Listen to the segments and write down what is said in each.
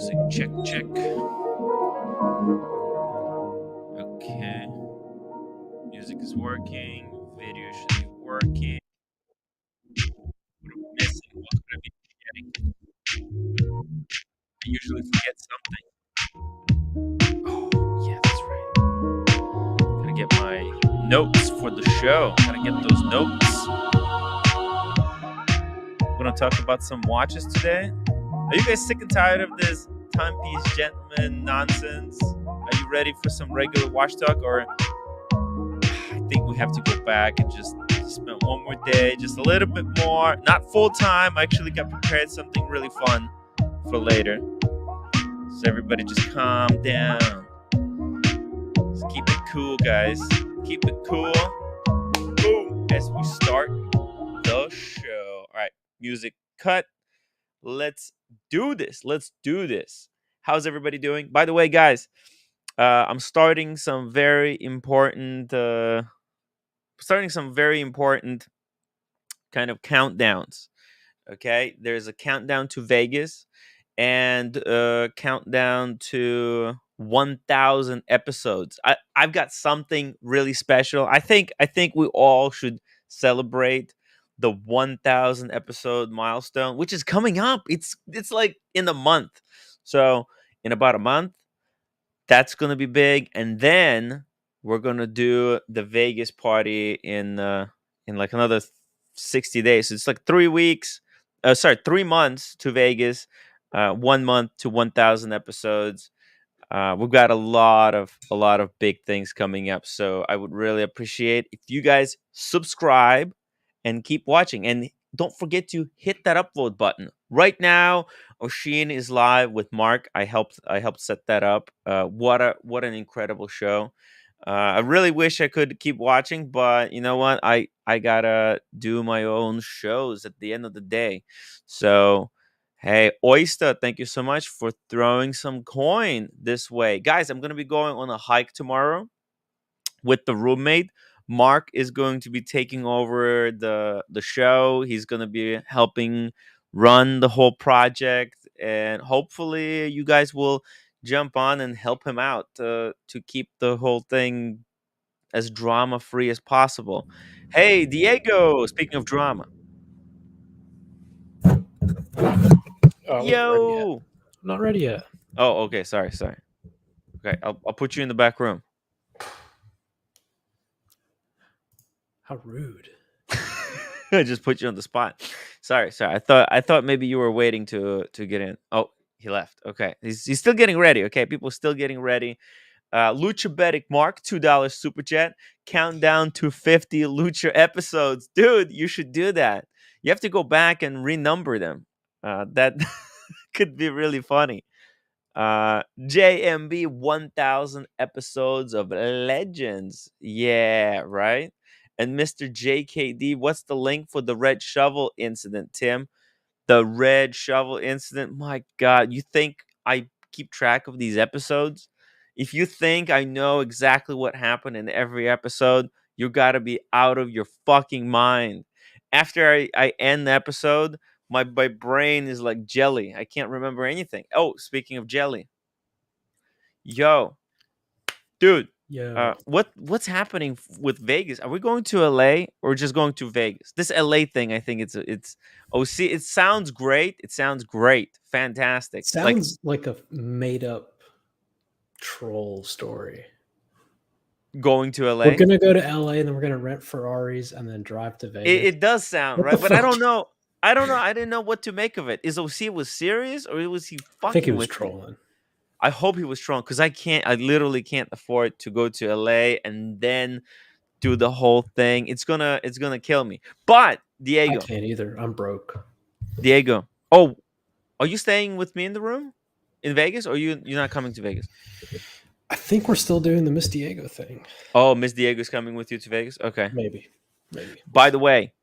Music check, check. Okay. Music is working. Video should be working. What am I missing? What could I be forgetting? I usually forget something. Oh, yeah, that's right. Gotta get my notes for the show. Gotta get those notes. We're gonna talk about some watches today. Are you guys sick and tired of this timepiece gentleman nonsense? Are you ready for some regular watch talk, or I think we have to go back and just spend one more day, just a little bit more, not full time. I actually got prepared something really fun for later. So everybody just calm down. Just keep it cool, guys. Keep it cool. Boom, as we start the show. All right, music cut. Let's do this. Let's do this. How's everybody doing? By the way, guys, I'm starting some very important kind of countdowns. Okay, there's a countdown to Vegas and a countdown to 1,000 episodes. I've got something really special. I think we all should celebrate the 1,000 episode milestone, which is coming up. It's like in a month. So in about a month, that's gonna be big, and then we're gonna do the Vegas party in like another 60 days. So it's like 3 weeks. 3 months to Vegas. 1 month to 1,000 episodes. We've got a lot of big things coming up. So I would really appreciate if you guys subscribe and keep watching. And don't forget to hit that upvote button. Right now, Oshin is live with Mark. I helped set that up. What an incredible show. I really wish I could keep watching, but you know what? I gotta do my own shows at the end of the day. So hey, Oyster, thank you so much for throwing some coin this way. Guys, I'm gonna be going on a hike tomorrow with the roommate. Mark is going to be taking over the show. He's going to be helping run the whole project, and hopefully you guys will jump on and help him out to keep the whole thing as drama free as possible. Hey, Diego, speaking of drama. Oh, I wasn't ready yet. Yo. I'm not ready yet. Oh, okay, sorry. Okay, I'll put you in the back room. How rude. I just put you on the spot. Sorry. I thought maybe you were waiting to get in. Oh, he left. Okay. He's still getting ready. Okay. People still getting ready. Lucha Bedic Mark, $2 super chat. Countdown to 50 Lucha episodes. Dude, you should do that. You have to go back and renumber them. That could be really funny. JMB 1000 episodes of Legends. Yeah, right. And Mr. JKD, what's the link for the red shovel incident, Tim? The red shovel incident. My God, you think I keep track of these episodes? If you think I know exactly what happened in every episode, you got to be out of your fucking mind. After I end the episode, my brain is like jelly. I can't remember anything. Oh, speaking of jelly, yo, dude, Yo. what's happening with Vegas? Are we going to LA or just going to Vegas? This LA thing, I think it's OC. It sounds great. It sounds great, fantastic. Like Sounds like a made up troll story. going to LA. We're gonna go to LA and then we're gonna rent Ferraris and then drive to Vegas. It does sound What right, the but I fuck? don't know. I don't know. I didn't know what to make of it. Is OC was serious or was he I think he fucking was with me? trolling. I hope he was strong because I literally can't afford to go to LA and then do the whole thing. It's gonna kill me. But I Diego, can't either. I'm broke. oh, are you staying with me in the room in Vegas, or you're not coming to Vegas? I think we're still doing the Miss Diego thing. Oh, Miss Diego's coming with you to Vegas. Okay. Maybe. By the way,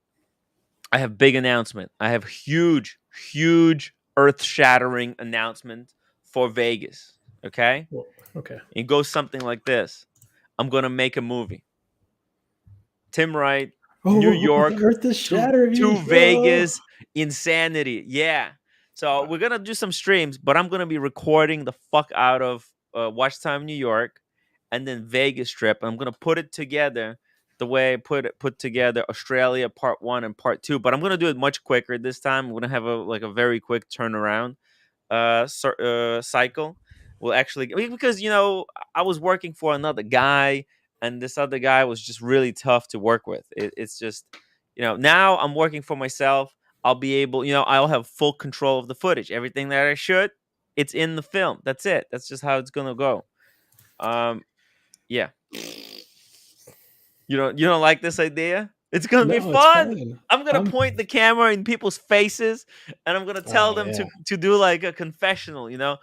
I have big announcement. I have huge, earth-shattering announcement for Vegas. Okay. Well, okay. It goes something like this. I'm going to make a movie. Tim Wright, New York the earth is shattering. to Vegas, insanity. Yeah. So we're gonna do some streams, but I'm gonna be recording the fuck out of Watch Time New York, and then Vegas trip. I'm gonna put it together the way I put together Australia part 1 and part 2. But I'm gonna do it much quicker this time. I'm gonna have a very quick turnaround cycle. Will actually, I mean, because I was working for another guy, and this other guy was just really tough to work with. It's just now I'm working for myself. I'll be able, I'll have full control of the footage. Everything that I should, it's in the film. That's it. That's just how it's gonna go. Yeah. You don't like this idea? It's gonna be No, it's fun. fine. I'm gonna point the camera in people's faces, and I'm gonna tell Oh them yeah. to do like a confessional. What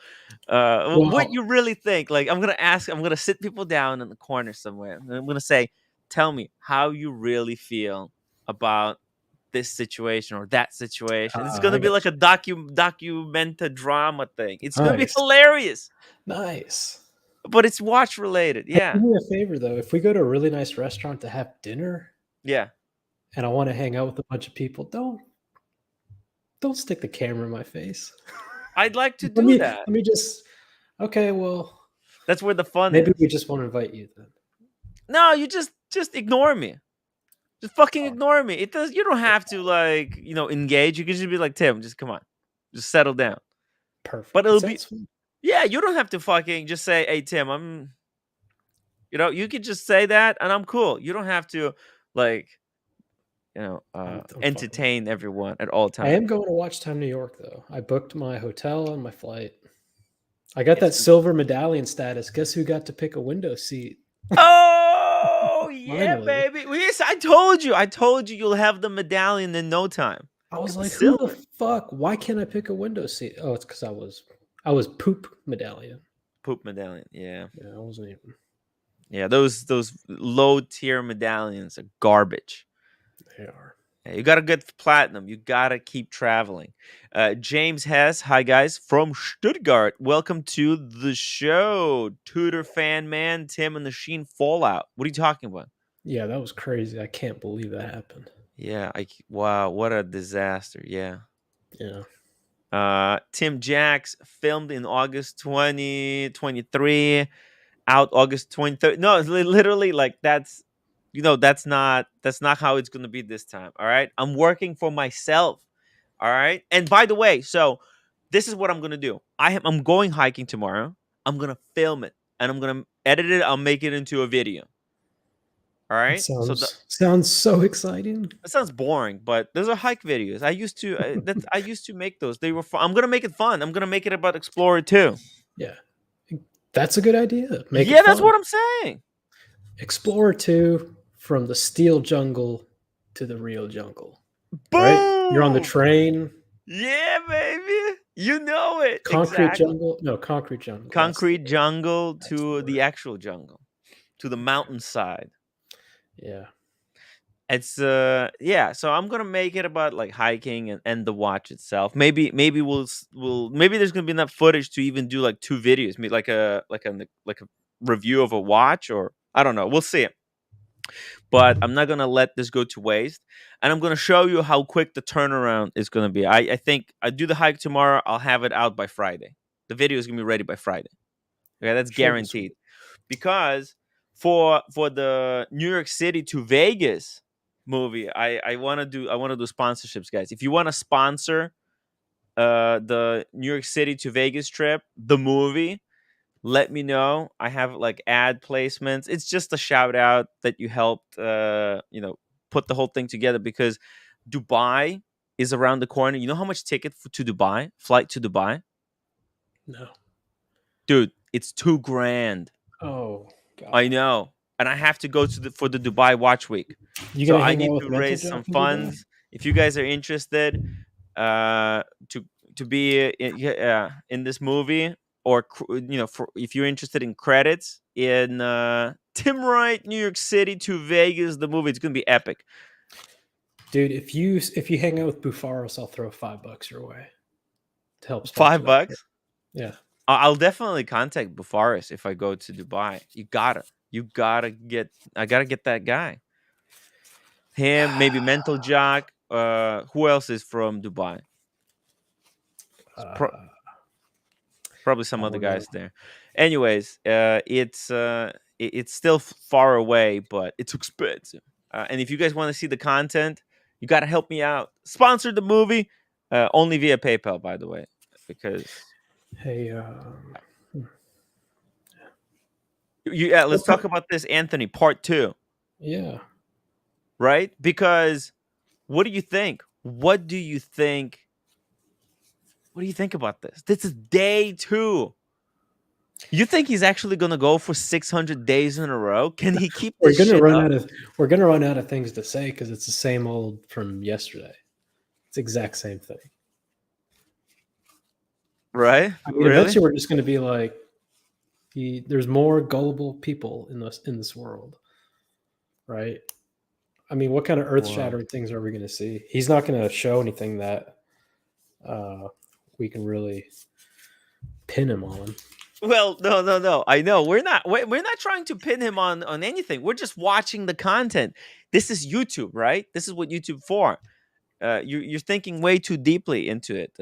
Well, you really think? Like I'm gonna sit people down in the corner somewhere, and I'm gonna say, "Tell me how you really feel about this situation or that situation." It's I gonna be got like you. a documenta drama thing. It's gonna be Nice, hilarious, nice. but it's watch related. Hey, Yeah, do me a favor though. If we go to a really nice restaurant to have dinner, yeah. and I want to hang out with a bunch of people, don't stick the camera in my face. I'd like to Let do me that. let me just. Okay, well, That's where the fun maybe we is. just want to invite you then. No, you just ignore me. Just fucking Oh, ignore me. It does. You don't have okay, to engage. You can just be like, Tim, just come on, just settle down. But perfect. That it'll be sounds fun. yeah. You don't have to fucking just say, hey Tim, I'm. You could just say that, and I'm cool. You don't have to like I'm fine with it. entertain everyone at all I times. am going to Watch Time New York though. I booked my hotel and my flight. I got It's that silver medallion status. Guess who got to pick a window seat? oh yeah, Finally. baby. Well, yes, I told you. I told you you'll have the medallion in no time. I was Got the like, who the silver fuck? Why can't I pick a window seat? Oh, it's because I was poop medallion. poop medallion. Yeah. Yeah, I wasn't even. Yeah, those low tier medallions are garbage. They are. Yeah, you gotta get platinum. You gotta keep traveling. James Hess, hi guys from Stuttgart. Welcome to the show. Tudor fan man, Tim and the Sheen Fallout. What are you talking about? Yeah, that was crazy. I can't believe that happened. Yeah, wow, what a disaster. Yeah. Yeah. Tim Jacks filmed in August 2023. Out August 23rd. No, it's literally like that's not how it's gonna be this time. All right. I'm working for myself. All right. And by the way, so this is what I'm gonna do. I'm going hiking tomorrow. I'm gonna film it and I'm gonna edit it. I'll make it into a video. All That right. So sounds so exciting. that sounds boring, but those are hike videos. I used to make those. They were fun. I'm gonna make it fun. I'm gonna make it about Explorer too. Yeah. That's a good idea. Make it Yeah, that's fun. what I'm saying. Explorer 2 from the steel jungle to the real jungle. Right? You're on the Boom. train. Yeah, baby. You know it. Concrete Exactly. jungle. No, concrete jungle. Concrete jungle That's the to word. the actual jungle, to the mountainside. Yeah. It's yeah, so I'm gonna make it about like hiking and the watch itself. Maybe maybe there's gonna be enough footage to even do like two videos, like a review of a watch, or I don't know. We'll see. But I'm not gonna let this go to waste, and I'm gonna show you how quick the turnaround is gonna be. I think I do the hike tomorrow. I'll have it out by Friday. The video is gonna be ready by Friday. Okay, that's Should be sweet. guaranteed. Because for the New York City to Vegas movie, I want to do sponsorships, guys. If you want to sponsor the New York City to Vegas trip, the movie, let me know. I have like ad placements. It's just a shout out that you helped put the whole thing together, because Dubai is around the corner. You know how much to Dubai, flight to Dubai? No. Dude, it's 2 grand. Oh I God. know. And I have to go for the Dubai Watch Week. You So gonna I hang need out with to Mental raise some Jack in Dubai? funds. If you guys are interested to be in this movie, or if you're interested in credits in Tim Wright, New York City to Vegas, the movie, it's going to be epic. Dude, if you hang out with Bufaros, I'll throw $5 your way to help sponsor Five that trip. bucks. Yeah. I'll definitely contact Bufaris if I go to Dubai. I gotta get that guy. Him, maybe Mental Jock. Who else is from Dubai? Probably some I other don't know. guys there. Anyways, it's still far away, but it's expensive. And if you guys want to see the content, you got to help me out. Sponsor the movie, only via PayPal, by the way, because Hey, let's talk about this, Anthony, part 2, yeah. right? Because what do you think? What do you think? What do you think about this? This is day 2. You think he's actually going to go for 600 days in a row? Can he keep We're this gonna shit run up? out of we're gonna run out of things to say because it's the same old from yesterday. It's the exact same thing. Right? I mean, Really? eventually we're just gonna be like, there's more gullible people in this world, right? I mean, what kind of earth Whoa. shattering things are we gonna see? He's not gonna show anything that we can really pin him on. Well, no. I know we're not trying to pin him on anything. We're just watching the content. This is YouTube, right? This is what YouTube for. You're thinking way too deeply into it,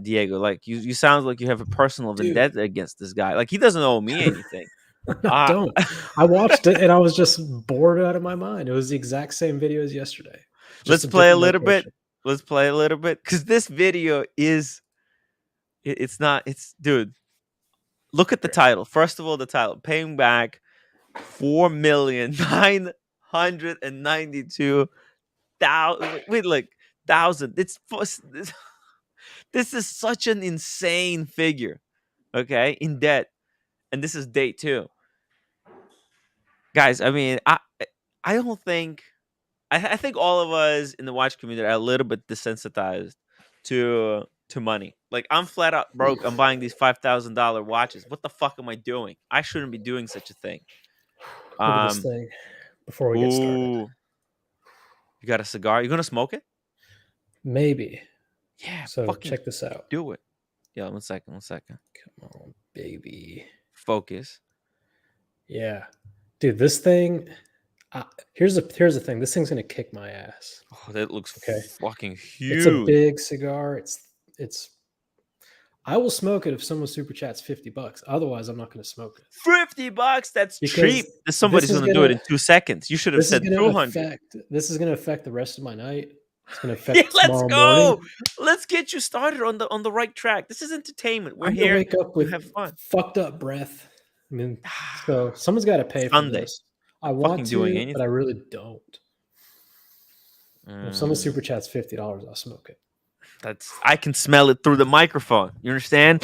Diego. Like you sound like you have a personal Dude, vendetta against this guy. Like he doesn't owe me anything. I Uh don't. I watched it and I was just bored out of my mind. It was the exact same video as yesterday, just let's a play a different little bit. location. Let's play a little bit because this video is it's not it's dude. Look at the title. First of all, the title: paying back 4,992,000. Wait, like thousand. This is such an insane figure. Okay, in debt, and this is day 2, guys. I mean, I don't think I think all of us in the watch community are a little bit desensitized to money. Like I'm flat out broke. I'm buying these $5,000 watches. What the fuck am I doing? I shouldn't be doing such a thing. Look at this Um. thing before we get started. Ooh, you got a cigar? You gonna smoke it? Maybe. Yeah, So fucking check this out. do it. Yeah, one second, one second. Come on, baby. Focus. Yeah, dude, this thing. Here's the thing. This thing's gonna kick my ass. Oh, that looks Okay, fucking it's a huge. big cigar. It's. I will smoke it if someone super chats $50. Otherwise, I'm not gonna smoke it $50. That's because cheap. this Somebody's is gonna do it gonna in 2 seconds. You should have this is said gonna 200. affect this is gonna affect the rest of my night. It's gonna Yeah, affect let's tomorrow morning. go. Let's get you started on the right track. This is entertainment. We're I'm gonna here wake up to with have fun. fucked up breath. I mean, so someone's got to pay for Sunday. this. I Not want fucking doing to, but I anything. really don't. If someone Mm, super chats $50, I'll smoke it. I can smell it through the microphone. You understand?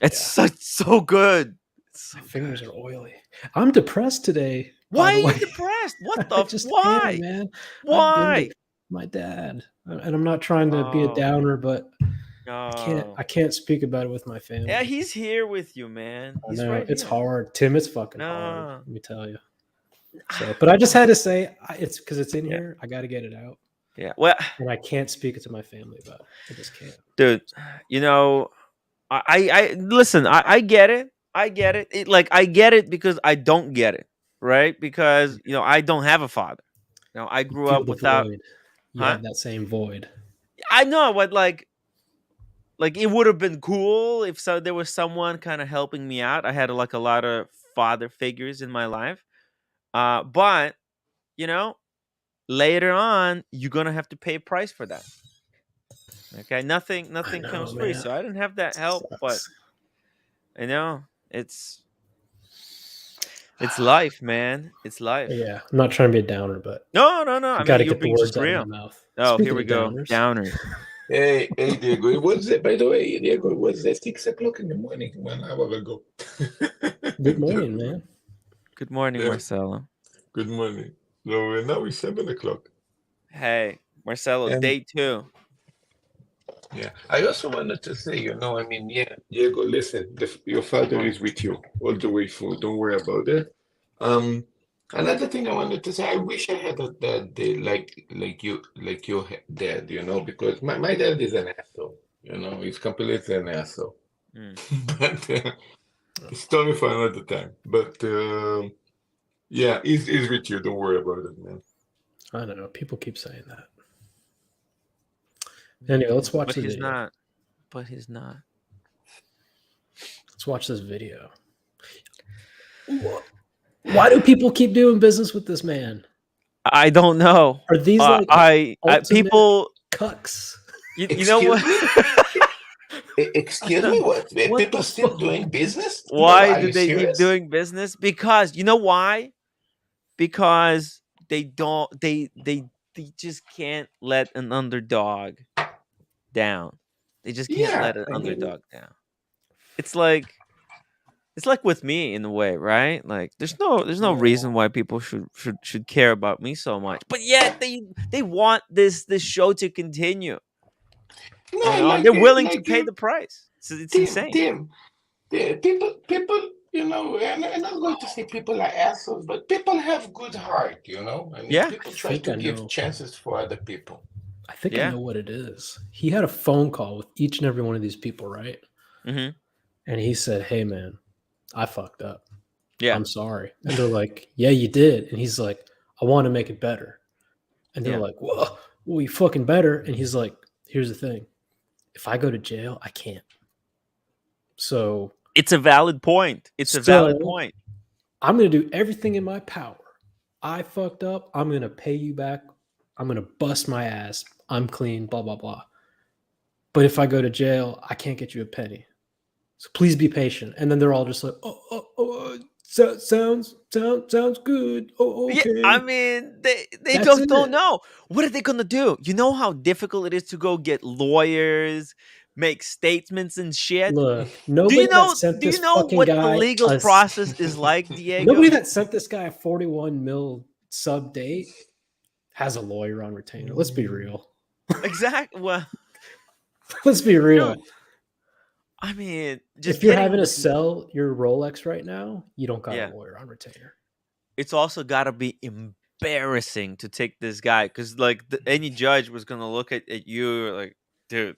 It's Yeah. so good. It's so My good. fingers are oily. I'm depressed today, Why by are the you way. depressed? What I the just am, why? man. I've been to Why? my dad, and I'm not trying to be a Oh, downer, but no. I can't speak about it with my Yeah, family. he's here with you, man. I He's know right it's here. hard, Tim. It's fucking hard. No. Let me tell you. So, but I just had to say it's because it's in Yeah. here. I got to get it out. Yeah. Well, And I can't speak it to my family about it. I just can't. dude, you know, I listen, I get it. I get it. Like I get it because I don't get it, right? Because, I don't have a father. I You grew feel up the without, void. You huh? have that same void. I know what like it would have been cool if there was someone kind of helping me out. I had like a lot of father figures in my life. But, you know, later on you're going to have to pay a price for that. Okay? I Nothing know, comes free. man. So I didn't have that help, but Sucks. it's life, man. It's life. Yeah, I'm not trying to be a downer, but No. I I got mean, to you're get the being words just out of my real. mouth. Oh, here Speaking we of go. downers, Downers. Hey, Diego, it was by the way, Diego, it was 6 o'clock in the morning 1 hour ago. good morning, man. Good morning, Yeah, Marcelo. good morning. So now it's 7 o'clock. Hey, Marcelo, And day 2. yeah, I also wanted to say, I mean, yeah, Diego, listen, your father is with you all the way through. Don't worry about it. Um, Another thing I wanted to say, I wish I had a dad like your dad, because my dad is an asshole. He's completely an asshole. Mm. But story for another time. But yeah, he's with you. Don't worry about it, man. I don't know. People keep saying that. Anyway, let's watch But the he's video. not. but he's not. Let's watch this video. Why do people keep doing business with this man? I don't know. Are these like I ultimate people. cucks? You know Excuse what? me? Excuse me, what? What People the still fuck? doing business? No, Why are do you they keep serious? doing business? Because you know why? Because they don't. They just can't let an underdog down. They just can't Yeah, let an I mean, underdog down. It's like with me in a way, right? Like there's no reason no, why people should care about me so much. But yet they want this show to continue. You no, know, and they're willing to like pay you, the price. It's Tim, insane. Tim. People, and I'm going to say people are assholes, but people have good heart, you know. I mean, Yeah. I people try think to I give know. chances for other people. I think I Yeah. know what it is. He had a phone call with each and every one of these people, right? Mm-hmm. And he said, "Hey, man, I fucked up. Yeah. I'm sorry." And they're like, "Yeah, you did." And he's like, "I want to make it better." And they're Yeah. like, "Whoa, well, you fucking better." And he's like, "Here's the thing: if I go to jail, I can't. So, It's a valid point. It's a valid so point. I'm going to do everything in my power. I fucked up. I'm going to pay you back. I'm going to bust my ass. I'm clean. Blah blah blah. But if I go to jail, I can't get you a penny. So please be patient." And then they're all just like, sounds good. Oh, Yeah, I okay. mean, they That's just don't it. know. What are they gonna do? You know how difficult it is to go get lawyers, make statements and shit? Look, Do you nobody that know sent do you this know fucking what the guy legal process is like, nobody Diego? that sent this guy a 41 mil sub date has a lawyer on retainer. Let's be real. Exactly. Well, Let's be dude, real. I mean, just If you're getting having to this. sell your Rolex right now, you don't got a Yeah, lawyer on retainer. it's also got to be embarrassing to take this guy because, like, any judge was gonna look at you like, dude,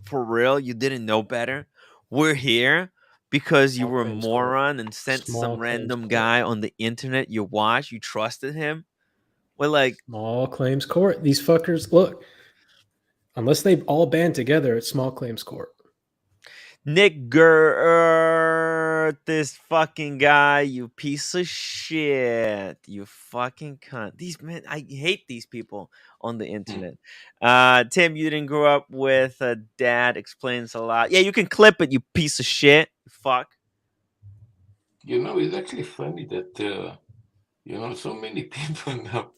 for real, you didn't know better. We're here because you Small were a claims court. moron and sent Small some claims random court. guy on the internet you watched, you trusted him. Well, like, Small claims court. These fuckers, look, unless they all band together, it's small claims court. Nick Gert, this fucking guy, you piece of shit, you fucking cunt. These men, I hate these people on the internet. Tim, you didn't grow up with a dad. Explains a lot. Yeah, you can clip it, you piece of shit. Fuck. It's actually funny that so many people now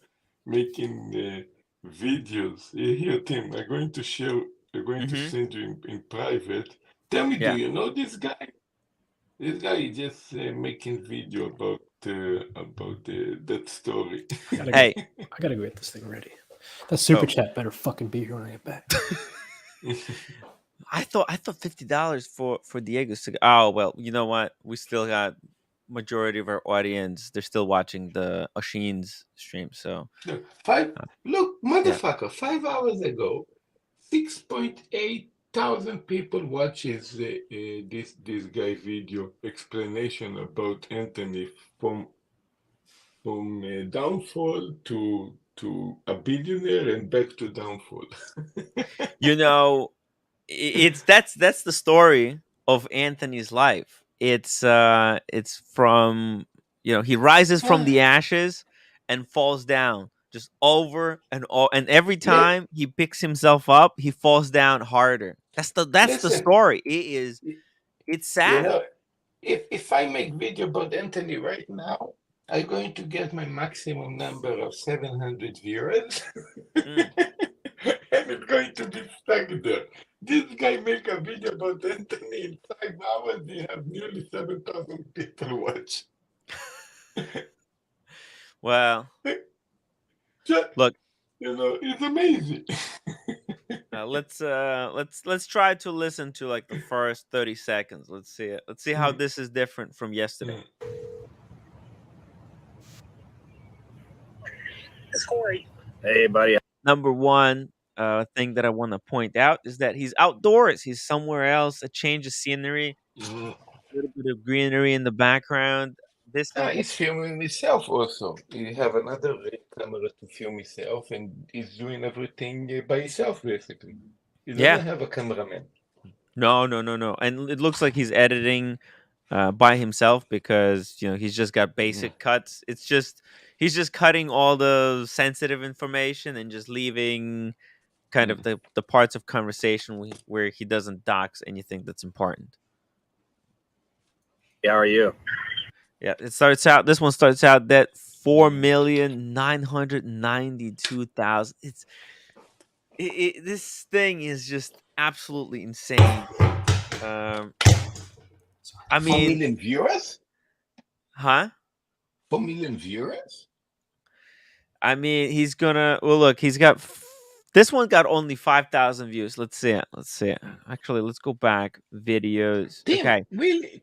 making videos. Here, Tim, I'm going to share. I'm going to Mm-hmm. send you in private. Tell me, do Yeah. you know this guy? This guy is just making video about that story. Hey. I gotta go get this thing ready. That super Oh. chat better fucking be here when I get back. I thought $50 for Diego's to. Oh well, you know what? We still got majority of our audience. They're still watching the Oshin's stream. So Look, uh, look, yeah, motherfucker, 5 hours ago, 6.8 thousand people watches this guy video explanation about Anthony from downfall to a billionaire and back to downfall. you know, it's that's the story of Anthony's life. It's from, he rises from the ashes and falls down just over and every Let, time he picks himself up, he falls down harder. That's the listen, story. It's you sad. know, if I make video about Anthony right now, I'm going to get my maximum number of 700 viewers, Mm. and it's going to be stuck there. This guy make a video about Anthony in 5 hours. He have nearly 7,000 people watch. Well, Just, look, it's amazing. let's try to listen to like the first 30 seconds. Let's see it. Let's see how Mm, this is different from yesterday. mm. It's Corey. Hey, buddy. Number one thing that I want to point out is that he's outdoors. He's somewhere else, a change of scenery, Mm. a little bit of greenery in the background. This is He's filming himself also. He have another camera to film himself, and he's doing everything by himself, basically. He Yeah. doesn't have a cameraman. No. And it looks like he's editing by himself because he's just got basic cuts. He's just cutting all the sensitive information and just leaving kind of the parts of conversation where he doesn't dox anything that's important. How are you? Yeah, this one starts out at 4,992,000. This thing is just absolutely insane. Um, I 4 mean, million viewers? huh? 4 million viewers? I mean, he's gonna. Well, look, he's got. This one got only 5,000 views. Let's see it. Actually, let's go back. Videos. Tim, Okay.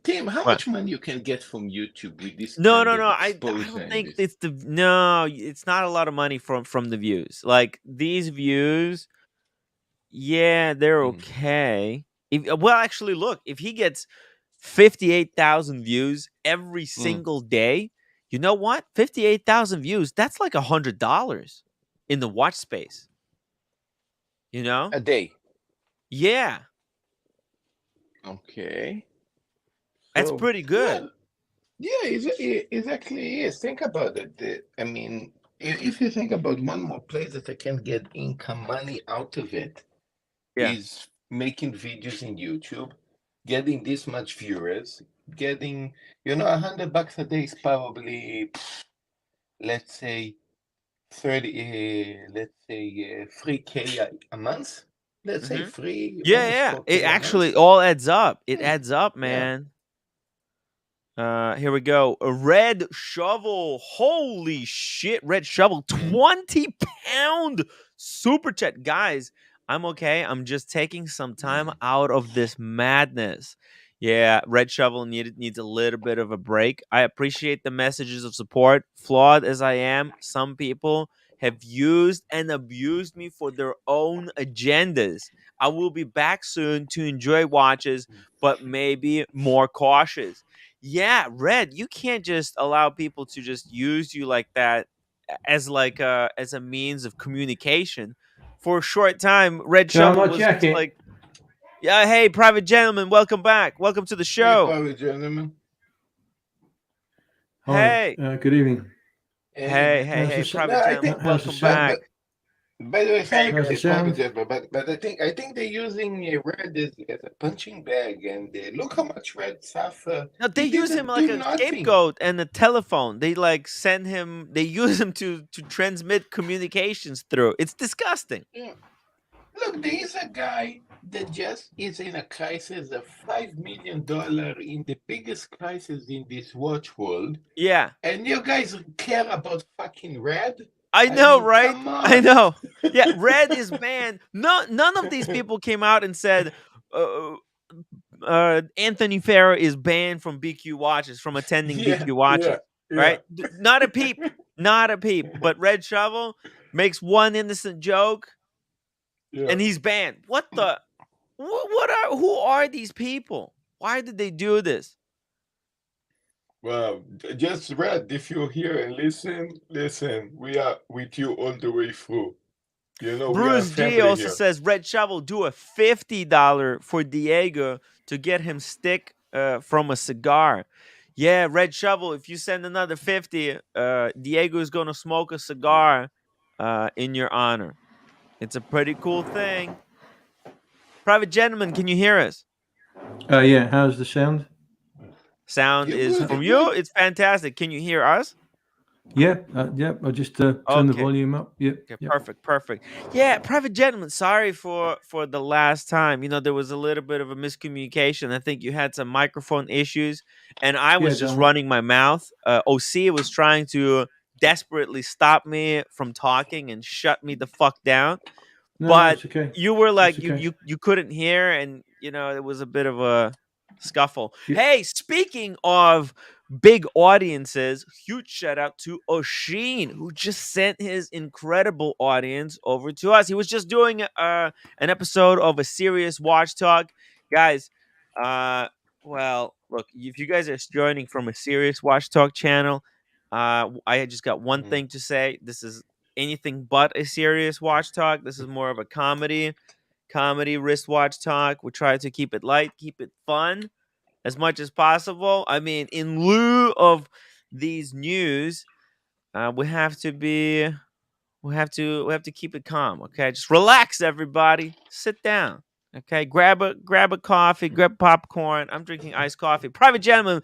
Tim, how What? much money you can get from YouTube with this No. kind of I exposure don't and think this? it's not a lot of money from the views. Like these views, yeah, they're okay. Well, actually, look, if he gets 58,000 views every single day, you know what? 58,000 views, that's like $100 in the watch space. You know? A day. Yeah, Okay. that's So, pretty good. yeah, it exactly is. Think about it. I mean, if you think about one more place that I can get income money out of it, Yeah. is making videos in YouTube, getting this much viewers, getting, $100 a day is probably, let's say, 3K a month. Let's say Hmm. three, Yeah, almost yeah. It 4K a actually month. all adds up. It Yeah, adds up, yeah. man. Here we go. A Red Shovel. Holy shit, Red Shovel. 20-pound super chat. Guys, I'm okay. I'm just taking some time out of this madness. Yeah, Red Shovel needs a little bit of a break. I appreciate the messages of support. Flawed as I am, some people have used and abused me for their own agendas. I will be back soon to enjoy watches, but maybe more cautious. Yeah, Red, you can't just allow people to just use you like that as a means of communication. For a short time, Red So I'm Shovel not was just checking. like, "Yeah, hey, private gentleman, welcome back. Welcome to the Hey, show. private gentleman. Hi. Hey, Good evening. Hey, man. How's the No, private I gentleman, think, how's the welcome sound? back." by the way, sorry How's to the say private sound? gentleman, but I think they're using Red as a punching bag, and look how much Red suffer. No, they He use him didn't like do a nothing. scapegoat and a telephone. They like send him. They use him to transmit communications through. It's disgusting. Yeah. Look, there is a guy that just is in a crisis of $5 million in the biggest crisis in this watch world, Yeah, and you guys care about fucking Red? I I know, mean, right? come I on. know. Yeah, Red is banned. No, none of these people came out and said uh, Anthony Farah is banned from BQ watches, from attending Yeah, BQ watches. yeah, yeah, Right? Not a peep. Not a peep. But Red Shovel makes one innocent joke yeah. and he's banned. What the? Who are these people? Why did they do this? Well, just Red, if you're here and listen, we are with you all the way through. We are Bruce G family also here. says Red Shovel do a $50 for Diego to get him stick from a cigar. Yeah, Red Shovel, if you send another 50, Diego is going to smoke a cigar in your honor. It's a pretty cool thing. Private gentleman, can you hear us? Yeah. How's the sound? Sound You're is good, from you're you. good. It's fantastic. Can you hear us? Yeah. Yeah. I'll just turn the Okay. volume up. Yep. Okay, Yep. perfect. Yeah, private gentleman, sorry for the last time. There was a little bit of a miscommunication. I think you had some microphone issues, and I Yeah. was just Don't. running my mouth. OC was trying to desperately stop me from talking and shut me the fuck down, No, but it's okay. you were like It's okay. you couldn't hear, and it was a bit of a scuffle. Yeah. Hey, speaking of big audiences, huge shout out to Oshin, who just sent his incredible audience over to us. He was just doing an episode of a serious watch talk. Guys, well, look, if you guys are joining from a serious watch talk channel, I just got one thing to say. This is anything but a serious watch talk. This is more of a comedy comedy wristwatch talk. We try to keep it light, keep it fun as much as possible. I mean, in lieu of these news, we have to be we have to keep it calm. Okay, just relax, everybody. Sit down. Okay, grab a coffee, grab popcorn. I'm drinking iced coffee. Private gentleman,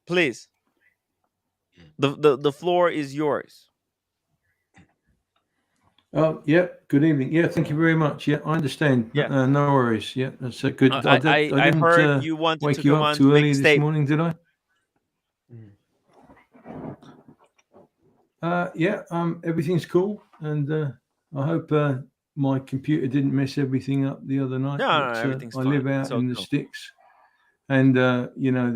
please. The floor is yours. Oh, yeah. Good evening. Yeah, thank you very much. Yeah, I understand. Yeah. No worries. Yeah, that's good. I I didn't heard you wanted to wake you come up on to too make a early this statement. morning, did I? Yeah. Everything's cool, and I hope my computer didn't mess everything up the other night. No, But everything's I fine. live It's out all in the cool. sticks, and you know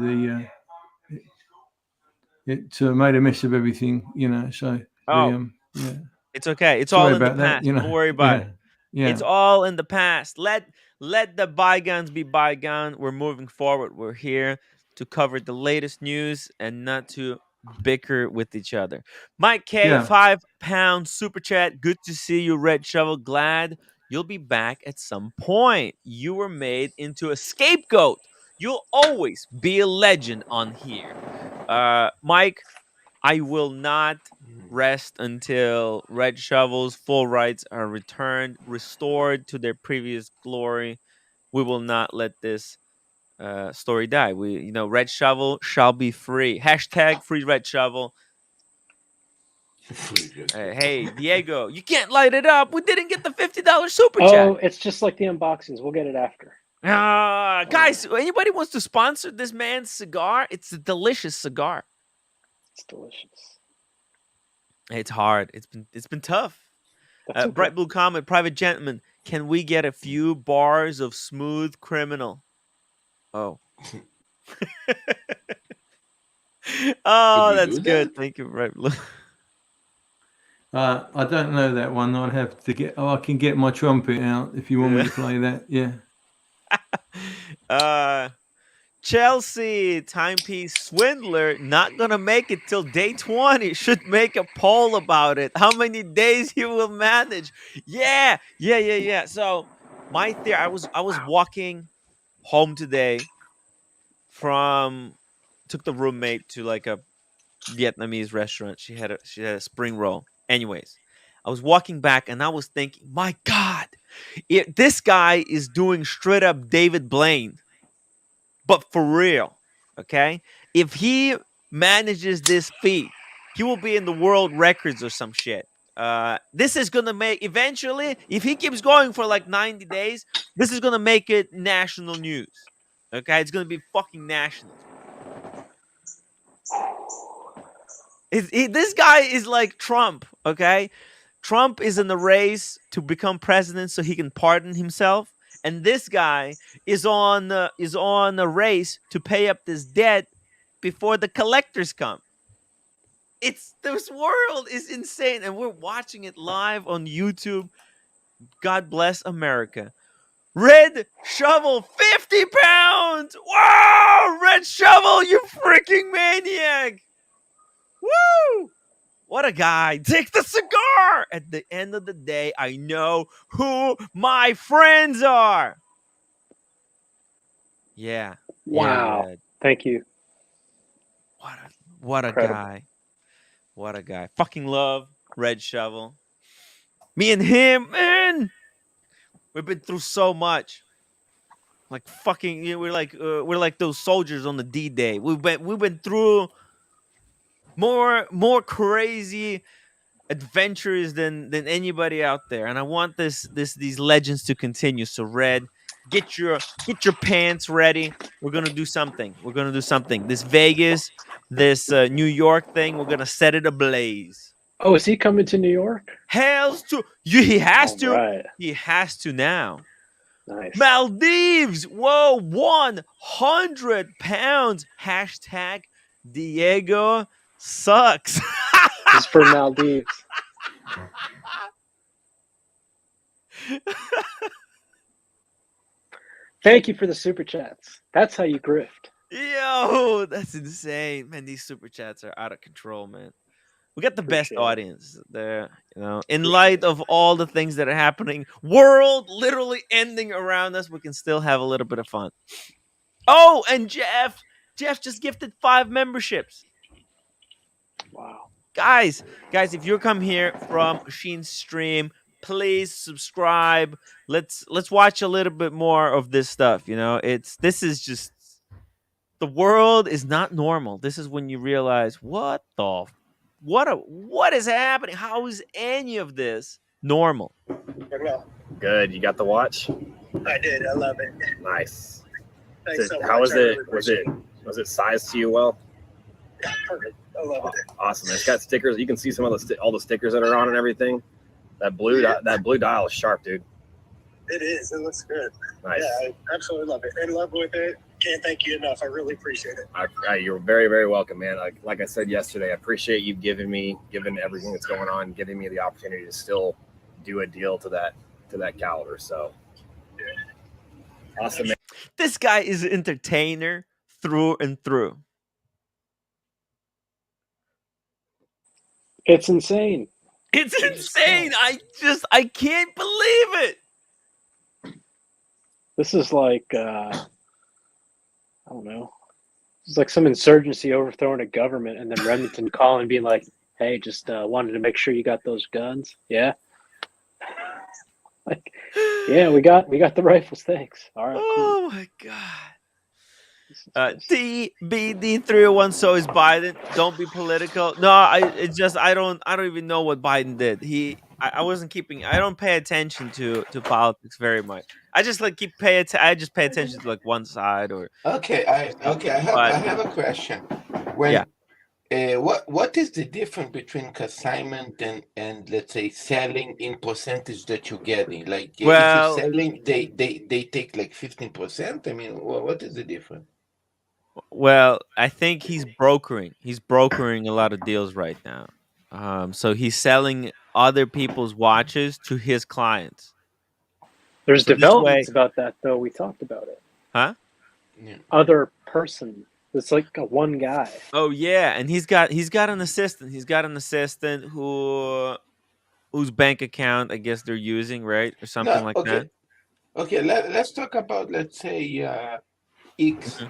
it made a mess of everything. You know, so Oh, yeah. it's okay. It's all Sorry in the about that. past. You Don't know, worry about yeah, it. It's yeah. all in the past. Let the bygones be bygone. We're moving forward. We're here to cover the latest news and not to bicker with each other. Mike K, Yeah. £5 super chat. Good to see you, Red Shovel. Glad you'll be back at some point. You were made into a scapegoat. You'll always be a legend on here. Mike, I will not rest until Red Shovel's full rights are returned, restored to their previous glory. We will not let this story die. Red Shovel shall be free. Hashtag free Red Shovel. Hey, Diego, you can't light it up. We didn't get the $50 super Oh, chat. it's just like the unboxings. We'll get it after. Guys, anybody wants to sponsor this man's cigar? It's a delicious cigar. It's delicious. It's hard. It's been tough. That's okay. Bright Blue Comet, Private Gentleman, can we get a few bars of Smooth Criminal? Oh. Oh, Could we that's do good. that? Thank you, Bright Blue. I don't know that one. I'd have to get. Oh, I can get my trumpet out if you want me to play that. Yeah. Chelsea timepiece swindler not gonna make it till day 20. Should make a poll about it. How many days he will manage? Yeah. So my theory, I was walking home today from took the roommate to like a Vietnamese restaurant. She had a spring roll. Anyways, I was walking back and I was thinking, my God, this guy is doing straight up David Blaine, but for real. Okay, if he manages this feat, he will be in the world records or some shit. This is gonna make eventually, if he keeps going for like 90 days, this is gonna make it national news. Okay, it's gonna be fucking national. This guy is like Trump, okay? Trump is in the race to become president so he can pardon himself, and this guy is on a race to pay up this debt before the collectors come. This world is insane, and we're watching it live on YouTube. God bless America. Red Shovel, 50 pounds! Wow! Red Shovel, you freaking maniac! Woo! What a guy. Take the cigar. At the end of the day, I know who my friends are. Yeah. Yeah, Wow. Red. Thank you. What a Incredible. guy. What a guy. Fucking love Red Shovel. Me and him, man. We've been through so much. Like fucking, we're like those soldiers on the D-Day. We've been through more crazy adventures than anybody out there, and I want these legends to continue. So Red, get your pants ready. We're gonna do something. This Vegas, this New York thing, we're gonna set it ablaze. Oh, is he coming to New York? Hells to you. Right. He has to now. Nice. Maldives, whoa, 100 pounds. Hashtag Diego sucks. It's for Maldives. Thank you for the super chats. That's how you grift. Yo, that's insane, man. These super chats are out of control, man. We got the best Appreciate it. audience there, in light of all the things that are happening, world literally ending around us, we can still have a little bit of fun. Oh, and Jeff just gifted 5 memberships. Wow. Guys, if you come here from Machine Stream, please subscribe. Let's watch a little bit more of this stuff. This is just, the world is not normal. This is when you realize what is happening? How is any of this normal? Good. You got the watch? I did. I love it. Nice. Thanks so much. How was I really it? appreciate Was it sized to you well? Yeah, perfect. I love it. Awesome. It's got stickers. You can see some of all the stickers that are on and everything. That blue dial is sharp, dude. It is. It looks good. Nice. Yeah, I absolutely love it. In love with it. Can't thank you enough. I really appreciate it. You're very, very welcome, man. Like I said yesterday, I appreciate you given everything that's going on, giving me the opportunity to still do a deal to that caliber. So, yeah. Awesome, man. This guy is an entertainer through and through. It's insane. It's insane. I can't believe it. This is like, I don't know. It's like some insurgency overthrowing a government, and then Remington calling, being like, "Hey, just wanted to make sure you got those guns." Yeah. Like, yeah, we got the rifles. Thanks. All right. Oh my god. TBD301. So is Biden. Don't be political. No, I don't even know what Biden did. I wasn't keeping. I don't pay attention to politics very much. I just like I just pay attention to like one side or. Okay, I have a question. When what is the difference between consignment and let's say selling in percentage that you're getting? Like if you're selling, they take like 15%. I mean, what is the difference? Well, I think he's brokering. He's brokering a lot of deals right now. So he's selling other people's watches to his clients. There's developments about that, though. We talked about it. Huh? Yeah. Other person. It's like a one guy. Oh yeah, and he's got an assistant. He's got an assistant whose bank account I guess they're using, right, or something like that. Okay, let's talk about, let's say, X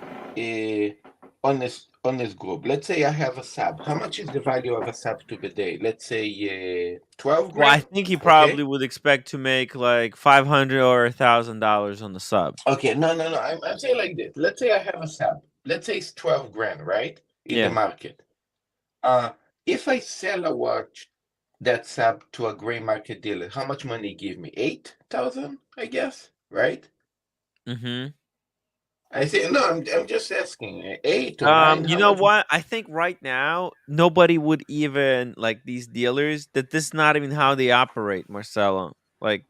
on this group. Let's say I have a sub. How much is the value of a sub to the day? Let's say 12 grand. Well, I think he probably would expect to make like $500 or $1,000 on the sub. Okay, no. I'm saying like this. Let's say I have a sub. Let's say it's 12 grand, right? In the market. If I sell a watch that sub to a gray market dealer, how much money give me? 8,000, I guess, right? Mm-hmm. I say no. I'm just asking. 8 or 9. You know what? I think right now nobody would even like these dealers. That this is not even how they operate, Marcelo. Like,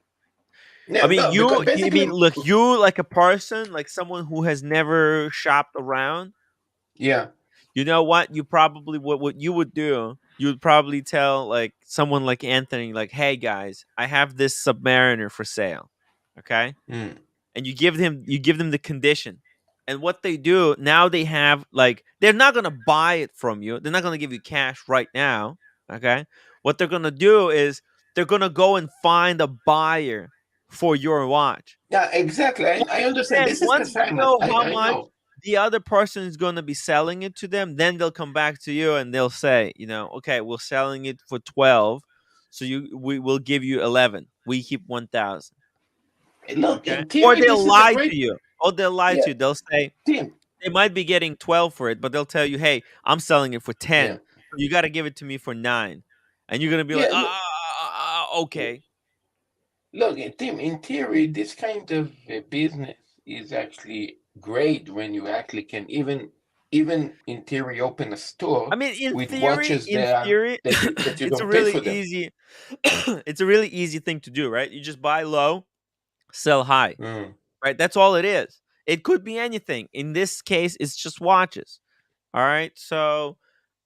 yeah, I mean, you look, you like a person, like someone who has never shopped around. Yeah. You know what? You probably what you would do. You would probably tell like someone like Anthony, like, "Hey guys, I have this Submariner for sale." Okay. Mm. And you give them the condition. And what they do now, they have like, they're not going to buy it from you. They're not going to give you cash right now. Okay. What they're going to do is they're going to go and find a buyer for your watch. Yeah, exactly. I understand. This is once consignment. You know how I much know. the other person is going to be selling it to them, then they'll come back to you and they'll say, okay, we're selling it for 12. So we will give you 11. We keep 1,000. Look, Okay? in theory, Or they'll this is lie a great... to you. To you. They'll say Tim, they might be getting 12 for it, but they'll tell you, "Hey, I'm selling it for 10. Yeah. You got to give it to me for 9." And you're gonna be okay. Look, Tim, in theory, this kind of business is actually great when you actually can even in theory open a store. I mean, in with theory, watches that you it's a don't really pay for them. easy. It's a really easy thing to do, right? You just buy low, sell high. Mm. Right? That's all it is. It could be anything. In this case, it's just watches. All right. So,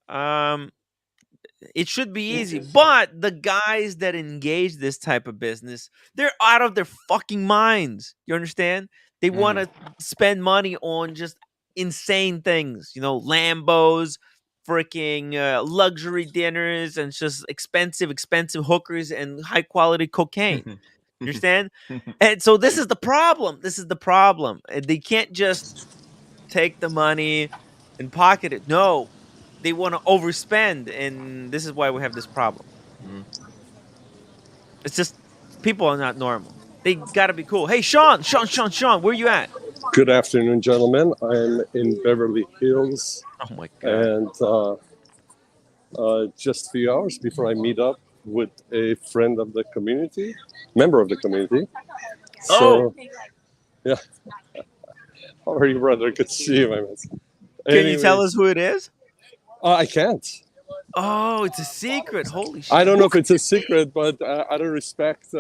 it should be easy. But the guys that engage this type of business, they're out of their fucking minds. You understand? They want to spend money on just insane things, Lambos, freaking luxury dinners and just expensive hookers and high quality cocaine. You understand? And so this is the problem. This is the problem. They can't just take the money and pocket it. No, they want to overspend, and this is why we have this problem. It's just people are not normal. They got to be cool. Hey, Sean, where you at? Good afternoon, gentlemen. I'm in Beverly Hills, Oh my god! and just a few hours before I meet up with a friend of the community, member of the community. So, yeah. How are you, brother? Good to see you, my man. Can you tell us who it is? I can't. Oh, it's a secret. Holy shit! I don't know if it's a secret, but out of respect,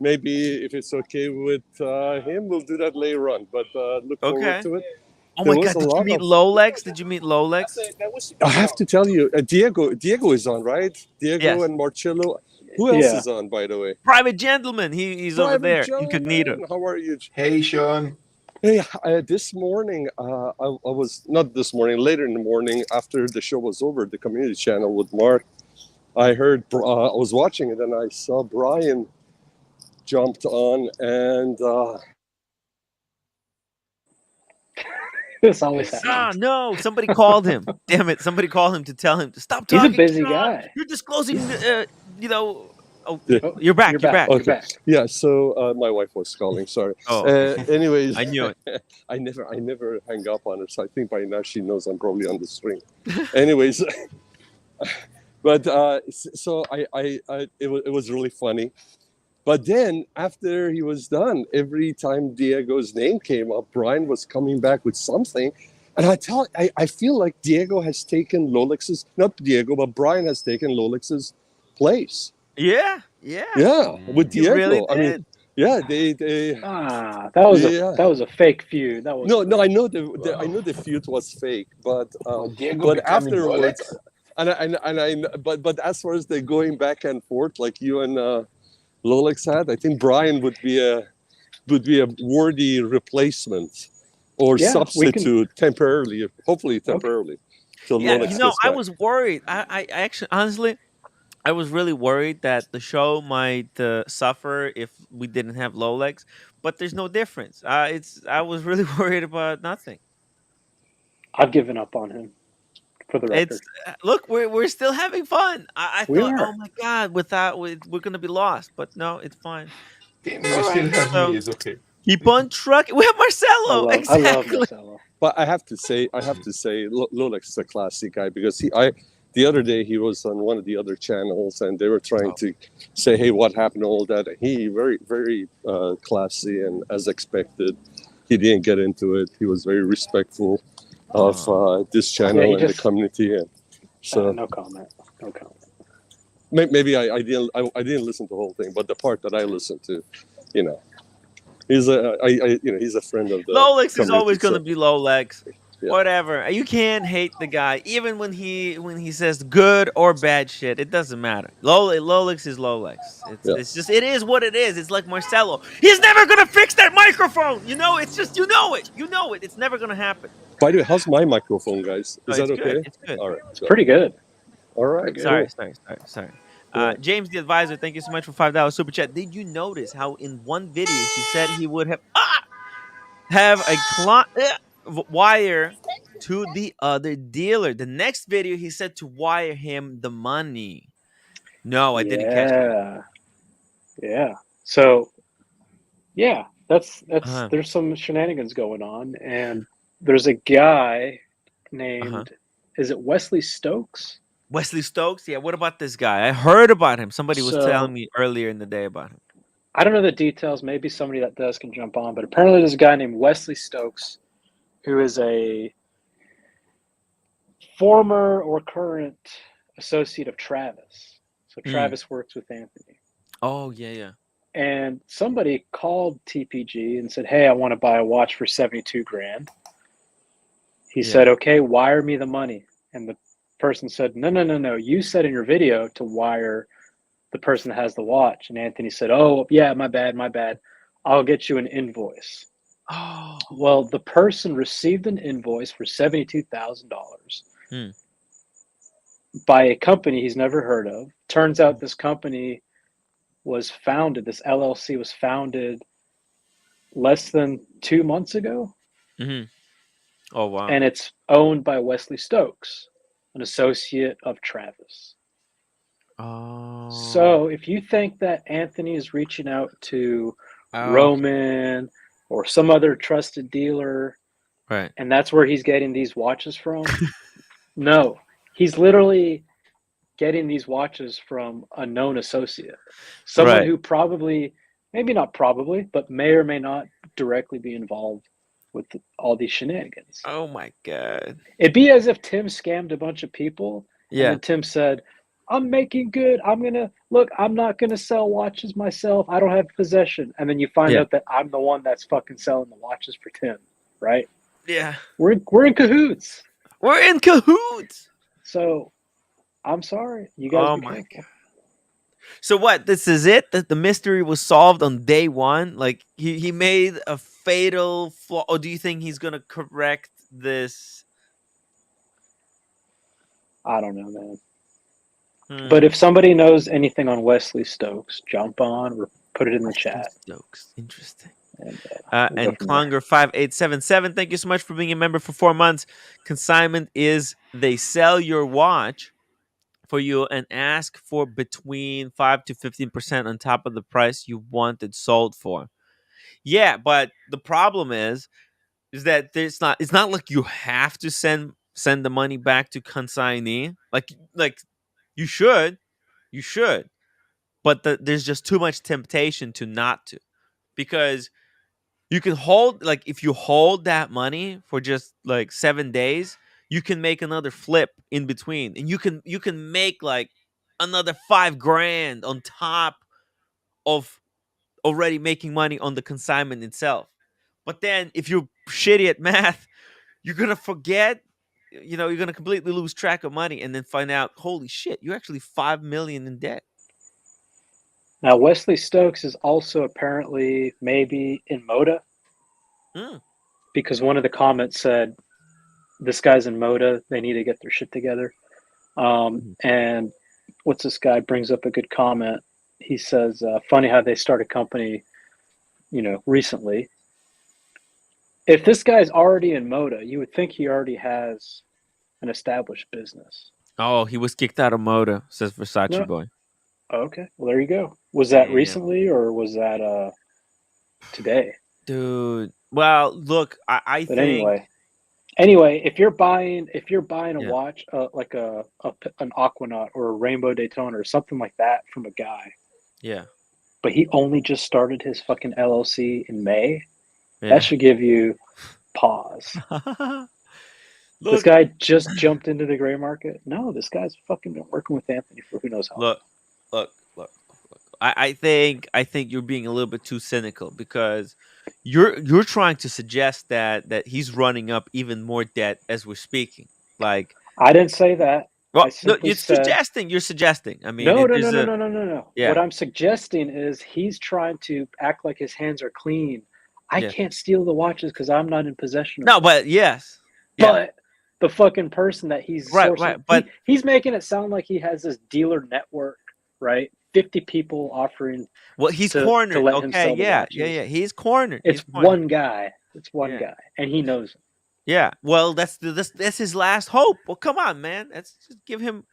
maybe if it's okay with him, we'll do that later on. But look forward to it. Oh my god! Did you meet Lolex? Did you meet Lolex? I have to tell you, Diego is on, right? Diego and Marcello. Who else is on, by the way? Private Gentleman. He's over there, incognito. How are you? Hey, Sean. Hey, this morning, I was, not this morning, later in the morning, after the show was over, the community channel with Mark, I heard, I was watching it, and I saw Brian jumped on, and... This always happens. No, somebody called him. Damn it, somebody called him to tell him to stop talking. He's a busy guy. You're disclosing, Oh, you're back. You're back. Okay. Yeah. So my wife was calling. Sorry. Anyways, I knew it. I never hang up on her. So I think by now she knows I'm probably on the string. Anyways, but so it was really funny. But then after he was done, every time Diego's name came up, Brian was coming back with something. And I feel like Diego has taken Lolex's, not Diego, but Brian has taken Lolex's place. Yeah. With Diego. Really I mean, yeah, they. That was a fake feud. That was no. I know the feud was fake, but afterwards, but as far as the going back and forth like you and Lolex had, I think Brian would be a worthy replacement or substitute temporarily, hopefully temporarily. Okay. I was worried. I actually, honestly, I was really worried that the show might suffer if we didn't have Lolex, but there's no difference. I was really worried about nothing. I've given up on him. For the record, look, we're still having fun. I thought, oh my god, we're gonna be lost, but no, it's fine. It's okay. Keep on trucking. We have Marcello. I love Marcello. But I have to say, Lolex is a classic guy because the other day he was on one of the other channels and they were trying to say, hey, what happened, all that. He very, very classy, and as expected, he didn't get into it. He was very respectful of this channel and the community, and so no comment. Maybe I didn't listen to the whole thing, but the part that I listened to, he's a friend of the Lolex is always going to be Lolex. Yeah. Whatever, you can't hate the guy even when he says good or bad shit. It doesn't matter. Lolex is Lolex. It's just, it is what it is. It's like Marcello. He's never gonna fix that microphone. It's just you know it. It's never gonna happen. By the way, how's my microphone, guys? Is that okay? It's good. All right, it's pretty good. All right. Sorry. James the Advisor, thank you so much for $5 super chat. Did you notice how in one video he said he would have a wire to the other dealer? The next video he said to wire him the money. No, I didn't catch it. Yeah. So that's there's some shenanigans going on, and there's a guy named is it Wesley Stokes? Wesley Stokes? Yeah, what about this guy? I heard about him. Somebody was telling me earlier in the day about him. I don't know the details. Maybe somebody that does can jump on, but apparently there's a guy named Wesley Stokes who is a former or current associate of Travis. So Travis works with Anthony. Oh, yeah. And somebody called TPG and said, hey, I want to buy a watch for $72,000. He said, okay, wire me the money. And the person said, no. You said in your video to wire the person that has the watch. And Anthony said, oh, yeah, my bad. I'll get you an invoice. Oh. Well, the person received an invoice for $72,000. by a company he's never heard of. Turns out this company was founded, this LLC was founded less than 2 months ago, Hmm. Oh wow. and it's owned by Wesley Stokes, an associate of Travis. Oh. So if you think that Anthony is reaching out to Oh, Roman or some other trusted dealer, right. and that's where he's getting these watches from, no, he's literally getting these watches from a known associate, someone Right. who probably, maybe not probably, but may or may not directly be involved with all these shenanigans. Oh my god. It'd be as if Tim scammed a bunch of people, and Yeah. then Tim said, I'm making good. I'm not gonna sell watches myself. I don't have possession. And then you find Yeah. out that I'm the one that's fucking selling the watches for Tim, right? Yeah. We're in cahoots. We're in cahoots. So I'm sorry. You guys Oh be my careful. god. So what? This is it? That the mystery was solved on day one? Like he made a fatal flaw, or do you think he's gonna correct this? I don't know, man. Hmm. But if somebody knows anything on Wesley Stokes, jump on or put it in the Wesley chat. Stokes. Interesting. And, And go from there. Klonger5877, thank you so much for being a member for 4 months. Consignment is they sell your watch for you and ask for between 5 to 15% on top of the price you want it sold for. Yeah, but the problem is that it's not like you have to send the money back to consignee. Like you should, but there's just too much temptation to not to, because you can hold, like if you hold that money for just like 7 days, you can make another flip in between, and you can make like another 5 grand on top of already making money on the consignment itself. But then if you're shitty at math, you're gonna forget, you're gonna completely lose track of money and then find out, holy shit, you're actually 5 million in debt. Now, Wesley Stokes is also apparently maybe in Moda, Mm. because one of the comments said, this guy's in Moda. They need to get their shit together. And what's this guy brings up a good comment. He says, funny how they start a company, recently. If this guy's already in Moda, you would think he already has an established business. Oh, he was kicked out of Moda, says Versace No. boy. Okay, well, there you go. Was that Damn. recently or was that today? Dude, well, look, I But think anyway, if you're buying a Yeah. watch, like an Aquanaut or a Rainbow Daytona or something like that from a guy, yeah, but he only just started his fucking LLC in May, yeah. that should give you pause. This Look, guy just jumped into the gray market. No, this guy's fucking been working with Anthony for who knows how long. look. I think you're being a little bit too cynical, because you're trying to suggest that he's running up even more debt as we're speaking. Like, I didn't say that. well, I no, simply said you're suggesting. I mean, no. there's a What yeah, I'm suggesting is he's trying to act like his hands are clean. I yeah. can't steal the watches because I'm not in possession of No, them. but yes, yeah, But the fucking person that he's right, sourcing, but he's making it sound like he has this dealer network, right? 50 people offering well, he's to cornered. let him Okay, sell the yeah, watches. he's cornered. It's He's cornered. one guy. It's one Yeah. guy, and he knows it. Yeah, well, that's his last hope. Well, come on, man. Let's just give him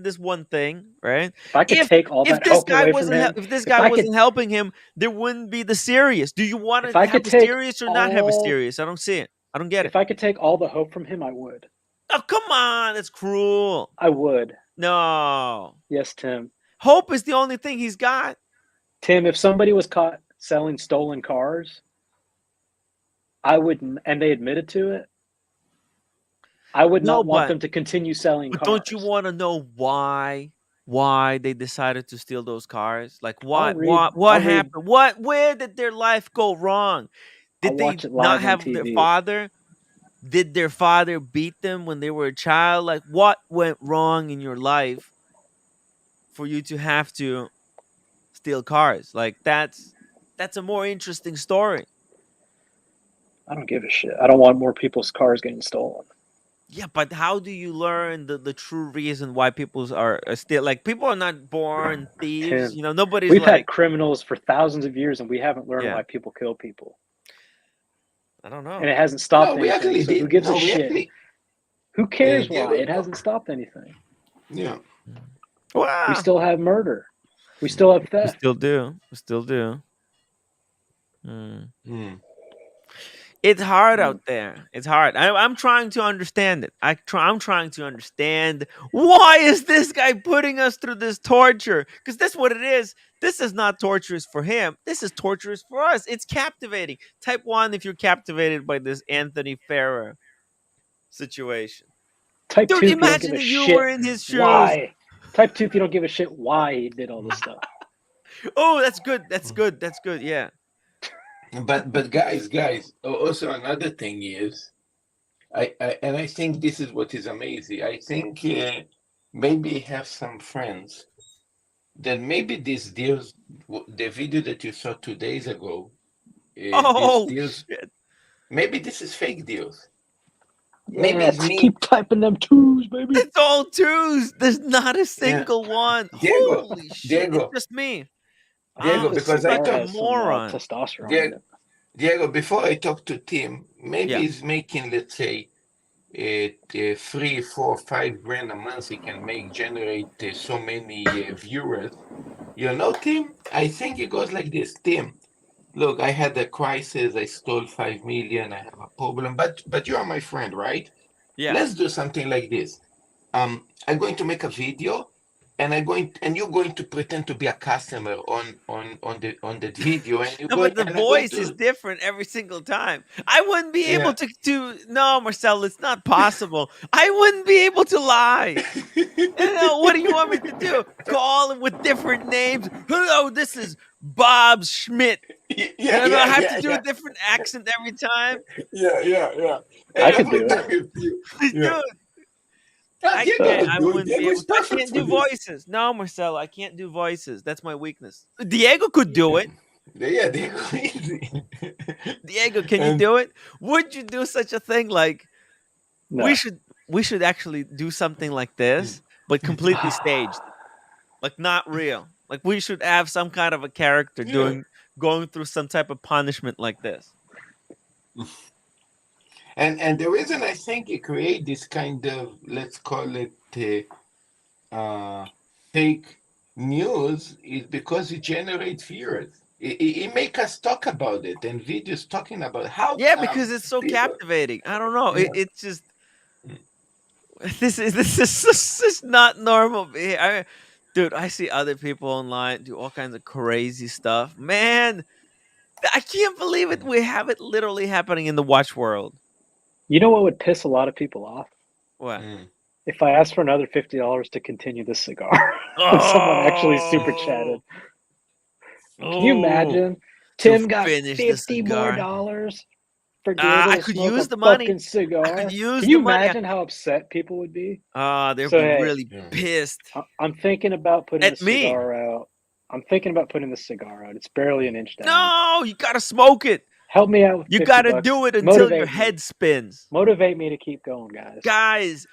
this one thing, right? If I could take all If that this hope guy away from wasn't him, if this if guy I could, wasn't helping him, there wouldn't be the serious. Do you want if to I have could a take serious or not have a all, serious? I don't see it. I don't get it. if I could take all the hope from him, I would. Oh, come on, that's cruel. I would. No, Yes, Tim. hope is the only thing he's got. Tim, if somebody was caught selling stolen cars, I wouldn't, and they admitted to it, I would No, not want but them to continue selling but cars. don't you want to know why they decided to steal those cars? Like I'll what read. happened? Where did their life go wrong? I'll Did they watch it not live on have their TV. father? Did their father beat them when they were a child? Like, what went wrong in your life for you to have to steal cars? Like, that's a more interesting story. I don't give a shit. I don't want more people's cars getting stolen. Yeah, but how do you learn the true reason why people are still like people are not born thieves? Tim, Nobody's we've like, had criminals for thousands of years, and we haven't learned yeah, why people kill people, I don't and know. it hasn't No, stopped we anything. actually So who did. gives a No, we shit? actually. Who cares why? Diego. It hasn't stopped anything. Yeah. We Wow, still have murder. We still have we theft. still do. We still do. Hmm. Hmm. It's hard Mm. out there. It's hard. I'm trying to understand it. I'm trying to understand why is this guy putting us through this torture? Because that's what it is. This is not torturous for him. This is torturous for us. It's captivating. Type 1 if you're captivated by this Anthony Farrer situation. Type Dude, 2 if you don't give imagine a that you shit were in his shoes. why. Type 2 if you don't give a shit why he did all this stuff. Oh, that's good. That's good. That's good. Yeah. But guys, also another thing is, I think this is what is amazing. I think maybe have some friends that maybe these deals, the video that you saw 2 days ago, these Oh, deals, shit. maybe this is fake deals. Maybe Yeah, it's me. keep typing them twos, baby. It's all twos. There's not a Yeah, single one. Diego, Holy shit. It's Diego, just me. I think Diego. I'm the Because I such cigar a talked, has some moron. testosterone in Diego, it. Diego. Before I talk to Tim, maybe Yeah. he's making, let's say, 3, 4, 5 grand a month. He can generate so many viewers. Tim, I think it goes like this. Tim, look, I had a crisis. I stole 5 million. I have a problem. But you are my friend, right? Yeah. Let's do something like this. I'm going to make a video, and you're going to pretend to be a customer on that video, and No, but the I'm going voice is to, different every single time. I wouldn't be able yeah. to no, Marcel, it's not possible. I wouldn't be able to lie. No, what do you want me to do? Call him with different names. Hello, this is Bob Schmidt. Yeah, And I yeah, have to yeah, do a yeah, different accent every time. yeah. I And could every do time it. yeah. Dude, Diego could I do it. wouldn't be Diego able is to. I perfect can't for do this. voices. No, Marcelo, I can't do voices. That's my weakness. Diego could do it. Yeah, Diego easy. Diego, can you And do it? Would you do such a thing? Like No. we should actually do something like this, but completely staged. Like not real. Like we should have some kind of a character yeah. going through some type of punishment like this. And the reason I think you create this kind of, let's call it fake news, is because it generates viewers. It make us talk about it, and videos talking about how Yeah, come because it's so people. captivating. I don't know. Yeah. It's just this is not normal. Dude, I see other people online do all kinds of crazy stuff. Man, I can't believe it. We have it literally happening in the watch world. You know what would piss a lot of people off? What? Mm. If I asked for another $50 to continue this cigar. And someone actually super chatted. Can you imagine? To Tim got finish the 50 more cigar. dollars for Diego I to could smoke use a the money. fucking cigar. I could use Can you the money. imagine how upset people would be? They'd So, be hey, really Yeah. pissed I'm thinking about putting at the me. cigar out. I'm thinking about putting the cigar out. It's barely an inch down. No, you gotta smoke it. Help me out with You 50 gotta bucks. do it until Motivate your me. head spins. Motivate me to keep going, guys. Guys,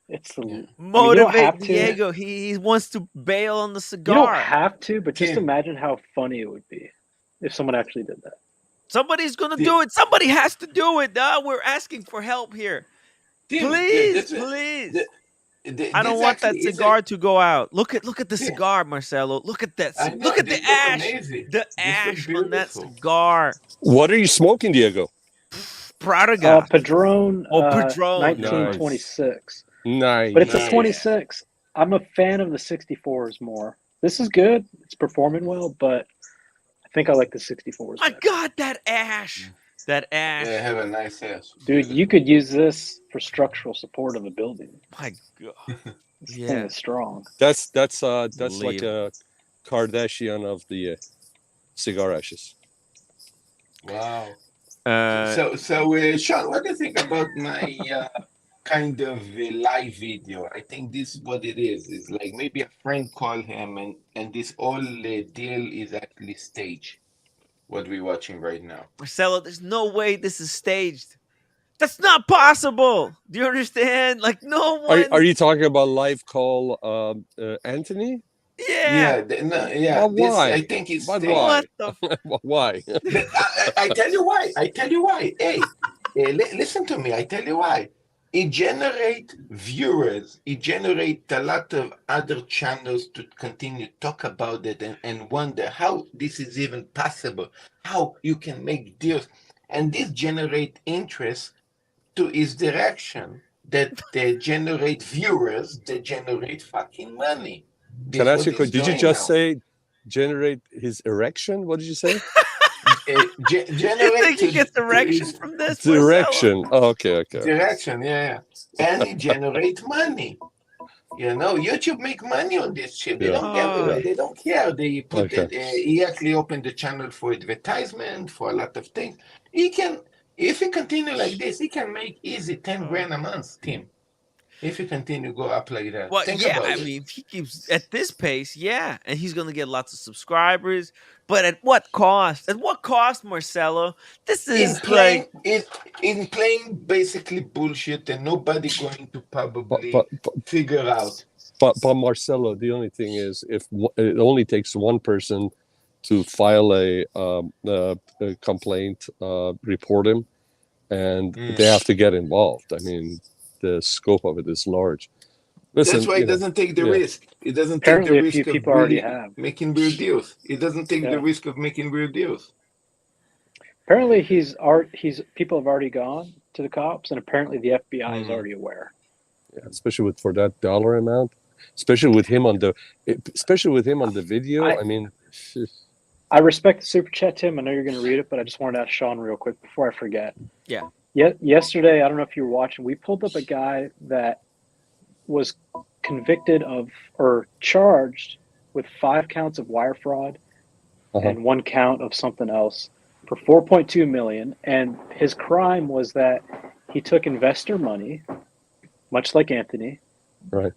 It's the. Yeah. I mean, you don't motivate have to. Diego. He wants to bail on the You don't cigar. have to, but just Tim. imagine how funny it would be if someone actually did that. Somebody's gonna Tim. do it. Somebody has to do it. We're asking for help here. Tim, Please, this, please. the, I don't this want that actually is cigar to go out. Look at the Yeah. cigar, Marcelo. Look at that. I know, Look at the this look ash. amazing. The This look ash on that beautiful. cigar. What are you smoking, Diego? Pradaga. Padron, Oh, Padron. 1926. Nice. But it's a Nice. 26. I'm a fan of the 64s more. This is good. It's performing well, but I think I like the 64s My better. God, that ash. That ash. Yeah, have a nice ass. Dude, you could use this for structural support of a building. My God. This Yeah. thing is strong. That's like Believe. a Kardashian of the cigar ashes. Wow. Uh, So, Sean, what do you think about my kind of live video? I think this is what it is. It's like maybe a friend called him, and this whole deal is actually staged. What we're watching right now. Marcelo, there's no way this is staged. That's not possible. Do you understand? Like no one. Are you talking about live call Anthony? Yeah. Yeah. But This why? I think is But What why? the? Why? I tell you why. I tell you why. Hey, listen to me. I tell you why. It generates viewers. It generates a lot of other channels to continue talk about it and wonder how this is even possible, how you can make deals. And this generate interest to his direction that they generate viewers, they generate fucking money. This Can I is ask what you a question? he's Did you doing just now. say generate his erection? What did you say? You Generate think he gets to direction his from this, Marcelo? Direction. Oh, okay. direction, yeah. And it generate money. You know, YouTube make money on this shit. They Yeah. don't give Oh. away. They don't care. They put Okay. it. He actually opened the channel for advertisement for a lot of things. He can, if he continue like this, he can make easy 10 grand a month, Tim. If he continue go up like that, Well, think yeah. about I it. mean, if he keeps at this pace, yeah, and he's gonna get lots of subscribers. But at what cost? At what cost, Marcelo? This is like In playing basically bullshit, and nobody going to But probably figure out. but Marcelo, the only thing is, if it only takes one person to file a complaint, report him, and they have to get involved. I mean, the scope of it is large. Listen, That's why it doesn't take the yeah. risk. It doesn't take the Apparently, a risk few of people already really have. making real deals. It doesn't take Yeah. the risk of making real deals. Apparently, people have already gone to the cops, and apparently the FBI is already aware. Yeah, especially for that dollar amount, especially with him on the video. I mean, I respect the super chat, Tim. I know you're going to read it, but I just wanted to ask Sean real quick before I forget. Yeah. Yesterday, I don't know if you were watching, we pulled up a guy that was convicted of or charged with 5 counts of wire fraud and 1 count of something else for $4.2 million. And his crime was that he took investor money, much like Anthony. right.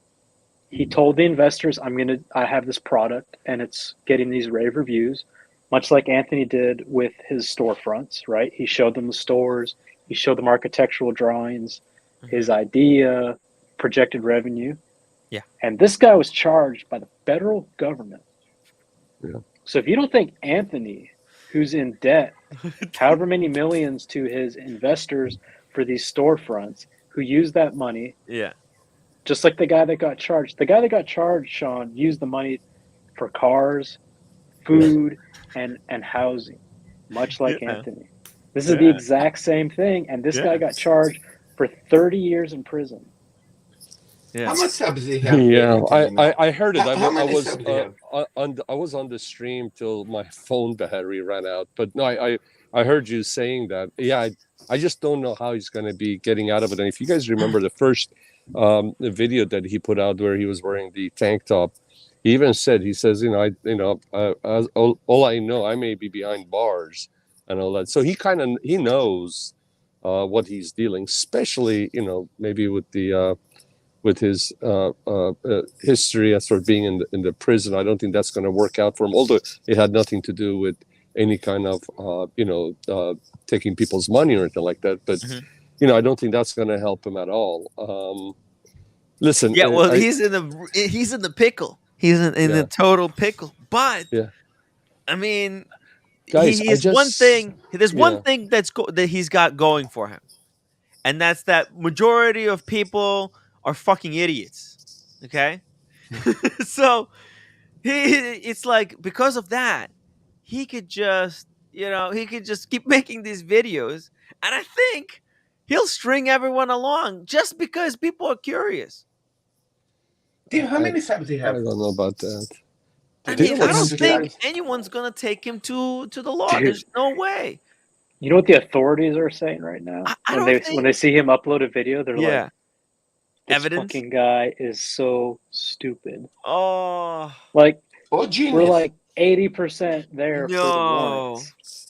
He told the investors, I have this product and it's getting these rave reviews, much like Anthony did with his storefronts, right? He showed them the stores, he showed them architectural drawings, his idea, projected revenue. Yeah. And this guy was charged by the federal government. Yeah. So if you don't think Anthony, who's in debt, however many millions to his investors for these storefronts, who used that money, yeah. just like the guy that got charged. The guy that got charged, Sean, used the money for cars, food, and housing, much like Yeah. Anthony. This is the exact same thing, and this guy got charged for 30 years in prison. Yeah. How much subs they have? Yeah, I heard it. How many subs they have? I was on the stream till my phone battery ran out. But no, I heard you saying that. Yeah, I just don't know how he's going to be getting out of it. And if you guys remember the first the video that he put out where he was wearing the tank top, he even said, he says, all I know, I may be behind bars and all that. So he knows what he's dealing, especially maybe with the with his history as sort of being in the prison. I don't think that's going to work out for him, although it had nothing to do with any kind of taking people's money or anything like that. But I don't think that's going to help him at all. Listen, Yeah, well, he's in the pickle. He's in the total pickle. But I mean, guys, he has one thing. There's one thing that he's got going for him, and that's that majority of people are fucking idiots. Okay, so it's like because of that, he could just keep making these videos, and I think he'll string everyone along just because people are curious. Tim, how many subs they I have? don't know about that. I mean, I don't think anyone's gonna take him to the law. Dude. There's no way. You know what the authorities are saying right now? When they see him upload a video, they're like, "This evidence? fucking guy is so stupid." Oh, like genius. We're like 80% there for the no. warrants.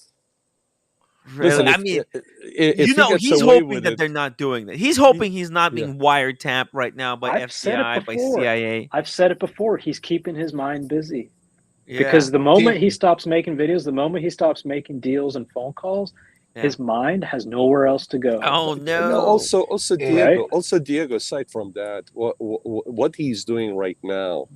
Really? Listen, I mean, if he's hoping that they're not doing that. He's hoping he's not being wiretapped right now by I've said it FBI, by before. CIA. I've said it before. He's keeping his mind busy. Because the moment he stops making videos, the moment he stops making deals and phone calls, His mind has nowhere else to go. Oh No, no. also Diego. Right? Also Diego. Aside from that, what he's doing right now,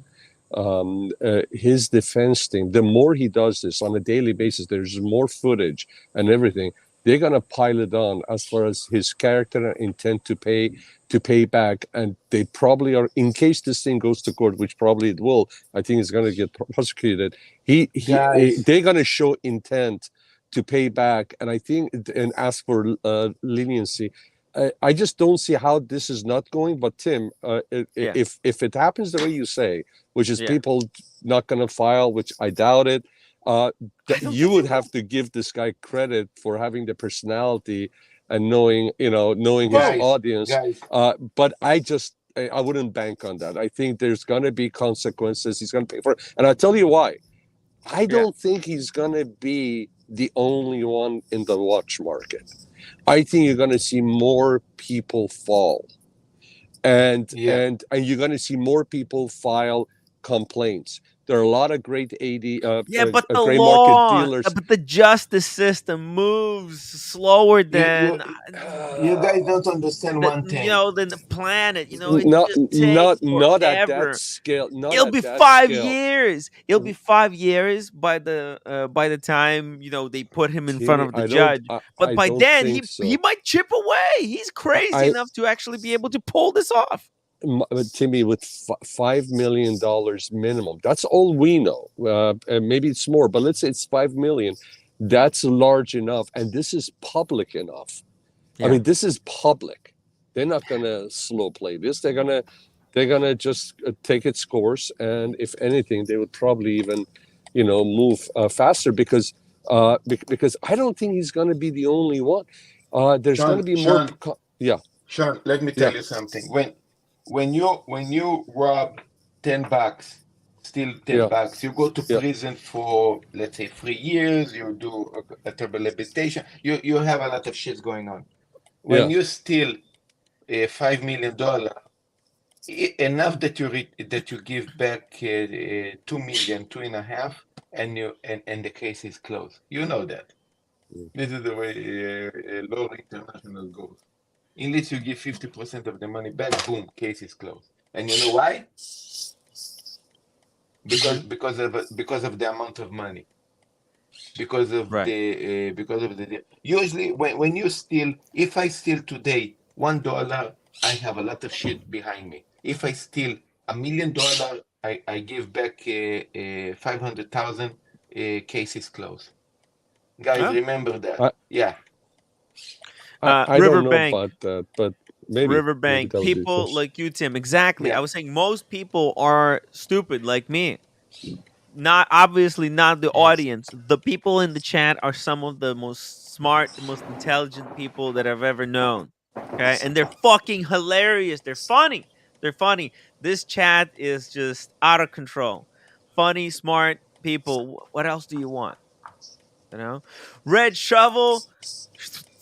his defense team. The more he does this on a daily basis, there's more footage and everything. They're gonna pile it on as far as his character and intent to pay back, and they probably are. In case this thing goes to court, which probably it will, I think it's gonna get prosecuted. Guys, They're gonna show intent to pay back, and I think and ask for leniency. I just don't see how this is not going. But Tim, Yeah. if it happens the way you say, which is Yeah. people not going to file, which I doubt it, don't you think would they have to give this guy credit for having the personality and knowing his guys, audience. guys. But I wouldn't bank on that. I think there's going to be consequences. He's going to pay for it, and I'll tell you why. I don't think he's going to be the only one in the watch market. I think you're going to see more people fall, and Yeah. you're going to see more people file complaints. There are a lot of great but the gray market law, dealers. but the justice system moves slower You than you guys don't understand one thing. than the planet. It Not just takes not at that forever. scale. Not It'll at be that 5 scale. years. It'll be 5 years by the time they put him in front Timmy, of the I judge. But I by don't then think he might chip away. He's crazy I- enough to actually be able to pull this off. Timmy, with $5 million minimum. That's all we know. Maybe it's more, but let's say it's $5 million. That's large enough, and this is public enough. Yeah. I mean, this is public. They're not gonna slow play this. They're gonna just take its course, and if anything, they would probably even, move faster because I don't think he's gonna be the only one. There's gonna be more. Yeah. Sean, let me tell you something. When you rob $10, steal $10, you go to prison for, let's say, 3 years. You do a terrible habitation. You have a lot of shit going on. When you steal $5 million, enough that you give back 2 million, 2.5, and the case is closed. You know that. This is the way law international goes. Unless you give 50% of the money back, boom, case is closed. And you know why? Because of the amount of money. Because of the usually when you steal, if I steal today $1, I have a lot of shit behind me. If I steal $1 million, I give back 500,000. Case is closed. Guys, remember that. I don't know about that, but maybe Riverbank, that would be people first. like you, Tim. Exactly. Yeah. I was saying most people are stupid like me. Not obviously not the audience. The people in the chat are some of the most smart, the most intelligent people that I've ever known. Okay, and they're fucking hilarious. They're funny. They're funny. This chat is just out of control. Funny, smart people. What else do you want? Red Shovel.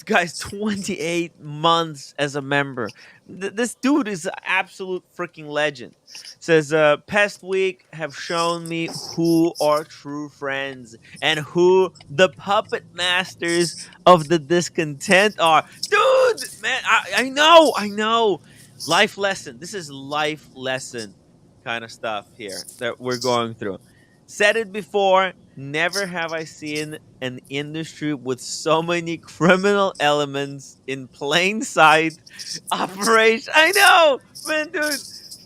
Guy's 28 months as a member. This dude is an absolute freaking legend. Says, Pest Week have shown me who are true friends and who the puppet masters of the discontent are. Dude, man, I know. Life lesson. This is life lesson kind of stuff here that we're going through. Said it before, never have I seen an industry with so many criminal elements in plain sight operation. I know, man, dude.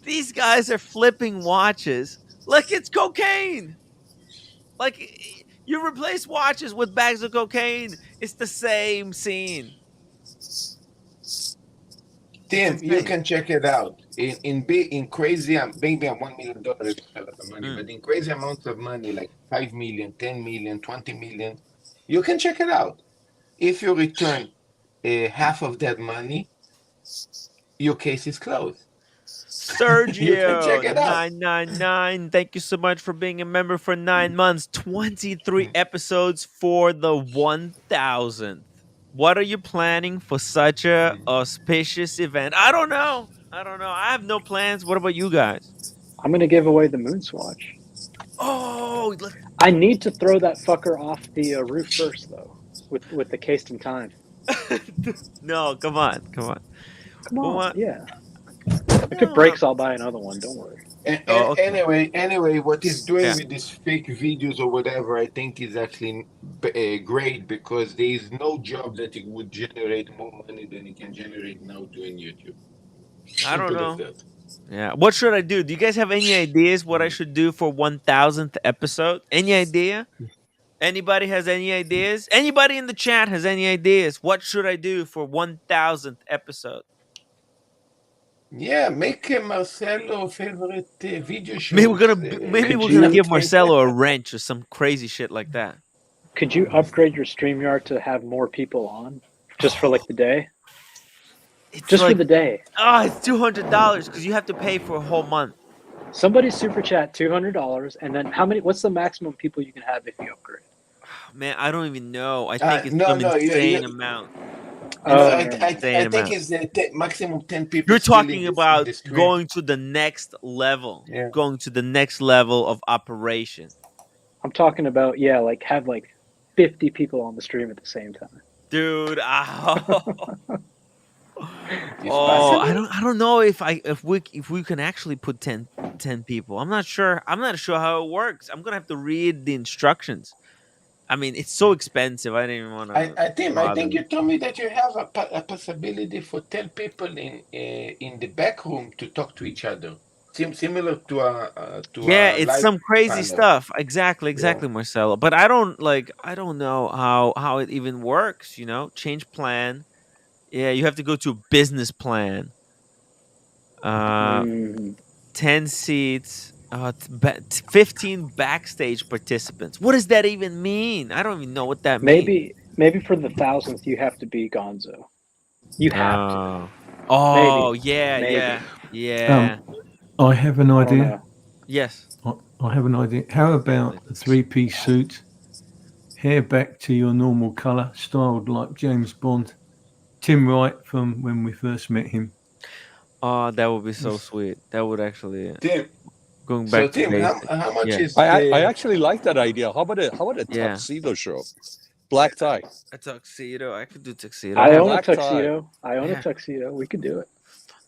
These guys are flipping watches like it's cocaine. Like you replace watches with bags of cocaine. It's the same scene. Tim, you can check it out. In crazy, maybe $1 million is a lot of money, but in crazy amounts of money, like 5 million, 10 million, 20 million, you can check it out. If you return half of that money, your case is closed. Sergio 999, thank you so much for being a member for 9 months. 23 episodes for the 1000th. What are you planning for such a auspicious event? I don't know. I have no plans. What about you guys? I'm going to give away the Moon Swatch. Oh, I need to throw that fucker off the roof first, though. with the cased in time. No, come on. Come Well, on, yeah. If it breaks, I'll buy another one. Don't worry. Oh, okay. Anyway, what he's doing Yeah. with these fake videos or whatever, I think is actually great, because there is no job that it would generate more money than it can generate now doing YouTube. I don't Simple as know. that. Yeah. What should I do? Do you guys have any ideas what I should do for 1000th episode? Any idea? Anybody has any ideas? Anybody in the chat has any ideas? What should I do for 1000th episode? Yeah, make Marcelo favorite video shows. Maybe we're gonna give Marcelo a wrench or some crazy shit like that. Could you upgrade your StreamYard to have more people on, just for like the day? It's Just like, for the day. oh, it's $200 because you have to pay for a whole month. Somebody super chat $200, and then how many? What's the maximum people you can have if you upgrade? Man, I don't even know. I think it's no, some no, insane amount. I Insane think amount. it's maximum 10 people. You're still in talking this- about in the stream. going to the next level. Yeah. Going to the next level of operation. I'm talking about like have like 50 people on the stream at the same time. Dude, It's oh, possible. I don't know if we can actually put 10 people. I'm not sure. I'm not sure how it works. I'm gonna have to read the instructions. I mean, it's so expensive. I didn't even want to. I think you told me that you have a possibility for 10 people in the back room to talk to each other. Similar to a Yeah, a it's live some crazy panel. stuff. Exactly, Marcelo. But I don't know how it even works, Change plan. Yeah, you have to go to a business plan. 10 seats, 15 backstage participants. What does that even mean? I don't even know what that means. Maybe for the 1000th you have to be Gonzo. You have to. Oh, Maybe. yeah. I have an idea. Yes. I have an idea. How about a 3-piece suit, hair back to your normal colour, styled like James Bond, Tim Wright from when we first met him. Oh, that would be so sweet. That would actually Tim, going back to Tim, basics. how much Yeah. is I actually like that idea. How about a Yeah. tuxedo show? Black tie. A tuxedo. I could do tuxedo. I own a black tie. tuxedo. Yeah. We could do it.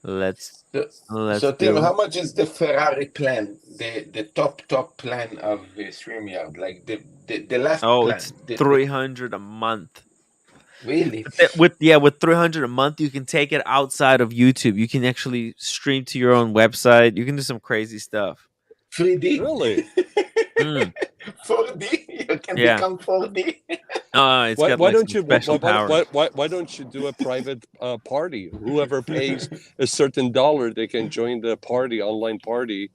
Let's so Tim, do how it. much is the Ferrari plan? The top plan of StreamYard, like the last plan. It's $300 a month. Really? With 300 a month, you can take it outside of YouTube. You can actually stream to your own website. You can do some crazy stuff. 3D? Really? 4D? You can Yeah. become 4D? It's got Why like don't some you special powers. why don't you do a private party? Whoever pays a certain dollar, they can join the party, online party,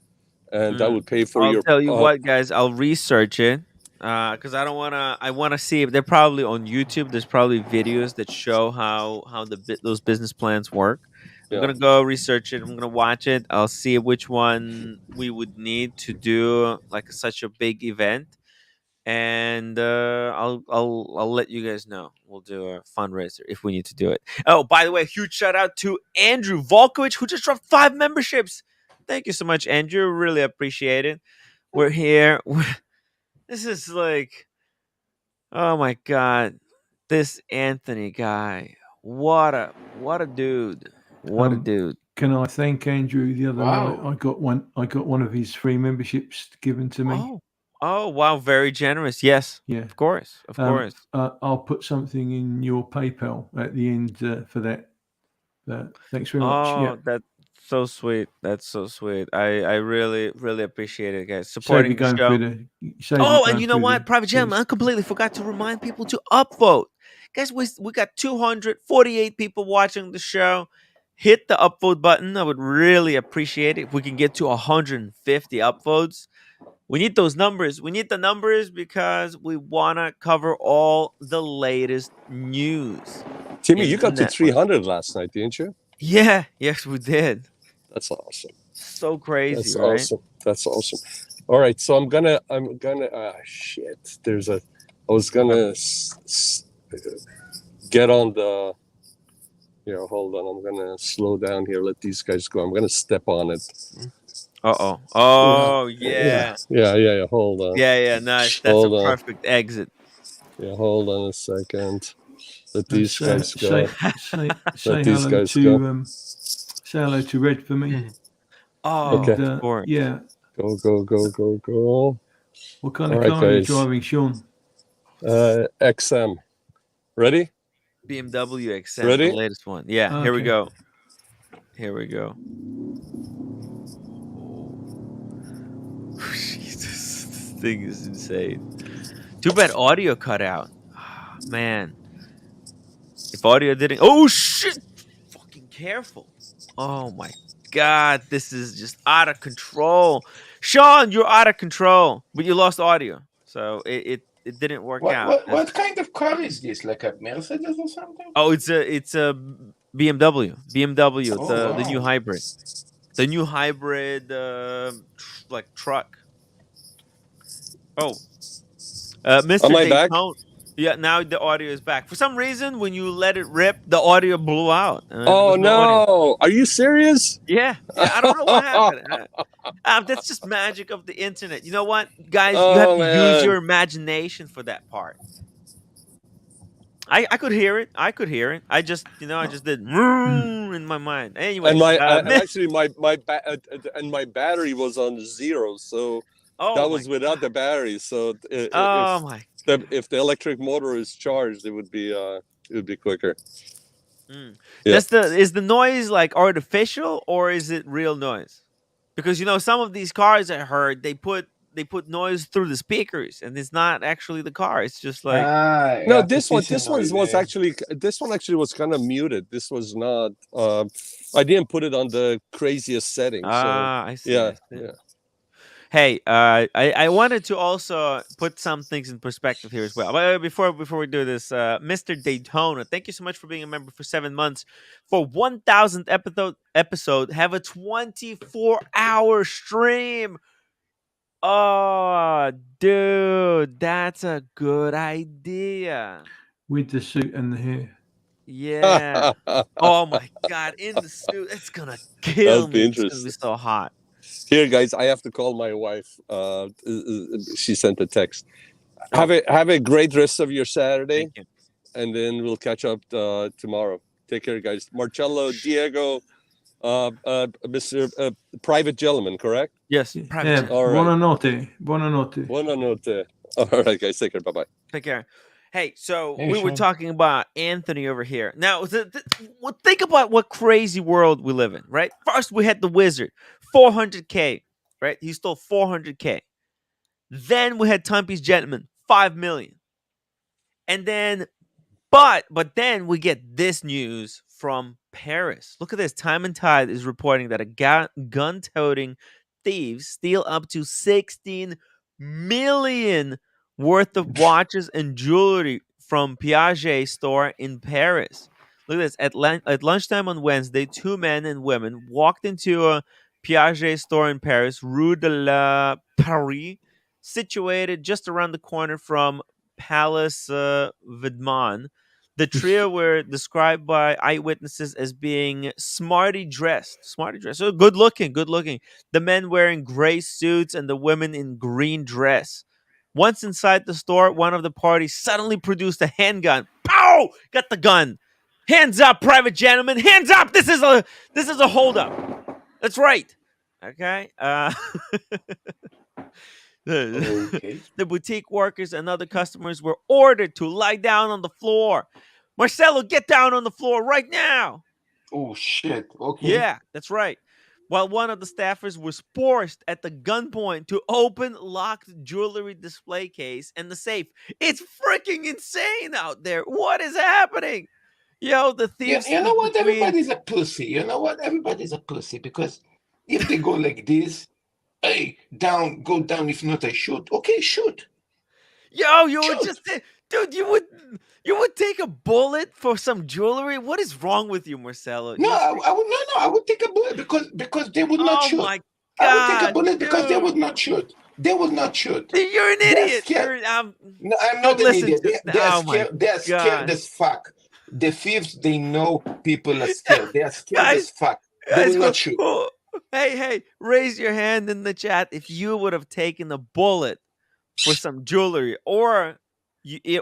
and that would pay for I'll your. tell you what, guys. I'll research it because I don't want to. I want to see if they're probably on YouTube. There's probably videos that show how those business plans work. I'm gonna go research it. I'm gonna watch it. I'll see which one we would need to do like such a big event, and I'll let you guys know. We'll do a fundraiser if we need to do it. Oh, by the way, huge shout out to Andrew Volkovich who just dropped 5 memberships. Thank you so much, Andrew. Really appreciate it. We're here. This is like, oh my god, this Anthony guy. What a dude. What a dude. Can I thank Andrew? The other Wow. night, I got one of his free memberships given to me. Oh wow, very generous. Yes. Yeah. Of course. I'll put something in your PayPal at the end for that. Thanks very much. Oh, that's so sweet. That's so sweet. I really, really appreciate it, guys. Supporting the show. And you know what? Private Gentleman, I completely forgot to remind people to upvote. Guys, we got 248 people watching the show. Hit the upvote button. I would really appreciate it if we can get to 150 upvotes. We need those numbers. We need the numbers because we want to cover all the latest news. Timmy, you got to 300 last night, didn't you? Yeah. Yes, we did. That's awesome. So crazy, That's right? awesome. That's awesome. All right, so I'm gonna. Shit. I was gonna get on the. Hold on. I'm gonna slow down here. Let these guys go. I'm gonna step on it. Oh yeah. Yeah. Hold on. Yeah. Nice. That's a perfect exit. Yeah, hold on a second. Let And these guys go. say Let these hello guys to go. say hello to Red for me. Oh, Okay. And, of course. yeah. Go. What kind All of right, car are you guys. driving, Sean? XM. Ready? BMW XM, Ready? the latest one. Yeah, here we Okay. go. Here we go. Jesus, this thing is insane. Too bad audio cut out. Ah, man. If audio didn't. Oh, shit. Fucking careful. Oh, my God. This is just out of control. Sean, you're out of control. But you lost audio. So it didn't work out. What kind of car is this? Like a Mercedes or something? Oh, it's a BMW. BMW, Oh the new wow. hybrid. The new hybrid like truck. Oh, Am Mr. I back? Daytona. Yeah, now the audio is back. For some reason, when you let it rip, the audio blew out. There Oh was no audio. no! Are you serious? Yeah, I don't know what happened. That's just magic of the internet. You know what, guys? You have Oh to use your man! imagination for that part. I could hear it. I could hear it. I just did in my mind. And Anyways, and actually and my battery was on 0, so oh that my was without the God. battery. So Oh my. if the electric motor is charged, it would be quicker. Mm. Yeah. Is the noise like artificial or is it real noise? Because some of these cars I heard they put noise through the speakers and it's not actually the car. It's just like No, Artificial this one noise, was yeah. actually was kind of muted. This was not. I didn't put it on the craziest setting. So I see. yeah, I see. yeah. Hey, I wanted to also put some things in perspective here as well. But before we do this, Mr. Daytona, thank you so much for being a member for 7 months. For 1,000th episode, have a 24-hour stream. Oh, dude, that's a good idea. With the suit and the hair. Yeah. Oh my God, in the suit, it's gonna That kill would be me. It's gonna be interesting. so hot. Here, guys, I have to call my wife. She sent a text. Oh, Have a great rest of your Saturday, thank you. and then we'll catch up tomorrow. Take care, guys. Marcello, Diego, Mr. Private Gentleman, correct? Yes, private Yeah. jet. All right. Buonanotte. Buonanotte. All right, guys. Take care. Bye bye. Take care. Hey, so Hey, we were Sean. talking about Anthony over here. Now, well, think about what crazy world we live in, right? First, we had the wizard, 400K, right? He stole 400K. Then we had Timepiece Gentleman, 5 million. And then, but then we get this news from Paris. Look at this. Time and Tide is reporting that a gun-toting thieves steal up to 16 million worth of watches and jewelry from Piaget store in Paris. Look at this. At lunchtime on Wednesday, 2 men and women walked into a Piaget store in Paris, Rue de la Paris, situated just around the corner from Palace Vidman. The trio were described by eyewitnesses as being smartly dressed. So good looking. The men wearing gray suits and the women in green dress. Once inside the store, one of the parties suddenly produced a handgun. Pow! Got the gun. Hands up, private gentlemen. Hands up. This is a holdup. That's right. Okay. Okay. The boutique workers and other customers were ordered to lie down on the floor. Marcelo, get down on the floor right now. Oh shit. Okay. Yeah, that's right. While one of the staffers was forced at the gunpoint to open locked jewelry display case and the safe. It's freaking insane out there. What is happening? Yo, the Yeah, thieves you know slipped what? between. Everybody's a pussy. You know what? Everybody's a pussy because if they go like this, hey, down, go down. If not, I shoot. Okay, shoot. Yo, you would Shoot. just, dude, you would take a bullet for some jewelry? What is wrong with you, Marcelo? No, You I would no. I would take a bullet because they would not Oh shoot. my I would take a God, bullet because they would dude. not shoot. They would not shoot. You're an They're idiot. scared. I'm No, I'm don't not an listen idiot. to. They are Oh my scared. They are scared God, as fuck. The thieves, they know people are scared. They are scared as guys, fuck. They will not shoot. hey, raise your hand in the chat if you would have taken a bullet for some jewelry or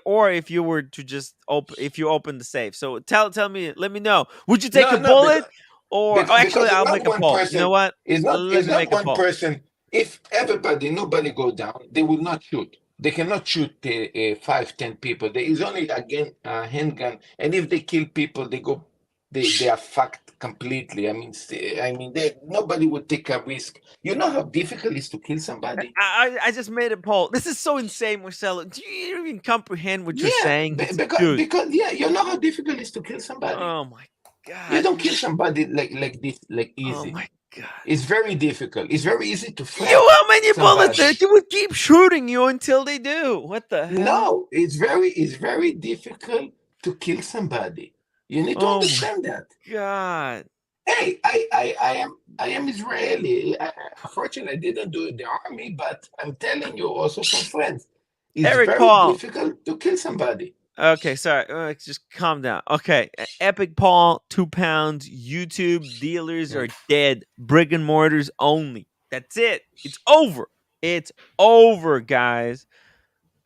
or if you were to just open the safe. So tell me, let me know. Would you take a No, bullet, or because actually, it's I'll not make a one poll. You know person. what? Let It's me not make a one poll. person. If nobody go down, they will not shoot. They cannot shoot 5, 10 people. There is only again a handgun, and if they kill people, they are fucked completely. I mean, nobody would take a risk. You know how difficult it is to kill somebody. I just made a poll. This is so insane, Marcelo. Do you even comprehend what you're Yeah, saying? because Dude. yeah, you know how difficult it is to kill somebody. Oh my You god. don't kill somebody like this, like Oh easy. my god. It's very difficult. It's very easy to You threat how many bullets somebody. they would keep shooting you until they do. What the hell? No, it's very difficult to kill somebody. You need to Oh my understand that. god. Hey, I am Israeli. Unfortunately, I didn't do the army, but I'm telling you also from friends, it's Eric very Paul. difficult to kill somebody. Okay, sorry. Just calm down. Okay, Epic Paul, 2 pounds. YouTube dealers are dead. Brick and mortars only. That's it. It's over. It's over, guys.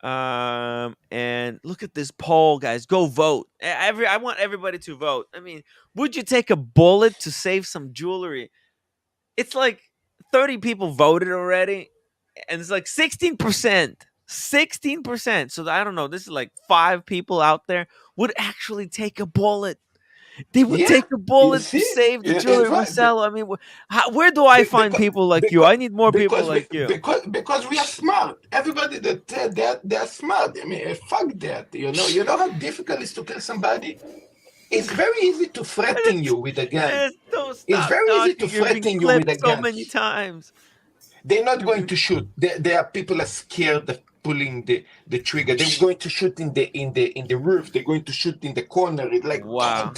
And look at this poll, guys. Go vote. I want everybody to vote. I mean, would you take a bullet to save some jewelry? It's like 30 people voted already, and it's like 16%. 16%. So I don't know. This is like 5 people out there would actually take a bullet. They would Yeah, take a you bullet to see, save the it's jewelry, right. Marcelo. I mean, where do I find people like you? I need more people like you. Because we are smart. Everybody that they're smart. I mean, fuck that. You know how difficult it is to kill somebody. It's very easy to threaten you with a gun. Don't It's stop very easy to talking. You're being threaten you with clipped a so gun. many times. They're not going to shoot. There are people are scared of pulling the trigger. They're going to shoot in the roof. They're going to shoot in the corner. It's like Wow.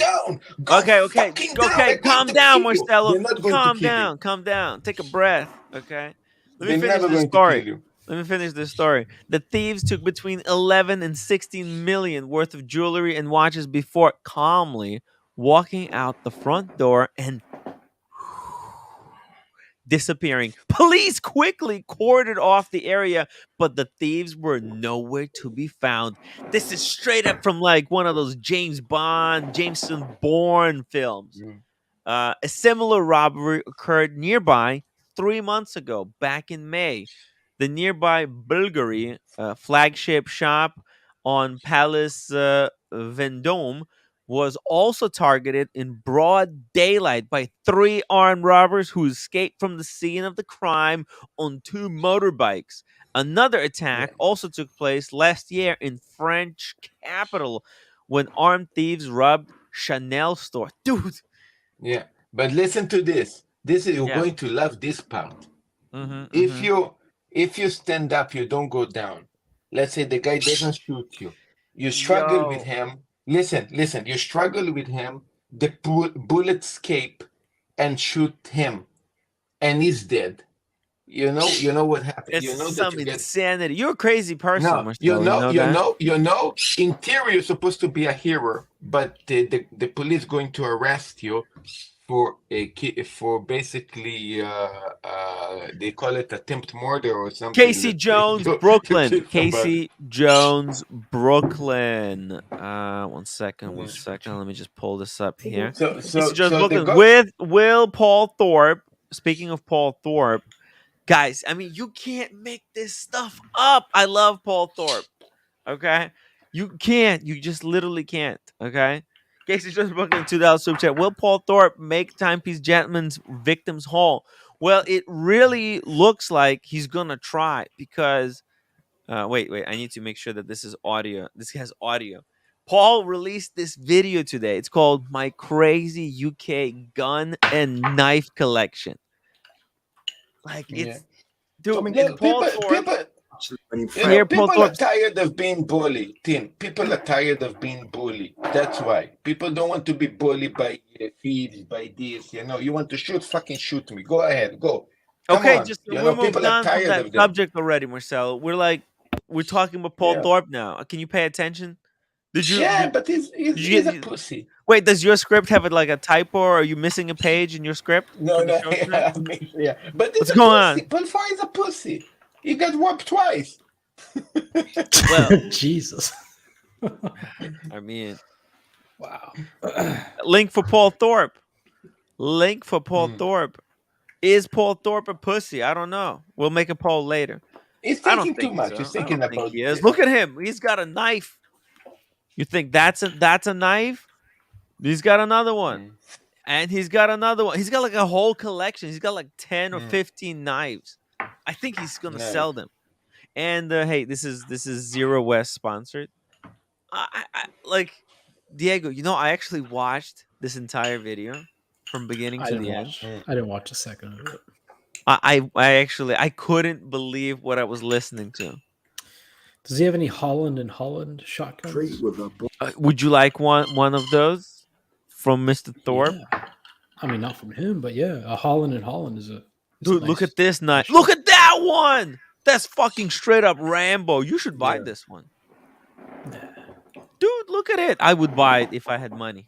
go Okay. fucking down. They're going Calm to down, kill you. Marcelo. They're not going to kill you. Calm down. Take a breath. Okay. Let me They're finish never this going to kill story. you. The thieves took between 11 and 16 million worth of jewelry and watches before calmly walking out the front door and disappearing. Police quickly cordoned off the area, but the thieves were nowhere to be found. This is straight up from like one of those Jameson Bourne films. A similar robbery occurred nearby 3 months ago, back in May. The nearby Bulgari flagship shop on Palace Vendôme was also targeted in broad daylight by 3 armed robbers who escaped from the scene of the crime on 2 motorbikes. Another attack also took place last year in French capital when armed thieves robbed Chanel store. Dude. Yeah, but listen to this. You're Yeah. going to love this part. Mm-hmm. If you stand up, you don't go down. Let's say the guy doesn't shoot you. You struggle with him. Listen. You struggle with him. The bullet escape and shoot him, and he's dead. You know what happened. It's You know that some you get. insanity. You're a crazy person, No, Marcelo. you know. In theory, you're supposed to be a hero, but the police going to arrest you for basically they call it attempt murder or something. Casey Jones, Brooklyn. Casey Jones, Brooklyn. One second. Let me just pull this up here. Casey Jones, Brooklyn, with Will Paul Thorpe. Speaking of Paul Thorpe, guys, I mean, you can't make this stuff up. I love Paul Thorpe. Okay, you can't. You just literally can't. Okay. Casey Jones, Brooklyn, $2 super chat. Will Paul Thorpe make Timepiece Gentleman's victims whole? Well, it really looks like he's gonna try because. Wait. I need to make sure that this is audio. This has audio. Paul released this video today. It's called "My Crazy UK Gun and Knife Collection." Like it's, dude. People are tired of being bullied. Tim, people are tired of being bullied. That's why people don't want to be bullied by thieves, by this. You want to fucking shoot me. Go ahead, go. Come on. Just we moved on from that subject already, Marcelo. We're talking about Paul Thorpe now. Can you pay attention? But he's a pussy. Wait, does your script have like a typo, or are you missing a page in your script? No. Yeah. But what's going on? Paul Thorpe is a pussy. He got whooped twice. Well, Jesus. I mean, Wow. link for Paul Thorpe. Link for Paul Mm. Thorpe. Is Paul Thorpe a pussy? I don't know. We'll make a poll later. He's I don't thinking think too much. so. He's I thinking don't think about he is. Look at him. He's got a knife. You think that's a knife? He's got another one. Mm. And he's got another one. He's got like a whole collection. He's got like 10 or Mm. 15 knives. I think he's gonna Nice. sell them. And hey, this is Zero West sponsored. I like Diego. You know, I actually watched this entire video from beginning I to didn't the end. watch. I didn't watch a second of it. I couldn't believe what I was listening to. Does he have any Holland and Holland shotguns? Treat with a Would you like one of those from Mr. Thorpe? Yeah. I mean, not from him, but yeah, a Holland and Holland is a. Dude, look at this knife. Look at that one. That's fucking straight up Rambo. You should buy Yeah. this one. Dude, look at it. I would buy it if I had money.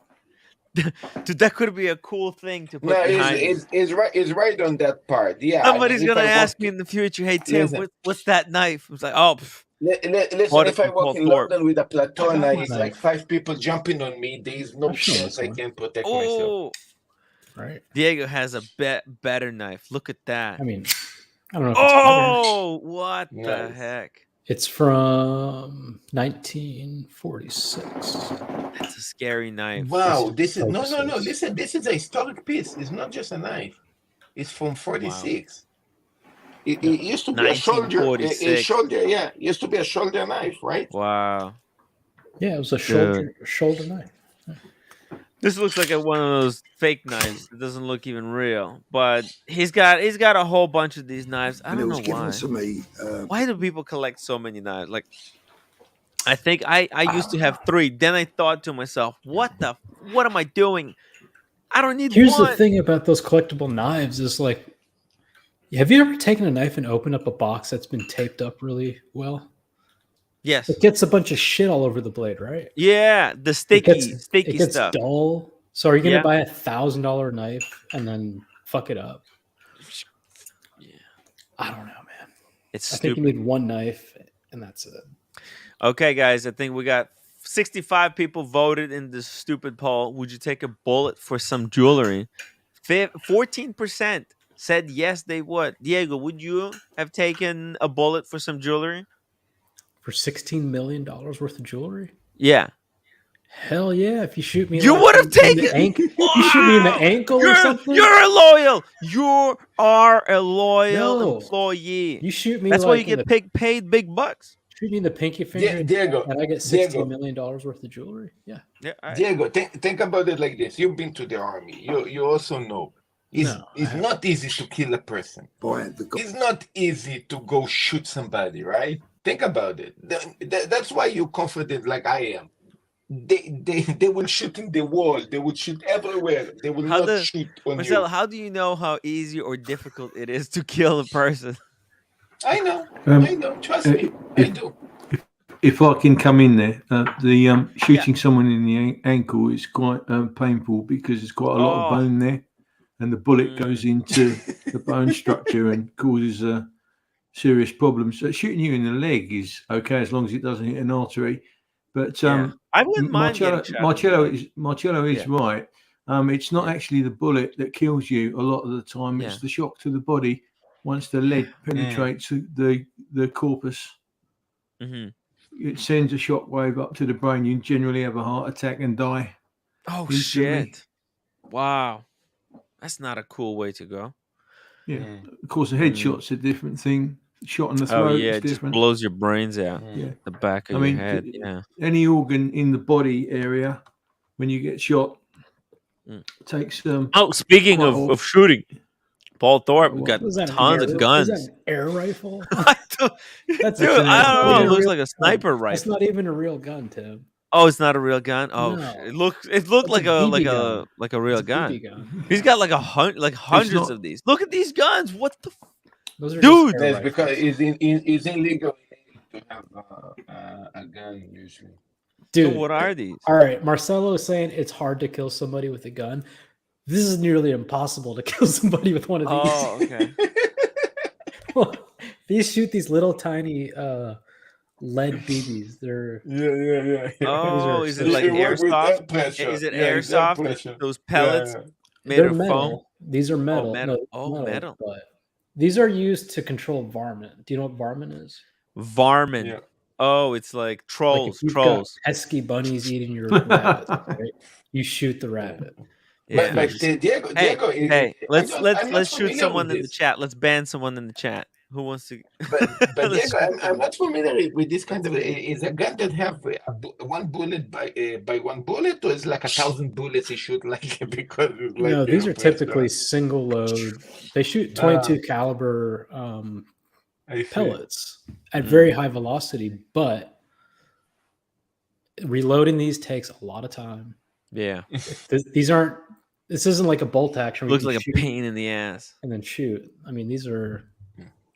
Dude, that could be a cool thing to put No, behind. it's right. It's right on that part. Yeah. Somebody's I mean, if gonna I ask walk- me in the future, "Hey Tim, Listen. what's that knife?" It's like, "Oh, pff, Listen, Bought it if I from walk Paul in Thorpe. London with a platona, I got it's one. like 5 people jumping on me. There is no I've seen chance this I one. can protect myself. oh." Right. Diego has a better knife. Look at that. I mean, I don't know if it's better. Oh, what the Nice. heck? It's from 1946. That's a scary knife. Wow, this is no. focuses. Listen, this is a historic piece. It's not just a knife. It's from 46. It used to be a shoulder. A 1946. shoulder, yeah. It used to be a shoulder knife, right? Wow. Yeah, it was a shoulder knife. This looks like one of those fake knives. It doesn't look even real. But he's got a whole bunch of these knives. I and it don't know was given why. to me. Why do people collect so many knives? Like, I think I used to have 3. Then I thought to myself, what am I doing? I don't need Here's one. the thing about those collectible knives is like, have you ever taken a knife and opened up a box that's been taped up really well? Yes. It gets a bunch of shit all over the blade, right? Yeah, the sticky It gets stuff. dull. So are you going to Yeah. buy $1,000 knife and then fuck it up? Yeah. I don't know, man. It's I think stupid. you need one knife and that's it. Okay, guys, I think we got 65 people voted in this stupid poll. Would you take a bullet for some jewelry? 14% said yes, they would. Diego, would you have taken a bullet for some jewelry? For $16 million worth of jewelry? Yeah. Hell yeah! If you shoot me, You like, would have in the taken. ankle. You shoot me in the ankle or something. You're a loyal. You are a loyal No. employee. You shoot me. That's like why you in get the, paid big bucks. shoot me in the pinky finger, Diego, and I get Diego. $16 million worth of jewelry. Yeah. Yeah. all right. Diego, think about it like this. You've been to the army. You also know it's No, I not easy to kill a person. by the It's not easy to go shoot somebody, right? Think about it. That's why you're confident like I am. They will shoot in the wall. They will shoot everywhere. They will How not the- shoot on Marcelo, you. how do you know how easy or difficult it is to kill a person? I know. Trust me, I do. If I can come in there, the shooting someone in the ankle is quite painful because there's quite a lot of Oh. bone there, and the bullet Mm. goes into the bone structure and causes serious problems. So shooting you in the leg is okay as long as it doesn't hit an artery. But Yeah. I wouldn't mind getting shot. Marcello is Yeah. right. It's not actually the bullet that kills you a lot of the time. It's Yeah. the shock to the body once the lead penetrates the corpus. Mm-hmm. It sends a shock wave up to the brain. You generally have a heart attack and die. Oh Instantly. shit! Wow, that's not a cool way to go. Yeah. Of course, a headshot's a different thing. Shot in the Oh throat yeah, is it just different. blows your brains out. Yeah. The back of I your mean, head. Yeah. any organ in the body area, when you get shot, Mm. takes Oh, speaking Well- of shooting, Paul Thorpe got Was that tons an of air, guns. Was that an air rifle? That's Dude, a- I don't know. that's It a looks real like a gun. sniper That's rifle. not even a real gun, Tim. Oh, it's not a real gun. Oh, No. shit. It looked That's like a a BB gun. like a real It's a gun. BB gun. He's got like hundreds not- of these. Look at these guns. What the? Those are Dude! just air That's because rifles. it's illegal to have a gun usually. Dude, So what are these? all right, Marcelo is saying it's hard to kill somebody with a gun. This is nearly impossible to kill somebody with one of these. Oh, okay. These shoot these little tiny lead BBs. They're Yeah. Oh, is it like It work with air airsoft? pressure. Is it Yeah, it's air airsoft? pressure. Those Yeah, pellets yeah. made they're of foam? metal. These are Oh, metal. metal. No, Oh, metal. but these are used to control varmint. Do you know what varmint is? Varmint. Yeah. Oh, it's like Like if trolls. you've got pesky bunnies eating your rabbits, right? You shoot the rabbit. Yeah. But Diego, Hey, I'm let's not shoot familiar someone with in the this. chat. Let's ban someone in the chat. Who wants to? But Let's Diego, shoot I'm someone. not familiar with this kind of. Is a gun that have one bullet by one bullet, or is like 1,000 bullets you shoot like because it's like No, these are pressure? typically single load. They shoot Ah. 22 caliber I see. pellets at very high velocity, but reloading these takes a lot of time. Yeah. This isn't like a bolt action. where you Looks can like a shoot pain in the ass. and then shoot. I mean, these are.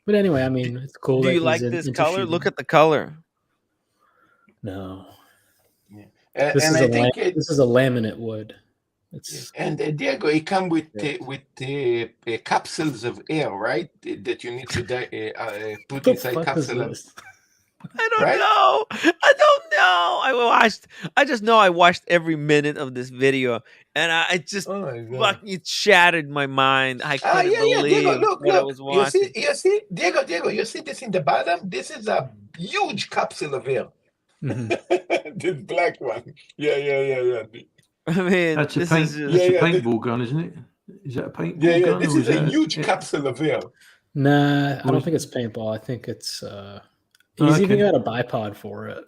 But anyway, I mean, it's cool. Do that you he's like into this color? shooting. Look at the color. No, Yeah. this And is I a think this is a laminate wood. It's and Diego, it come with capsules of air, right? That you need to put what the inside fuck is capsule. this? I don't Right? know. I don't know. I just know I watched every minute of this video, and I just Oh my God. fucking it shattered my mind. I Ah, couldn't yeah, believe Diego, look, what I was watching. You see, Diego, you see this in the bottom? This is a huge capsule of air. Mhm. This black one. Yeah. I mean, That's a this paint. is just, That's a Yeah, paintball gun, isn't it? Is that a paintball Yeah, gun? this or is a that huge capsule of air. Nah, I Or don't is- think it's paintball. I think it's. He's even got a bipod for it.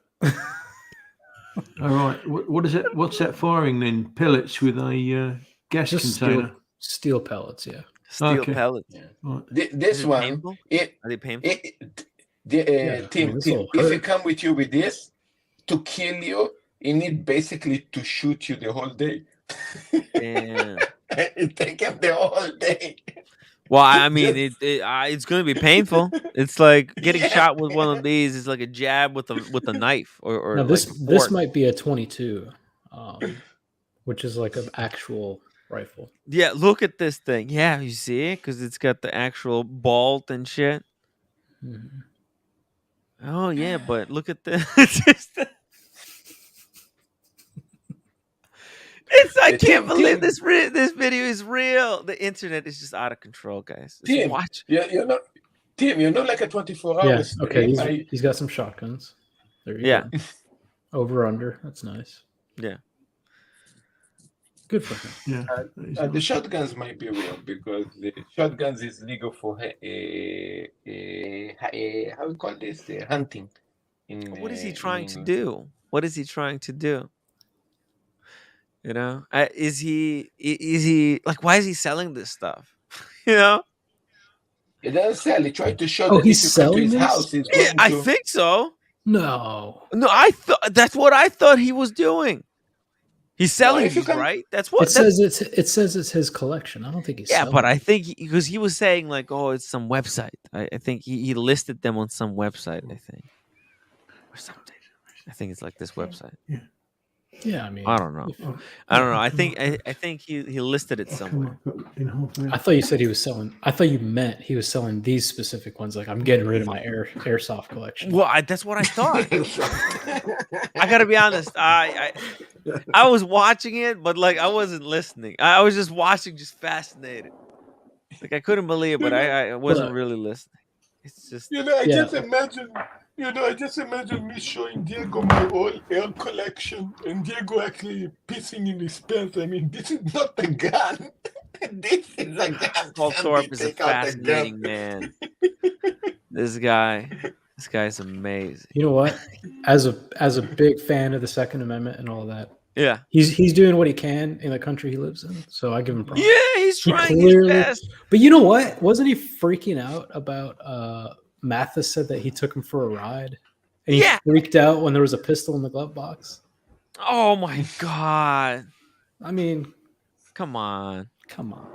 All right. What is it? What's that firing then? Pellets with a gas Just container. steel pellets. Yeah. steel Okay. pellets. Right. This Is it one, painful? it, Are they painful? Tim, this will if it hurt. come with you with this, to kill you, it need basically to shoot you the whole day. Yeah. It take up the whole day. Well, I mean, it's going to be painful. It's like getting Yeah. shot with one of these is like a jab with a knife or Now like this a this fork. might be a 22, which is like an actual rifle. Yeah, look at this thing. Yeah, you see it because it's got the actual bolt and shit. Mhm. Oh yeah, but look at this. It's just. I can't believe this video is real. The internet is just out of control, guys. Just Tim, watch. Tim, like a 24 Yeah. hours. Okay. He's got some shotguns. There you Yeah. go. Over under. That's nice. Yeah. Good for him. Yeah. The shotguns might be real because the shotguns is legal for how we call this hunting. What is he trying to do? What is he trying to do? You know, is he like? Why is he selling this stuff? You know, It doesn't sell. He tried to show Oh, that he's if you come to selling his this? house, he's yeah, going I to. think so. No. No, I thought that's what I thought he was doing. He's selling if you these, come- right? That's what It says it's his collection. I don't think he's Yeah, selling but I it. think because he was saying like, oh, it's some website. I think he listed them on some website. I think or something. I think it's like this website. Yeah, I mean, I don't know. I don't know. I think he listed it somewhere. I thought you said he was selling. I thought you meant he was selling these specific ones. Like I'm getting rid of my airsoft collection. Well, that's what I thought. I gotta be honest. I was watching it, but like I wasn't listening. I was just watching, just fascinated. Like I couldn't believe it, but I wasn't really listening. It's just I just imagine me showing Diego my whole air collection and Diego actually pissing in his pants. I mean, this is not a gun. This is a gun. Paul Thorpe is a Take out the fascinating gun. man. This guy's amazing. You know what? As a big fan of the Second Amendment and all that, Yeah. he's doing what he can in the country he lives in. So I give him props. Yeah, he's He trying his clearly- best. But you know what? Wasn't he freaking out about Mathis said that he took him for a ride? And he Yeah. freaked out when there was a pistol in the glove box. Oh my god. I mean, Come on. come on.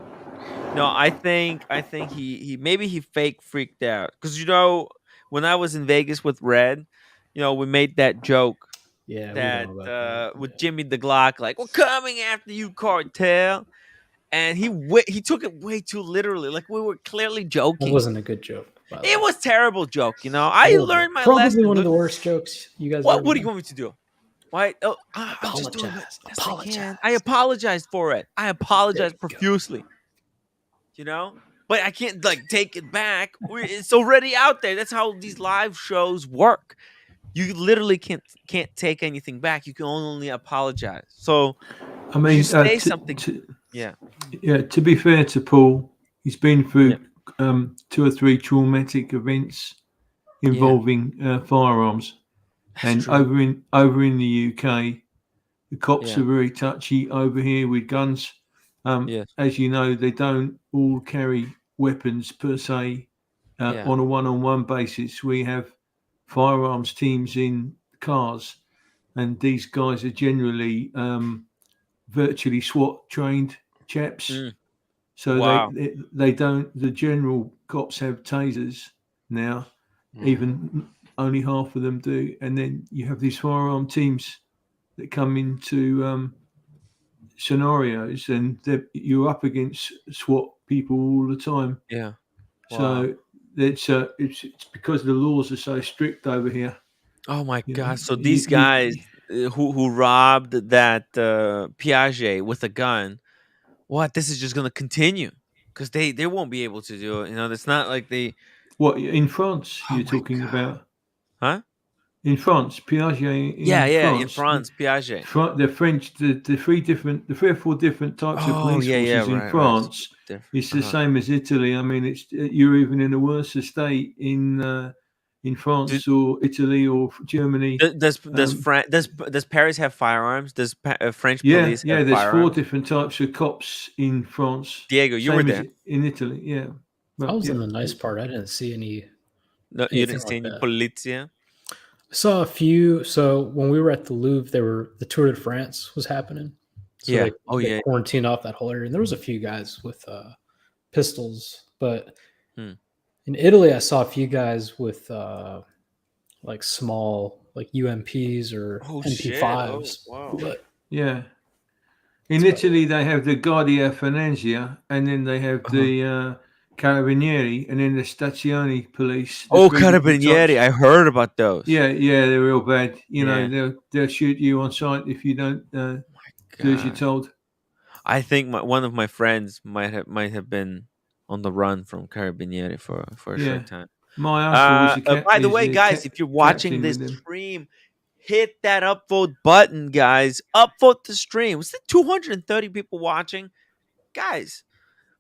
No, I think he maybe he fake freaked out because when I was in Vegas with Red, we made that joke Yeah, that we know about that. with Jimmy the Glock, like we're coming after you, cartel, and he took it way too literally. Like we were clearly That joking. wasn't a good joke. by the It way. was terrible joke, you know. I Horrible. learned my Probably lesson. one of But the worst jokes you guys what ever do you done. want me to do? Why? Oh, I'm just doing my Apologize. best I can. Apologize. I apologize for it. I There apologize you go. profusely. You know, but I can't like take it back. It's already out there. That's how these live shows work. You literally can't take anything back. You can only apologize. So I you mean, say something. Yeah. to be fair to Paul, he's been through Yeah. 2 or 3 traumatic events involving firearms, That's and true. over in the UK, the cops Yeah. are very touchy over here with guns. Yes. As you know, they don't all carry weapons per se. Yeah. On a one-on-one basis, we have firearms teams in cars, and these guys are generally virtually SWAT trained chaps. Mm. So Wow. they don't. The general cops have tasers now. Even only half of them do, and then you have these firearm teams that come into scenarios, and you're up against SWAT people all the time. Yeah. Wow. So it's because the laws are so strict over here. Oh my You know, gosh! So these guys who robbed that Piaget with a gun, what? This is just gonna continue because they won't be able to do it. You know, it's not like they. what in France Oh you're my talking God. about? Huh? In France, Piaget in Yeah, yeah. In France. France, Piaget. The French, the 3 or 4 different types of Oh police yeah, yeah. forces in Right, right. France. Different. It's the same as Italy. I mean, it's you're even in a worse state in France or Italy or Germany. Does Paris have firearms? Does French Yeah, police yeah. have There's 4 firearms? different types of cops in France. Diego, you were Same as there. in Italy. Yeah. Well, I was yeah. in the nice part. I didn't see No, you anything didn't see like any that. polizia. I saw a few. So when we were at the Louvre, the Tour de France was happening. So Yeah. they quarantined off that whole area, and there was a few guys with pistols. But in Italy, I saw a few guys with like small, like UMPs or MP5s. Oh, wow. But Yeah. In Italy, they have the Guardia Finanzia, and then they have the Carabinieri, and then the Stazione police. Oh, Carabinieri! I heard about those. Yeah, yeah, they're real bad. You Yeah. know, they'll shoot you on sight if you don't do as you're told. I think one of my friends might have been on the run from Carabinieri for a short time. My uncle was a by the way, guys, if you're watching this stream, hit that upvote button, guys. Upvote the stream. Is it 230 people watching? Guys,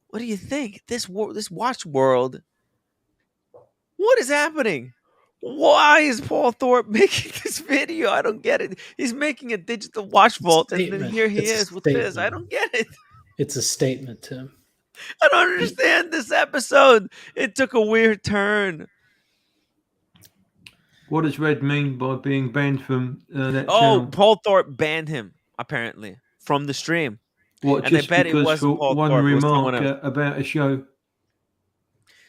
what do you think? This watch world, what is happening? Why is Paul Thorpe making this video? I don't get it. He's making a digital watch vault, and then here he is with this. I don't get it. It's a statement, Tim. I don't understand this episode. It took a weird turn. What does Red mean by being banned from that channel? Paul Thorpe banned him, apparently, from the stream. What, and just I bet because it wasn't for Paul one Thorpe, remark about a show?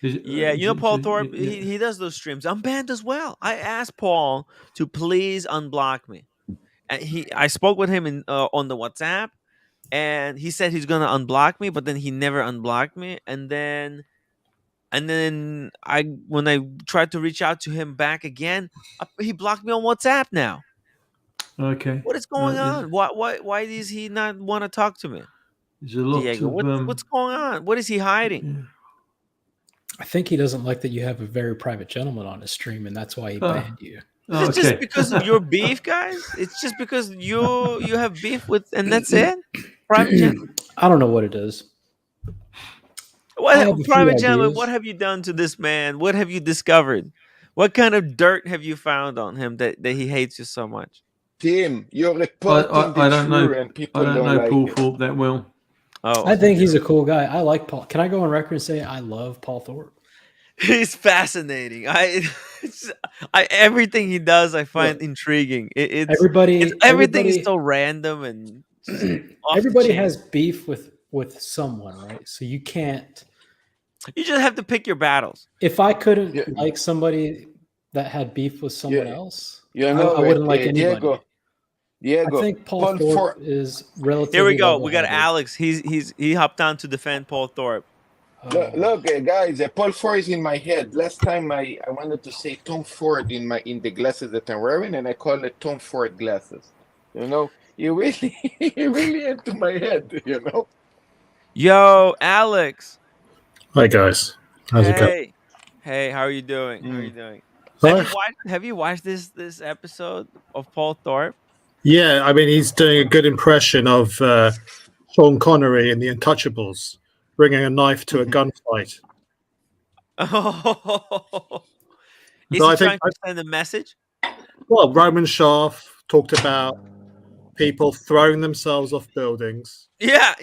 Yeah, Paul Thorpe, he does those streams. I'm banned as well. I asked Paul to please unblock me. And I spoke with him on the WhatsApp, and he said he's gonna unblock me, but then he never unblocked me. And then when I tried to reach out to him back again, he blocked me on WhatsApp now. Okay. What is going on? Why does he not want to talk to me? There's a lot Diego, what's going on? What is he hiding? Yeah. I think he doesn't like that you have a very private gentleman on his stream, and that's why he banned you. Is it just because of your beef, guys? It's just because you have beef with, and that's it? Private gentleman? I don't know what it is. Private gentleman, what have you done to this man? What have you discovered? What kind of dirt have you found on him that he hates you so much? Tim, you're reporting I don't know. and people I don't know like Paul it. Thorpe that well. Oh, I think he's a cool guy. I like Paul. Can I go on record and say I love Paul Thorpe? He's fascinating. Everything he does, I find intriguing. Everything is so random and everybody has beef with someone, right? So you can't. You just have to pick your battles. If I couldn't like somebody that had beef with someone else, I wouldn't like anybody. Diego, I think Paul Thorpe is relatively. Here we go. We got Alex. He hopped on to defend Paul Thorpe. Look, guys, Paul Ford is in my head. Last time I wanted to say Tom Ford in the glasses that I'm wearing, and I call it Tom Ford glasses. You know, you really, you really into my head. You know. Yo, Alex. Hi guys, how's it going? Hey, how are you doing? How are you doing? Hi. Have you watched this episode of Paul Thorpe? Yeah, I mean he's doing a good impression of Sean Connery in The Untouchables, bringing a knife to a gunfight. Oh, is So he I think, trying to send a message? well, Roman Schaaf talked about people throwing themselves off buildings. Yeah.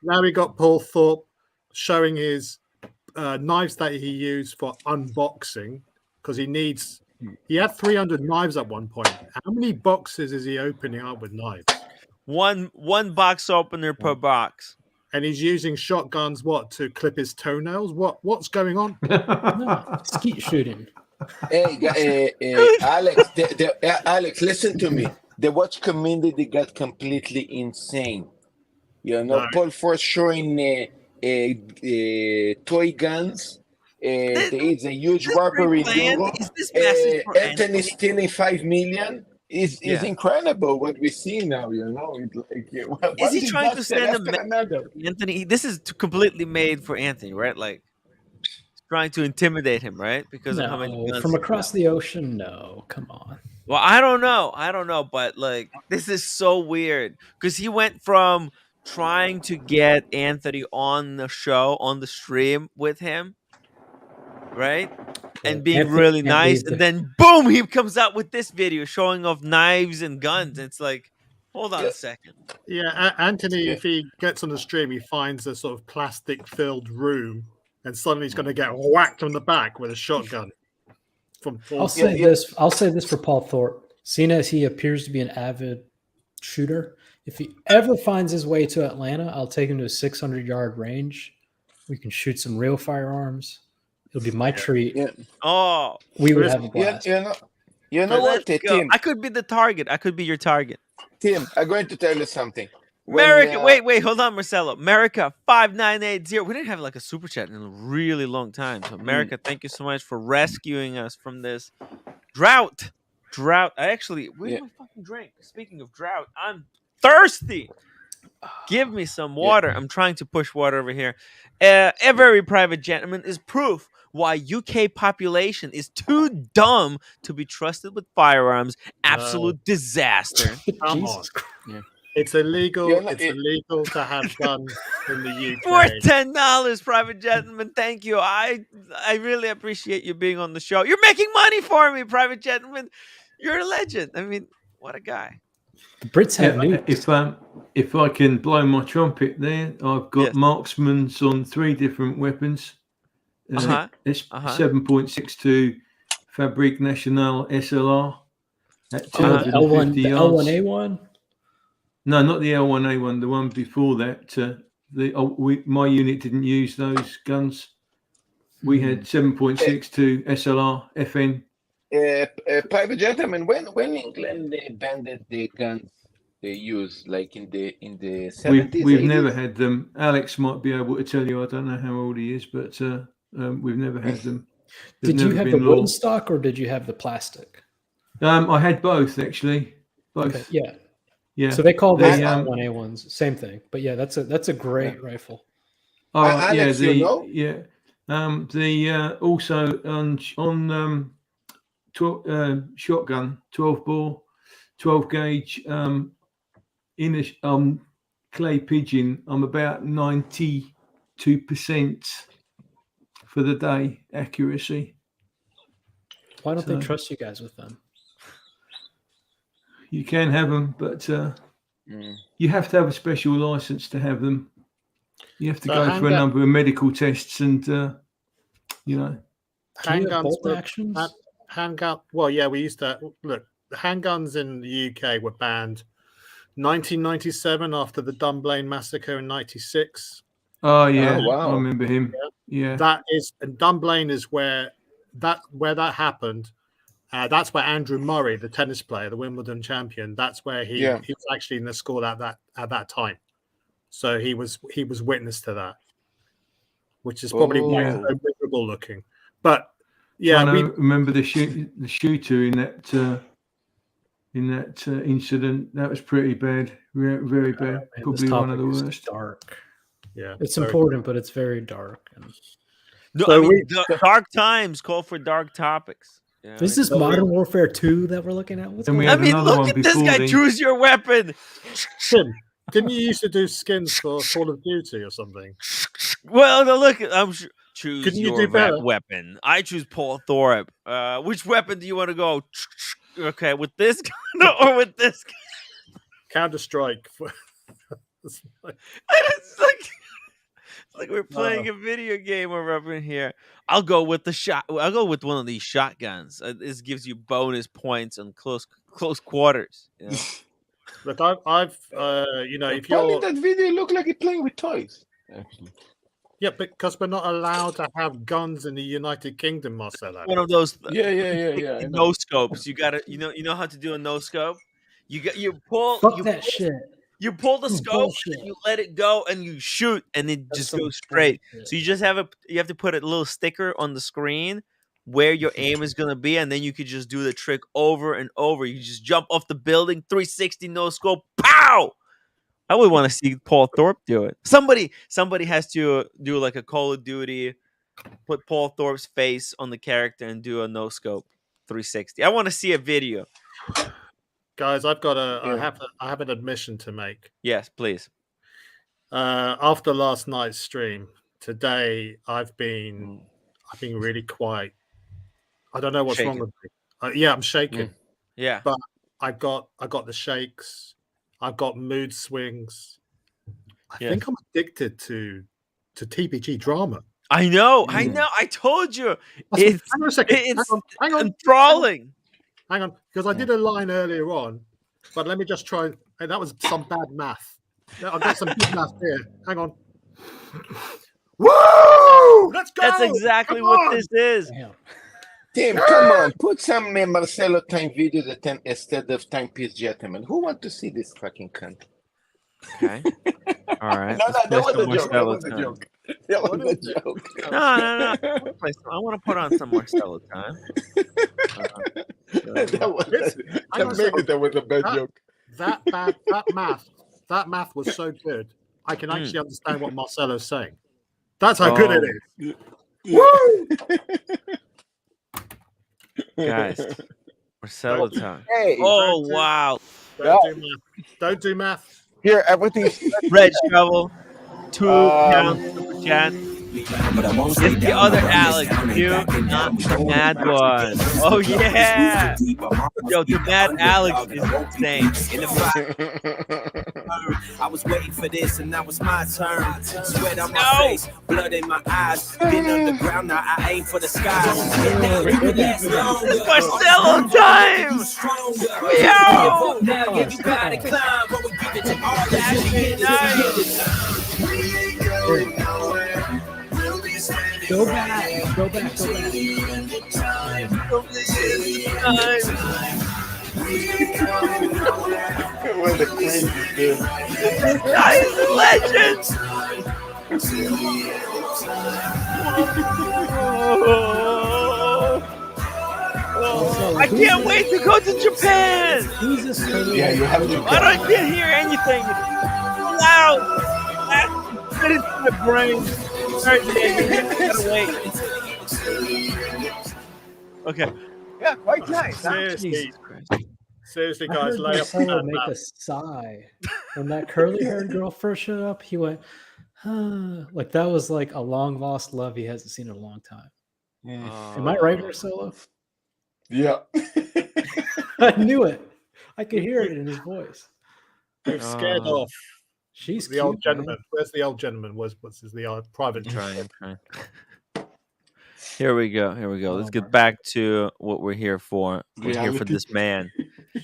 Now we got Paul Thorpe showing his knives that he used for unboxing because he had 300 knives at one point. How many boxes is he opening up with knives? One box opener per box. And he's using shotguns to clip his toenails? What's going on? No, skeet shooting. Hey, Alex, Alex, listen to me. The watch community got completely insane. You know, No. Paul Ford showing toy guns. There is a huge robbery in Euro. Is this message for Anthony stealing 5 million. Is incredible what we see now. You know, it's like Is he trying to disaster send a after message, another. Anthony? This is completely made for Anthony, right? Like he's trying to intimidate him, right? Because of how many No, guns from he across got. the ocean. No, come on. Well, I don't know, but like this is so weird because he went from trying to get Anthony on the show, on the stream with him, right? And being Anthony really can't nice, leave and the- then boom, he comes out with this video showing off knives and guns. It's like, hold on a second. Yeah, Anthony, Yeah. if he gets on the stream, he finds a sort of plastic-filled room, and suddenly he's going to get whacked on the back with a shotgun. From Paul I'll say this. I'll say this for Paul Thorpe. Seeing as he appears to be an avid shooter, if he ever finds his way to Atlanta, I'll take him to a 600-yard range. We can shoot some real firearms. It'll be my treat. Yeah. Oh, We would have a blast. You know what, let's go. Tim? I could be the target. I could be your target. Tim, I'm going to tell you something. America, wait, hold on, Marcelo. America 5980. We didn't have like a super chat in a really long time. So America, thank you so much for rescuing us from this drought. I actually, where's my fucking drink? Speaking of drought, I'm thirsty. Give me some water. I'm trying to push water over here. Every private gentleman is proof why UK population is too dumb to be trusted with firearms. Absolute disaster. Come Jesus on. Christ. It's illegal. You're not- It's illegal to have guns in the For UK. $10, private gentleman. Thank you. I really appreciate you being on the show. You're making money for me, private gentleman. You're a legend. I mean, what a guy. The Brits have nukes. If I can blow my trumpet there, I've got Yes. marksman's on 3 different weapons. It's 7.62 Fabrique Nationale SLR at 250 The yards. L1A1? No, not the L1A1, the one before that. My unit didn't use those guns. We had 7.62 SLR FN. Private gentlemen, when England banned the guns they use, like in the 70s, We've 80s? never had them. Alex might be able to tell you. I don't know how old he is, but we've never had them. Did you have the wooden stock or did you have the plastic? I had both actually. Both. Okay, yeah. So they call these L1A1s. Same thing. But yeah, that's a great rifle. Oh Alex, yeah, you know? Also on 12 shotgun, 12 bore, 12 gauge in a clay pigeon. I'm about 92% for the day accuracy. Why don't they trust you guys with them? You can have them, but you have to have a special license to have them. You have to go for a number of medical tests, and handguns. Handgun. Well, yeah, we used to look. Handguns in the UK were banned 1997 after the Dunblane massacre in '96. Oh yeah, wow. I remember him. Yeah, that is, and Dunblane is where that happened. That's where Andrew Murray, the tennis player, the Wimbledon champion, that's where he was actually in the school at that time. So he was witness to that. which is probably why it's Oh. so miserable looking. But yeah, Trying we to remember the shooter in that incident. That was pretty bad, very bad. Man, this Probably one of the topic is worst. dark. yeah, It's very- important, but it's very dark. And No, So I mean, we- dark times call for dark topics. You know what I is mean? this Modern Warfare 2 that we're looking at? What's And we going I had on? mean, another look one at this before guy. then. Choose your weapon. Tim, didn't you used to do skins for Call of Duty or something? Well, no, look, choose Couldn't you your do better? weapon. I choose Paul Thorpe. Which weapon do you want to go? Okay, with this gun or with this gun? Counter Strike. It's like we're playing a video game or up in here. I'll go with the shot. I'll go with one of these shotguns. This gives you bonus points on close quarters. You know? Look, I've you know, if Apparently you're that video looked like it playing with toys. Actually. yeah, because we're not allowed to have guns in the United Kingdom, Marcelo. One of those Yeah. I know. no scopes. You gotta, you know how to do a no scope. You pull Fuck that shit. You pull the scope, Bullshit. and you let it go, and you shoot, and it That's just some goes straight. bullshit. So you just have to put a little sticker on the screen where your aim is gonna be, and then you could just do the trick over and over. You just jump off the building, 360 no scope, pow! I would want to see Paul Thorpe do it. Somebody has to do like a Call of Duty, put Paul Thorpe's face on the character and do a no scope 360. I want to see a video. Guys, I've got Yeah. I have an admission to make. Yes, please. After last night's stream, today I've been really quiet. I don't know what's wrong Shaking. with me. Yeah, I'm shaking. Yeah. But I got the shakes. I've got mood swings. I Yes. think I'm addicted to TPG drama. I know. I told you. It's Hang on a second. it's Hang on. enthralling. Hang on, because I did a line earlier on, but let me just try. And that was some bad math. I've got some good math here. Hang on. Woo! Let's go. That's exactly Come what on! this is. Damn. Tim, come on, put some Marcelo time video instead of Timepiece Gentleman. Who want to see this fucking cunt? Okay. All right. No, let's that play was some a joke. That Marcelo was a time. joke. That was a joke. No. I want to put on some Marcelo time. That was a bad joke. That math was so good. I can actually understand what Marcelo's saying. That's how good it is. Woo! Guys, Marcelo time. Hey, Oh, wow. Don't do math. here, everything's Red Shovel, 2 pound super chat. It's the other Alex, you, not the mad one. Oh, yeah. Yo, the mad Alex is insane. I was waiting for this and now it's my turn. Sweat on my face, blood in my eyes. Been underground, now I aim for the sky. Marcelo time! Yo! Now everybody climb, but we give it to all the Go back. What a crazy dude. This guy is a legend! I can't wait to go to Japan! Who's this? Yeah, you have to I can't hear anything. It's so loud. Get into the brain. Okay. Yeah, quite nice. Seriously, I guys, heard lay off Marcelo that make math. a sigh when that curly-haired girl first showed up. He went, like that was like a long lost love he hasn't seen in a long time. Am I right, Marcelo? Yeah. I knew it. I could hear it in his voice. They're scared off. She's The old cute, man. gentleman. Where's the old gentleman? What's the private? I'm trying. Here we go. Let's get back to what we're here for. We're here for this man.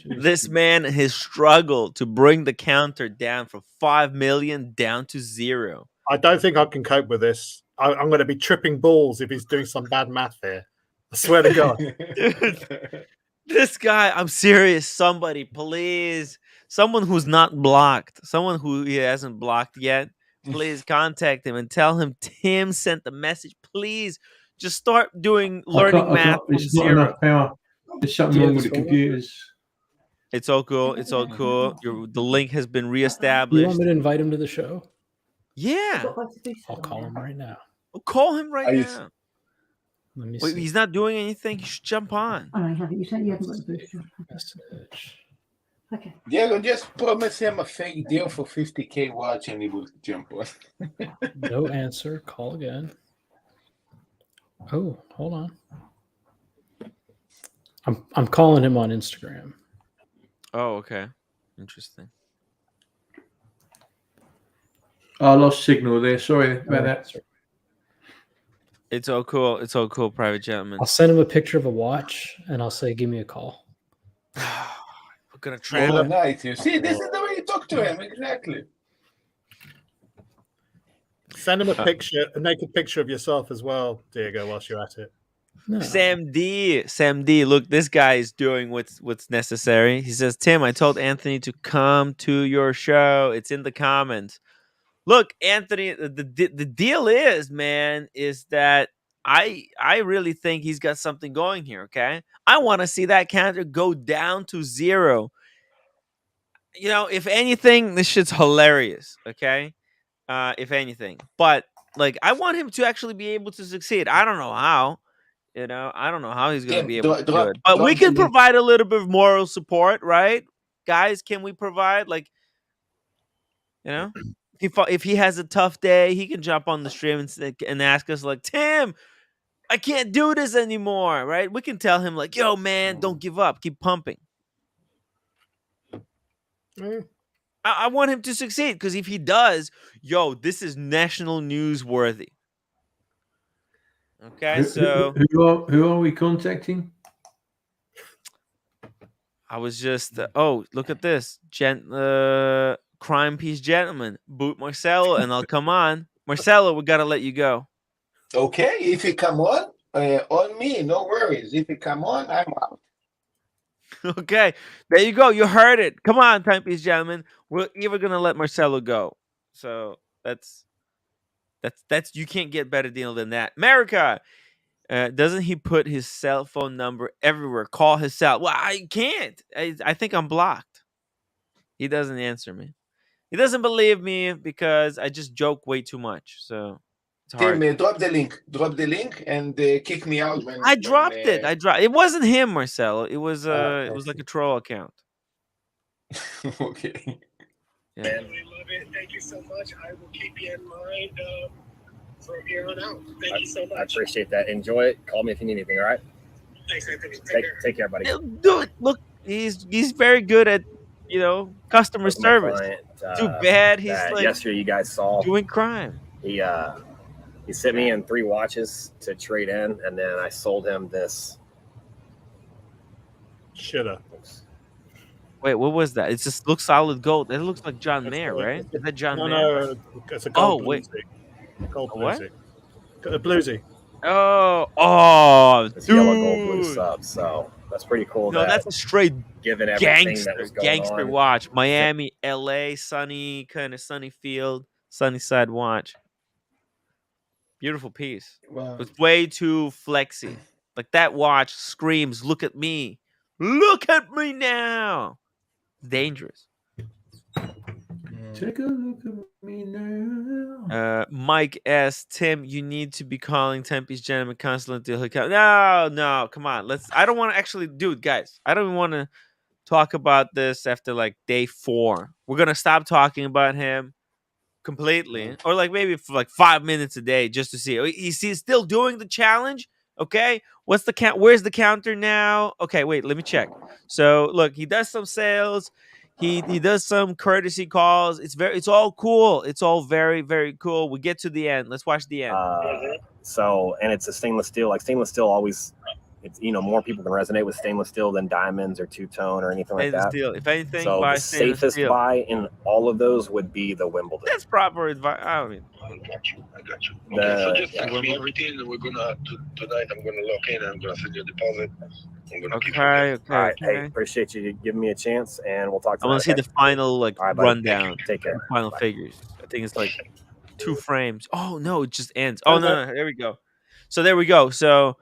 This man has struggled to bring the counter down from 5 million down to 0. I don't think I can cope with this. I'm going to be tripping balls if he's doing some bad math here. I swear to God. Dude, this guy, I'm serious. Somebody, please. Someone who's not blocked. Someone who he hasn't blocked yet. please contact him and tell him Tim sent the message. Please just start doing I learning can't, math from it's not zero. enough power. There's something Do you wrong have with the his phone number? computers. It's all cool. It's all cool. The link has been You want reestablished. me to invite him to the show? Yeah. I'll call him right now. Well, call him right Are you- now. Let me Wait, see. he's not doing anything. He should jump on. Oh, no, you haven't got the booster. Message. Okay. Diego, just promise him a fake deal for 50K watch and he will jump on. No answer. Call again. Oh, hold on. I'm calling him on Instagram. Oh, okay. Interesting. I lost signal there. Sorry about that. It's all cool. It's all cool, private gentleman. I'll send him a picture of a watch and I'll say, give me a call. We're gonna trap Oh, him. nice. You see, this is the way you talk to him. Exactly. Send him a picture, a naked picture of yourself as well, Diego, whilst you're at it. No. Sam D. Look, this guy is doing what's necessary. He says, Tim, I told Anthony to come to your show. It's in the comments. Look, Anthony, the deal is, man, is that I really think he's got something going here, okay? I want to see that counter go down to 0. You know, if anything, this shit's hilarious, okay? If anything. But, like, I want him to actually be able to succeed. I don't know how. You know, I don't know how he's going to Tim, be able to do drop- it. But we drop can the link. provide a little bit of moral support, right? Guys, can we provide, like, you know? If he has a tough day, he can jump on the stream and ask us, like, Tim, I can't do this anymore, right? We can tell him, like, yo, man, don't give up. Keep pumping. I want him to succeed because if he does, yo, this is national newsworthy. Okay, so Who are we contacting? I was just, oh, look at this. Crime Piece Gentleman. Boot Marcelo, and I'll come on. Marcelo, we got to let you go. Okay, if you come on me, no worries. If you come on, I'm out. Okay, there you go. You heard it. Come on, Timepiece Gentleman. We're either going to let Marcelo go. So that's you can't get better deal than that. America, doesn't he put his cell phone number everywhere? Call his cell. Well, I can't. I think I'm blocked. He doesn't answer me. He doesn't believe me because I just joke way too much. So it's hard. Tim, drop the link. Drop the link and kick me out when I dropped it. It wasn't him, Marcelo. It was I it was like see. a troll account. Okay. Yeah. Man, we love it. Thank you so much. I will keep you in mind from here on out. Thank you so much. I appreciate that. Enjoy it. Call me if you need anything. All right. Thanks, Anthony. Take care, buddy. Dude, look, he's very good at customer That was my service. client, Too bad he's that like yesterday you guys saw doing crime. He sent me in 3 watches to trade in, and then I sold him this. Shoulda. Wait, what was that? It just looks solid gold. It looks like John Mayer, right? Is that John No, Mayer? no, it's a gold Oh, wait. bluesy. Gold A what? bluesy. A bluesy. Oh, This dude. yellow gold blue sub. So that's pretty cool. No, that's a straight given everything that gangster, was going gangster on. watch. Miami, LA, sunny field, sunny side watch. Beautiful piece. Wow. It's way too flexy. Like that watch screams, "Look at me! Look at me now!" It's dangerous. Take a look at me now. Mike S. Tim, you need to be calling Tempe's Gentleman constantly until he comes. No, come on. I don't want to actually, dude, guys. I don't even want to talk about this after like day 4. We're gonna stop talking about him completely, or like maybe for like 5 minutes a day just to see. Is he still doing the challenge? Okay, what's the count? Where's the counter now? Okay, wait, let me check. So look, he does some sales. He does some courtesy calls. It's all cool. It's all very, very cool. We get to the end. Let's watch the end. So, and it's a stainless steel. Like stainless steel always, it's more people can resonate with stainless steel than diamonds or two-tone or anything like Stainless that. steel. If anything, So buy the stainless safest steel. buy in all of those would be the Wimbledon. That's proper advice. I mean, I got you. Okay, so just text me yeah. everything, and we're gonna tonight. I'm gonna lock in. And I'm gonna send you a deposit. I'm gonna keep okay. All right. Hey, appreciate you giving me a chance, and we'll talk I want to see tonight. the final like All right, buddy. rundown. Take care. Final Bye. figures. I think it's like 2 frames. Oh no, it just ends. Oh no, there we go. So there we go. So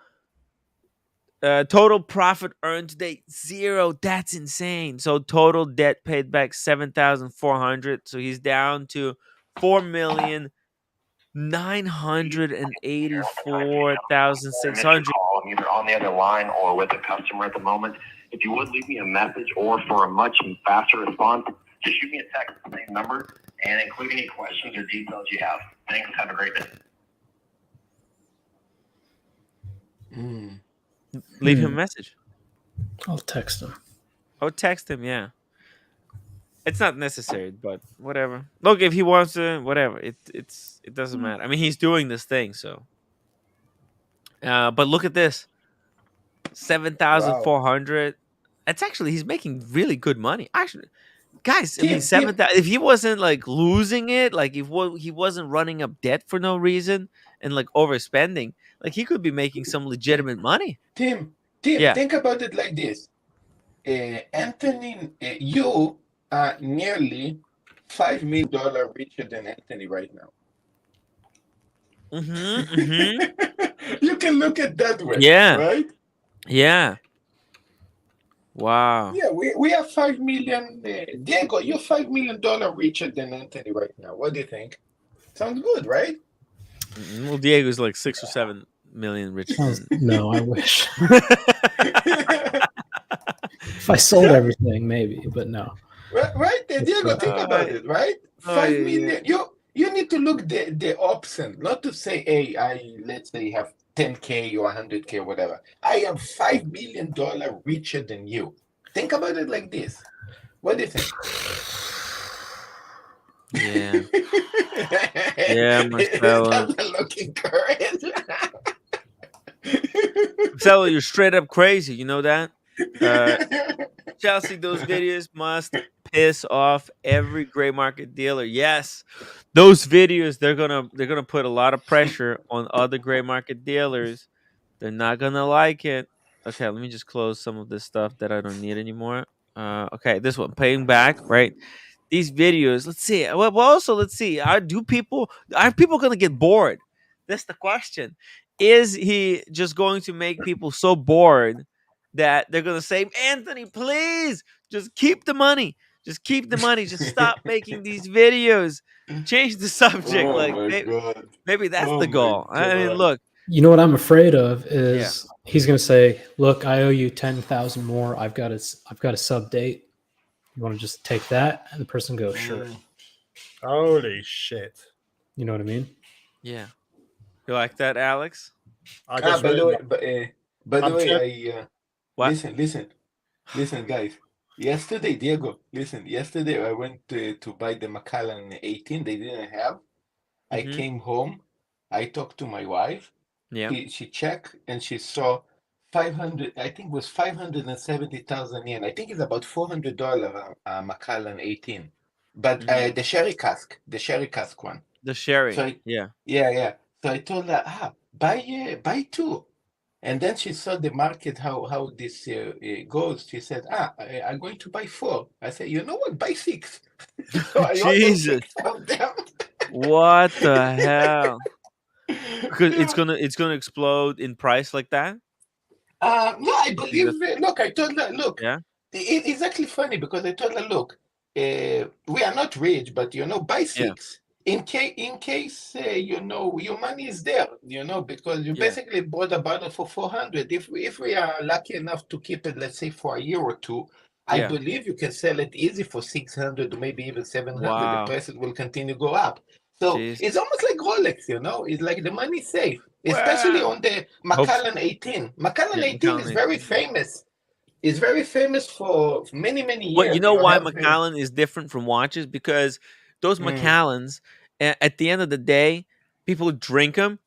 total profit earned today 0. That's insane. So total debt paid back 7,400. So he's down to 4,984,600. I'm either on the other line or with a customer at the moment. If you would leave me a message or for a much faster response, just shoot me a text at the same number and include any questions or details you have. Thanks. Have a great day. Leave him a message. I'll text him. Oh, text him, yeah. It's not necessary, but whatever. Look, if he wants to, whatever. It doesn't matter. I mean, he's doing this thing, so. But look at this, 7,400. That's actually, he's making really good money. Actually, guys, I mean, 7,000. If he wasn't like losing it, like if he wasn't running up debt for no reason and like overspending, like he could be making some legitimate money. Tim, Yeah. think about it like this. Anthony, you are nearly $5 million richer than Anthony right now. You can look at that way. Yeah. Right? Yeah. Wow. Yeah, we are 5 million. Diego, you're $5 million richer than Anthony right now. What do you think? Sounds good, right? Well, Diego's like 6 or 7 million richer. No, I wish. If I sold everything, maybe, but no. Right? Diego, think about it, right? 5 million. You need to look the option, not to say, hey, let's say have 10K or 100K or whatever. I am $5 million richer than you. Think about it like this. What do you think? Yeah. Yeah, Marcelo. Doesn't look encouraged. Marcelo, you're straight up crazy. You know that? Chelsea, those videos must piss off every gray market dealer. Yes, those videos they're gonna put a lot of pressure on other gray market dealers. They're not gonna like it. Okay, let me just close some of this stuff that I don't need anymore. Okay, this one, paying back, right? These videos, let's see. Well, also let's see. Are people gonna get bored? That's the question. Is he just going to make people so bored that they're gonna say, Anthony, please just keep the money. Just keep the money. Just stop making these videos. Change the subject. Maybe that's the goal. I mean, look. You know what I'm afraid of is he's going to say, "Look, I owe you 10,000 more. I've got a sub date. You want to just take that?" And the person goes, "Sure." Holy shit! You know what I mean? Yeah. You like that, Alex? By the way, listen, guys. Yesterday, Diego, yesterday I went to buy the Macallan 18. They didn't have. I came home. I talked to my wife. Yeah. She checked and she saw 500. I think it was 570,000 yen. I think it's about $400. Macallan 18, but the sherry cask one. The sherry. So yeah. So I told her, buy 2. And then she saw the market, how this goes. She said, I'm going to buy 4. I said, you know what? Buy 6. So I ordered 6 of them. What the hell? Because it's gonna explode in price like that. No, I believe. Look, I told her, look. Yeah. It's actually funny because I told her, look, we are not rich, but buy 6. In case your money is there, because you basically bought a bottle for 400. If we are lucky enough to keep it, let's say for a year or two, I believe you can sell it easy for 600 or maybe even 700. Wow. The prices will continue to go up. So it's almost like Rolex, It's like the money's safe, especially on the Macallan 18. Macallan 18 is very famous. It's very famous for many, many years. But you know why Macallan is different from watches? Because those Macallans, at the end of the day, people drink them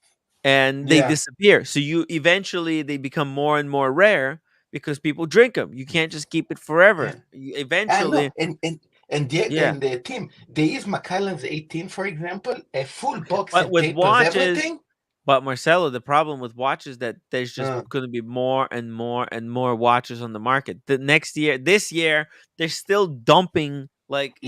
and they disappear. So eventually they become more and more rare because people drink them. You can't just keep it forever. Eventually. And the team, they use Macallan's 18, for example, a full box but of with papers, watches, everything. But Marcelo, the problem with watches is that there's just going to be more and more and more watches on the market. This year, they're still dumping like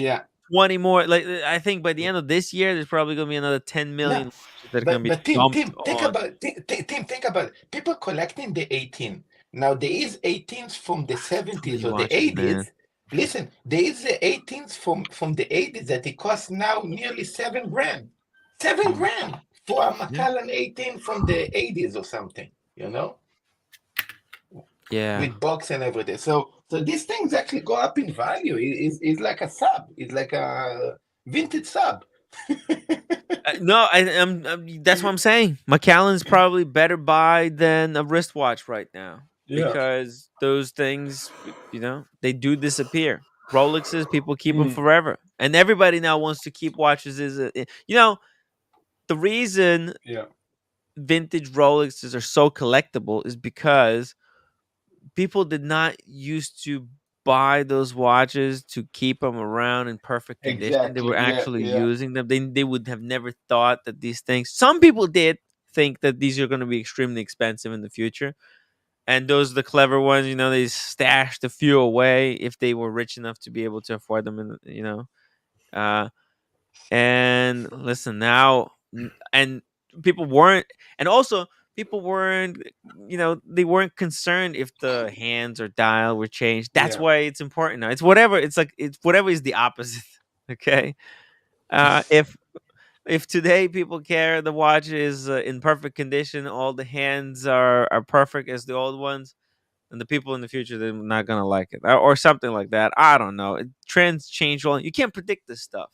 20 more. Like I think by the end of this year, there's probably gonna be another 10 million No, watches that are gonna be but Tim, dumped think on. about Tim, think about it. People collecting the 18. Now there is 18s from the So 70s many or the watches, man. 80s. Listen, there is the 18s from the 80s that it costs now nearly $7,000. $7,000 for a Macallan 18 from the 80s or something, you know, Yeah. with box and everything. So these things actually go up in value. It's like a sub. It's like a vintage sub. No, that's what I'm saying. Macallan's probably better buy than a wristwatch right now Yeah. because those things, they do disappear. Rolexes, people keep them Mm. forever, and everybody now wants to keep watches. The reason Yeah. vintage Rolexes are so collectible is because people did not used to buy those watches to keep them around in perfect condition. They were Exactly. Yeah. actually Yeah. using them. They would have never thought that these things. Some people did think that these are going to be extremely expensive in the future, and those are the clever ones. They stashed a few away if they were rich enough to be able to afford them. Uh, and listen now, and people weren't, and also people weren't, they weren't concerned if the hands or dial were changed. That's Yeah. why it's important now. It's whatever. It's like it's whatever is the opposite. Okay. If today people care the watch is in perfect condition, all the hands are perfect as the old ones, and the people in the future they're not gonna like it or something like that. I don't know. Trends change. You can't predict this stuff.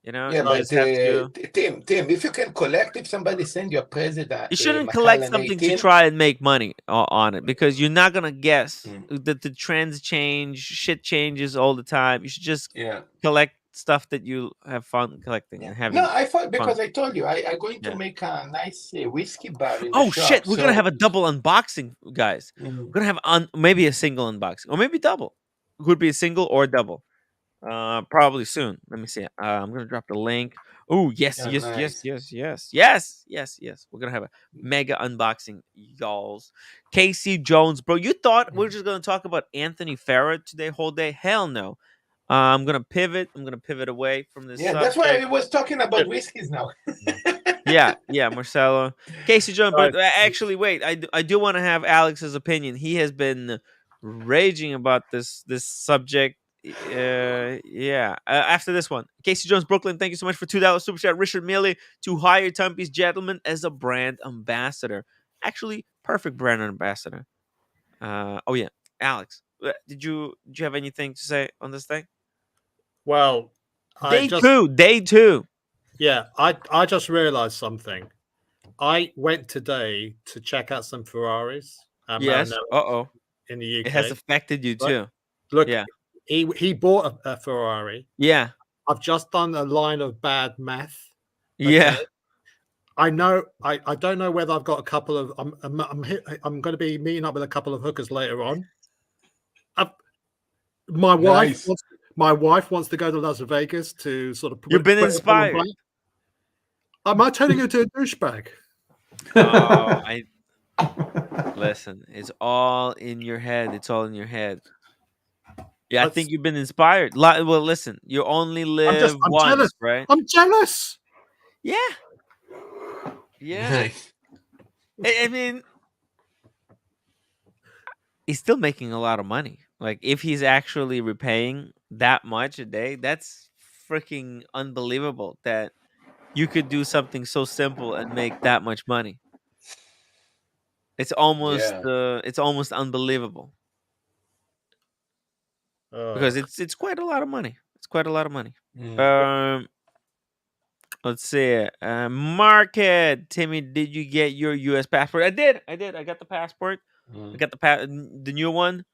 Yeah, You but just have to. Tim, if you can collect, if somebody send you a present You a shouldn't collect Macallan something to 18, try and make money on it because you're not gonna guess Mm. that the trends change, shit changes all the time. You should just yeah. collect stuff that you have fun collecting Yeah. and No, having I thought fun. because I told you I'm going to Yeah. make a nice whiskey bar in the Oh shop. shit, we're gonna have a double unboxing, guys. Mm. We're gonna have maybe a single unboxing or maybe double. It could be a single or double. Probably soon. Let me see. I'm gonna drop the link. Oh yes, Yeah, yes, yes, nice. yes, yes, yes, yes, yes. We're gonna have a mega unboxing, y'alls. Casey Jones, bro. You thought we're just gonna talk about Anthony Farrah today, whole day? Hell no. I'm gonna pivot. I'm gonna pivot away from this Yeah, that's why subject. I was talking about whiskeys now. Yeah, Marcelo. Casey Jones, Sorry. but actually, wait. I do want to have Alex's opinion. He has been raging about this subject. Yeah. After this one, Casey Jones, Brooklyn. Thank you so much for $2 super chat. Richard Mealy to hire Timepiece Gentleman as a brand ambassador. Actually, perfect brand ambassador. Oh yeah, Alex. Did you have anything to say on this thing? Well, Day two. Yeah, I just realized something. I went today to check out some Ferraris at Yes. Maranello in the UK. It has affected you Right? too. Look, Yeah. he bought a Ferrari. Yeah. I've just done a line of bad math. Yeah. Okay? I know. I don't know whether I've got a couple of. I'm going to be meeting up with a couple of hookers later on. My wife wants to go to Las Vegas to sort of. You've been inspired. Am I turning into a douchebag? Oh, listen. It's all in your head. It's all in your head. Yeah, I think you've been inspired. Well, listen. You only live I'm once, jealous. right? I'm jealous. Yeah. Yeah. Nice. I mean, he's still making a lot of money. Like, if he's actually repaying that much a day, that's freaking unbelievable that you could do something so simple and make that much money. It's almost unbelievable because it's quite a lot of money. It's quite a lot of money. Let's see. Market. Timmy, did you get your U.S. passport? I did. I got the passport. I got the new one.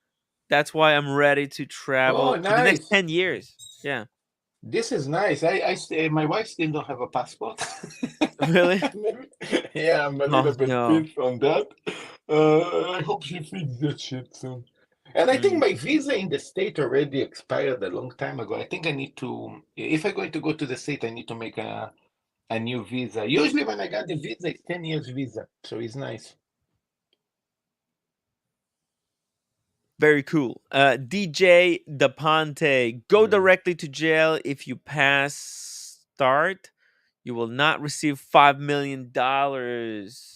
That's why I'm ready to travel for the next 10 years. Yeah. This is nice. My wife still don't have a passport. Really? Yeah, I'm a little bit no. pissed on that. I hope she fixes that shit soon. And I think my visa in the state already expired a long time ago. I think I need to, if I'm going to go to the state, I need to make a new visa. Usually when I got the visa, it's 10 years visa. So it's nice. Very cool. DJ DePonte, go directly to jail if you pass start. You will not receive $5 million.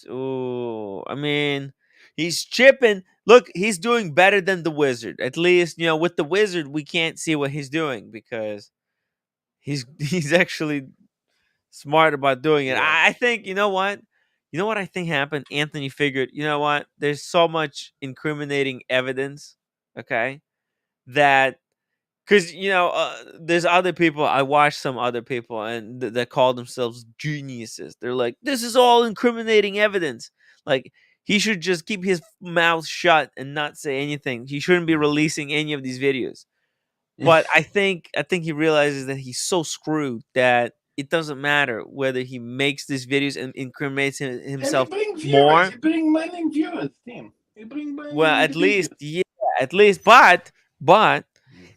Oh, I mean, he's chipping. Look, he's doing better than the Wizard. At least, with the Wizard, we can't see what he's doing because he's actually smart about doing it. I think, you know what? You know what I think happened? Anthony figured, you know what? There's so much incriminating evidence, okay, that because there's other people. I watched some other people and that call themselves geniuses. They're like, this is all incriminating evidence. Like he should just keep his mouth shut and not say anything. He shouldn't be releasing any of these videos. But I think he realizes that he's so screwed that it doesn't matter whether he makes these videos and incriminates himself And he bring more. viewers. He bring money viewers, Tim. He bring money. Well, at least, but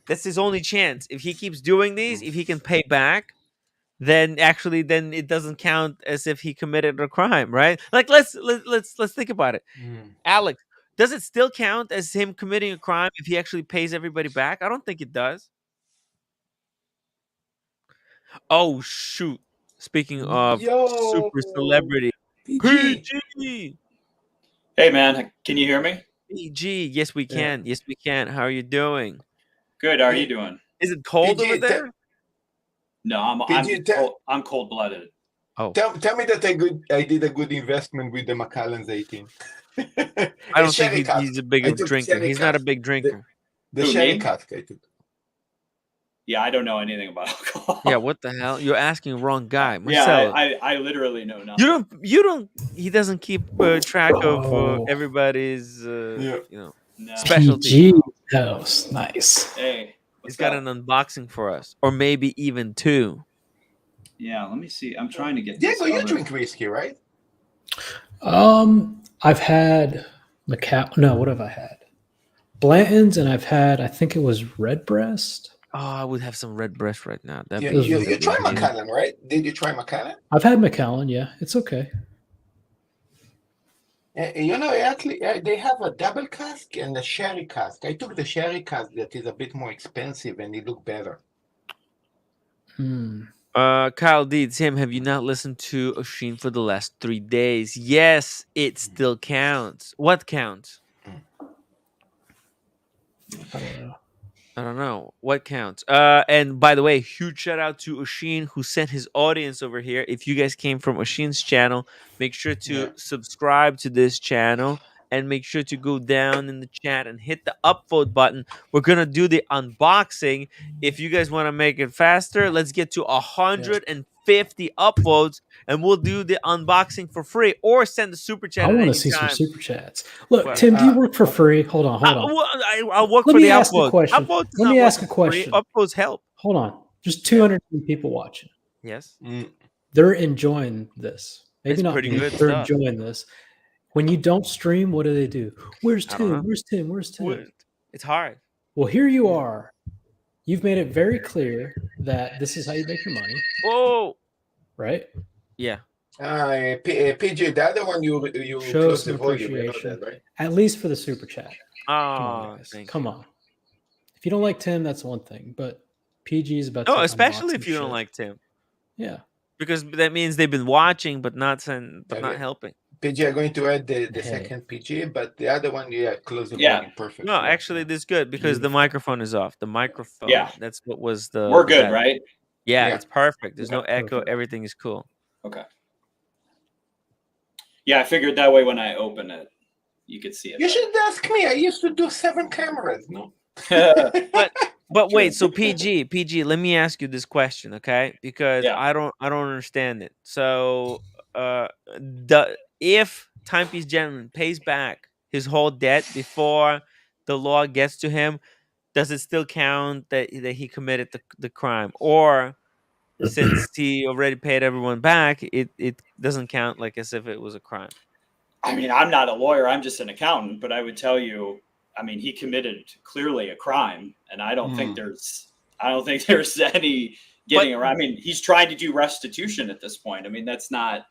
that's his only chance. If he keeps doing these, if he can pay back, then it doesn't count as if he committed a crime, right? Like let's think about it. Alex, does it still count as him committing a crime if he actually pays everybody back? I don't think it does. Oh shoot! Speaking of super celebrity, PG. Hey man, can you hear me? PG, yes we can. Yes we can. How are you doing? Good. How are you doing? Is it cold over there? No, I'm cold-blooded. Oh, tell me that I did a good investment with the Macallan's 18. I don't think he's a big drinker. He's not a big drinker. The sherry cask I took. Yeah, I don't know anything about alcohol. Yeah, what the hell? You're asking the wrong guy. Marcelo. Yeah, I literally know nothing. You don't. He doesn't keep track of everybody's specialty. PG house, nice. Hey, he's got an unboxing for us, or maybe even two. Yeah, let me see. I'm trying to get. Diego, you drink whiskey, right? I've had No, what have I had? Blanton's, and I've had. I think it was Redbreast. Oh, I would have some Redbreast right now. You tried Macallan, right? Did you try Macallan? I've had Macallan. Yeah, it's okay. Actually, they have a double cask and a sherry cask. I took the sherry cask that is a bit more expensive and it looked better. Kyle D, Tim, have you not listened to Oshin for the last 3 days? Yes, it still counts. What counts? I don't know. What counts? And by the way, huge shout out to Oshin who sent his audience over here. If you guys came from Oshin's channel, make sure to subscribe to this channel and make sure to go down in the chat and hit the upvote button. We're going to do the unboxing. If you guys want to make it faster, let's get to 150 upvotes and we'll do the unboxing for free or send the super chat. I want to see some super chats. Look, Tim, do you work for free? Hold on. I'll work for the upvotes. Let me ask a question. Upvotes help. Hold on. There's 200 people watching. Yes. They're enjoying this. Maybe That's not. pretty good They're stuff. enjoying this. When you don't stream, what do? Where's Tim? Where's Tim? Where's Tim? It's hard. Well, here you are. You've made it very clear that this is how you make your money. Whoa. Right? Yeah. PJ, the other one you Show close some the volume, appreciation. right? At least for the super chat. Oh, Come on. If you don't like Tim, that's one thing. But PG is about No, to especially unbox if you some don't shit. like Tim. Yeah. Because that means they've been watching but not helping. PG are going to add the second PG, but the other one, close the volume. Perfect. No, actually, this is good because the microphone is off. The microphone. Yeah. That's what was the. We're good, right? Yeah, Yeah. it's perfect. There's no Yeah, echo. perfect. Everything is cool. Okay. Yeah, I figured that way when I open it, you could see it. You should ask me. I used to do 7 cameras, no? But wait, so PG, let me ask you this question, okay? Because I don't understand it. So, if Timepiece Gentleman pays back his whole debt before the law gets to him, does it still count that he committed the crime, or since he already paid everyone back, it doesn't count like as if it was a crime? I mean, I'm not a lawyer. I'm just an accountant, but I would tell you, I mean, he committed clearly a crime, and I don't think there's any getting around. I mean, he's trying to do restitution at this point. I mean, that's not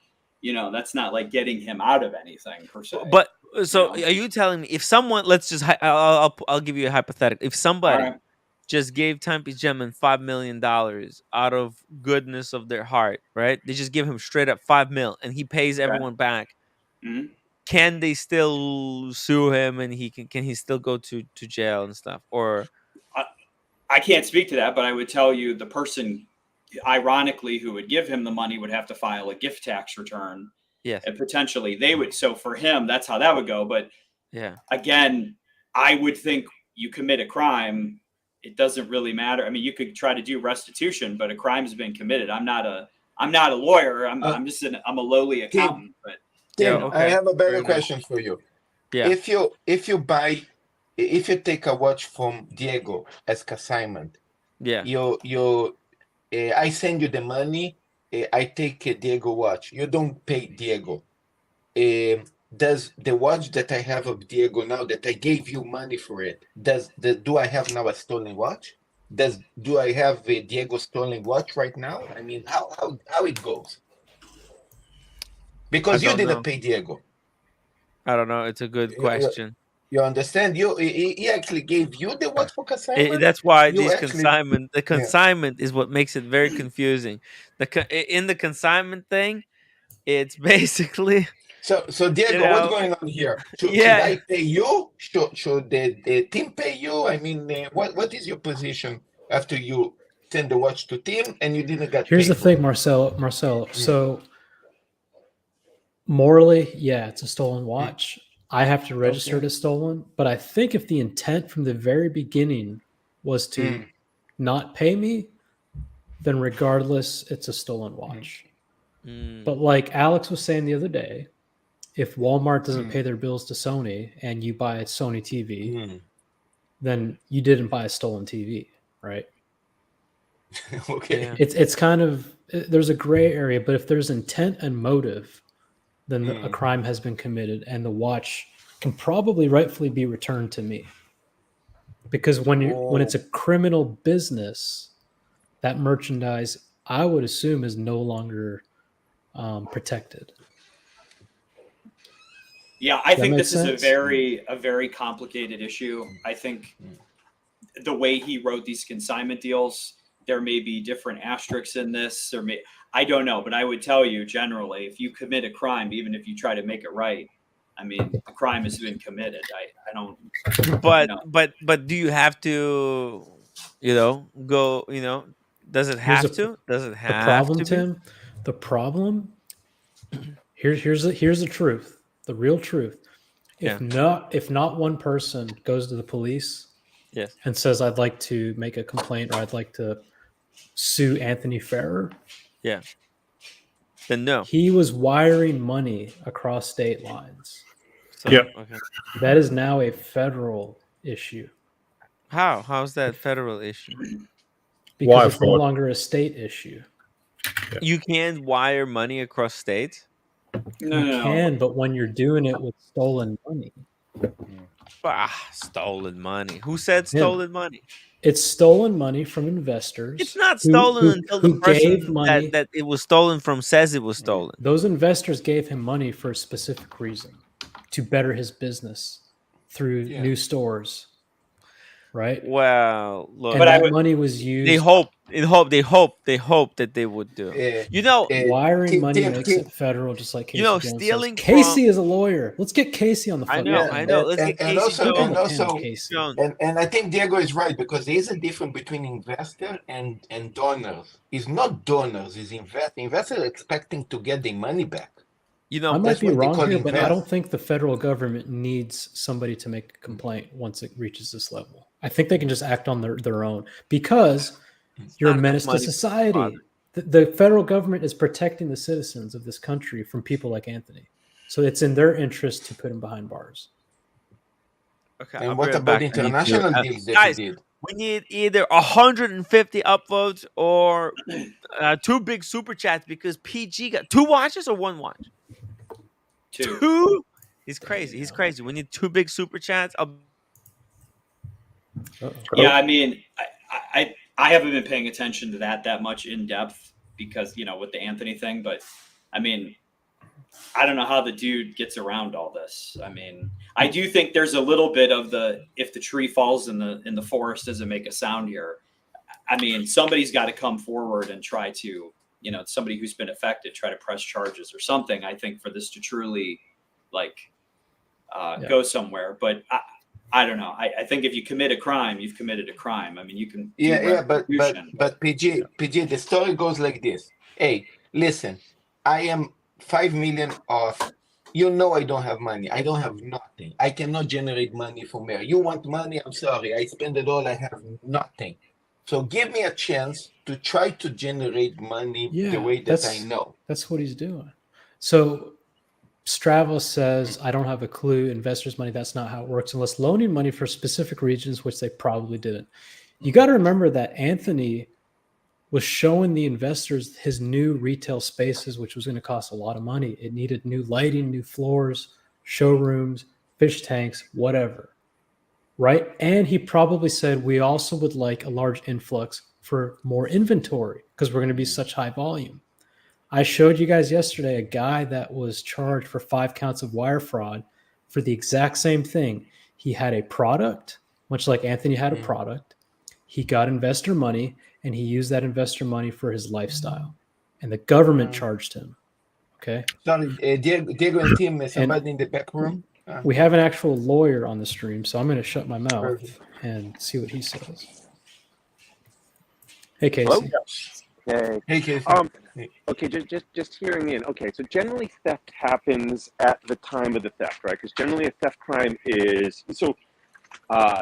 like getting him out of anything per se. So are you telling me if someone, let's just I'll give you a hypothetical. If somebody right. just gave Timepiece Gentleman $5 million out of goodness of their heart, right? They just give him straight up 5 mil and he pays everyone back. Mhm. Can they still sue him and can he still go to jail and stuff? Or I can't speak to that, but I would tell you the person, ironically, who would give him the money would have to file a gift tax return. yes, And potentially they would. So for him, that's how that would go. But yeah. again, I would think you commit a crime, it doesn't really matter. I mean, you could try to do restitution, but a crime has been committed. I'm not a lawyer. I'm a lowly accountant. But Tim, okay. I have a Fair better enough. question for you. Yeah. If you take a watch from Diego as consignment, Yeah. I send you the money. I take a Diego watch. You don't pay Diego. Does the watch that I have of Diego now that I gave you money for it? Do I have now a stolen watch? Do I have a Diego stolen watch right now? I mean, how it goes? Because you didn't pay Diego. I don't know. It's a good question. You understand? He actually gave you the watch for consignment. That's why You these actually- the consignment is what makes it very confusing. In the consignment thing, it's basically So Diego, what's going on here? Should I pay you? Should the team pay you? I mean, what is your position after you send the watch to team and you didn't get Here's paid the thing, Marcelo. So morally, yeah, it's a stolen watch. I have to register it as stolen. But I think if the intent from the very beginning was to not pay me, then regardless, it's a stolen watch. But like Alex was saying the other day, if Walmart doesn't pay their bills to Sony and you buy a Sony TV, then you didn't buy a stolen TV, right? Okay. Yeah. It's kind of, there's a gray area, but if there's intent and motive, then a crime has been committed and the watch can probably rightfully be returned to me. Because when it's a criminal business, that merchandise, I would assume, is no longer protected. Yeah, I think this sense? is a very complicated issue. I think the way he wrote these consignment deals, there may be different asterisks in this. I don't know, but I would tell you generally, if you commit a crime, even if you try to make it right, I mean, the crime has been committed. I don't. But do you have to, go? Does it have to? Does it have the problem, to be? Tim? The problem. Here's the truth. The real truth. If not one person goes to the police, yes, and says, "I'd like to make a complaint," or "I'd like to sue Anthony Ferrer," yeah, then no. He was wiring money across state lines. So, okay. That is now a federal issue. How's that federal issue? Because it's no longer a state issue. You can't wire money across states? You can, but when you're doing it with stolen money. Stolen money. Who said stolen money? It's stolen money from investors. It's not stolen until the person money, that it was stolen from says it was stolen. Those investors gave him money for a specific reason, to better his business through new stores. Right. Well, look, and that money was used. They hope that they would do. Wiring money makes it federal, just like Casey Jones stealing. Says. Casey is a lawyer. Let's get Casey on the phone. I know. Let's get Casey. And I think Diego is right, because there is a difference between investor and donors. It's not donors, it's investors. Investors are expecting to get their money back. I might be wrong here, but I don't think the federal government needs somebody to make a complaint once it reaches this level. I think they can just act on their own, because you're a menace to society. The federal government is protecting the citizens of this country from people like Anthony. So it's in their interest to put him behind bars. Okay. And what about international deals that guys, you did? We need either 150 upvotes or 2 big super chats, because PG got 2 watches or 1 watch? 2? He's crazy. He's crazy. We need 2 big super chats. Yeah, I mean, I haven't been paying attention to that much in depth, because with the Anthony thing. But I mean, I don't know how the dude gets around all this. I mean, I do think there's a little bit of the if the tree falls in the forest doesn't make a sound here. I mean, somebody's got to come forward and try to, somebody who's been affected, try to press charges or something. I think for this to truly go somewhere, but I don't know. I think if you commit a crime, you've committed a crime. I mean, you can. But PG, the story goes like this. Hey, listen, I am 5 million off. You know I don't have money. I don't have nothing. I cannot generate money from there. You want money? I'm sorry. I spend it all. I have nothing. So give me a chance to try to generate money the way that I know. That's what he's doing. So Stravos says, I don't have a clue. Investors' money, that's not how it works unless loaning money for specific regions, which they probably didn't. You got to remember that Anthony was showing the investors his new retail spaces, which was going to cost a lot of money. It needed new lighting, new floors, showrooms, fish tanks, whatever. Right? And he probably said, we also would like a large influx for more inventory because we're going to be such high volume. I showed you guys yesterday a guy that was charged for 5 counts of wire fraud for the exact same thing. He had a product, much like Anthony had a product. He got investor money, and he used that investor money for his lifestyle. And the government charged him. Okay? Sorry, Diego and Tim, somebody in the back room? We have an actual lawyer on the stream, so I'm going to shut my mouth and see what he says. Hey, Casey. Hello? Hey, Casey. Okay, just hearing in. Okay, so generally theft happens at the time of the theft, right? Because generally a theft crime is so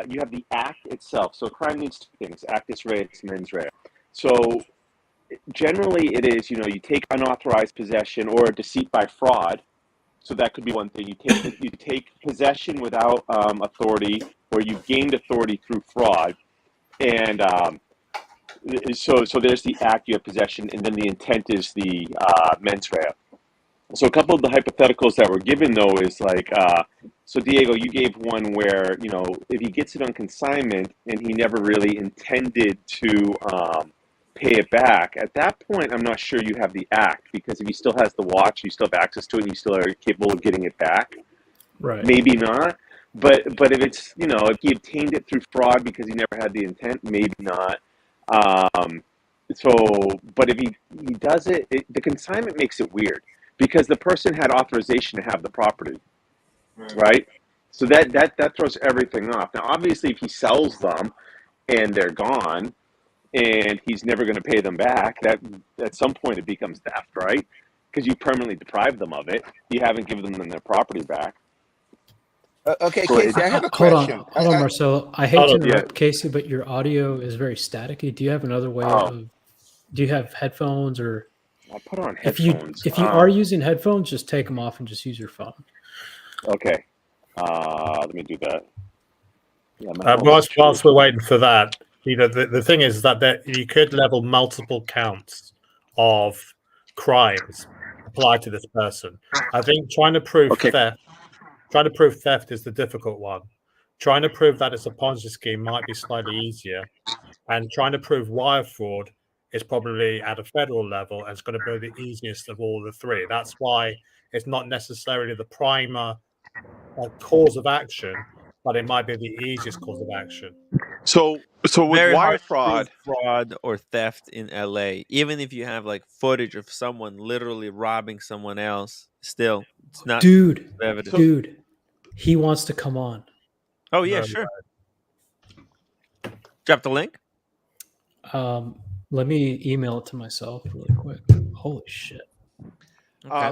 you have the act itself. So a crime needs 2 things: actus reus, mens rea. So generally it is, you take unauthorized possession or deceit by fraud. So that could be one thing. You take possession without authority, or you gained authority through fraud, and so there's the act, you have possession, and then the intent is the mens rea. So a couple of the hypotheticals that were given though is like, so Diego, you gave one where if he gets it on consignment and he never really intended to pay it back, at that point I'm not sure you have the act, because if he still has the watch, you still have access to it, and you still are capable of getting it back. Right. Maybe not. But if it's if he obtained it through fraud because he never had the intent, maybe not. But if he does it, the consignment makes it weird because the person had authorization to have the property, right? So that throws everything off. Now, obviously, if he sells them and they're gone, and he's never going to pay them back, that at some point it becomes theft, right? Because you permanently deprived them of it. You haven't given them their property back. Okay, Casey, I have a question. Hold on, Marcelo. I hate to interrupt, Casey, but your audio is very staticky. Do you have another way of? Do you have headphones or? I put on headphones. If you are using headphones, just take them off and just use your phone. Okay. Let me do that. Yeah, whilst we're waiting for that, the thing is that you could level multiple counts of crimes applied to this person. I think trying to prove theft is the difficult one. Trying to prove that it's a Ponzi scheme might be slightly easier, and trying to prove wire fraud is probably at a federal level, and it's going to be the easiest of all the 3. That's why it's not necessarily the primer cause of action, but it might be the easiest cause of action. So with Very wire hard to fraud, prove fraud or theft in LA, even if you have like footage of someone literally robbing someone else, still it's not evidence. Dude, he wants to come on. Oh yeah, sure. Drop the link. Let me email it to myself really quick. Holy shit.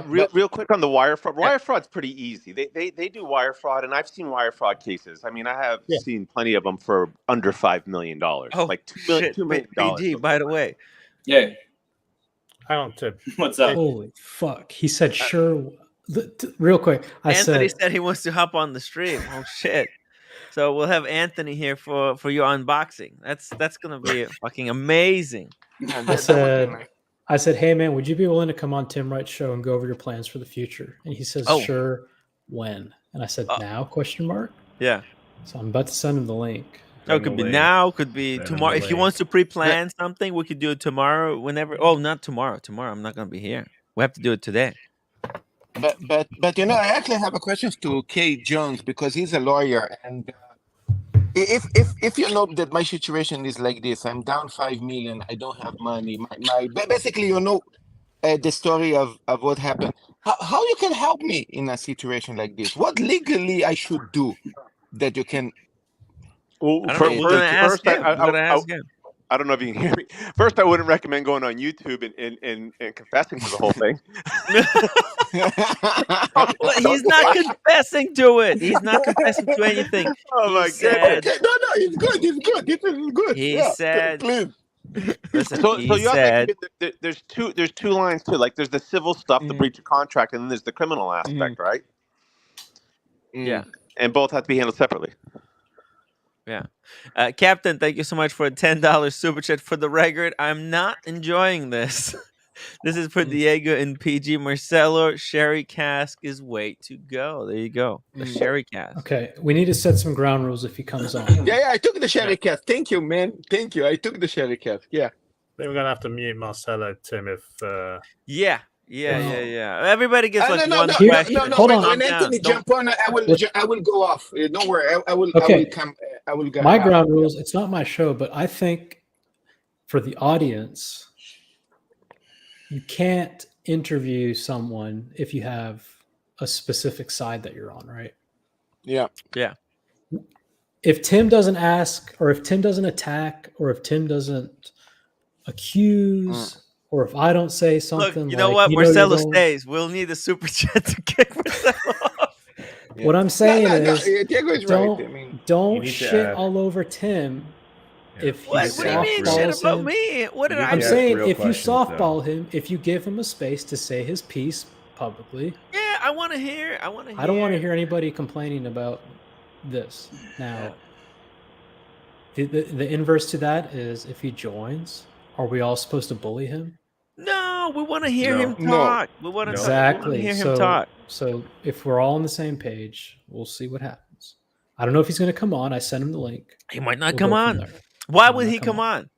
real quick on the wire fraud. Wire fraud's pretty easy. They do wire fraud, and I've seen wire fraud cases. I mean, I have seen plenty of them for under $5 million. Oh, like $2 million. PG, by the way. Yeah. Hang on, Tim. What's up? Holy fuck. He said, sure. Real quick. Anthony said he wants to hop on the stream. Oh, shit. So we'll have Anthony here for your unboxing. That's going to be fucking amazing. I said, hey, man, would you be willing to come on Tim Wright's show and go over your plans for the future? And he says, sure, when? And I said, now, ? Yeah. So I'm about to send him the link. No, it could be now, could be tomorrow. If he wants to pre-plan something, we could do it tomorrow, whenever. Oh, not tomorrow. Tomorrow, I'm not going to be here. We have to do it today. But you know, I actually have a question to Kay Jones because he's a lawyer, and if you know that my situation is like this, I'm down 5 million, I don't have money. Basically, you know, the story of what happened. How you can help me in a situation like this? What legally I should do that you can? Well, I don't know. We're gonna ask first, him. We're gonna ask him. I don't know if you can hear me. First, I wouldn't recommend going on YouTube and confessing to the whole thing. Well, he's not confessing to it. He's not confessing to anything. Oh my said, Okay, no, it's good. It's good. It's good. He Yeah, said, please. Listen, so he you also said, there's two lines too. Like there's the civil stuff, the breach of contract, and then there's the criminal aspect, right? Yeah. And both have to be handled separately. Yeah. Captain, thank you so much for a $10 super chat. For the record, I'm not enjoying this. This is for Diego and PG. Marcelo, Sherry Cask is way to go. There you go. A Sherry Cask. Okay, we need to set some ground rules if he comes on. Yeah, I took the sherry cast. Thank you, man. Thank you. I took the sherry cast. Yeah. I think we're gonna have to mute Marcelo, Tim, if Yeah. Everybody gets like no, one no, question. no, no. Hold When, on. when Anthony jump on, I will go off. Don't worry. I will Okay. come. I will go. My out. ground rules, it's not my show, but I think for the audience, you can't interview someone if you have a specific side that you're on, right? Yeah. If Tim doesn't ask, or if Tim doesn't attack, or if Tim doesn't accuse, or if I don't say something, Look, you know what? Marcelo stays. We'll need a super chat to kick Marcelo off. What I'm saying is, Diego is don't right. I mean, don't need to shit ask. all over Tim. If What he do you mean shit softballs about him. me? What did I I'm do? saying real if you questions, softball him, if you give him a space to say his piece publicly, Yeah, I want to hear. I don't want to hear anybody complaining about this. Now, the inverse to that is if he joins, are we all supposed to bully him? No, we want to hear him No. talk. We want to Exactly. hear him So, talk. so if we're all on the same page, we'll see what happens. I don't know if he's going to come on. I sent him the link. He might not We'll come go from on. there. Why Might would not he come come on?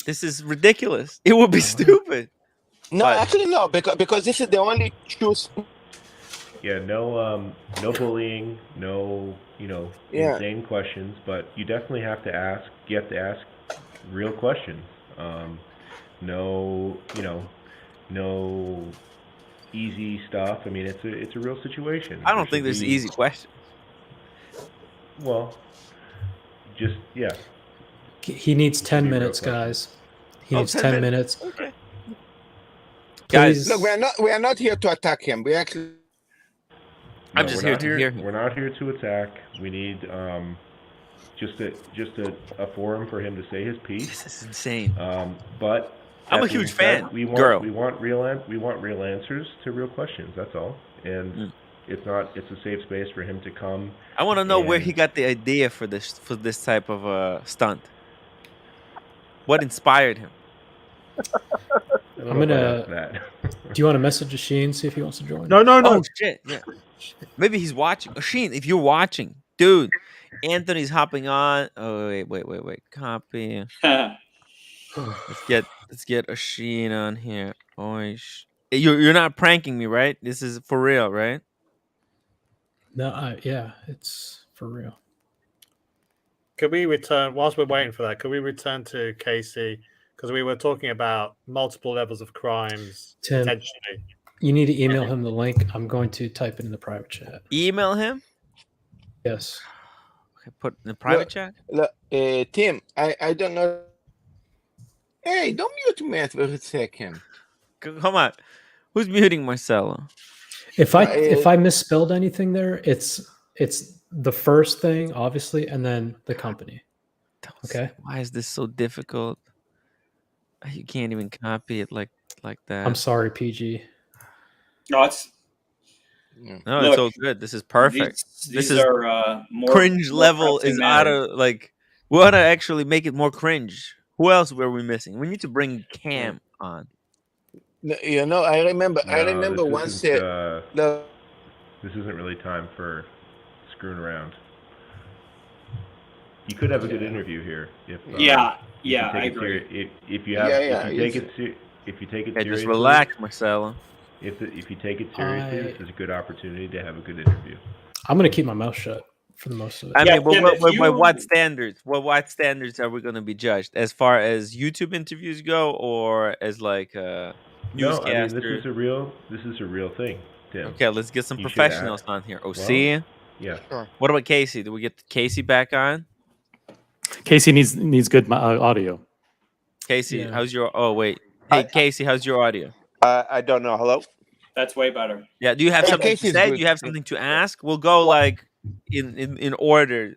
This is ridiculous. It would be stupid. no, But- actually no, because this is the only true. Yeah, no bullying, no, Yeah. insane questions, but you definitely have to ask. You have to ask real questions. No easy stuff. I mean, it's a real situation. I don't think there's easy questions. Well, just yeah. He needs 10 Be real minutes, questions. guys. He needs 10 minutes. Okay. Please. Look, we are not here to attack him. We actually. I'm No, just we're here not to hear him. We're not here to attack. We need just a forum for him to say his piece. This is insane. But I'm that a huge being said, fan. We want real answers to real questions. That's all. And it's a safe space for him to come. I want to know where and- he got the idea for this type of stunt. What inspired him? I don't I'm know if I'd gonna. ask that. Do you want to message Sheen, see if he wants to join? No. Oh shit! Yeah, maybe he's watching. Sheen, if you're watching, dude, Anthony's hopping on. Oh wait. Copy. Let's get a Sheen on here. You're not pranking me, right? This is for real, right? No, yeah, it's for real. Could we return, whilst we're waiting for that, could we return to Casey? Because we were talking about multiple levels of crimes, Tim, potentially. you need to email him the link. I'm going to type it in the private chat. Email him. Yes. Okay, put in the private chat. Look, Tim, I don't know. Hey, don't mute me for a second. Come on, who's muting Marcelo? If I misspelled anything there, it's the first thing, obviously, and then the company. Okay. Why is this so difficult? You can't even copy it like that. I'm sorry, PG. No, it's No, Look, it's all good. This is perfect. These This is are more cringe more level pressing is out matters. of like. We want to actually make it more cringe. Who else were we missing? We need to bring Cam on. No, I remember. I No, remember this once. isn't, The This isn't really time for screwing around. You could have a good interview here if Yeah, if you I take it agree. if you have Yeah, if you take it Yeah, seriously. just relax, Marcelo. If you take it seriously, this is a good opportunity to have a good interview. I'm gonna keep my mouth shut for the most of it. I Yeah, mean, but Tim, what standards? What standards are we going to be judged as far as YouTube interviews go, or as like No, newscaster? I mean this is a real thing, Tim. Okay, let's get some You should professionals ask. on here. Well, OC. yeah. Sure. What about Casey? Do we get Casey back on? Casey needs good audio. Casey, Yeah. how's your? Oh wait, hey Casey, how's your audio? I don't know. Hello. That's way better. Yeah. Do you have Yeah, something to Casey's say? good. Do you have something to ask? We'll go like in order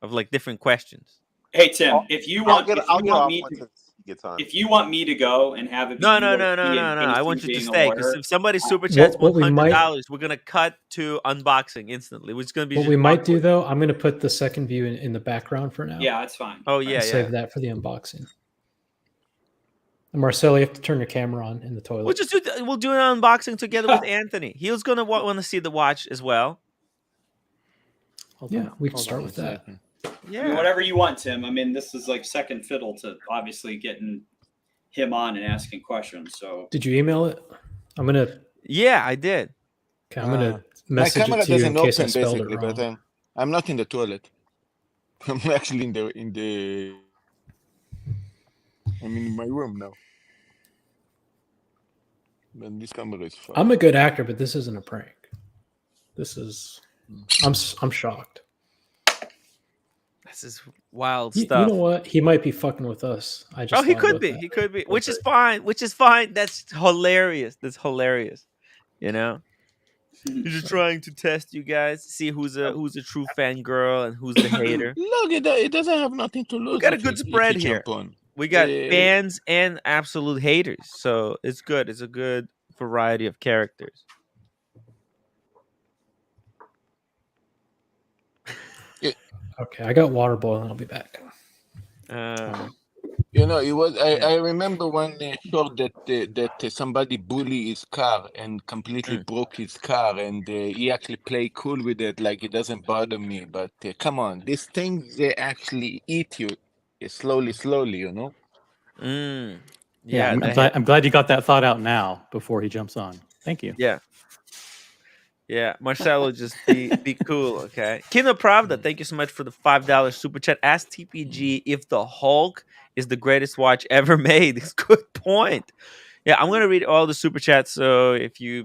of like different questions. Hey Tim, if you want me once he gets on. if you want me to go and have it, No. I want you to stay because if somebody super chats What we might- $100, we're gonna cut to unboxing instantly, which is gonna be What just we might awkward. do though, I'm gonna put the second view in the background for now. Yeah, that's fine. Oh and yeah, save that for the unboxing. And Marcelo, you have to turn your camera on in the toilet. We'll do an unboxing together with Anthony. He was gonna want to see the watch as well. Yeah, we can start with that. I mean, whatever you want, Tim. I mean, this is like second fiddle to obviously getting him on and asking questions. So Did you email it? I'm gonna. Yeah, I did. Okay, I'm gonna My message camera it to you in doesn't case I open spelled basically, it wrong. but I'm not in the toilet. I'm actually I'm in my room now. And this camera is fine. I'm a good actor, but this isn't a prank. This is. I'm shocked. This is wild You stuff. know what? He might be fucking with us. I just. He thought could about be. that. He could be. Which is fine. That's hilarious. That's hilarious. You know? He's just trying to test you guys, see who's a true fangirl and who's the hater. Look, it doesn't have nothing to lose. We got a if good he- if he spread jump here. on. We got Eh, fans and absolute haters. So it's good. It's a good variety of characters. Okay, I got water boiling. I'll be back. You know, it was. I remember one short that somebody bullied his car and completely broke his car, and he actually played cool with it, like it doesn't bother me. But come on, these things they actually eat you slowly, you know. Yeah, I'm glad you got that thought out now before he jumps on. Thank you. Yeah, Marcelo, just be cool, okay? Kino Pravda, thank you so much for the $5 super chat. Ask TPG if the Hulk is the greatest watch ever made. It's a good point. Yeah, I'm gonna read all the super chats. So if you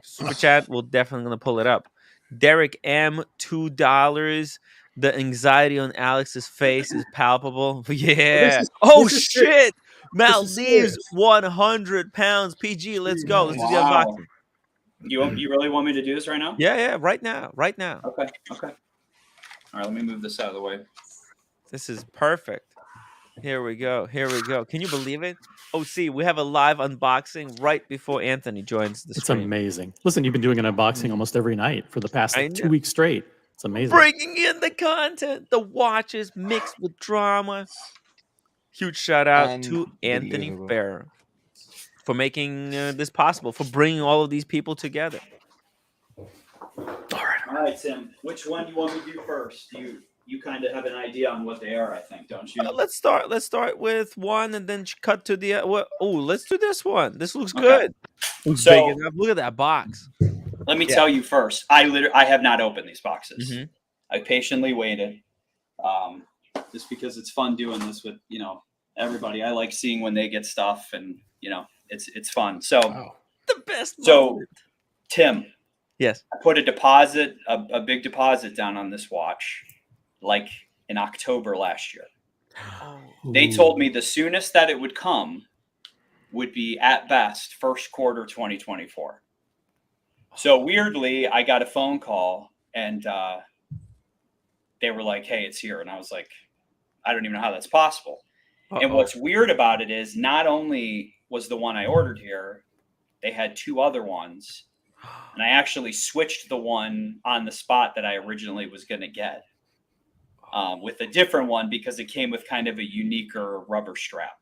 super chat, we're definitely gonna pull it up. Derek M, $2. The anxiety on Alex's face is palpable. Yeah. This is Shit! This is serious. Maldives, 100 pounds. PG, let's go. Let's do the Wow. unboxing. you really want me to do this right now? Yeah, right now. Okay. All right, let me move this out of the way. This is perfect. Here we go. Can you believe it? Oh, see, we have a live unboxing right before Anthony joins the It's stream. amazing. Listen, you've been doing an unboxing almost every night for the past I 2 know. weeks straight. It's amazing. Bringing in the content, the watches mixed with drama. Huge shout out to Anthony Unbelievable. Farrer for making this possible, for bringing all of these people together. All right, Tim. Which one do you want me to do first? You kind of have an idea on what they are, I think, don't you? Let's start with one and then cut to the let's do this one. This looks Okay. good. Looks So- big enough. Look at that box. Let me Yeah. tell you first. I have not opened these boxes. Mhm. I patiently waited, just because it's fun doing this with everybody. I like seeing when they get stuff, and it's fun. So the best. So, moment. Tim, Yes. I put a big deposit down on this watch, like in October last year. They told me the soonest that it would come would be at best first quarter 2024. So weirdly, I got a phone call and they were like, "Hey, it's here," and I was like, "I don't even know how that's possible." And what's weird about it is not only was the one I ordered here, they had two other ones. And I actually switched the one on the spot that I originally was going to get with a different one because it came with kind of a uniquer rubber strap.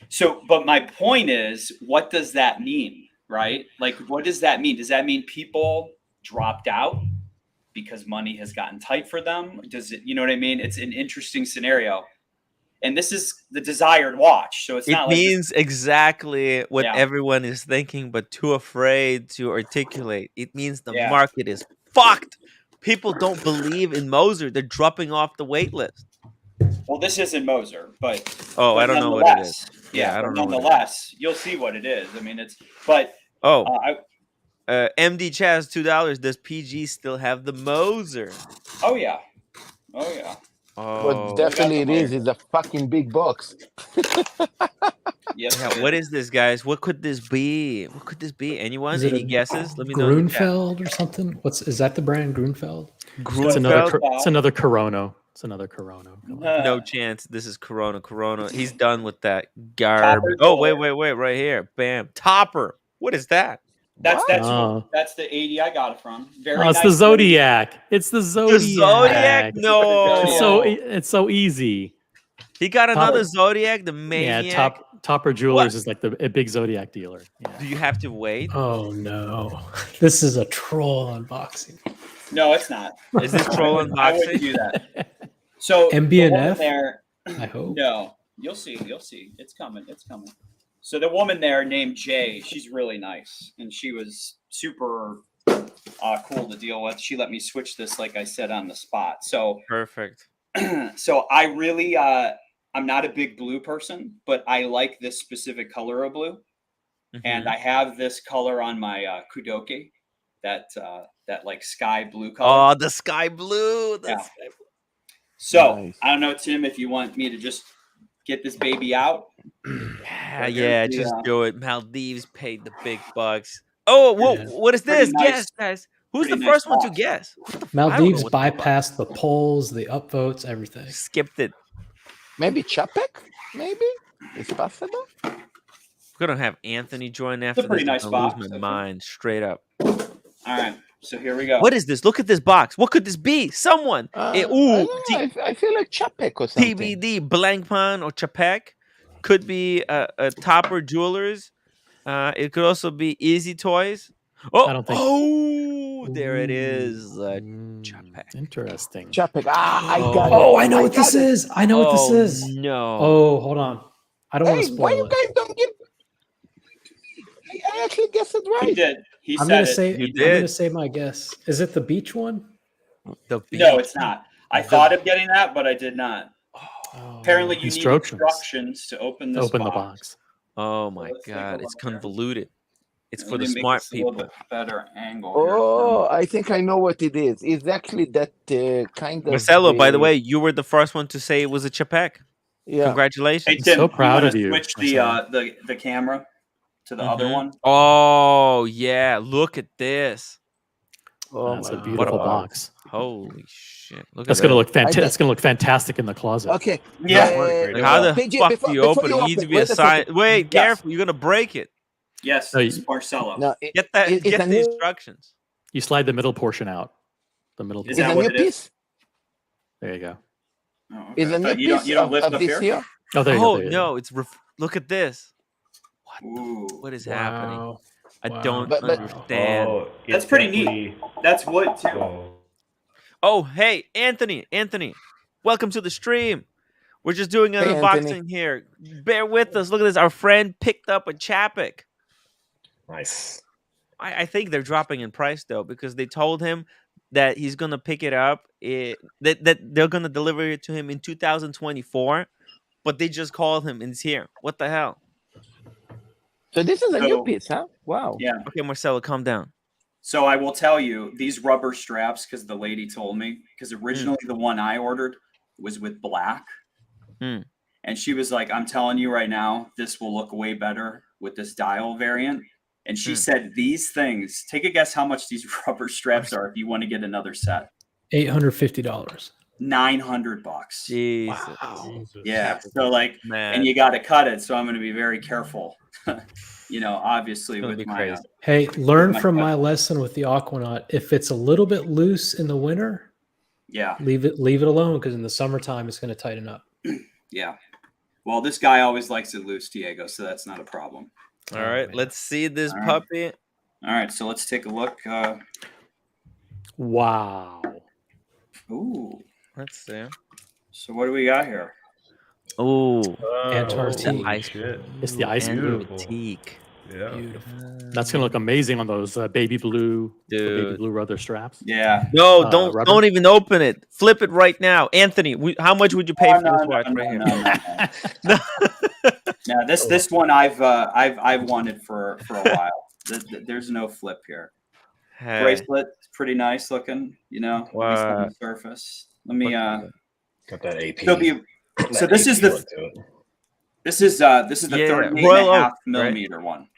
So, but my point is, what does that mean, right? Like, what does that mean? Does that mean people dropped out because money has gotten tight for them? Does it, you know what I mean? It's an interesting scenario. and this is the desired watch. So it's It not like means exactly what Yeah. everyone is thinking, but too afraid to articulate. It means the Yeah. market is fucked. People don't believe in Moser. They're dropping off the wait list. Well, this isn't Moser, but Oh, I don't know what it is. nonetheless, Yeah, I but don't know what it is. nonetheless, you'll see what it is. I mean, it's but Oh, I, MD Chaz, $2. Does PG still have the Moser? oh yeah, oh yeah. What definitely it is a fucking big box. Yes. Yeah, what is this, guys? What could this be? What could this be? Anyone? Is it Any a guesses? Let me know in the chat. Grunfeld or something? Is that the brand Grunfeld? It's another Corona. It's another Corona. No chance. This is Corona. He's done with that garbage. Oh, wait. Right here. Bam. Topper. What is that? That's Oh. that's the 80 I got it from. Very Oh, it's nice the Zodiac. It's the Zodiac. Zodiac? No. It's so easy. He got another Zodiac, the Maniac. Yeah, Topper Jewelers is like a big Zodiac dealer. Yeah. Do you have to wait? Oh no, this is a troll unboxing. No, it's not. Is this troll unboxing? I wouldn't do that. So MBNF? the woman there, I hope. No, you'll see. It's coming. So the woman there named Jay, she's really nice, and she was super cool to deal with. She let me switch this, like I said, on the spot. So perfect. So I really, I'm not a big blue person, but I like this specific color of blue, and I have this color on my Kudoke, that like sky blue color. Oh, the sky blue. Yeah. So I don't know, Tim, if you want me to just get this baby out. Yeah, just do it. Maldives paid the big bucks. Oh, whoa! What is this? Pretty nice- Guess, guys. Who's the pretty nice first one to box. guess? Maldives bypassed the polls, the upvotes, everything. Skipped it. Maybe Chapek? Maybe it's possible. We're gonna have Anthony join after pretty this. nice I'm gonna box, lose my mind straight up. All right, so here we go. What is this? Look at this box. What could this be? Someone. I feel like Chapek or something. TBD, Blankpan or Chapek. Could be a Topper Jewelers. It could also be Easy Toys. Oh, I don't think. Oh, there it is. Chapek. Interesting. Chapek. I got it. Oh, I know what this is. I know what this is. No. Oh, hold on. I don't want to Why spoil you it. guys don't give? I actually guessed it right. He did. He I'm said gonna it. say. You I'm did. gonna say my guess. Is it the beach one? The No, it's not. I thought of getting that, but I did not. Apparently, you need Instructions. instructions to open this Open the box. box. Oh my let's take a god, look it's here. convoluted. It's Let for me the make smart this a little people. bit better angle. here. Oh, I think I know what it is. It's actually that kind of. Marcelo, by the way, you were the first one to say it was a Chapek. Yeah. Congratulations. Hey Tim, so proud you of you, Switch Marcelo. the camera to the other one. Oh yeah, look at this. Oh That's my a beautiful God. box. Holy shit! Look That's at gonna that. look fantastic. That's gonna look fantastic in the closet. Okay. Yeah. How the PG, fuck before- do you before open you it? You need open, to be wait a assigned. second. Wait, Yes. careful! You're gonna break it. Yes, No, it's Marcelo. No, Get that. it's Get a the new- instructions. You slide the middle portion out. The middle. Is It's that a what new it is? piece. There you go. Oh, okay. It's a new you don't piece lift of up this here? here. Oh, there you go. Oh There you no! It's look at this. Ooh. What is happening? Wow. I Wow. don't But- understand. Oh, That's it's pretty neat. definitely- That's wood too. Oh, Oh, hey, Anthony, welcome to the stream. We're just doing an Hey, unboxing Anthony. here. Bear with us. Look at this. Our friend picked up a Chapek. nice. I think they're dropping in price though because they told him that he's gonna pick it up. That they're gonna deliver it to him in 2024, but they just called him and it's here. What the hell? So this is a new So- piece, huh? Wow. Yeah. Okay, Marcelo, calm down. So I will tell you these rubber straps, because the lady told me, because originally the one I ordered was with black. Mm. And she was like, I'm telling you right now, this will look way better with this dial variant. And she said these things, take a guess how much these rubber straps are if you want to get another set. $850. $900. Jesus. Yeah. So like, Man. and you got to cut it. So I'm going to be very careful. You know, obviously gonna with be my crazy. Hey, learn my from cut. my lesson with the Aquanaut. If it's a little bit loose in the winter, yeah. leave it alone because in the summertime it's going to tighten up. Yeah. Well, this guy always likes it loose, Diego, so that's not a problem. All right, let's see this All right. puppy. All right, so let's take a look. Wow. Ooh. Let's see. So what do we got here? Oh, Antarctique. holy shit. It's the ice blue. Antarctique. Yeah. Beautiful. That's gonna look amazing on those baby blue rubber straps. Yeah. No, rubber? don't even open it. Flip it right now, Anthony. How much would you pay for this watch right here? No, this one I've wanted for a while. There's no flip here. Hey. Bracelet, pretty nice looking. You know, at least on the surface. Let me got that AP. So this is the 38 Royal and a half Oak, millimeter one.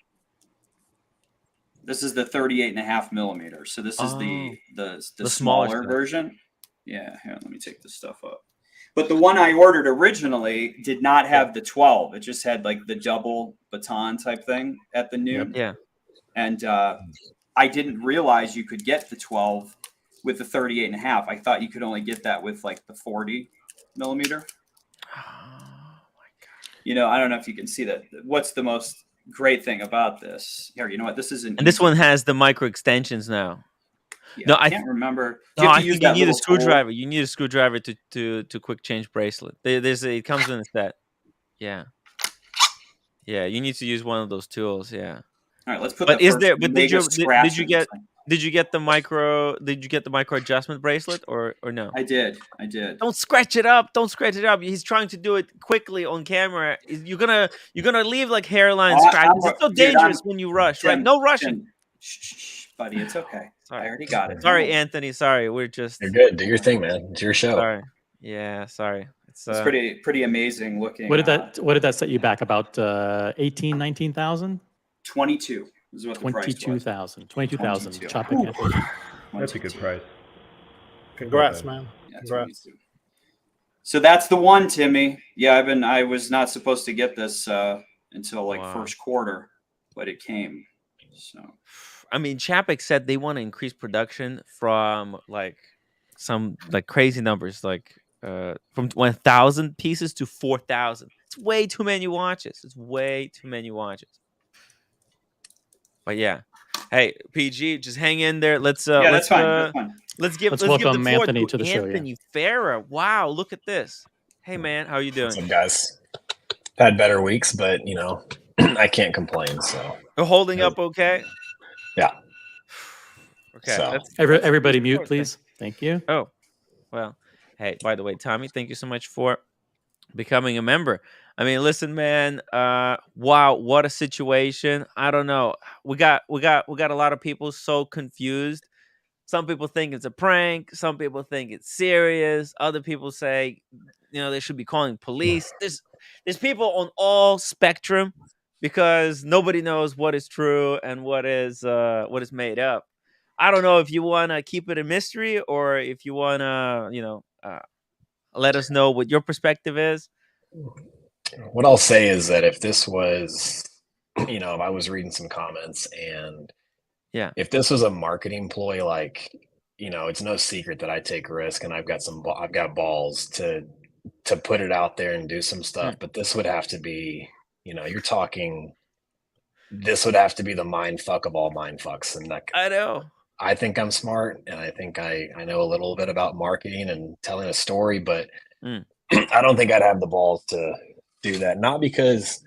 This is the 38 and a half millimeter. So this is the smaller version. Yeah, here, let me take this stuff up. But the one I ordered originally did not have the 12. It just had like the double baton type thing at the noon. Yeah. And I didn't realize you could get the 12 with the 38 and a half. I thought you could only get that with like the 40 millimeter. You know, I don't know if you can see that. What's the most great thing about this? Here, you know what? This is And this one has the micro extensions now. Yeah, No, I can't remember. No, I think you need a screwdriver. You need a screwdriver to quick change bracelet. It comes in a set. Yeah. Yeah, you need to use one of those tools. Yeah. All right, let's put. But the is first there? But mega scratch in this thing. did you get the micro adjustment bracelet or no? I did. Don't scratch it up. Don't scratch it up. He's trying to do it quickly on camera. You're gonna leave like hairline scratches. It's so dangerous when you rush, right? No rushing. Shh, buddy, it's okay. I already got it. Sorry, Anthony. Sorry, we're just. You're good. Do your thing, man. It's your show. Sorry. Yeah, sorry. It's pretty amazing looking. What did that set you back? About 18,000, 19,000? 22 is what the price was. 22,000. Chop it. That's a good price. Congrats, man. Congrats. So that's the one, Timmy. Yeah, I was not supposed to get this until like first quarter, but it came. So I mean, Chapek said they want to increase production from like some like crazy numbers, like from 1,000 pieces to 4,000. It's way too many watches. But yeah, hey PG, just hang in there. Let's that's fine. Let's welcome the floor Anthony to the show. Anthony Farah. Wow, look at this. Hey man, how you doing? What's up, guys? Had better weeks, but you know, I can't complain. So you're holding up okay. Yeah. Okay. So. Everybody mute, please. Thank you. Oh, well. Hey, by the way, Tommy, thank you so much for becoming a member. I mean, listen, man. Wow, what a situation. I don't know. We got a lot of people so confused. Some people think it's a prank. Some people think it's serious. Other people say, you know, they should be calling police. There's people on all spectrum because nobody knows what is true and what is made up. I don't know if you want to keep it a mystery or if you want to, let us know what your perspective is. What I'll say is that if this was, if I was reading some comments and if this was a marketing ploy, like, it's no secret that I take a risk and I've got balls to put it out there and do some stuff, but this would have to be, this would have to be the mind fuck of all mind fucks. And that, I know. I think I'm smart and I think I know a little bit about marketing and telling a story, but I don't think I'd have the balls to do that. Not because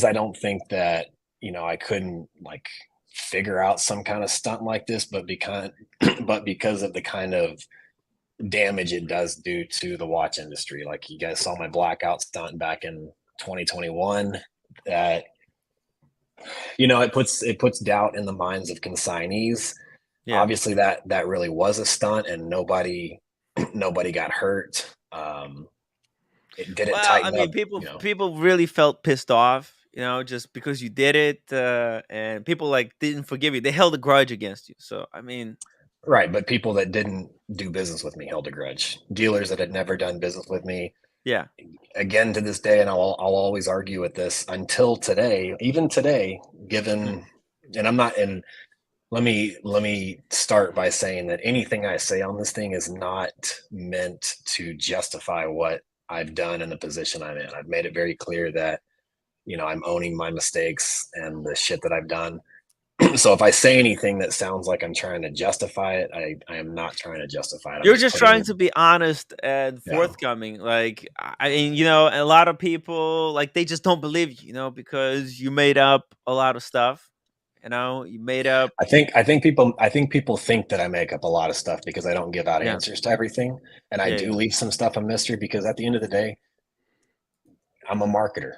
I don't think that, I couldn't like figure out some kind of stunt like this, but because of the kind of damage it does do to the watch industry. Like you guys saw my blackout stunt back in 2021 that, it puts doubt in the minds of consignees. Yeah. Obviously that really was a stunt and nobody got hurt. It didn't tighten up. People really felt pissed off, just because you did it, and people like didn't forgive you. They held a grudge against you. So, I mean, right. But people that didn't do business with me held a grudge. Dealers that had never done business with me. Yeah. Again, to this day, and I'll always argue with this until today, even today, given, and I'm not in, let me start by saying that anything I say on this thing is not meant to justify what I've done in the position I'm in. I've made it very clear that, I'm owning my mistakes and the shit that I've done. So if I say anything that sounds like I'm trying to justify it, I am not trying to justify it. I'm You're just putting trying it- to be honest and forthcoming. Like, I mean, you know, a lot of people, like, they just don't believe you, you know, because you made up a lot of stuff. You know, you made up. I think people think that I make up a lot of stuff because I don't give out Yeah. answers to everything, and I Yeah, do yeah. leave some stuff a mystery because at the end of the day, I'm a marketer.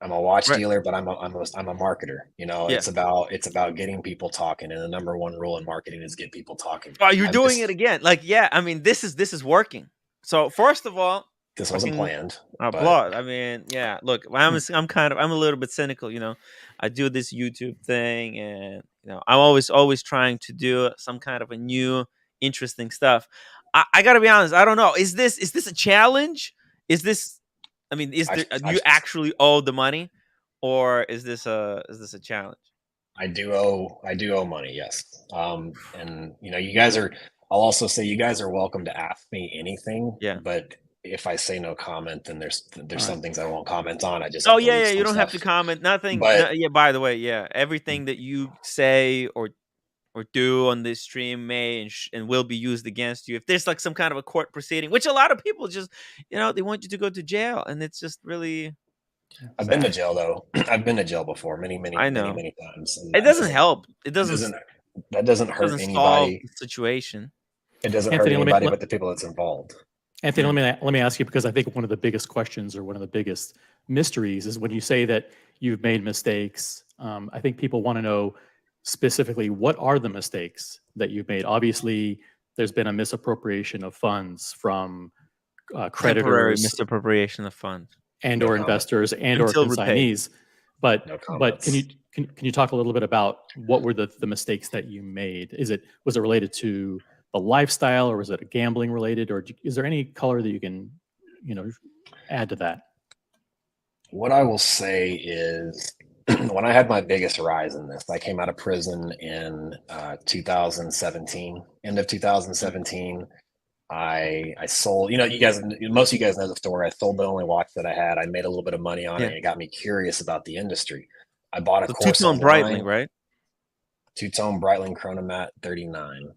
I'm a watch Right. dealer, but I'm a marketer. You know, Yeah. it's about getting people talking, and the number one rule in marketing is get people talking. Oh, you're I'm doing just- it again. Like, yeah, I mean, this is working. So first of all, This wasn't fucking planned, applaud. I mean, yeah. Look, I'm a little bit cynical. You know, I do this YouTube thing, and you know, I'm always trying to do some kind of a new, interesting stuff. I gotta be honest. I don't know. Is this a challenge? Is this? I mean, is there? Do you actually owe the money, or is this a challenge? I do owe money, yes. And you know, you guys are. I'll also say you guys are welcome to ask me anything. Yeah. But if I say no comment, then there's All some right. things I won't comment on. I just Oh have to yeah, leave yeah. some You don't have stuff. to comment. Nothing. But Yeah. By the way, yeah. Everything that you say or do on this stream may and will be used against you if there's like some kind of a court proceeding, which a lot of people just, you know, they want you to go to jail, and it's just really. I've been to jail though. I've been to jail before, many I know. times. And It doesn't help. It doesn't. That doesn't hurt Doesn't solve anybody. the situation. It doesn't Anthony, hurt let me- anybody let- but the people that's involved. Anthony, let me ask you, because I think one of the biggest questions or one of the biggest mysteries is when you say that you've made mistakes. I think people want to know specifically what are the mistakes that you've made. Obviously, there's been a misappropriation of funds from Temporary creditors misappropriation of funds and No or comment. investors and or Until repaid. consignees. But No but can comments. you talk a little bit about what were the mistakes that you made? Was it related to the lifestyle, or was it gambling related, or is there any color that you can, you know, add to that? What I will say is when I had my biggest rise in this, I came out of prison in 2017, end of 2017. I sold, you know, most of you guys know the story. I sold the only watch that I had. I made a little bit of money on it, and it got me curious about the industry. I bought a course two-tone online. Breitling, right? Two-tone Breitling Chronomat 39.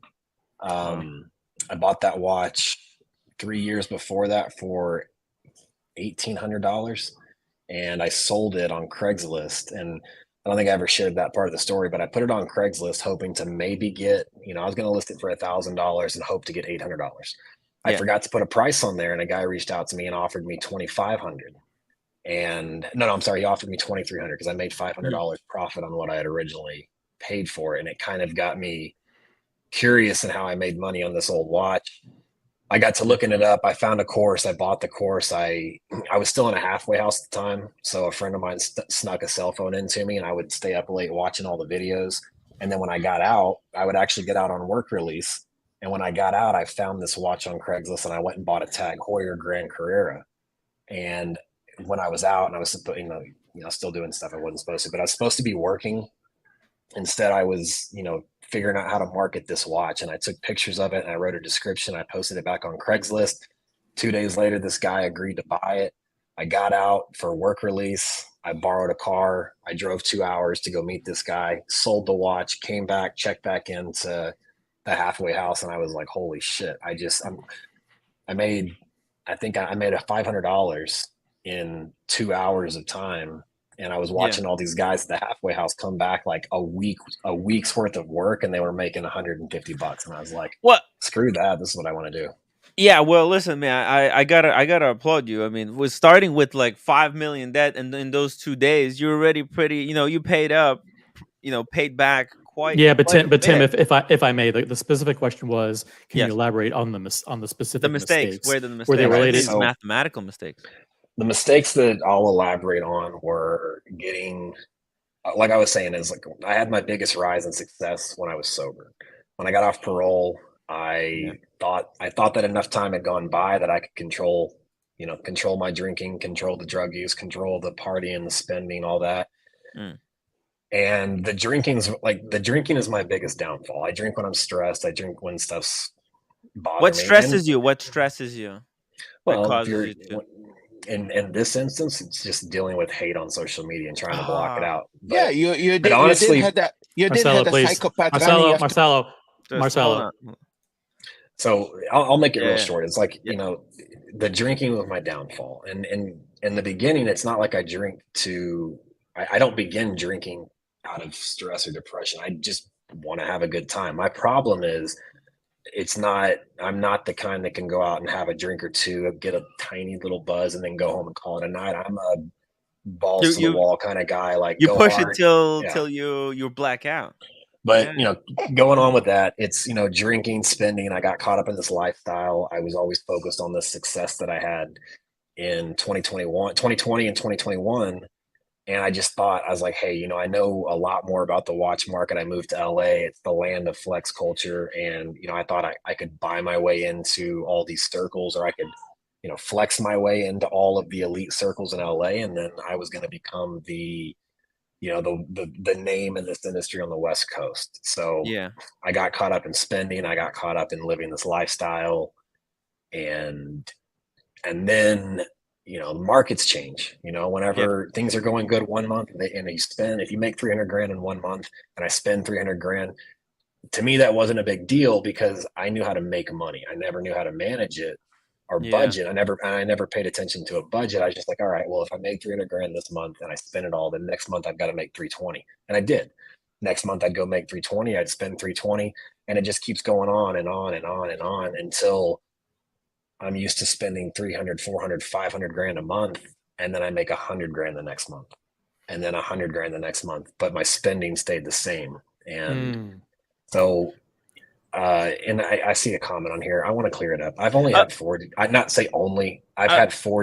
I bought that watch 3 years before that for $1,800, and I sold it on Craigslist. And I don't think I ever shared that part of the story, but I put it on Craigslist hoping to maybe get, you know, I was going to list it for $1,000 and hope to get $800. I Yeah. forgot to put a price on there, and a guy reached out to me and offered me $2,500. And no, I'm sorry, he offered me $2,300 because I made $500 profit on what I had originally paid for it, and it kind of got me curious in how I made money on this old watch. I got to looking it up. I found a course. I bought the course. I was still in a halfway house at the time, so a friend of mine snuck a cell phone into me, and I would stay up late watching all the videos. And then when I got out, I would actually get out on work release. And when I got out, I found this watch on Craigslist, and I went and bought a Tag Heuer Grand Carrera. And when I was out, and I was still doing stuff I wasn't supposed to, but I was supposed to be working. Instead, I was, figuring out how to market this watch, and I took pictures of it and I wrote a description. I posted it back on Craigslist. 2 days later, this guy agreed to buy it. I got out for work release. I borrowed a car. I drove 2 hours to go meet this guy, sold the watch, came back, checked back into the halfway house, and I was like, holy shit. I made $500 in 2 hours of time. And I was watching all these guys at the halfway house come back like a week's worth of work, and they were making $150. And I was like, "What? Screw that! This is what I want to do." Yeah, well, listen, man, I gotta applaud you. I mean, we're starting with like 5 million debt, and in those 2 days, you're already pretty. You paid up, paid back quite. Yeah, but quite Tim, if I may, the specific question was, can you elaborate on the specific mistakes? Where the mistakes? Were they related? So, mathematical mistakes. The mistakes that I'll elaborate on were getting, like I was saying, is like I had my biggest rise in success when I was sober. When I got off parole, I thought that enough time had gone by that I could control my drinking, control the drug use, control the partying, the spending, all that. And the drinking is my biggest downfall. I drink when I'm stressed. I drink when stuff's bothering me. What stresses you? What stresses you? Well, in this instance, it's just dealing with hate on social media and trying to block it out. But, yeah, you but honestly, did have that. You did Marcelo, have a please. psychopath running after. Marcelo. Hold on. So I'll make it real Yeah. short. It's like, you know, the drinking was my downfall. And in the beginning, it's not like I drink I don't begin drinking out of stress or depression. I just want to have a good time. My problem is I'm not the kind that can go out and have a drink or two, get a tiny little buzz and then go home and call it a night. I'm a balls to the wall kind of guy. Like, you go push hard. it till Yeah. till you black out. But Yeah. you know, going on with that, it's, you know, drinking, spending. I got caught up in this lifestyle. I was always focused on the success that I had in 2020 and 2021. And I just thought, I was like, hey, you know, I know a lot more about the watch market. I moved to LA. It's the land of flex culture. And, you know, I thought I could buy my way into all these circles, or I could, you know, flex my way into all of the elite circles in LA. And then I was going to become the, you know, the name in this industry on the West Coast. So Yeah. I got caught up in spending. I got caught up in living this lifestyle. And then, you know, markets change, you know, whenever things are going good 1 month and you spend, if you make 300 grand in 1 month and I spend 300 grand, to me, that wasn't a big deal because I knew how to make money. I never knew how to manage it or budget. I never paid attention to a budget. I was just like, all right, well, if I made 300 grand this month and I spend it all, then next month I've got to make 320. And I did. Next month I'd go make 320. I'd spend 320, and it just keeps going on and on and on and on until I'm used to spending 300, 400, 500 grand a month. And then I make 100 grand the next month, and then 100 grand the next month, but my spending stayed the same. And so, and I see a comment on here. I want to clear it up. I've only had I've had 4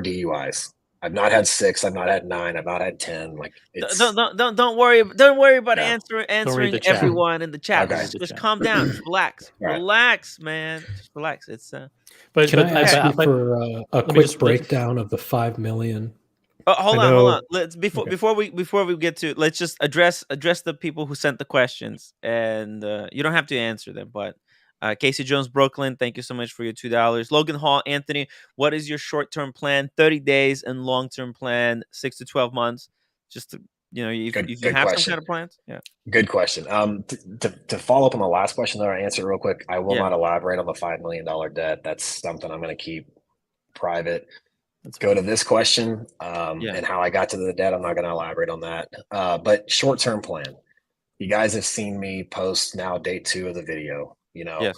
DUIs. I've not had 6. I've not had 9. I've not had 10. Like, it's, Don't worry about Yeah. answering everyone in the chat. Okay. Just calm down. Just relax. Right. Relax, man. Just relax. It's Can I ask you but- for let a me quick just- breakdown of the 5 million? hold I on. know- Let's before we get to, let's just address the people who sent the questions, and you don't have to answer them. But Casey Jones, Brooklyn, thank you so much for your $2. Logan Hall, Anthony, what is your short-term plan? 30 days and long-term plan, 6 to 12 months. Just to, you know, if you have question. some kind of plans, yeah. Good question. To follow up on the last question that I answered real quick, I will not elaborate on the $5 million debt. That's something I'm going to keep private. Go to this question and how I got to the debt. I'm not going to elaborate on that. But short-term plan. You guys have seen me post now day 2 of the video. You know,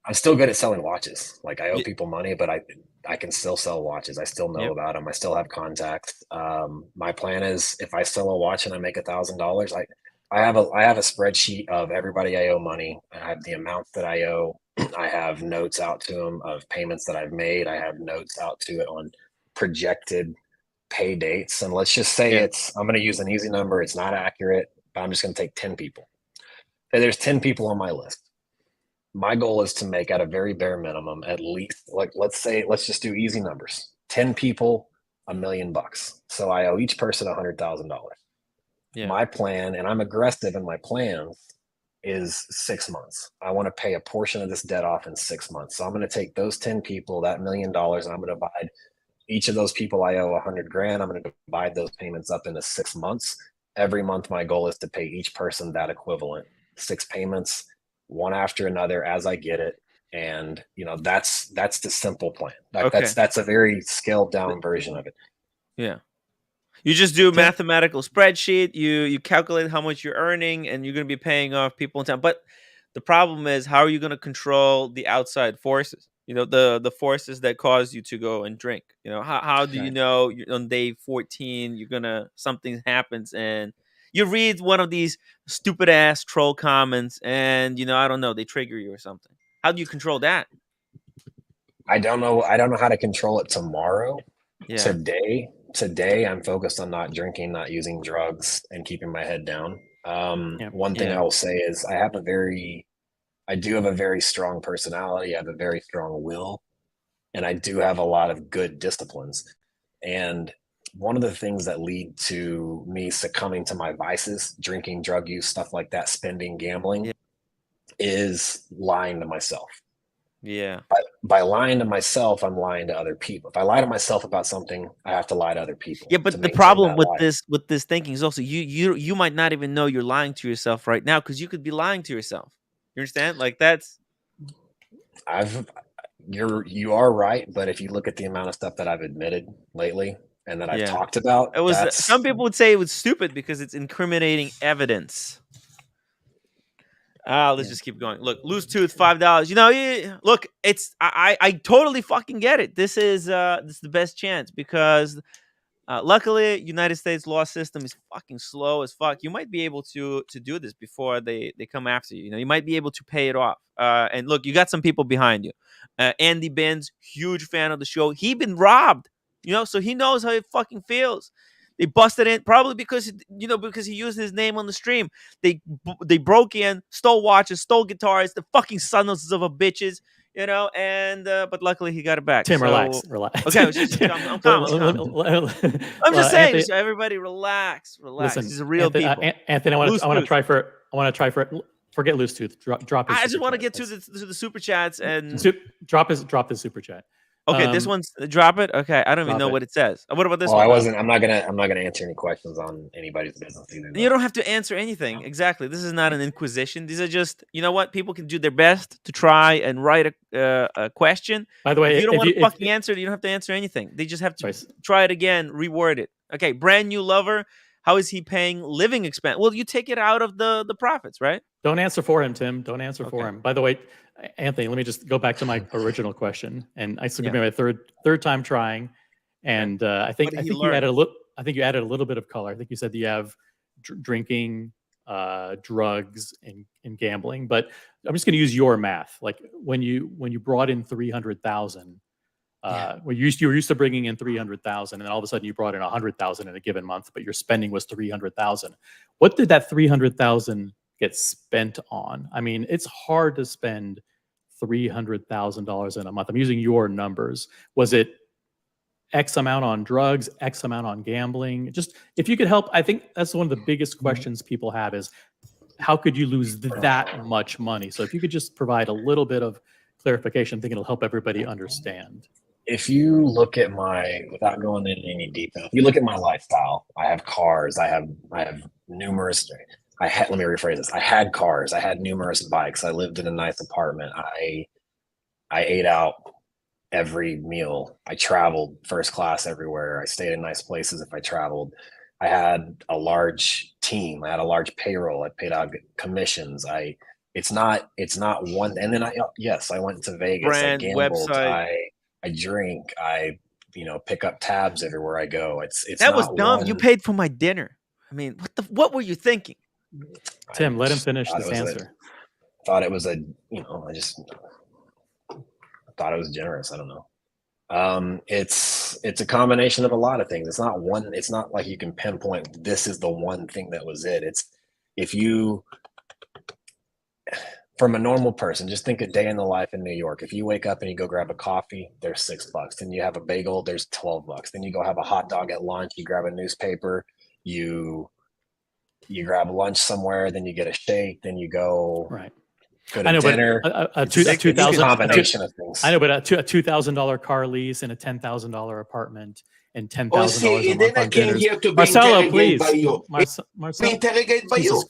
I'm still good at selling watches. Like, I owe people money, but I can still sell watches. I still know about them. I still have contacts. My plan is, if I sell a watch and I make $1,000, I have a spreadsheet of everybody I owe money. I have the amounts that I owe. I have notes out to them of payments that I've made. I have notes out to it on projected pay dates. And let's just say I'm going to use an easy number. It's not accurate, but I'm just going to take 10 people. Say there's 10 people on my list. My goal is to make, at a very bare minimum, at least, like, let's just do easy numbers. 10 people, $1 million. So I owe each person $100,000. Yeah. My plan, and I'm aggressive in my plans, is 6 months. I want to pay a portion of this debt off in 6 months. So I'm going to take those 10 people, that $1 million, and I'm going to divide each of those people I owe 100 grand. I'm going to divide those payments up into 6 months. Every month, my goal is to pay each person that equivalent. 6 payments, one after another, as I get it. And, you know, that's the simple plan. That's a very scaled down version of it. Yeah. You just do a mathematical spreadsheet. You calculate how much you're earning, and you're going to be paying off people in time. But the problem is, how are you going to control the outside forces? You know, the forces that cause you to go and drink. You know, how do you know on day 14 something happens and you read one of these stupid ass troll comments, and, you know, I don't know, they trigger you or something. How do you control that? I don't know how to control it tomorrow. Yeah. Today I'm focused on not drinking, not using drugs, and keeping my head down. One thing I will say is I do have a very strong personality. I have a very strong will, and I do have a lot of good disciplines. And one of the things that lead to me succumbing to my vices, drinking, drug use, stuff like that, spending, gambling, is lying to myself. Yeah. By lying to myself, I'm lying to other people. If I lie to myself about something, I have to lie to other people. Yeah, to but the maintain problem that with lie. this thinking is also you might not even know you're lying to yourself right now because you could be lying to yourself. You understand? Like that's You are right, but if you look at the amount of stuff that I've admitted lately and that I've yeah. talked about, It was that's some people would say it was stupid because it's incriminating evidence. Let's just keep going. Look, loose tooth, $5. You know, look, it's I totally fucking get it. This is the best chance because luckily United States law system is fucking slow as fuck. You might be able to do this before they come after you. You know, you might be able to pay it off. And look, you got some people behind you. Andy Benz, huge fan of the show. He been robbed. You know, so he knows how it fucking feels. They busted in probably because because he used his name on the stream. They broke in, stole watches, stole guitars, the fucking sons of a bitches, you know. And but luckily he got it back. Tim, So, relax. Okay, I'm calm. I'm just saying, Anthony, everybody relax. listen, These are real Anthony, people. Anthony, I want to try for it. Forget loose tooth. Drop his. I just super want to chat. get to the super chats and drop his super chat. Okay, this one's drop it. Okay, I don't even know what it says. What about this one? I'm not gonna answer any questions on anybody's business either. You don't have to answer anything. Exactly. This is not an inquisition. These are just, you know what? People can do their best to try and write a question. By the way, if you don't want to fucking answer it, you don't have to answer anything. They just have to try it again, reword it. Okay, brand new lover. How is he paying living expense? Well, you take it out of the profits, right? Don't answer for him, Tim. Don't answer for him. By the way, Anthony, let me just go back to my original question. And I still give me my third time trying. And I think you added a little. I think you added a little bit of color. I think you said you have drinking, drugs, and gambling. But I'm just going to use your math. Like when you brought in 300,000. Well, you were used to bringing in 300,000, and then all of a sudden you brought in 100,000 in a given month, but your spending was 300,000. What did that 300,000 get spent on? I mean, it's hard to spend $300,000 in a month. I'm using your numbers. Was it X amount on drugs, X amount on gambling? Just if you could help, I think that's one of the biggest questions people have is how could you lose that much money? So if you could just provide a little bit of clarification, I think it'll help everybody understand. If you look at without going into any detail, if you look at my lifestyle, I have cars, I have numerous, let me rephrase this. I had cars, I had numerous bikes, I lived in a nice apartment, I ate out every meal, I traveled first class everywhere, I stayed in nice places if I traveled. I had a large team, I had a large payroll, I paid out commissions, it's not one, and then I went to Vegas, Brand, I gambled, website. I drink, I pick up tabs everywhere I go. It's that was dumb. You paid for my dinner. I mean, what were you thinking? Tim, let him finish this answer. I thought it was I thought it was generous. I don't know. It's a combination of a lot of things. It's not one. It's not like you can pinpoint this is the one thing that was it. It's if you. From a normal person, just think a day in the life in New York. If you wake up and you go grab a coffee, there's $6. Then you have a bagel, there's $12. Then you go have a hot dog at lunch, you grab a newspaper, you grab lunch somewhere, then you get a shake, then you go go to dinner. A combination of things. I know, but a $2,000 car lease and a $10,000 apartment and $10,000 a month on dinners. Marcelo, please. Interrogate by you.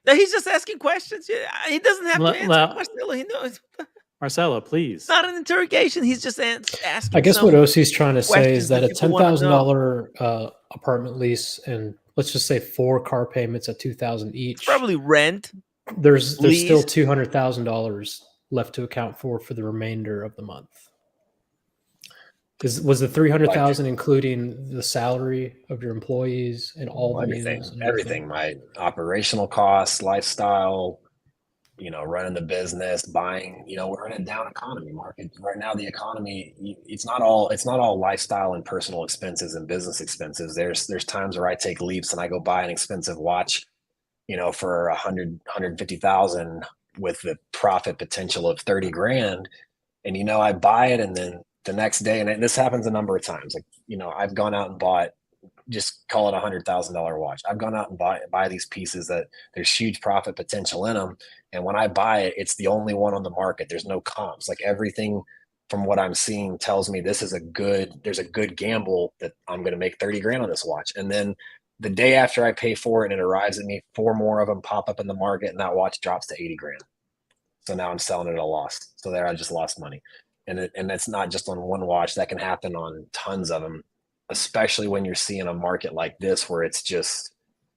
No, he's just asking questions. He doesn't have to answer. Marcelo, he knows. Marcelo, please. It's not an interrogation. He's just asking. I guess what OC's trying to say is that a $10,000 apartment lease and let's just say 4 car payments at $2,000 each. It's probably rent. There's still $200,000 left to account for the remainder of the month. Was the $300,000 including the salary of your employees and all the everything, my operational costs, lifestyle, running the business, buying, we're in a down economy market right now. The economy, it's not all lifestyle and personal expenses and business expenses. There's times where I take leaps and I go buy an expensive watch, for $150,000 with the profit potential of $30,000. And, I buy it and then the next day, and this happens a number of times, like, I've gone out and bought just call it $100,000 watch. I've gone out and buy these pieces that there's huge profit potential in them. And when I buy it, it's the only one on the market. There's no comps. Like everything from what I'm seeing tells me there's a good gamble that I'm going to make 30 grand on this watch. And then the day after I pay for it and it arrives at me, 4 more of them pop up in the market and that watch drops to 80 grand. So now I'm selling it at a loss. So there I just lost money. And that's not just on one watch. That can happen on tons of them, especially when you're seeing a market like this where it's just,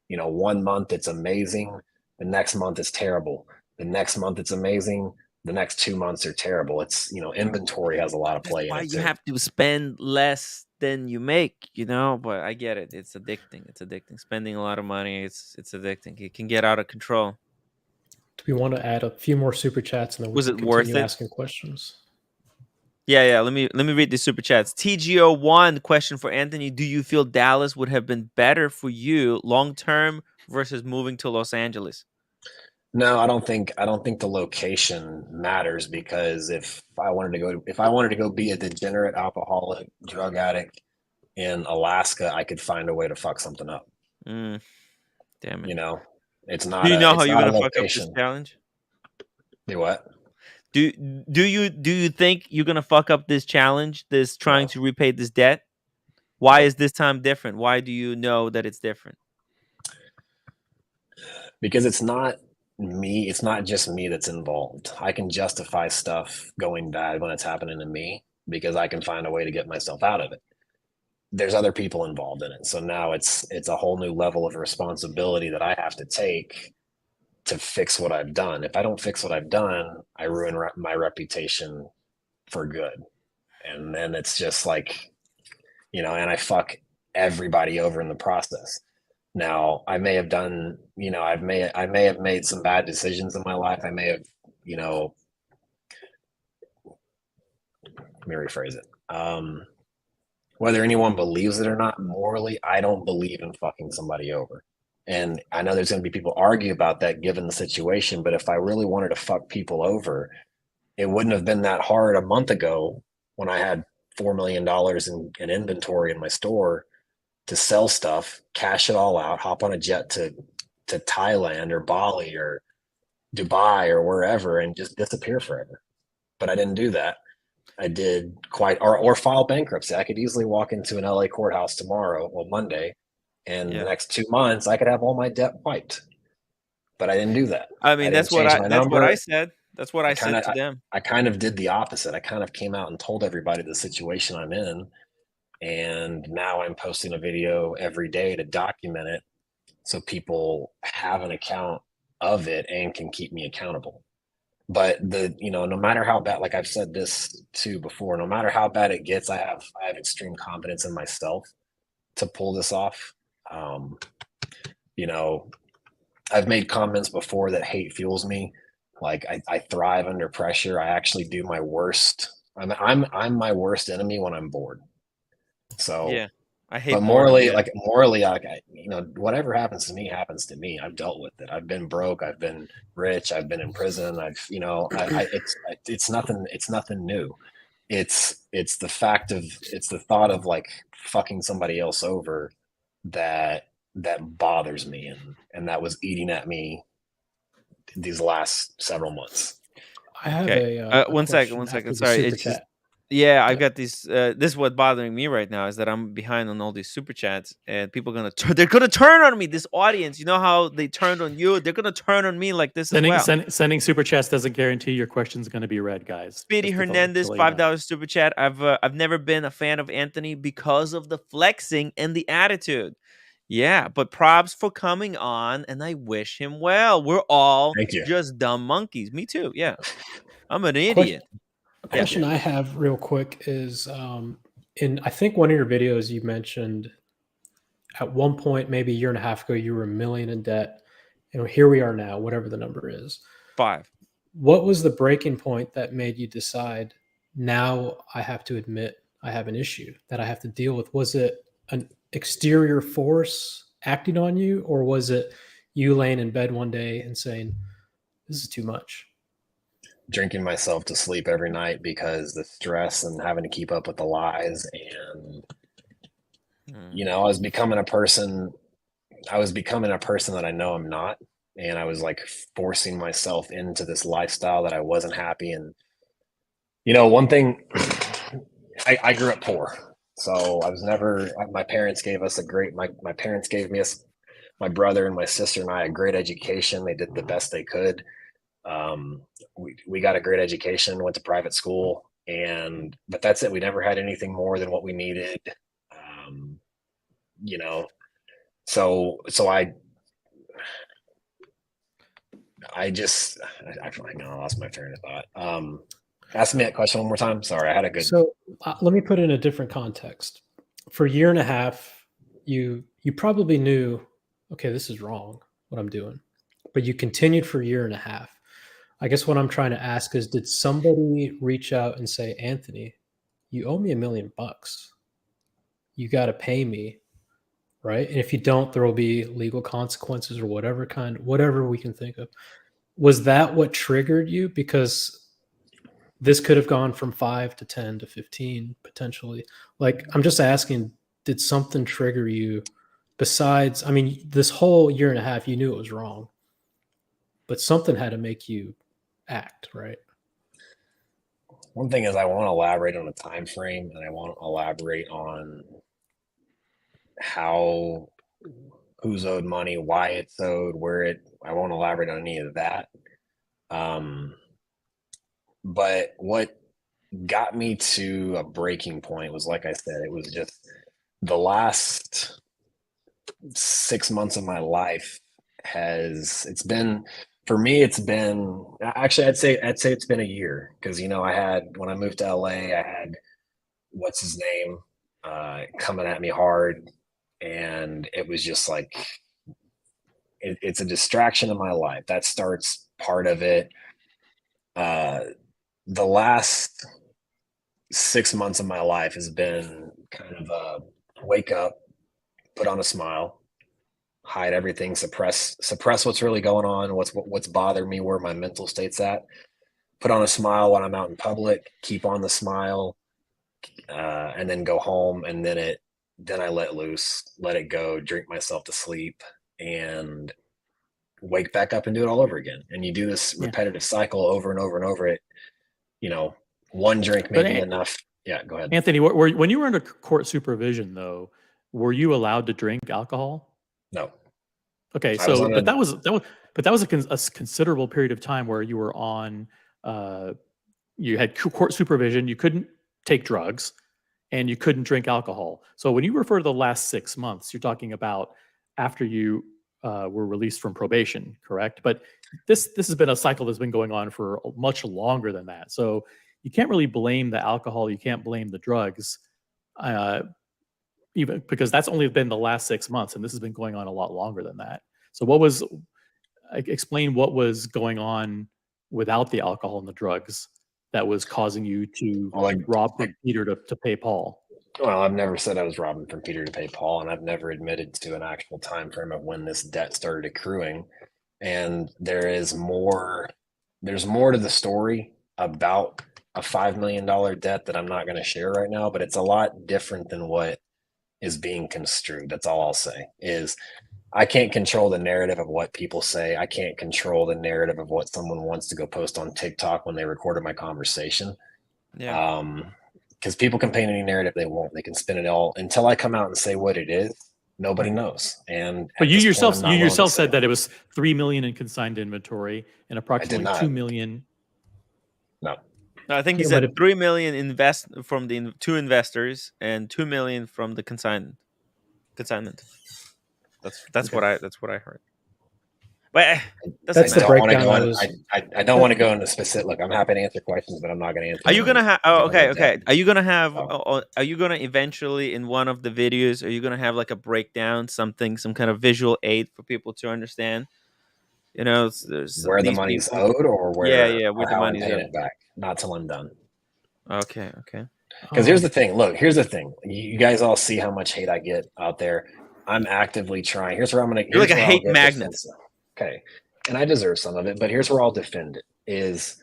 1 month it's amazing. The next month it's terrible. The next month it's amazing. The next 2 months are terrible. It's, inventory has a lot of play in it. Why you too. have to spend less than you make, but I get it. It's addicting. It's addicting. Spending a lot of money, it's addicting. It can get out of control. Do we want to add a few more super chats and then we Was can it worth continue it? asking questions? Yeah. Let me read the super chats. TGO1 question for Anthony: do you feel Dallas would have been better for you long term versus moving to Los Angeles? No, I don't think the location matters, because if I wanted to go be a degenerate alcoholic drug addict in Alaska, I could find a way to fuck something up. Damn it. It's not. Do you know it's how you're not a gonna fuck up this location. challenge? Do what? Do you think you're gonna fuck up this challenge? This trying to repay this debt? Why is this time different? Why do you know that it's different? Because it's not me. It's not just me that's involved. I can justify stuff going bad when it's happening to me because I can find a way to get myself out of it. There's other people involved in it. So now it's a whole new level of responsibility that I have to take to fix what I've done. If I don't fix what I've done, I ruin my reputation for good. And then it's just like, and I fuck everybody over in the process. Now, I may have done, I may have made some bad decisions in my life. I may have, let me rephrase it. Whether anyone believes it or not, morally, I don't believe in fucking somebody over. And I know there's going to be people argue about that given the situation, but if I really wanted to fuck people over, it wouldn't have been that hard a month ago when I had $4 million in inventory in my store to sell stuff, cash it all out, hop on a jet to Thailand or Bali or Dubai or wherever and just disappear forever. But I didn't do that. I did or file bankruptcy. I could easily walk into an LA courthouse tomorrow, Monday, and the next 2 months I could have all my debt wiped. But I didn't do that. I mean, that's what I said. That's what I said to them. I kind of did the opposite. I kind of came out and told everybody the situation I'm in. And now I'm posting a video every day to document it so people have an account of it and can keep me accountable. But no matter how bad, like I've said this too before, no matter how bad it gets, I have extreme confidence in myself to pull this off. I've made comments before that hate fuels me. Like I thrive under pressure. I actually do my worst. I'm my worst enemy when I'm bored. So yeah, I hate. But morally, whatever happens to me happens to me. I've dealt with it. I've been broke. I've been rich. I've been in prison. It's nothing new. It's the thought of like fucking somebody else over that bothers me, and that was eating at me these last several months. I have one second. Sorry, it's just. Yeah, I've got these. This is what's bothering me right now is that I'm behind on all these super chats, and people they're gonna turn on me. This audience, you know how they turned on you, they're gonna turn on me like this as well. Sending super chats doesn't guarantee your question's going to be read, guys. Speedy Hernandez, $5 super chat. I've never been a fan of Anthony because of the flexing and the attitude. Yeah, but props for coming on, and I wish him well. We're all just dumb monkeys. Me too. Yeah, I'm an idiot. A question I have real quick is in I think one of your videos you mentioned at one point, maybe a year and a half ago, you were $1 million in debt. And here we are now, whatever the number is. 5. What was the breaking point that made you decide now I have to admit I have an issue that I have to deal with? Was it an exterior force acting on you, or was it you laying in bed one day and saying, this is too much? Drinking myself to sleep every night because the stress and having to keep up with the lies and you know, I was becoming a person that I know I'm not. And I was like forcing myself into this lifestyle that I wasn't happy. And, you know, one thing, I grew up poor. So I was never, my parents gave us my parents gave me my brother and my sister and I a great education. They did the best they could. We got a great education, went to private school, but that's it. We never had anything more than what we needed. You know, so I lost my train of thought. Ask me that question one more time. Sorry, I had a good. So let me put it in a different context. For a year and a half, you probably knew, okay, this is wrong, what I'm doing, but you continued for a year and a half. I guess what I'm trying to ask is, did somebody reach out and say, Anthony, you owe me $1 million. You got to pay me, right? And if you don't, there will be legal consequences or whatever we can think of. Was that what triggered you? Because this could have gone from 5 to 10 to 15 potentially. Like, I'm just asking, did something trigger you besides, I mean, this whole year and a half, you knew it was wrong, but something had to make you act, right? One thing is, I want to elaborate on the time frame, and I want to elaborate on who's owed money, why it's owed, I won't elaborate on any of that. But what got me to a breaking point was, like I said, it was just the last 6 months of my life it's been actually, I'd say it's been a year, because, you know, when I moved to LA, I had what's his name coming at me hard, and it was just like it's a distraction in my life. That starts part of it. The last 6 months of my life has been kind of a wake up, put on a smile, hide everything, suppress what's really going on, what's bothering me, where my mental state's at, put on a smile when I'm out in public, keep on the smile, and then go home, and then I let loose, let it go, drink myself to sleep, and wake back up and do it all over again. And you do this repetitive cycle over and over and over. It, you know, one drink may be enough. Yeah, go ahead. Anthony, when you were under court supervision, though, were you allowed to drink alcohol? No. Okay, so that was a considerable period of time where you were on. You had court supervision. You couldn't take drugs, and you couldn't drink alcohol. So when you refer to the last 6 months, you're talking about after you were released from probation, correct? But this has been a cycle that's been going on for much longer than that. So you can't really blame the alcohol. You can't blame the drugs, even because that's only been the last 6 months, and this has been going on a lot longer than that. So explain what was going on without the alcohol and the drugs that was causing you to rob from Peter to pay Paul? Well, I've never said I was robbing from Peter to pay Paul, and I've never admitted to an actual time frame of when this debt started accruing. And there's more to the story about a $5 million debt that I'm not going to share right now, but it's a lot different than what is being construed. That's all I'll say. Is I can't control the narrative of what people say. I can't control the narrative of what someone wants to go post on TikTok when they recorded my conversation. Yeah. Because people can paint any narrative they want. They can spin it all. Until I come out and say what it is, nobody knows. And but you yourself said that it was $3 million in consigned inventory and approximately $2 million. No. I think he said $3 million from the two investors and $2 million from the consignment. That's what I heard. But that's the breakdown. I don't want to go into specific. Look, I'm happy to answer questions, but I'm not going to answer. Are you gonna have? Oh, okay. Are you gonna have? Are you gonna eventually in one of the videos? Are you gonna have like a breakdown, some kind of visual aid for people to understand? You know, there's where the money's owed, or where where the money's owed. It back. Not till I'm done. Okay. Because here's the thing. Look, here's the thing. You guys all see how much hate I get out there. I'm actively trying. Here's where I'm gonna. You're like a hate magnet. Okay, and I deserve some of it, but here's where I'll defend it. Is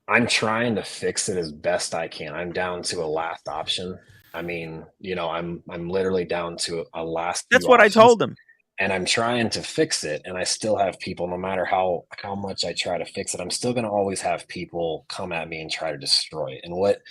I'm trying to fix it as best I can. I'm down to a last option. I mean, I'm literally down to a last few That's what I options, told him. and I'm trying to fix it, and I still have people, no matter how much I try to fix it, I'm still going to always have people come at me and try to destroy it. And what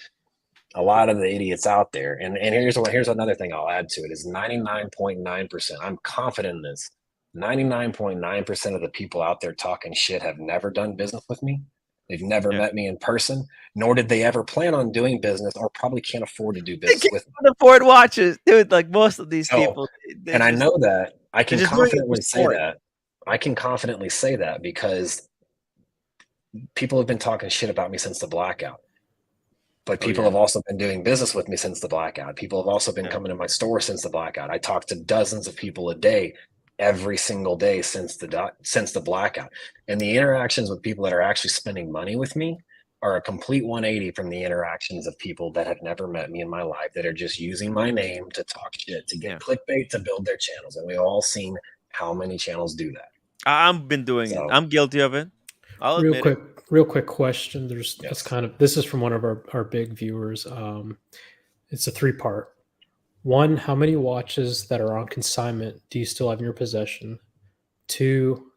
a lot of the idiots out there, and here's another thing I'll add to it, is 99.9%. I'm confident in this. 99.9% of the people out there talking shit have never done business with me. They've never met me in person, nor did they ever plan on doing business, or probably can't afford to do They business can't with me. afford watches, dude. Like most of these people, And I know that I can just doing it for confidently say sport. that. I can confidently say that because people have been talking shit about me since the blackout. But people have also been doing business with me since the blackout. People have also been coming to my store since the blackout. I talk to dozens of people a day, every single day since the blackout. And the interactions with people that are actually spending money with me are a complete 180 from the interactions of people that have never met me in my life, that are just using my name to talk shit, to get clickbait, to build their channels. And we've all seen how many channels do that. I've been doing it. I'm guilty of it. I'll admit it. Real quick question. This is from one of our big viewers. It's a 3-part. 1, how many watches that are on consignment do you still have in your possession? 2,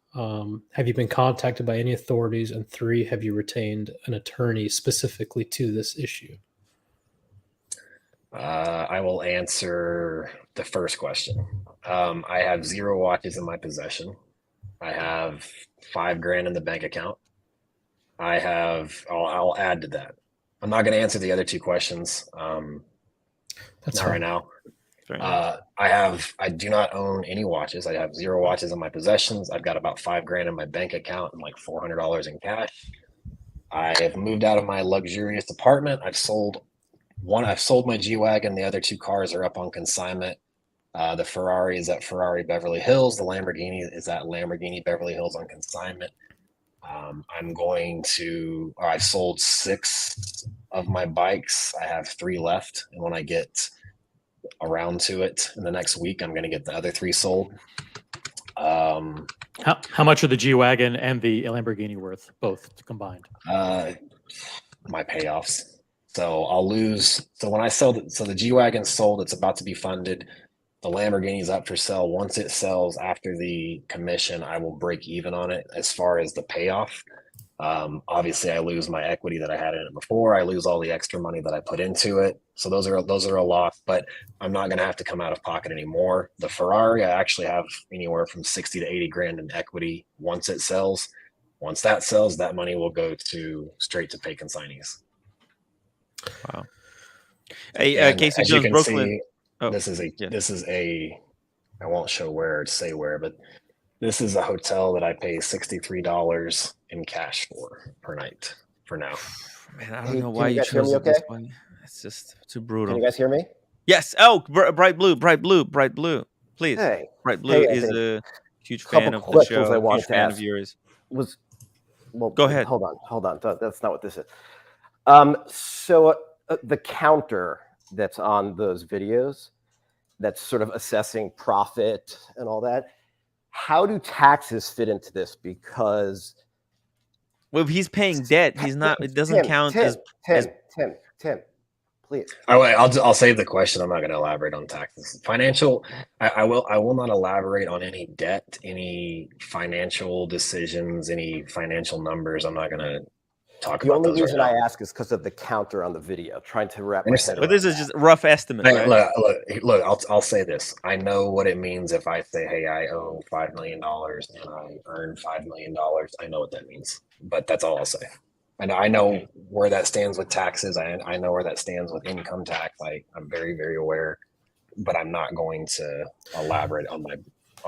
have you been contacted by any authorities? And 3, have you retained an attorney specifically to this issue? I will answer the first question. I have 0 watches in my possession. I have $5,000 in the bank account. I'll add to that. I'm not going to answer the other 2 questions. That's not fine. right now. I do not own any watches. I have 0 watches in my possessions. I've got about $5,000 in my bank account and like $400 in cash. I have moved out of my luxurious apartment. I've sold my G-Wagon. The other 2 cars are up on consignment. The Ferrari is at Ferrari Beverly Hills. The Lamborghini is at Lamborghini Beverly Hills on consignment. I've sold 6 of my bikes. I have 3 left. And when I get around to it in the next week, I'm going to get the other 3 sold. How much are the G-Wagon and the Lamborghini worth, both combined? My payoffs. So I'll lose. So when I sell, the G-Wagon's sold, it's about to be funded. The Lamborghini's up for sale. Once it sells, after the commission, I will break even on it as far as the payoff. Obviously, I lose my equity that I had in it before. I lose all the extra money that I put into it. So those are a loss, but I'm not going to have to come out of pocket anymore. The Ferrari, I actually have anywhere from 60 to 80 grand in equity once it sells. Once that sells, that money will go straight to pay consignees. Wow. Hey, Casey as Jones, you can Brooklyn. see, this is a I won't show where or say where, but this is a hotel that I pay $63 in cash for per night for now. Man, I don't know why you chose it this way. It's just too brutal. Can you guys hear me? Yes. Oh, bright blue. Please. Hey. Bright blue is Anthony. a huge fan of the show. Huge fan of yours. Go ahead. Hold on. That's not what this is. So the counter that's on those videos, that's sort of assessing profit and all that. How do taxes fit into this? Because if he's paying debt, he's not. It doesn't count as Tim, please. I'll save the question. I'm not going to elaborate on taxes. Financial. I will not elaborate on any debt, any financial decisions, any financial numbers. I'm not going to talk about those. The only reason I ask is because of the counter on the video. Trying to wrap my head around. But this is just a rough estimate. Hey, right? Look. I'll say this. I know what it means if I say, "Hey, I owe $5 million and I earn $5 million." I know what that means. But that's all I'll say. And I know where that stands with taxes. I know where that stands with income tax. I'm very, very aware. But I'm not going to elaborate on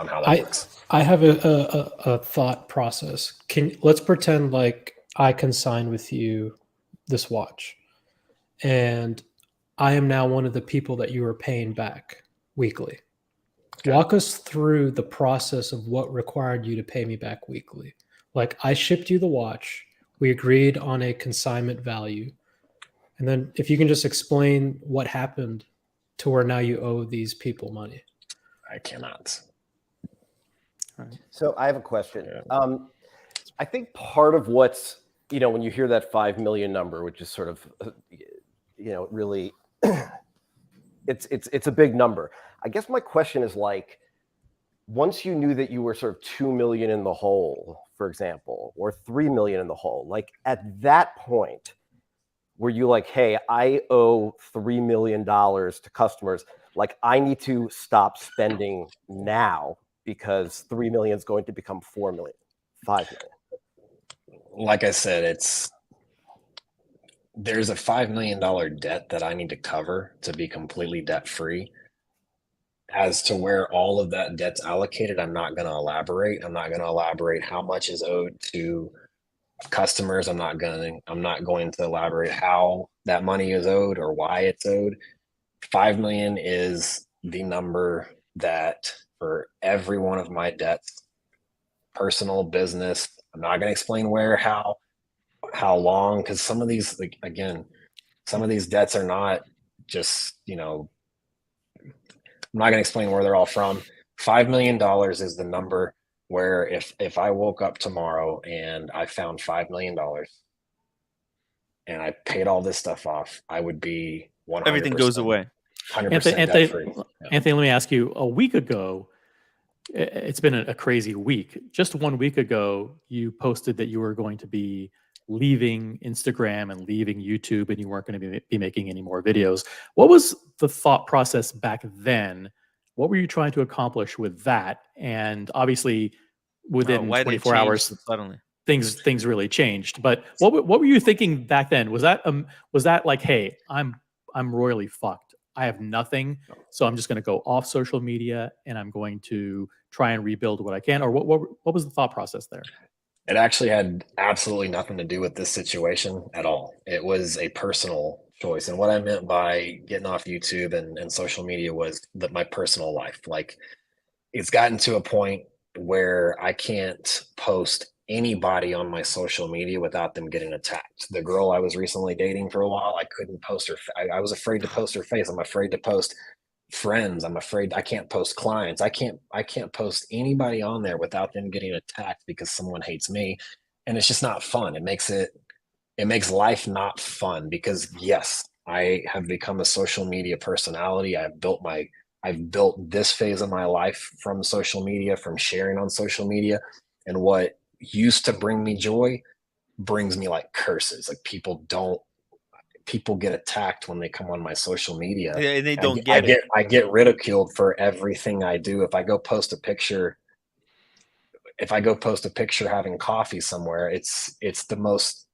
how that works. I have a thought process. Let's pretend like I consign with you this watch, and I am now one of the people that you are paying back weekly. Okay. Walk us through the process of what required you to pay me back weekly. Like, I shipped you the watch, we agreed on a consignment value, and then if you can just explain what happened to where now you owe these people money. I cannot. So I have a question. Yeah. I think part of what's, when you hear that 5 million number, which is sort of, really it's a big number. I guess my question is like, once you knew that you were sort of 2 million in the hole, for example, or 3 million in the hole, like at that point, were you like, hey, I owe $3 million to customers. Like, I need to stop spending now because 3 million is going to become 4 million, 5 million. Like I said, there's a $5 million debt that I need to cover to be completely debt free. As to where all of that debt's allocated, I'm not going to elaborate. I'm not going to elaborate how much is owed to customers. I'm not going to elaborate how that money is owed or why it's owed. 5 million is the number that for every one of my debts, personal, business, I'm not going to explain where, how long, because some of these, like, again, some of these debts are not just, I'm not going to explain where they're all from. $5 million is the number where if I woke up tomorrow and I found $5 million and I paid all this stuff off, I would be 100%. Everything goes away. 100% debt free. Anthony, let me ask you, a week ago, it's been a crazy week. Just 1 week ago, you posted that you were going to be leaving Instagram and leaving YouTube, and you weren't going to be making any more videos. What was the thought process back then? What were you trying to accomplish with that? And obviously, within 24 hours, suddenly things really changed. But what were you thinking back then? Was that like, hey, I'm royally fucked. I have nothing, so I'm just going to go off social media and I'm going to try and rebuild what I can? Or what was the thought process there? It actually had absolutely nothing to do with this situation at all. It was a personal choice. And what I meant by getting off YouTube and social media was that my personal life. Like, it's gotten to a point where I can't post anybody on my social media without them getting attacked. The girl I was recently dating for a while, I couldn't post her. I was afraid to post her face. I'm afraid to post friends. I'm afraid I can't post clients. I can't post anybody on there without them getting attacked because someone hates me. And it's just not fun. It makes life not fun because yes, I have become a social media personality. I've built this phase of my life from social media, from sharing on social media. And what used to bring me joy brings me like curses. Like, people get attacked when they come on my social media. Yeah, they don't get it. I get ridiculed for everything I do. If I go post a picture having coffee somewhere, it's the most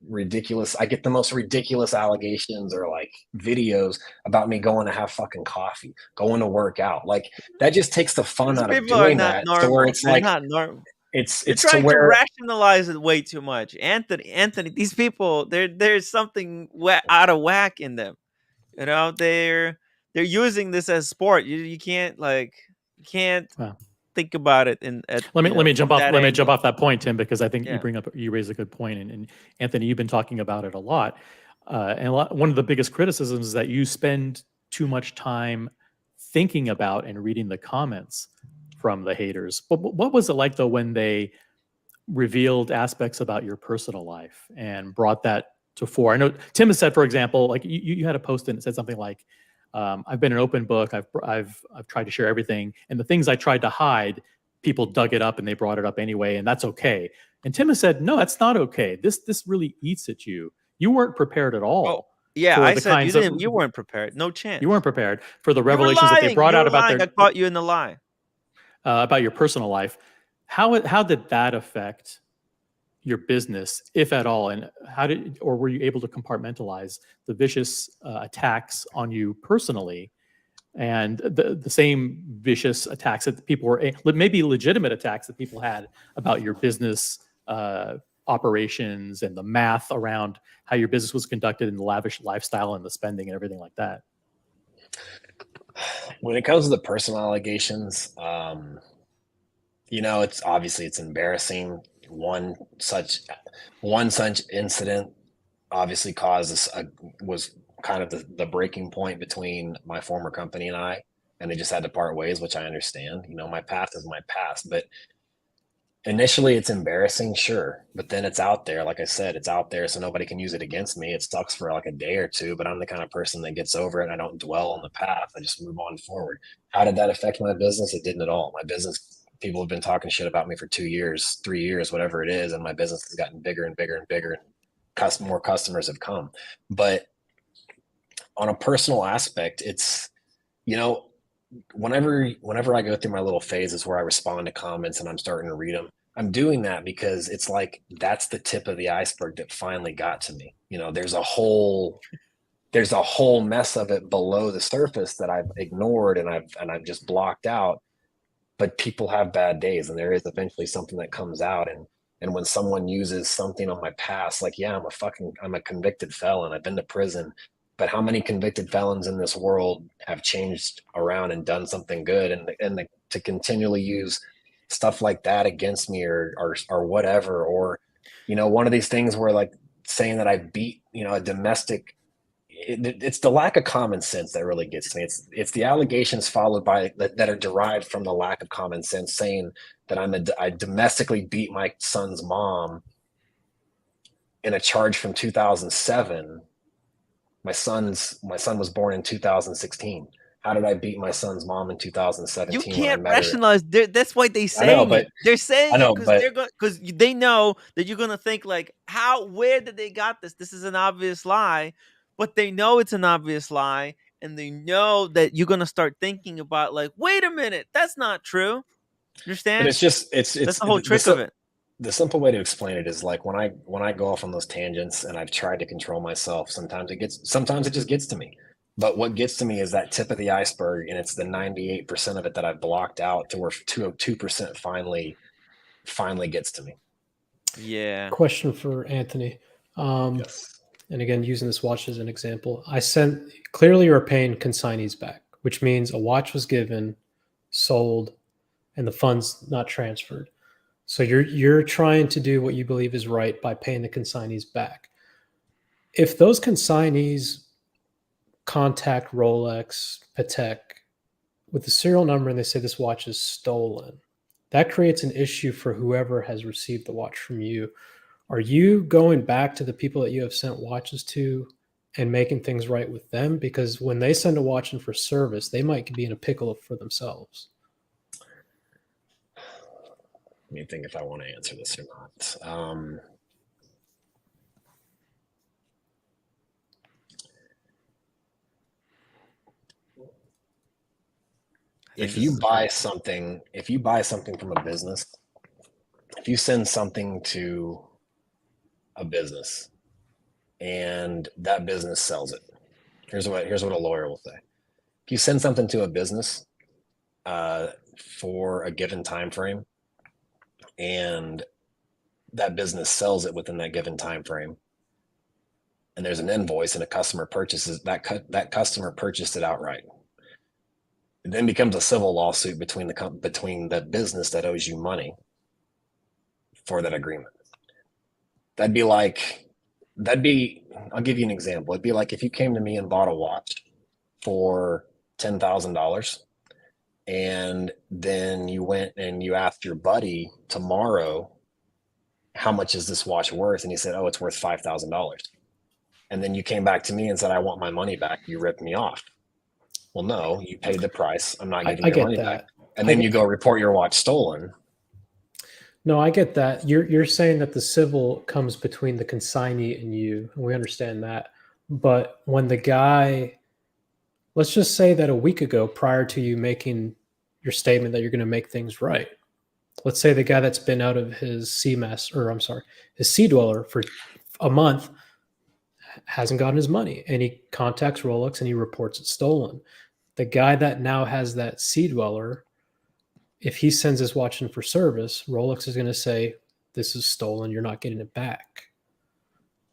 ridiculous. I get the most ridiculous allegations or like videos about me going to have fucking coffee, going to work out. Like, that just takes the fun out of doing that. Normal. To where it's They're like, not normal. It's trying to where to rationalize it way too much. Anthony, these people, there's something out of whack in them. They're using this as sport. You can't think about it. Let me jump off that point, Tim, because I think you raise a good point, and Anthony, you've been talking about it a lot. One of the biggest criticisms is that you spend too much time thinking about and reading the comments from the haters. What was it like, though, when they revealed aspects about your personal life and brought that to fore? I know Tim has said, for example, like you had a post and it said something like, I've been an open book. I've tried to share everything, and the things I tried to hide, people dug it up and they brought it up anyway, and that's okay. And Tim has said, no, that's not okay. This really eats at you. You weren't prepared at all. Oh, yeah, I said you weren't prepared. No chance. You weren't prepared for the revelations that they brought out about I caught you in the lie. About your personal life. How did that affect your business, if at all? And were you able to compartmentalize the vicious attacks on you personally and the same vicious attacks that people were, maybe legitimate attacks that people had about your business operations and the math around how your business was conducted and the lavish lifestyle and the spending and everything like that? When it comes to the personal allegations, it's embarrassing. One such incident obviously was kind of the breaking point between my former company and I, and they just had to part ways, which I understand. My past is my past, but Initially, it's embarrassing, sure, but then it's out there. Like I said, it's out there, so nobody can use it against me. It sucks for like a day or two, but I'm the kind of person that gets over it. And I don't dwell on the past. I just move on forward. How did that affect my business? It didn't at all. My business, people have been talking shit about me for 2 years, 3 years, whatever it is, and my business has gotten bigger and bigger and bigger, and more customers have come. But on a personal aspect, it's, you know, whenever I go through my little phases where I respond to comments and I'm starting to read them, I'm doing that because it's like that's the tip of the iceberg that finally got to me. You know, there's a whole mess of it below the surface that I've ignored and I've just blocked out. But people have bad days, and there is eventually something that comes out. And when someone uses something on my past, like, yeah, I'm a convicted felon. I've been to prison. But how many convicted felons in this world have changed around and done something good? And to continually use stuff like that against me or whatever, or, you know, one of these things where like saying that I beat, you know, a domestic, it's the lack of common sense that really gets to me. It's the allegations followed by that are derived from the lack of common sense, saying that I domestically beat my son's mom in a charge from 2007. My son was born in 2016. How did I beat my son's mom in 2017? You can't rationalize. That's why they say it. They're saying it because they know that you're gonna think like, where did they got this? This is an obvious lie, but they know it's an obvious lie, and they know that you're gonna start thinking about like, wait a minute, that's not true. You understand? But it's just that's the whole trick of it. The simple way to explain it is like when I go off on those tangents and I've tried to control myself, sometimes it just gets to me. But what gets to me is that tip of the iceberg, and it's the 98% of it that I've blocked out to where 2% finally gets to me. Yeah. Question for Anthony. Yes. And again, using this watch as an example, clearly you're paying consignees back, which means a watch was given, sold, and the funds not transferred. So you're trying to do what you believe is right by paying the consignees back. If those consignees contact Rolex, Patek with the serial number and they say this watch is stolen, that creates an issue for whoever has received the watch from you. Are you going back to the people that you have sent watches to and making things right with them? Because when they send a watch in for service, they might be in a pickle for themselves. Let me think if I want to answer this or not. If you buy something from a business, if you send something to a business and that business sells it, here's what a lawyer will say. If you send something to a business for a given time frame, and that business sells it within that given time frame, and there's an invoice and a customer purchases that customer purchased it outright, it then becomes a civil lawsuit between the business that owes you money for that agreement. I'll give you an example. It'd be like if you came to me and bought a watch for $10,000, and then you went and you asked your buddy tomorrow, how much is this watch worth? And he said, oh, it's worth $5,000. And then you came back to me and said, I want my money back. You ripped me off. Well, no, you paid the price. I'm not giving you your money back. And then you go report your watch stolen. No, I get that. You're saying that the civil comes between the consignee and you, and we understand that. But when the guy, let's just say that a week ago, prior to you making your statement that you're going to make things right, let's say the guy that's been out of his his Sea Dweller for a month hasn't gotten his money, and he contacts Rolex and he reports it stolen. The guy that now has that Sea Dweller, if he sends his watch in for service, Rolex is going to say, this is stolen, you're not getting it back.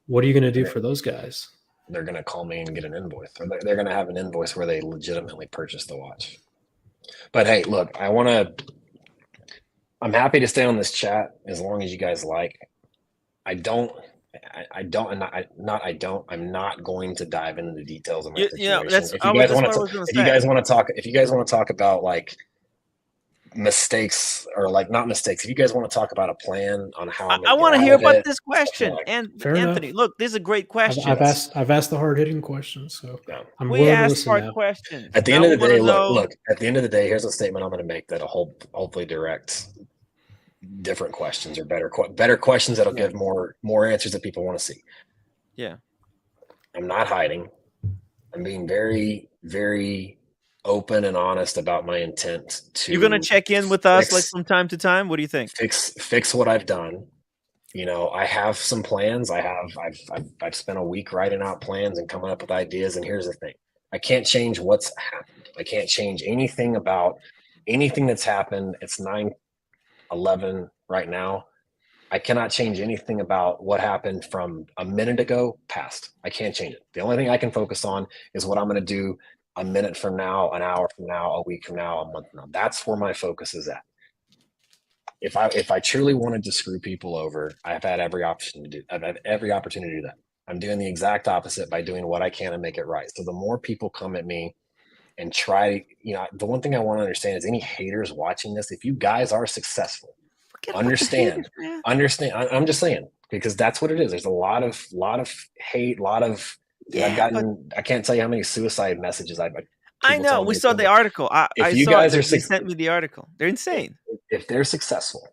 What are you going to do for those guys? They're going to call me and get an invoice. Or they're going to have an invoice where they legitimately purchased the watch. But hey, look, I'm happy to stay on this chat as long as you guys like. I'm not going to dive into the details of my situation. If you guys want to talk about like mistakes, or like not mistakes. If you guys want to talk about a plan on how I'm I going to want get to out hear of about it, this question. And Fair Anthony, enough. look, this is a great question. I've asked the hard hitting questions, so I'm We willing to asked listen hard now. questions. at the Now end of we the want day, to know. look. At the end of the day, here's a statement I'm going to make that'll hopefully direct different questions, or better questions that'll give more answers that people want to see. Yeah. I'm not hiding. I'm being very, very open and honest about my intent to. You're gonna check in with us like from time to time. What do you think? Fix what I've done. You know, I have some plans. I've spent a week writing out plans and coming up with ideas. And here's the thing: I can't change what's happened. I can't change anything about anything that's happened. It's 9/11 right now. I cannot change anything about what happened from a minute ago past. I can't change it. The only thing I can focus on is what I'm going to do a minute from now, an hour from now, a week from now, a month from now. That's where my focus is at. If I truly wanted to screw people over, I've had every opportunity to do that. I'm doing the exact opposite by doing what I can to make it right. So the more people come at me and try, the one thing I want to understand is any haters watching this, if you guys are successful, understand. I'm just saying, because that's what it is. There's a lot of hate, I can't tell you how many suicide messages I know. We saw the article. I saw it. They sent me the article. They're insane. If they're successful,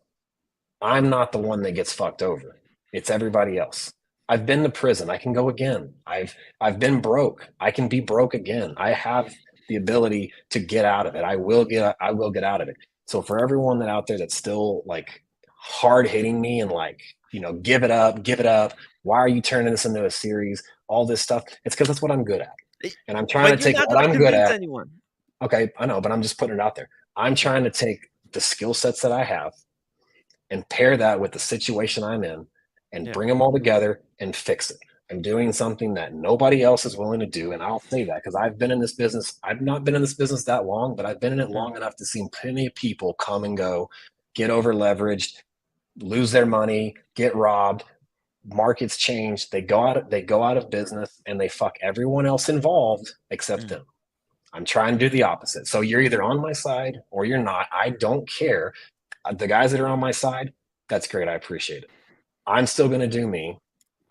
I'm not the one that gets fucked over. It's everybody else. I've been to prison. I can go again. I've been broke. I can be broke again. I have the ability to get out of it. I will get out of it. So for everyone that out there that's still like hard hitting me and like, give it up. Why are you turning this into a series? All this stuff. It's because that's what I'm good at. And I'm trying to take what I'm good at. Anyone. Okay, I know, but I'm just putting it out there. I'm trying to take the skill sets that I have and pair that with the situation I'm in and bring them all together and fix it. I'm doing something that nobody else is willing to do. And I'll say that because I've been in this business. I've not been in this business that long, but I've been in it long enough to see plenty of people come and go, get over leveraged, lose their money, get robbed. Markets change. They go out of business and they fuck everyone else involved except them. I'm trying to do the opposite. So you're either on my side or you're not. I don't care. The guys that are on my side, that's great. I appreciate it. I'm still going to do me.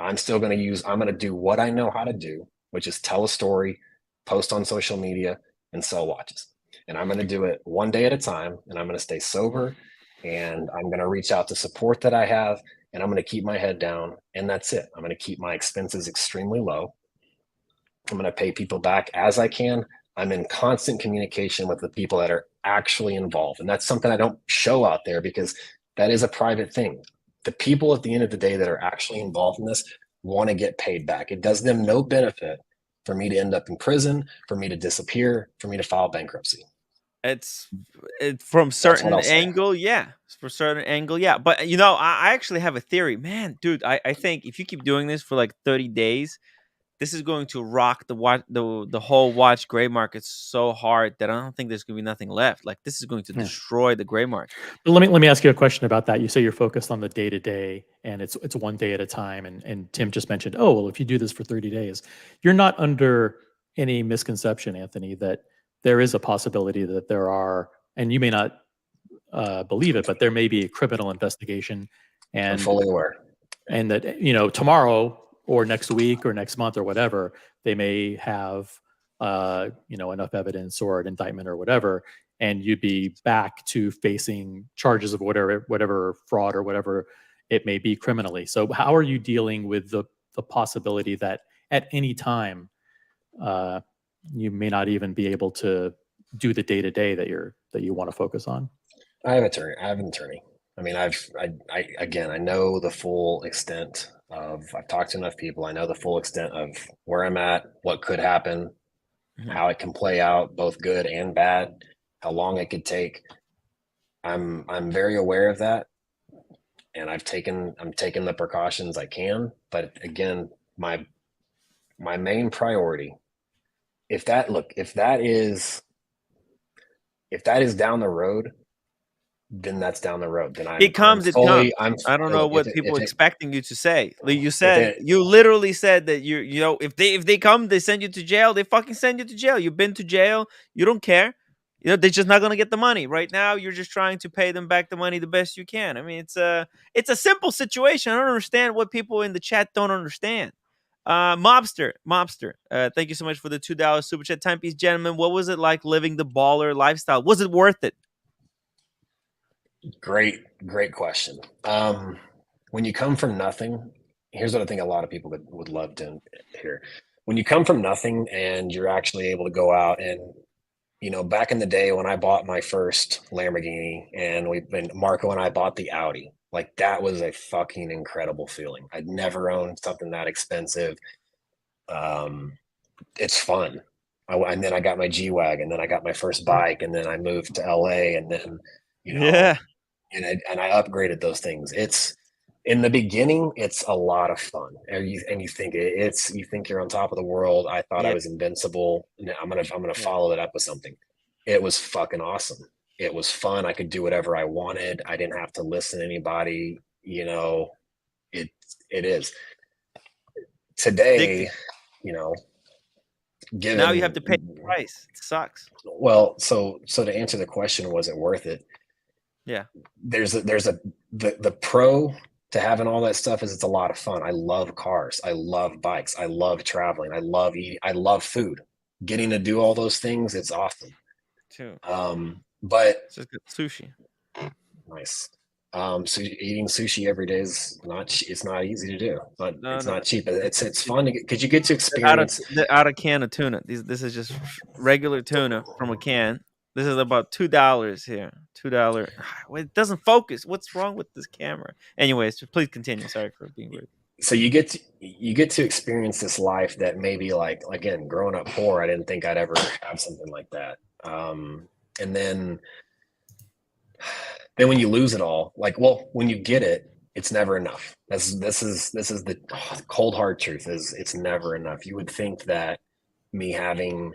I'm going to do what I know how to do, which is tell a story, post on social media, and sell watches. And I'm going to do it one day at a time. And I'm going to stay sober. And I'm going to reach out to support that I have. And I'm going to keep my head down. And that's it. I'm going to keep my expenses extremely low. I'm going to pay people back as I can. I'm in constant communication with the people that are actually involved. And that's something I don't show out there because that is a private thing. The people at the end of the day that are actually involved in this want to get paid back. It does them no benefit for me to end up in prison, for me to disappear, for me to file bankruptcy. It's from certain angle, yeah. For certain angle, yeah. But I actually have a theory, man, dude. I think if you keep doing this for like 30 days, this is going to rock the whole watch gray market so hard that I don't think there's going to be nothing left. Like this is going to destroy the gray market. But let me ask you a question about that. You say you're focused on the day to day, and it's one day at a time. And Tim just mentioned, oh well, if you do this for 30 days, you're not under any misconception, Anthony, that there is a possibility that there are, and you may not believe it, but there may be a criminal investigation. And I'm fully aware. And that tomorrow or next week or next month or whatever, they may have enough evidence or an indictment or whatever, and you'd be back to facing charges of whatever fraud or whatever it may be criminally. So how are you dealing with the possibility that at any time you may not even be able to do the day-to-day that you want to focus on? I have an attorney. I mean, I know the full extent of, I've talked to enough people. I know the full extent of where I'm at, what could happen, how it can play out, both good and bad, how long it could take. I'm very aware of that. And I'm taking the precautions I can. But again, my main priority, if that is down the road, then that's down the road. Then it comes. I don't know what people are expecting you to say. Like you literally said that if they come, they send you to jail. They fucking send you to jail. You've been to jail. You don't care. they're just not going to get the money right now. You're just trying to pay them back the money the best you can. I mean, it's a simple situation. I don't understand what people in the chat don't understand. Mobster, thank you so much for the $2 super chat. Timepiece Gentleman, what was it like living the baller lifestyle? Was it worth it? Great question. When you come from nothing, here's what I think a lot of people would love to hear. When you come from nothing and you're actually able to go out and, back in the day when I bought my first Lamborghini and Marco and I bought the Audi, like that was a fucking incredible feeling. I'd never owned something that expensive. It's fun. And then I got my G-Wagon, then I got my first bike, and then I moved to LA, and then, and I upgraded those things. It's in the beginning, it's a lot of fun, and you think you think you're on top of the world. I thought I was invincible. Now I'm gonna follow it up with something. It was fucking awesome. It was fun. I could do whatever I wanted. I didn't have to listen to anybody. It is today. Now you have to pay the price. It sucks. Well, so to answer the question, was it worth it? Yeah. The pro to having all that stuff is it's a lot of fun. I love cars. I love bikes. I love traveling. I love eating. I love food. Getting to do all those things, it's awesome. Too. But it's just good sushi. Nice. So eating sushi every day is it's not easy to do, but it's not cheap. It's fun to get, because you get to experience out of can of tuna. This is just regular tuna from a can. This is about $2 here. $2. It doesn't focus. What's wrong with this camera? Anyways, please continue. Sorry for being rude. So you get to experience this life that maybe, like, again, growing up poor, I didn't think I'd ever have something like that. And then when you lose it all, when you get it, it's never enough. This is the cold hard truth. Is it's never enough. You would think that me having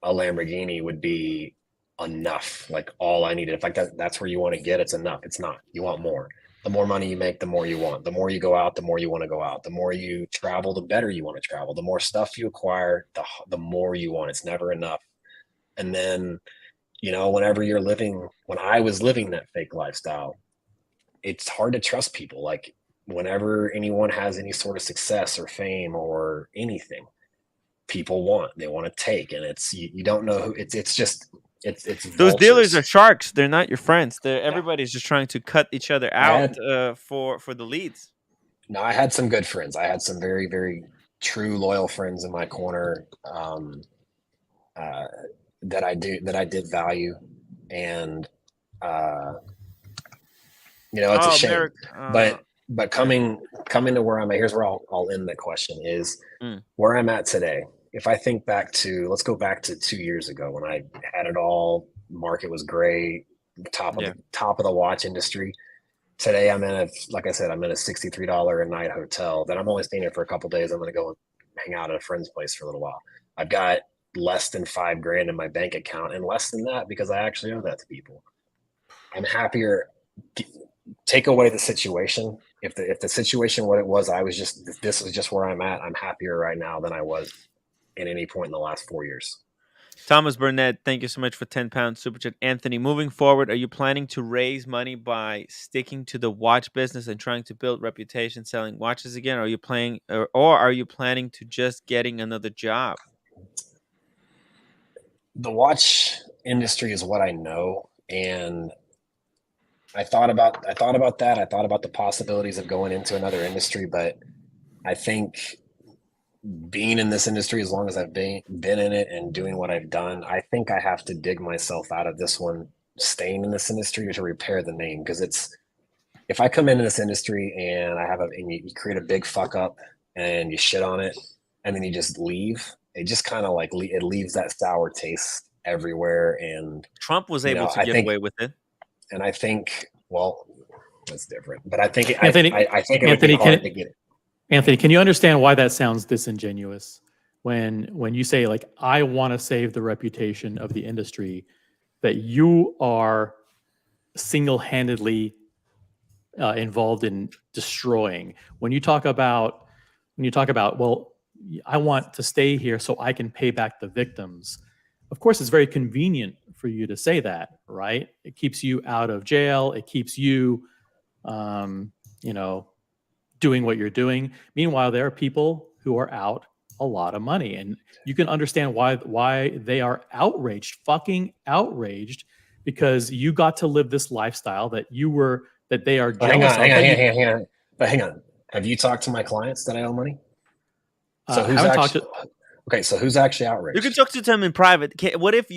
a Lamborghini would be enough, like all I needed. In fact, that's where you want to get. It's enough. It's not. You want more. The more money you make, the more you want. The more you go out, the more you want to go out. The more you travel, the better you want to travel. The more stuff you acquire, the more you want. It's never enough. And then, when I was living that fake lifestyle, it's hard to trust people. Like, whenever anyone has any sort of success or fame or anything, people they want to take, and it's you don't know who it's just. It's those dealers are sharks. They're not your friends. Everybody's just trying to cut each other out for the leads. No, I had some good friends. I had some very, very true, loyal friends in my corner that I did value, and it's a shame. But coming to where I'm at, here's where I'll end the question is where I'm at today. If I think back let's go back to 2 years ago when I had it all, market was great, top of the watch industry. Today I'm in like I said, I'm in a $63 a night hotel that I'm only staying in for a couple of days. I'm going to go and hang out at a friend's place for a little while. I've got less than $5,000 in my bank account, and less than that because I actually owe that to people. I'm happier. Take away the situation. If the situation, what it was, this is just where I'm at. I'm happier right now than I was at any point in the last 4 years. Thomas Burnett, thank you so much for £10 super chat. Anthony, moving forward, are you planning to raise money by sticking to the watch business and trying to build reputation selling watches again? Or are you planning to just getting another job? The watch industry is what I know, and I thought about that. I thought about the possibilities of going into another industry, but I think being in this industry as long as I've been in it and doing what I've done, I think I have to dig myself out of this one, staying in this industry to repair the name. Because if I come into this industry and you create a big fuck up and you shit on it and then you just leave, it just kind of it leaves that sour taste everywhere. And Trump was able to get away with it. And I think, well, that's different. But I think Anthony, I think it would be hard to get it. Anthony, can you understand why that sounds disingenuous when you say, like, I want to save the reputation of the industry, that you are single-handedly involved in destroying? When you talk about, well, I want to stay here so I can pay back the victims. Of course, it's very convenient for you to say that, right? It keeps you out of jail. It keeps you, you know, doing what you're doing. Meanwhile, there are people who are out a lot of money, and you can understand why they are outraged, fucking outraged, because you got to live this lifestyle that they are jealous of. Hang on. But hang on. Have you talked to my clients that I owe money? So who's actually okay? So who's actually outraged? You can talk to them in private. What if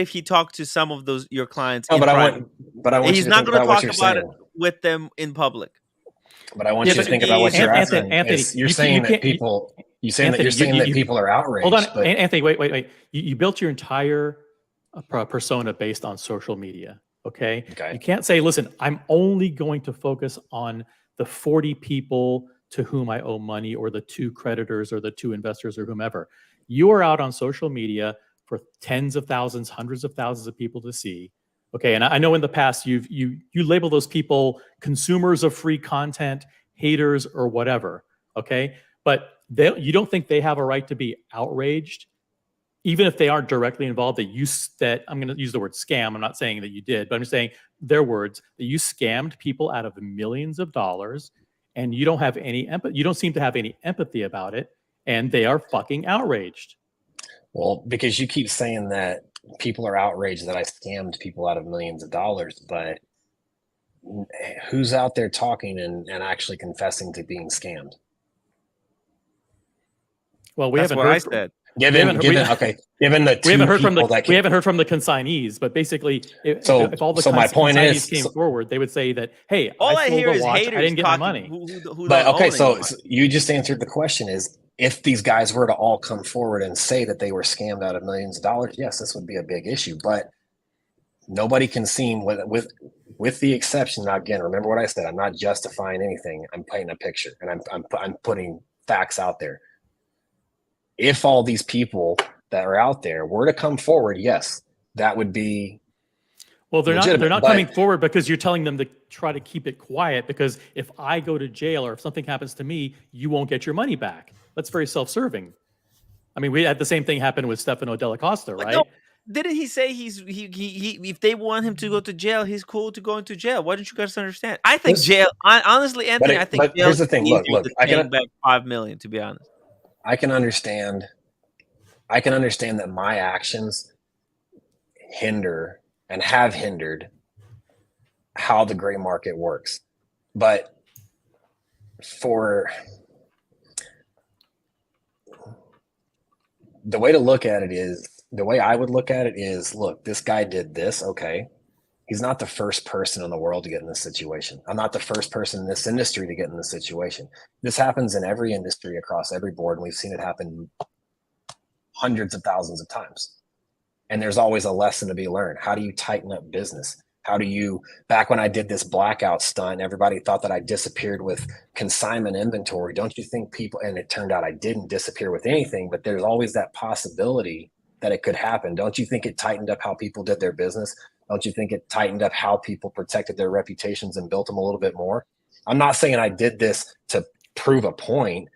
he talked to some of your clients? Oh, but private? I want He's you to not think going to about what talk you're about saying. it with them in public. But I want you to think about what you're asking. Anthony, you're saying that people. You're saying that people are outraged. Hold on, but Anthony. Wait. You built your entire persona based on social media. Okay. You can't say, listen, I'm only going to focus on the 40 people to whom I owe money, or the 2 creditors, or the 2 investors, or whomever. You are out on social media for tens of thousands, hundreds of thousands of people to see. Okay, and I know in the past you label those people consumers of free content, haters, or whatever. Okay, but you don't think they have a right to be outraged, even if they aren't directly involved. That I'm going to use the word scam. I'm not saying that you did, but I'm saying their words, that you scammed people out of millions of dollars, and you don't have any empathy. You don't seem to have any empathy about it, and they are fucking outraged. Well, because you keep saying that people are outraged that I scammed people out of millions of dollars, but who's out there talking and actually confessing to being scammed? Well, we haven't heard. I said. Given the 2 people we haven't heard from the consignees, but basically, if all the my point consignees came forward, they would say that, hey, all I sold hear is watch, haters I didn't get my talking. money. But okay, so you just answered the question: is if these guys were to all come forward and say that they were scammed out of millions of dollars, yes, this would be a big issue. But nobody can seem, with the exception. Now, again, remember what I said. I'm not justifying anything. I'm painting a picture, and I'm putting facts out there. If all these people that are out there were to come forward, yes, that would be. Well, they're not coming forward because you're telling them to try to keep it quiet, because if I go to jail or if something happens to me, you won't get your money back. That's very self-serving. I mean, we had the same thing happen with Stefano Della Costa, right? No, didn't he say he if they want him to go to jail, he's cool to go into jail? Why don't you guys understand? I think jail. Honestly, Anthony, I think jail. Here's the thing. Look, I can back $5 million. To be honest, I can understand that my actions hinder and have hindered how the gray market works. But for the way to look at it is, the way I would look at it is, look, this guy did this. Okay. He's not the first person in the world to get in this situation. I'm not the first person in this industry to get in this situation. This happens in every industry across every board, and we've seen it happen hundreds of thousands of times. And there's always a lesson to be learned. How do you tighten up business? How do you, back when I did this blackout stunt, everybody thought that I disappeared with consignment inventory. Don't you think people, and it turned out I didn't disappear with anything, but there's always that possibility that it could happen. Don't you think it tightened up how people did their business? Don't you think it tightened up how people protected their reputations and built them a little bit more? I'm not saying I did this to prove a point.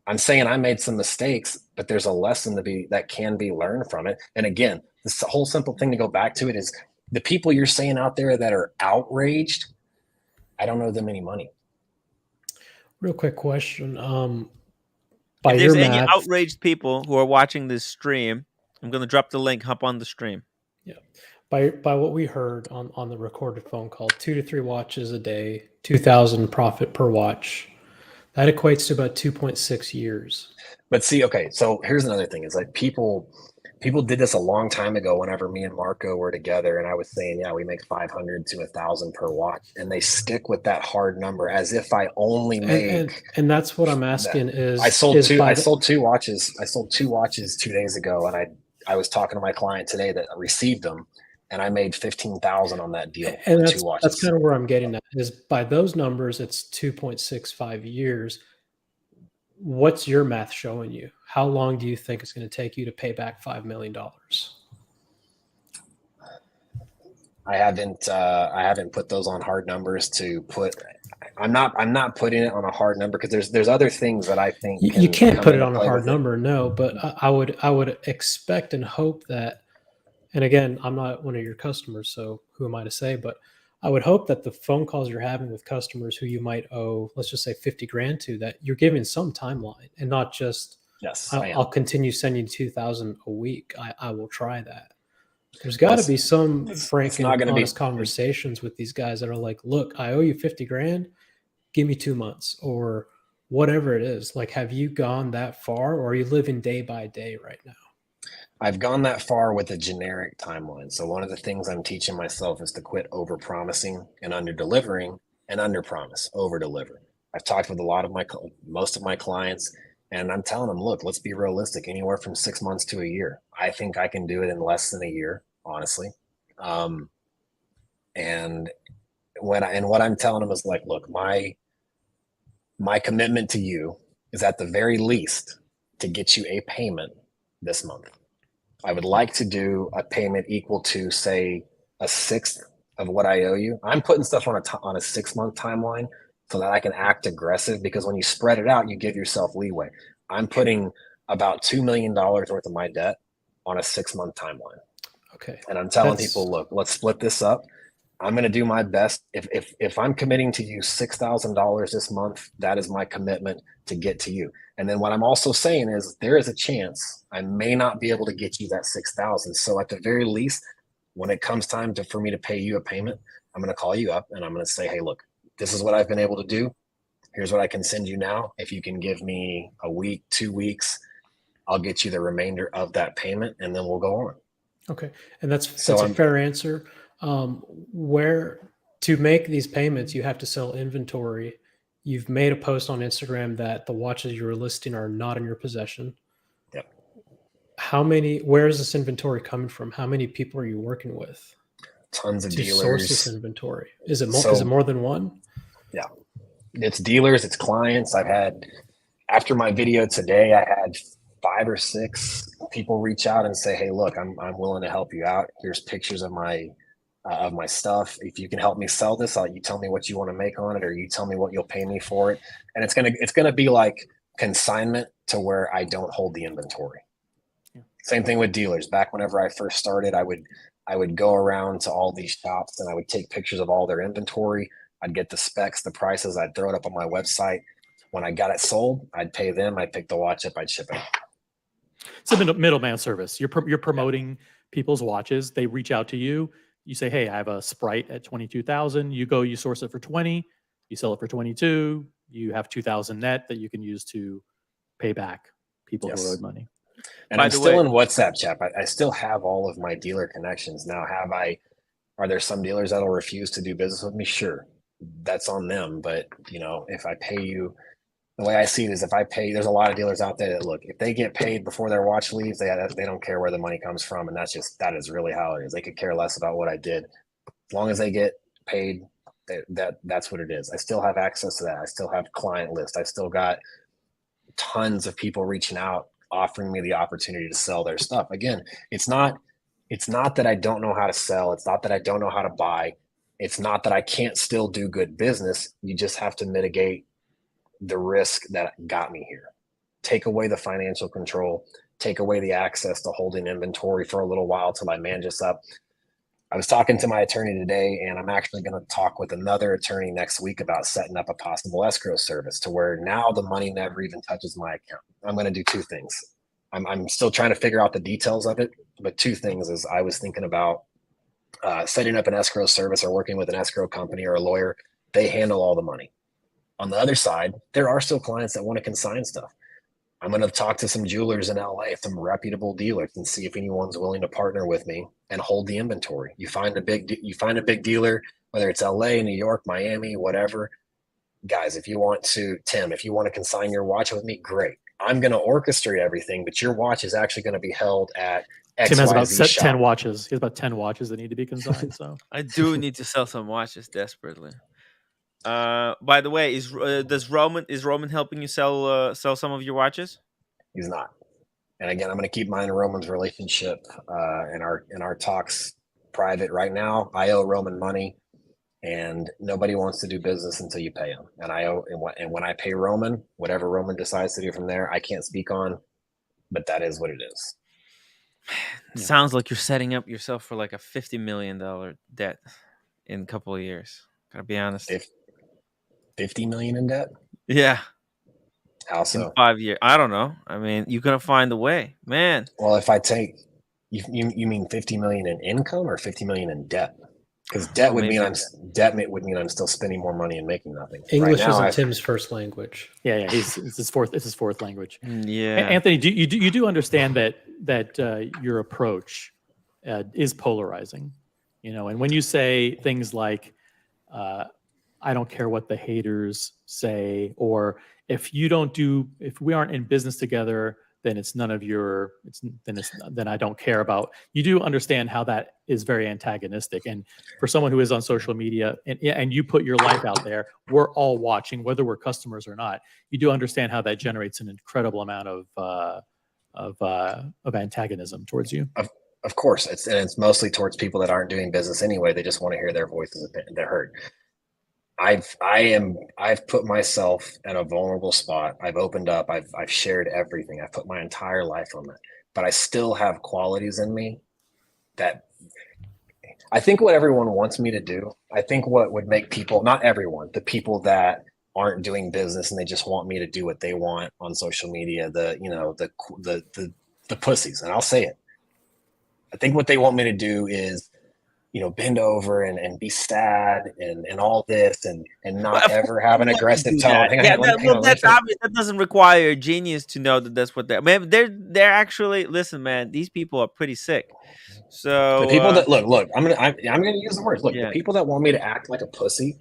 I'm saying I made some mistakes, but there's a lesson that can be learned from it. And again, this whole simple thing to go back to it is the people you're saying out there that are outraged, I don't owe them any money. Real quick question. If there's any outraged people who are watching this stream, I'm going to drop the link. Hop on the stream. Yeah. By what we heard on the recorded phone call, 2 to 3 watches a day, 2,000 profit per watch. That equates to about 2.6 years. But see, okay, so here's another thing. It's like people did this a long time ago whenever me and Marco were together, and I was saying, yeah, we make 500 to 1,000 per watch, and they stick with that hard number as if I only make. And that's what I'm asking is I sold two watches 2 days ago, and I was talking to my client today that received them, and I made 15,000 on that deal. And for 2 watches. That's kind of where I'm getting at. Is by those numbers, it's 2.65 years. What's your math showing you? How long do you think it's going to take you to pay back $5 million? I haven't put those on hard numbers to put. I'm not putting it on a hard number because there's other things that I think you can't put it on a hard number. No, but I would expect and hope that. And again, I'm not one of your customers, so who am I to say? But I would hope that the phone calls you're having with customers who you might owe, let's just say 50 grand to, that you're giving some timeline and not just, Yes, I'll continue sending 2,000 a week. I will try that. There's Well, got to be some frank it's and not going to be. honest conversations with these guys that are like, look, I owe you 50 grand. Give me 2 months or whatever it is. Like, have you gone that far, or are you living day by day right now? I've gone that far with a generic timeline. So one of the things I'm teaching myself is to quit over promising and under delivering, and under promise, over deliver. I've talked with most of my clients, and I'm telling them, look, let's be realistic. Anywhere from 6 months to a year. I think I can do it in less than a year, honestly. And what I'm telling them is like, look, my commitment to you is at the very least to get you a payment this month. I would like to do a payment equal to, say, a sixth of what I owe you. I'm putting stuff on a 6 month timeline so that I can act aggressive, because when you spread it out, you give yourself leeway. I'm putting about $2 million worth of my debt on a 6 month timeline. Okay. And I'm telling people, look, let's split this up. I'm going to do my best. If I'm committing to you $6,000 this month, that is my commitment to get to you. And then what I'm also saying is there is a chance I may not be able to get you that 6,000. So at the very least, when it comes time for me to pay you a payment, I'm going to call you up and I'm going to say, hey, look, this is what I've been able to do. Here's what I can send you now. If you can give me a week, 2 weeks, I'll get you the remainder of that payment, and then we'll go on. Okay. And that's a fair answer. Where to make these payments, you have to sell inventory. You've made a post on Instagram that the watches you're listing are not in your possession. Yep. Where is this inventory coming from? How many people are you working with? Tons of to dealers. Source this inventory? Is it more than one? Yeah. It's dealers, it's clients. After my video today, I had 5 or 6 people reach out and say, hey, look, I'm willing to help you out. Here's pictures of my stuff. If you can help me sell this, you tell me what you want to make on it, or you tell me what you'll pay me for it. And it's gonna be like consignment to where I don't hold the inventory. Yeah. Same thing with dealers. Back whenever I first started, I would go around to all these shops and I would take pictures of all their inventory. I'd get the specs, the prices, I'd throw it up on my website. When I got it sold, I'd pay them, I'd pick the watch up, I'd ship it. It's a middleman service. You're promoting people's watches. They reach out to you. You say, hey, I have a Sprite at 22,000. You go, you source it for 20, you sell it for 22. You have 2,000 net that you can use to pay back people who owed money. And I'm still in WhatsApp chat. I still have all of my dealer connections. Now, are there some dealers that'll refuse to do business with me? Sure. That's on them. But if I pay you, the way I see it is there's a lot of dealers out there that, look, if they get paid before their watch leaves, they don't care where the money comes from. And that is really how it is. They could care less about what I did. As long as they get paid, that's what it is. I still have access to that. I still have client list. I still got tons of people reaching out, offering me the opportunity to sell their stuff. Again, it's not that I don't know how to sell. It's not that I don't know how to buy. It's not that I can't still do good business. You just have to mitigate the risk that got me here. Take away the financial control, take away the access to holding inventory for a little while till I manage this up. I was talking to my attorney today, and I'm actually going to talk with another attorney next week about setting up a possible escrow service to where now the money never even touches my account. I'm going to do 2 things. I'm still trying to figure out the details of it, but 2 things is I was thinking about setting up an escrow service or working with an escrow company or a lawyer. They handle all the money. On the other side, there are still clients that want to consign stuff. I'm going to talk to some jewelers in LA, some reputable dealers, and see if anyone's willing to partner with me and hold the inventory. You find a big dealer, whether it's LA, New York, Miami, whatever. Guys, if you want to consign your watch with me, great. I'm going to orchestrate everything, but your watch is actually going to be held at XYZ Tim has about shop. 10 watches. He has about 10 watches that need to be consigned. So I do need to sell some watches desperately. By the way, is Roman helping you sell some of your watches? He's not. And again, I'm going to keep mine and Roman's relationship in our talks private right now. I owe Roman money, and nobody wants to do business until you pay him. And when I pay Roman, whatever Roman decides to do from there, I can't speak on, but that is what it is. Sounds like you're setting up yourself for like a $50 million debt in a couple of years. Gotta be honest. 50 million in debt? Yeah. How In so? 5 years. I don't know. I mean, you're gonna find a way, man. Well, if I take you mean 50 million in income or 50 million in debt? Because debt would mean I'm still spending more money and making nothing. English right now, isn't Tim's first language. Yeah, it's his fourth language. Yeah, Anthony, you do understand that your approach is polarizing, and when you say things like, "I don't care what the haters say," or if we aren't in business together, then it's none of your, then I don't care about. You do understand how that is very antagonistic, and for someone who is on social media and you put your life out there, we're all watching, whether we're customers or not. You do understand how that generates an incredible amount of antagonism towards you. Of course, it's mostly towards people that aren't doing business anyway. They just want to hear their voices. They're heard. I've put myself in a vulnerable spot. I've opened up. I've shared everything. I've put my entire life on that. But I still have qualities in me that I think what everyone wants me to do. I think what would make people, not everyone, the people that aren't doing business and they just want me to do what they want on social media, the pussies, and I'll say it. I think what they want me to do is, bend over and be sad and all this and not ever have an aggressive tone. That's obvious. That doesn't require a genius to know that that's what they're. Man, they're actually, listen, man. These people are pretty sick. So the people that look, I'm gonna use the words. Look, the people that want me to act like a pussy.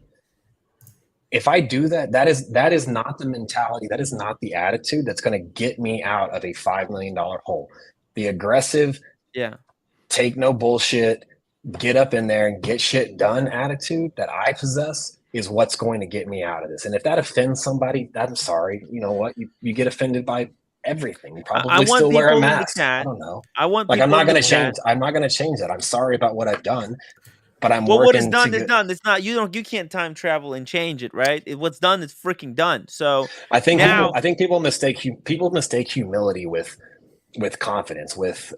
If I do that, that is not the mentality. That is not the attitude that's going to get me out of a $5 million hole. The aggressive, take no bullshit, get up in there and get shit done attitude that I possess is what's going to get me out of this. And if that offends somebody, I'm sorry. You know what? You get offended by everything. You probably still wear a mask. I don't know. I'm not going to change. I'm not going to change that. I'm sorry about what I've done, but I'm well, working. What is done is done. It's not. You can't time travel and change it, right? What's done is freaking done. So I think people mistake humility with confidence, with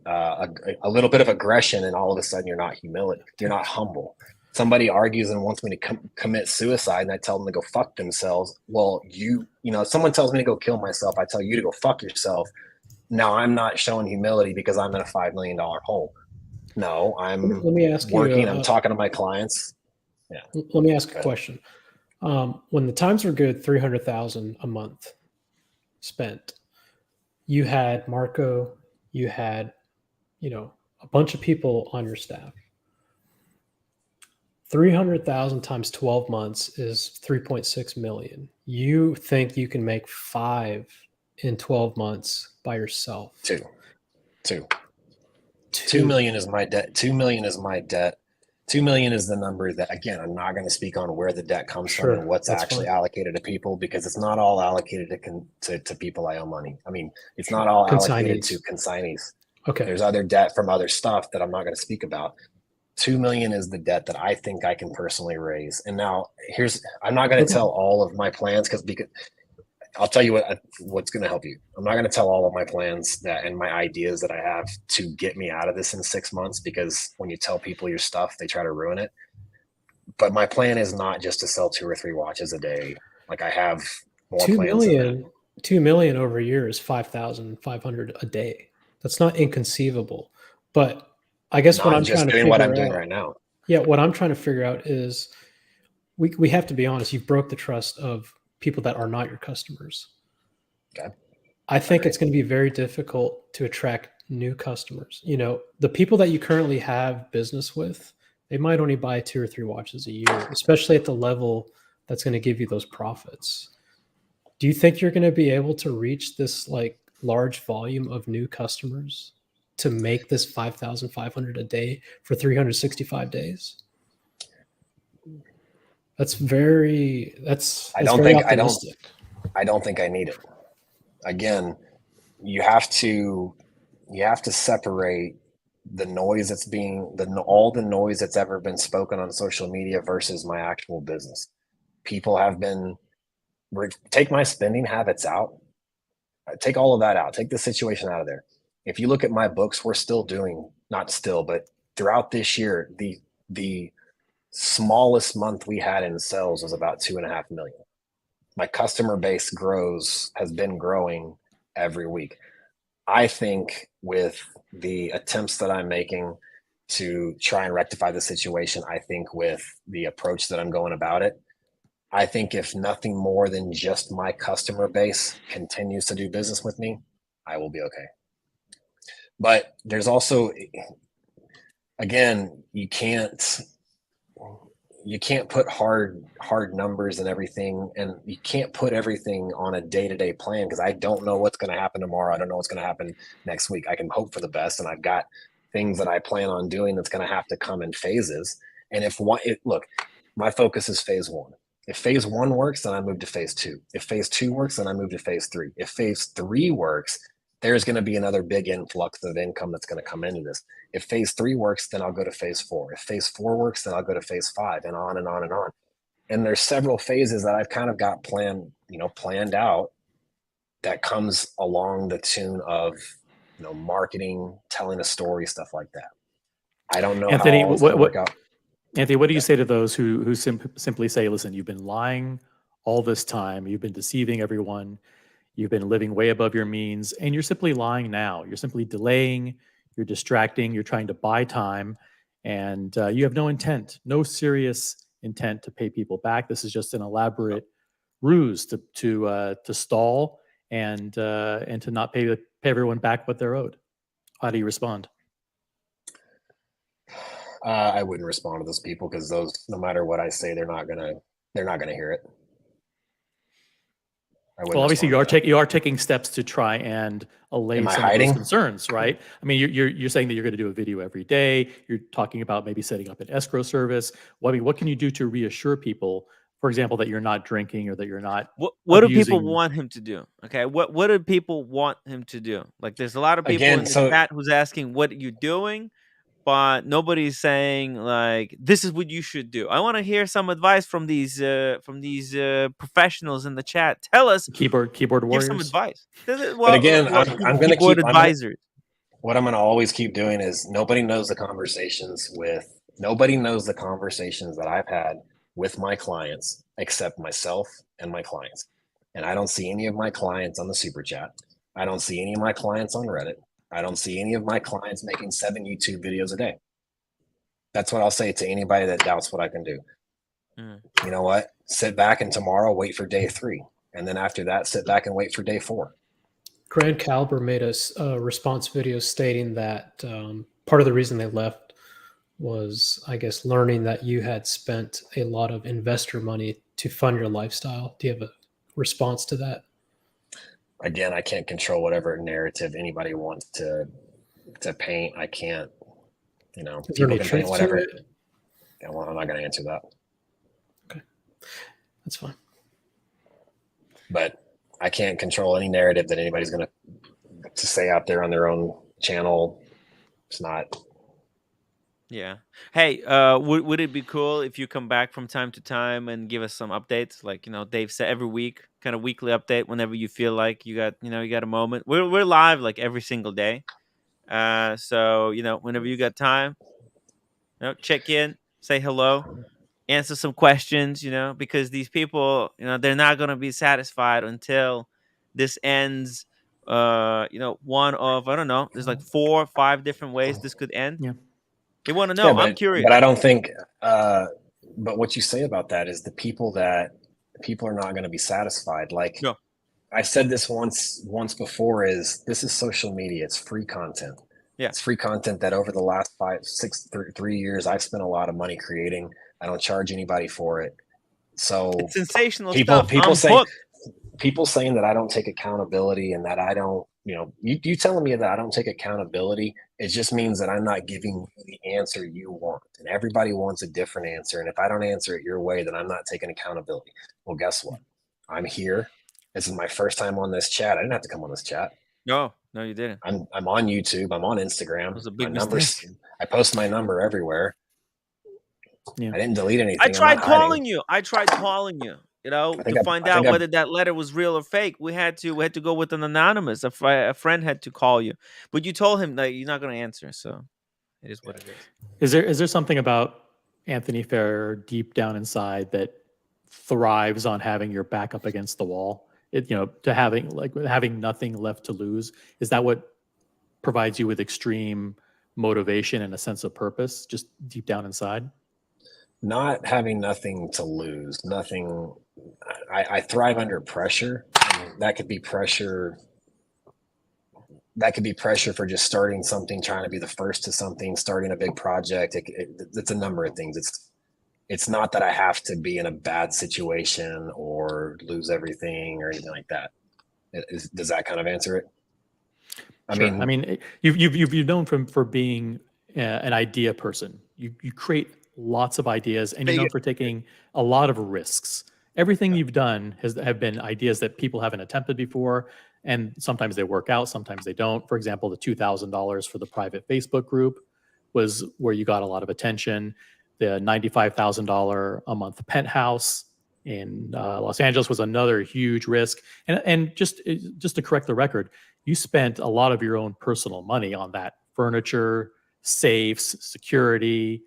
a little bit of aggression, and all of a sudden you're not humble. Somebody argues and wants me to commit suicide, and I tell them to go fuck themselves. Well, if someone tells me to go kill myself, I tell you to go fuck yourself. Now I'm not showing humility because I'm in a $5 million hole. No, I'm working. I'm talking to my clients. Yeah. Let me ask a question. When the times were good, 300,000 a month spent. You had Marco, you had, a bunch of people on your staff. 300,000 times 12 months is 3.6 million. You think you can make 5 in 12 months by yourself? Two. 2 million is my debt. 2 million is my debt. 2 million is the number that, again, I'm not going to speak on where the debt comes from and what's actually allocated to people, because it's not all allocated to people I owe money. I mean, it's not all allocated to consignees. Okay. There's other debt from other stuff that I'm not going to speak about. 2 million is the debt that I think I can personally raise. And now I'm not going to tell all of my plans because I'll tell you what's going to help you. I'm not going to tell all of my plans and my ideas that I have to get me out of this in 6 months, because when you tell people your stuff, they try to ruin it. But my plan is not just to sell 2 or 3 watches a day. Like, I have more 2 plans than that. 2 million over a year is 5,500 a day. That's not inconceivable. But I guess what I'm trying to figure out, what I'm doing right now. Yeah, what I'm trying to figure out is we have to be honest. You've broke the trust of people that are not your customers. Okay. I think it's going to be very difficult to attract new customers. The people that you currently have business with, they might only buy 2 or 3 watches a year, especially at the level that's going to give you those profits. Do you think you're going to be able to reach this large volume of new customers to make this 5,500 a day for 365 days? I don't think I need it. Again, you have to separate the noise that's all the noise that's ever been spoken on social media versus my actual business. People have been, take my spending habits out, take all of that out, take the situation out of there. If you look at my books, we're still doing, not still, but throughout this year, the smallest month we had in sales was about 2.5 million. My customer base has been growing every week. I think with the attempts that I'm making to try and rectify the situation, I think with the approach that I'm going about it, I think if nothing more than just my customer base continues to do business with me, I will be okay. But there's also, again, you can't put hard numbers and everything, and you can't put everything on a day-to-day plan, because I don't know what's going to happen tomorrow. I don't know what's going to happen next week. I can hope for the best, and I've got things that I plan on doing that's going to have to come in phases. And look, my focus is phase 1. If phase 1 works, then I move to phase 2. If phase 2 works, then I move to phase 3. If phase 3 works, there's going to be another big influx of income that's going to come into this. If phase 3 works, then I'll go to phase 4. If phase 4 works, then I'll go to phase 5, and on and on and on. And there's several phases that I've kind of got planned out that comes along the tune of, marketing, telling a story, stuff like that. I don't know Anthony, how all it's going to work out. Anthony, what do you say to those who simply say, listen, you've been lying all this time, you've been deceiving everyone, you've been living way above your means, and you're simply lying now. You're simply delaying, you're distracting, you're trying to buy time, and you have no intent, no serious intent to pay people back. This is just an elaborate ruse to stall and to not pay everyone back what they're owed. How do you respond? I wouldn't respond to those people, because no matter what I say, they're not gonna hear it. Well, obviously you are taking steps to try and allay some of those concerns, right? I mean, you're saying that you're going to do a video every day. You're talking about maybe setting up an escrow service. Well, I mean, what can you do to reassure people, for example, that you're not drinking or that you're not? What do people want him to do? Okay, what do people want him to do? Like, there's a lot of people in the chat who's asking what you're doing, but nobody's saying like, this is what you should do. I want to hear some advice from these professionals in the chat. Tell us, keyboard warriors. Give some advice. But again, I'm going to keep advisors. What I'm going to always keep doing is nobody knows the conversations that I've had with my clients except myself and my clients. And I don't see any of my clients on the super chat. I don't see any of my clients on Reddit. I don't see any of my clients making 7 YouTube videos a day. That's what I'll say to anybody that doubts what I can do. You know what? Sit back, and tomorrow wait for day 3. And then after that, sit back and wait for day 4. Grand Caliber made a response video stating that part of the reason they left was, I guess, learning that you had spent a lot of investor money to fund your lifestyle. Do you have a response to that? Again, I can't control whatever narrative anybody wants to paint. I can't, people can paint whatever. Yeah, well, I'm not going to answer that. Okay, that's fine. But I can't control any narrative that anybody's going to say out there on their own channel. It's not. Yeah. Hey, would it be cool if you come back from time to time and give us some updates? Like, Dave said, every week, kind of weekly update whenever you feel like you got a moment. We're live like every single day. So, whenever you got time, check in, say hello, answer some questions, because these people, they're not going to be satisfied until this ends. One of, I don't know, there's like 4 or 5 different ways this could end. Yeah. They want to know. Yeah, I'm curious. But I don't think, but what you say about that is the people are not going to be satisfied. Like, no. I said this once before, is this is social media. It's free content. Yeah. It's free content that over the last 3 years, I've spent a lot of money creating. I don't charge anybody for it. So it's sensational stuff. People saying that I don't take accountability and that I don't, you telling me that I don't take accountability, it just means that I'm not giving you the answer you want. And everybody wants a different answer. And if I don't answer it your way, then I'm not taking accountability. Well, guess what? I'm here. This is my first time on this chat. I didn't have to come on this chat. No, you didn't. I'm on YouTube. I'm on Instagram. It was a big mistake. I post my number everywhere. Yeah. I didn't delete anything. I tried calling you. to find out whether that letter was real or fake. We had to go with an anonymous. A friend had to call you, but you told him that you're not going to answer. So it is what it is. Is there something about Anthony Ferrer deep down inside that thrives on having your back up against the wall? To having nothing left to lose. Is that what provides you with extreme motivation and a sense of purpose, just deep down inside? Not having nothing to lose, nothing. I thrive under pressure. That could be pressure. That could be pressure for just starting something, trying to be the first to something, starting a big project. It's a number of things. It's not that I have to be in a bad situation or lose everything or anything like that. Does that kind of answer it? I mean, you've known for being an idea person. You create lots of ideas, and you're known for taking a lot of risks. Everything you've done have been ideas that people haven't attempted before, and sometimes they work out, sometimes they don't. For example, the $2,000 for the private Facebook group was where you got a lot of attention. The $95,000 a month penthouse in Los Angeles was another huge risk. And just to correct the record, you spent a lot of your own personal money on that. Furniture, safes, security.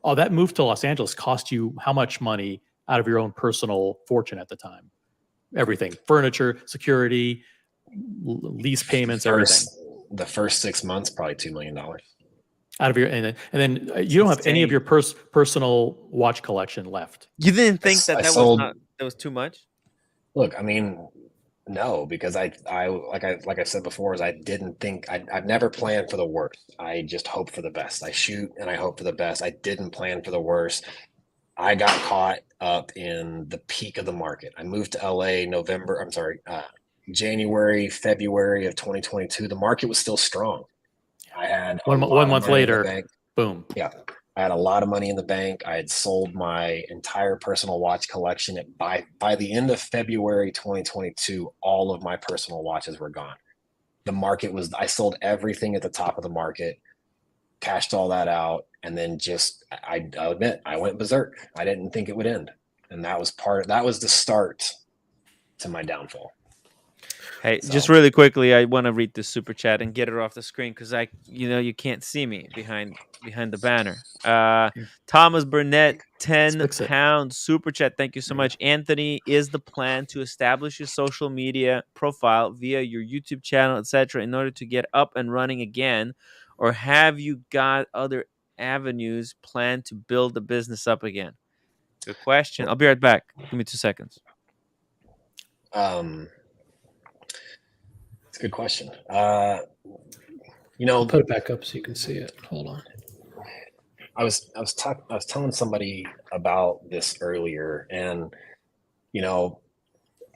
Oh, that move to Los Angeles cost you how much money out of your own personal fortune at the time? Everything. Furniture, security, lease payments, everything. The first 6 months, probably $2 million. Out of your and then you don't have any of your personal watch collection left. You didn't think that was too much? Look, I mean, no, because I like I said before, is I didn't think I've never planned for the worst. I just hope for the best. I shoot and I hope for the best. I didn't plan for the worst. I got caught up in the peak of the market. I moved to LA January, February of 2022. The market was still strong. I had one month later, boom. Yeah. I had a lot of money in the bank. I had sold my entire personal watch collection. By the end of February 2022, all of my personal watches were gone. The market I sold everything at the top of the market, cashed all that out, and then I'll admit, I went berserk. I didn't think it would end. And that was the start to my downfall. Hey, just really quickly, I want to read the super chat and get it off the screen because you can't see me behind the banner. Thomas Burnett, 10 pounds super chat. Thank you so much. Anthony, is the plan to establish your social media profile via your YouTube channel, etc., in order to get up and running again, or have you got other avenues planned to build the business up again? Good question. I'll be right back. Give me 2 seconds. It's a good question. I'll put it back up so you can see it. Hold on. I was telling somebody about this earlier, and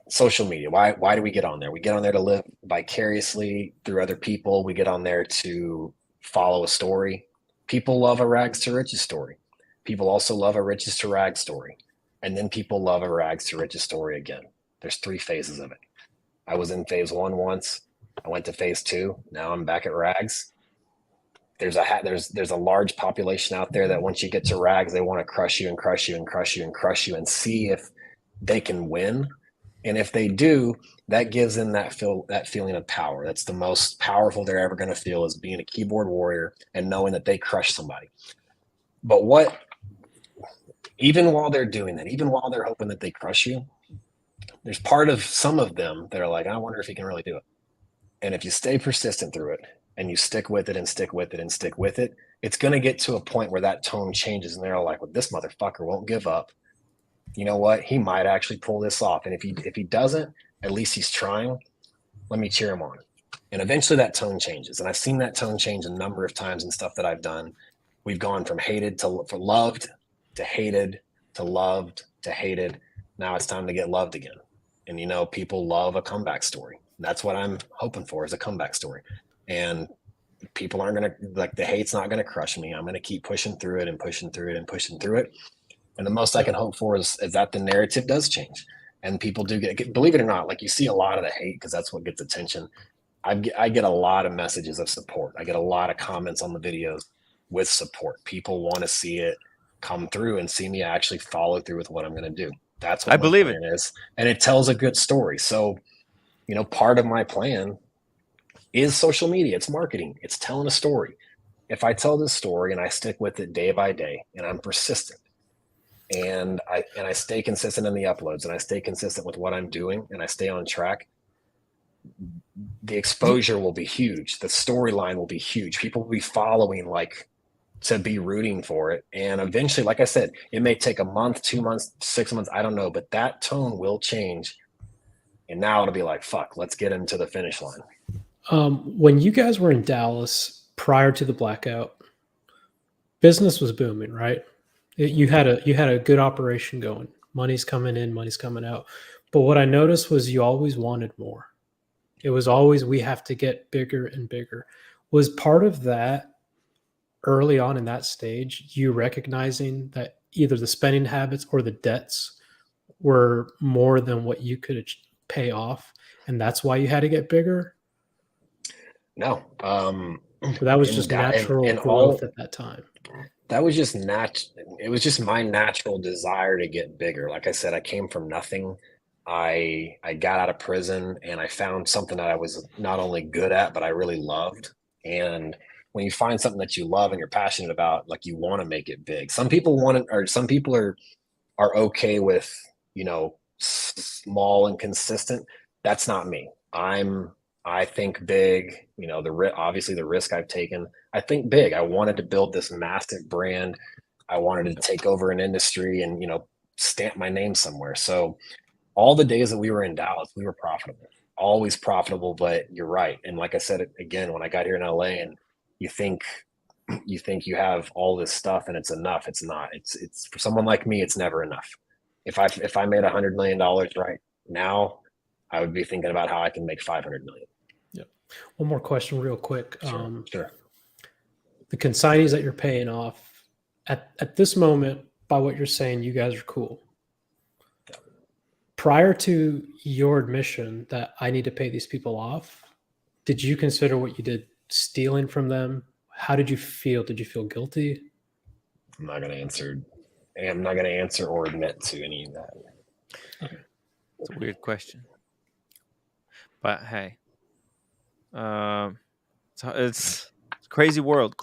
social media. Why do we get on there? We get on there to live vicariously through other people. We get on there to follow a story. People love a rags to riches story. People also love a riches to rags story, and then people love a rags to riches story again. There's 3 phases of it. I was in phase 1 once. I went to phase 2. Now I'm back at rags. There's a large population out there that once you get to rags, they want to crush you and crush you and crush you and crush you and see if they can win. And if they do, that gives them that feeling of power. That's the most powerful they're ever going to feel, is being a keyboard warrior and knowing that they crush somebody. But even while they're doing that, even while they're hoping that they crush you, there's part of some of them that are like, I wonder if he can really do it. And if you stay persistent through it and you stick with it and stick with it and stick with it, it's going to get to a point where that tone changes and they're like, well, this motherfucker won't give up. You know what? He might actually pull this off. And if he doesn't, at least he's trying. Let me cheer him on. And eventually that tone changes. And I've seen that tone change a number of times in stuff that I've done. We've gone from hated to loved to hated to loved to hated. Now it's time to get loved again. And people love a comeback story. That's what I'm hoping for, is a comeback story. And people aren't going to, the hate's not going to crush me. I'm going to keep pushing through it and pushing through it and pushing through it. And the most I can hope for is that the narrative does change. And people do believe it or not, like you see a lot of the hate because that's what gets attention. I get a lot of messages of support. I get a lot of comments on the videos with support. People want to see it come through and see me actually follow through with what I'm going to do. That's what I my believe plan is. And it tells a good story. So, part of my plan is social media. It's marketing. It's telling a story. If I tell this story and I stick with it day by day and I'm persistent and I stay consistent in the uploads and I stay consistent with what I'm doing and I stay on track, the exposure will be huge. The storyline will be huge. People will be following to be rooting for it. And eventually, like I said, it may take a month, 2 months, 6 months, I don't know, but that tone will change. And now it'll be like, fuck, let's get into the finish line. When you guys were in Dallas prior to the blackout, business was booming, right? You had a good operation going. Money's coming in, money's coming out. But what I noticed was you always wanted more. It was always, we have to get bigger and bigger. Was part of that early on in that stage, you recognizing that either the spending habits or the debts were more than what you could pay off, and that's why you had to get bigger? No. That was just natural growth at that time. That was just it was just my natural desire to get bigger. Like I said, I came from nothing. I got out of prison and I found something that I was not only good at, but I really loved. And when you find something that you love and you're passionate about, like, you want to make it big. Some people want it, or some people are okay with, small and consistent. That's not me. I think big, obviously the risk I've taken. I think big. I wanted to build this massive brand. I wanted to take over an industry and, stamp my name somewhere. So all the days that we were in Dallas, we were profitable, always profitable. But you're right. And like I said, again, when I got here in LA, and you think you have all this stuff and it's enough. It's not. It's for someone like me, it's never enough. If I made $100 million right now, I would be thinking about how I can make 500 million. Yeah. One more question real quick. Sure. The consignees that you're paying off at this moment, by what you're saying, you guys are cool. Yeah. Prior to your admission that I need to pay these people off, did you consider what you did stealing from them? How did you feel? Did you feel guilty? I'm not going to answer or admit to any of that. Okay. It's a weird question. But hey, it's crazy world.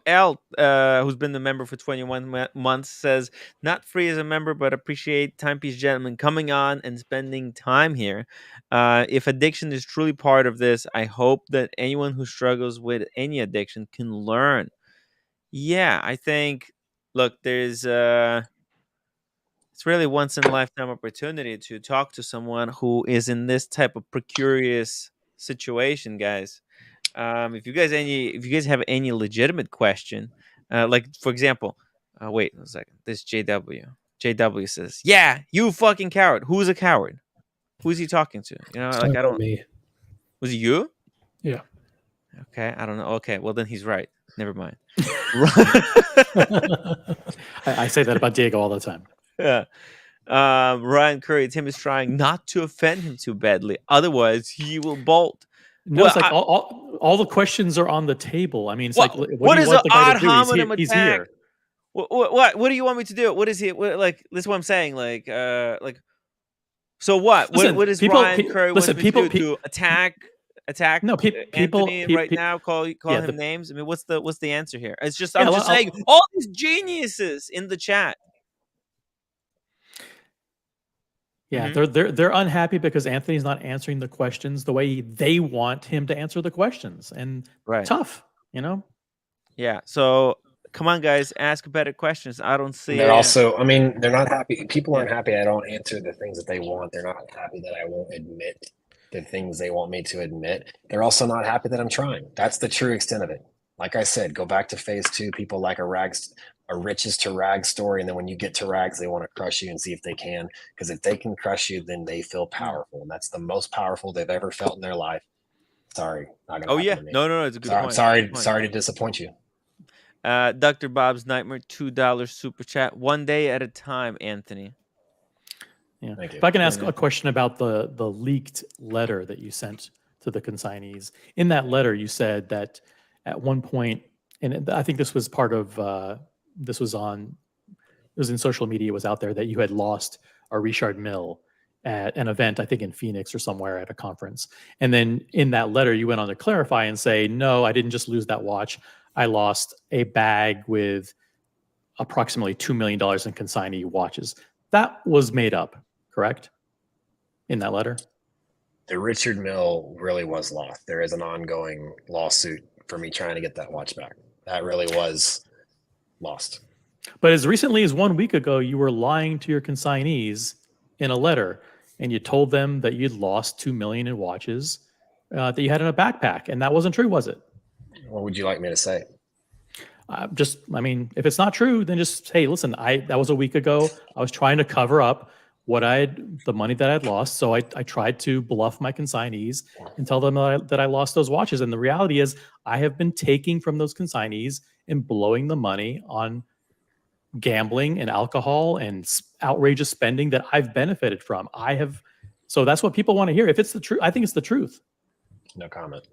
Al, who's been the member for 21 months, says, not free as a member, but appreciate Timepiece Gentleman coming on and spending time here. If addiction is truly part of this, I hope that anyone who struggles with any addiction can learn. Yeah, I think, look, there's it's really once in a lifetime opportunity to talk to someone who is in this type of precarious situation, guys. If you guys have any legitimate question, like for example, wait a second, this JW says, yeah, you fucking coward. Who's a coward? Who's he talking to? I don't. Me. Was it you? Yeah. Okay, I don't know. Okay, well then he's right. Never mind. I say that about Diego all the time. Yeah. Ryan Curry, Tim is trying not to offend him too badly. Otherwise, he will bolt. No, Well, it's like all the questions are on the table. I mean, it's what, like, what is do you want an the guy odd to do? hominem He's attack? here. What do you want me to do? What is he? Like this is what I'm saying. Like. So what? Listen, what is people- Ryan pe- Curry listen, wants me people- to do? Attack? No, people Anthony right now. Call yeah, him the- names. I mean, what's the answer here? It's just Yeah, I'm just I'll- saying all these geniuses in the chat. Yeah, Mhm. they're unhappy because Anthony's not answering the questions the way they want him to answer the questions, and tough, Yeah. So come on, guys, ask better questions. I don't see. They're also, they're not happy. People aren't happy I don't answer the things that they want. They're not happy that I won't admit the things they want me to admit. They're also not happy that I'm trying. That's the true extent of it. Like I said, go back to phase 2. People like a riches to rags story. And then when you get to rags, they want to crush you and see if they can. Because if they can crush you, then they feel powerful. And that's the most powerful they've ever felt in their life. Sorry. Not gonna happen to me. No, it's a good point. Sorry to disappoint you. Dr. Bob's Nightmare, $2 super chat. One day at a time, Anthony. Yeah. Thank you. If I can ask a question about the leaked letter that you sent to the consignees. In that letter, you said that at one point, and I think this was part of it was in social media, it was out there that you had lost a Richard Mille at an event, I think in Phoenix or somewhere at a conference. And then in that letter, you went on to clarify and say, no, I didn't just lose that watch. I lost a bag with approximately $2 million in consignee watches. That was made up, correct? In that letter? The Richard Mille really was lost. There is an ongoing lawsuit for me trying to get that watch back. That really was lost. But as recently as 1 week ago, you were lying to your consignees in a letter, and you told them that you'd lost $2 million in watches that you had in a backpack, and that wasn't true, was it? What would you like me to say? If it's not true, then just hey, listen, that was a week ago. I was trying to cover up the money that I'd lost, so I tried to bluff my consignees and tell them that I lost those watches. And the reality is, I have been taking from those consignees and blowing the money on gambling and alcohol and outrageous spending that I've benefited from. So that's what people want to hear. If it's the truth, I think it's the truth. No comment.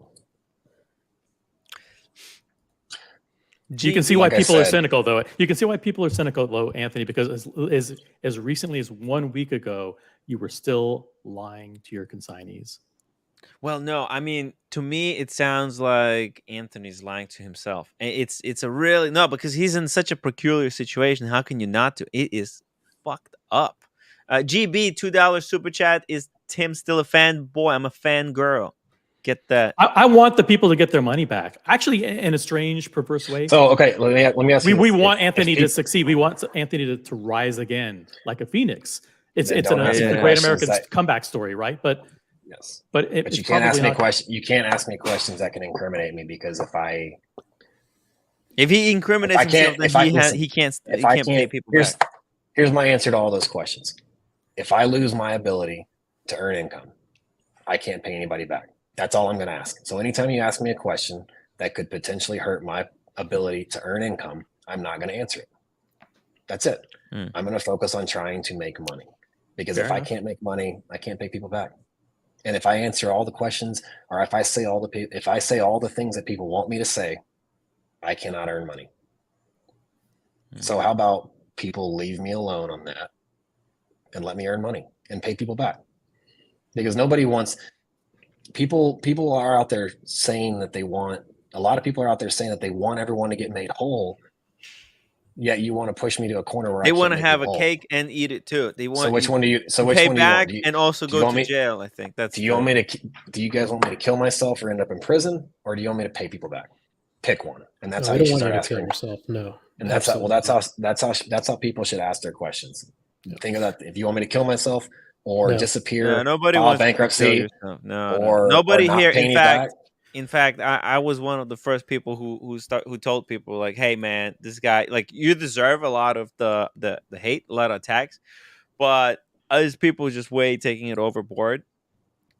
You can see why people are cynical, though. You can see why people are cynical, though, Anthony, because as recently as 1 week ago, you were still lying to your consignees. Well, no, I mean, to me, it sounds like Anthony's lying to himself. And it's a really, no, because he's in such a peculiar situation. How can you not do? It is fucked up. GB, $2 super chat. Is Tim still a fan? Boy, I'm a fan girl. Get that. I want the people to get their money back. Actually, in a strange, perverse way. So, okay, let me ask you. We want Anthony to succeed. We want Anthony to rise again like a phoenix. It's a great American comeback story, right? But yes, but you can't ask me questions. You can't ask me questions that can incriminate me, because if he incriminates himself, then he can't pay people back. Here's my answer to all those questions. If I lose my ability to earn income, I can't pay anybody back. That's all I'm going to ask. So anytime you ask me a question that could potentially hurt my ability to earn income, I'm not going to answer it. That's it. I'm going to focus on trying to make money, because if I can't make money, I can't pay people back. And if I answer all the questions, or if I say all the things that people want me to say, I cannot earn money. So how about people leave me alone on that and let me earn money and pay people back? Because nobody wants. People are out there saying that a lot of people are out there saying that they want everyone to get made whole. Yet you want to push me to a corner where they want to have a cake and eat it too. They want. So which one do you? So which pay one back do you want? And also go to jail. I think that's. Do you want me to? Do you guys want me to kill myself or end up in prison, or do you want me to pay people back? Pick one, and that's how you should start asking. Kill yourself. No. And that's how people should ask their questions. Think of that. If you want me to kill myself or disappear, nobody wants bankruptcy. No. Nobody here. In fact, I was one of the first people who told people, like, hey man, this guy, like, you deserve a lot of the hate, a lot of attacks, but as people just taking it overboard.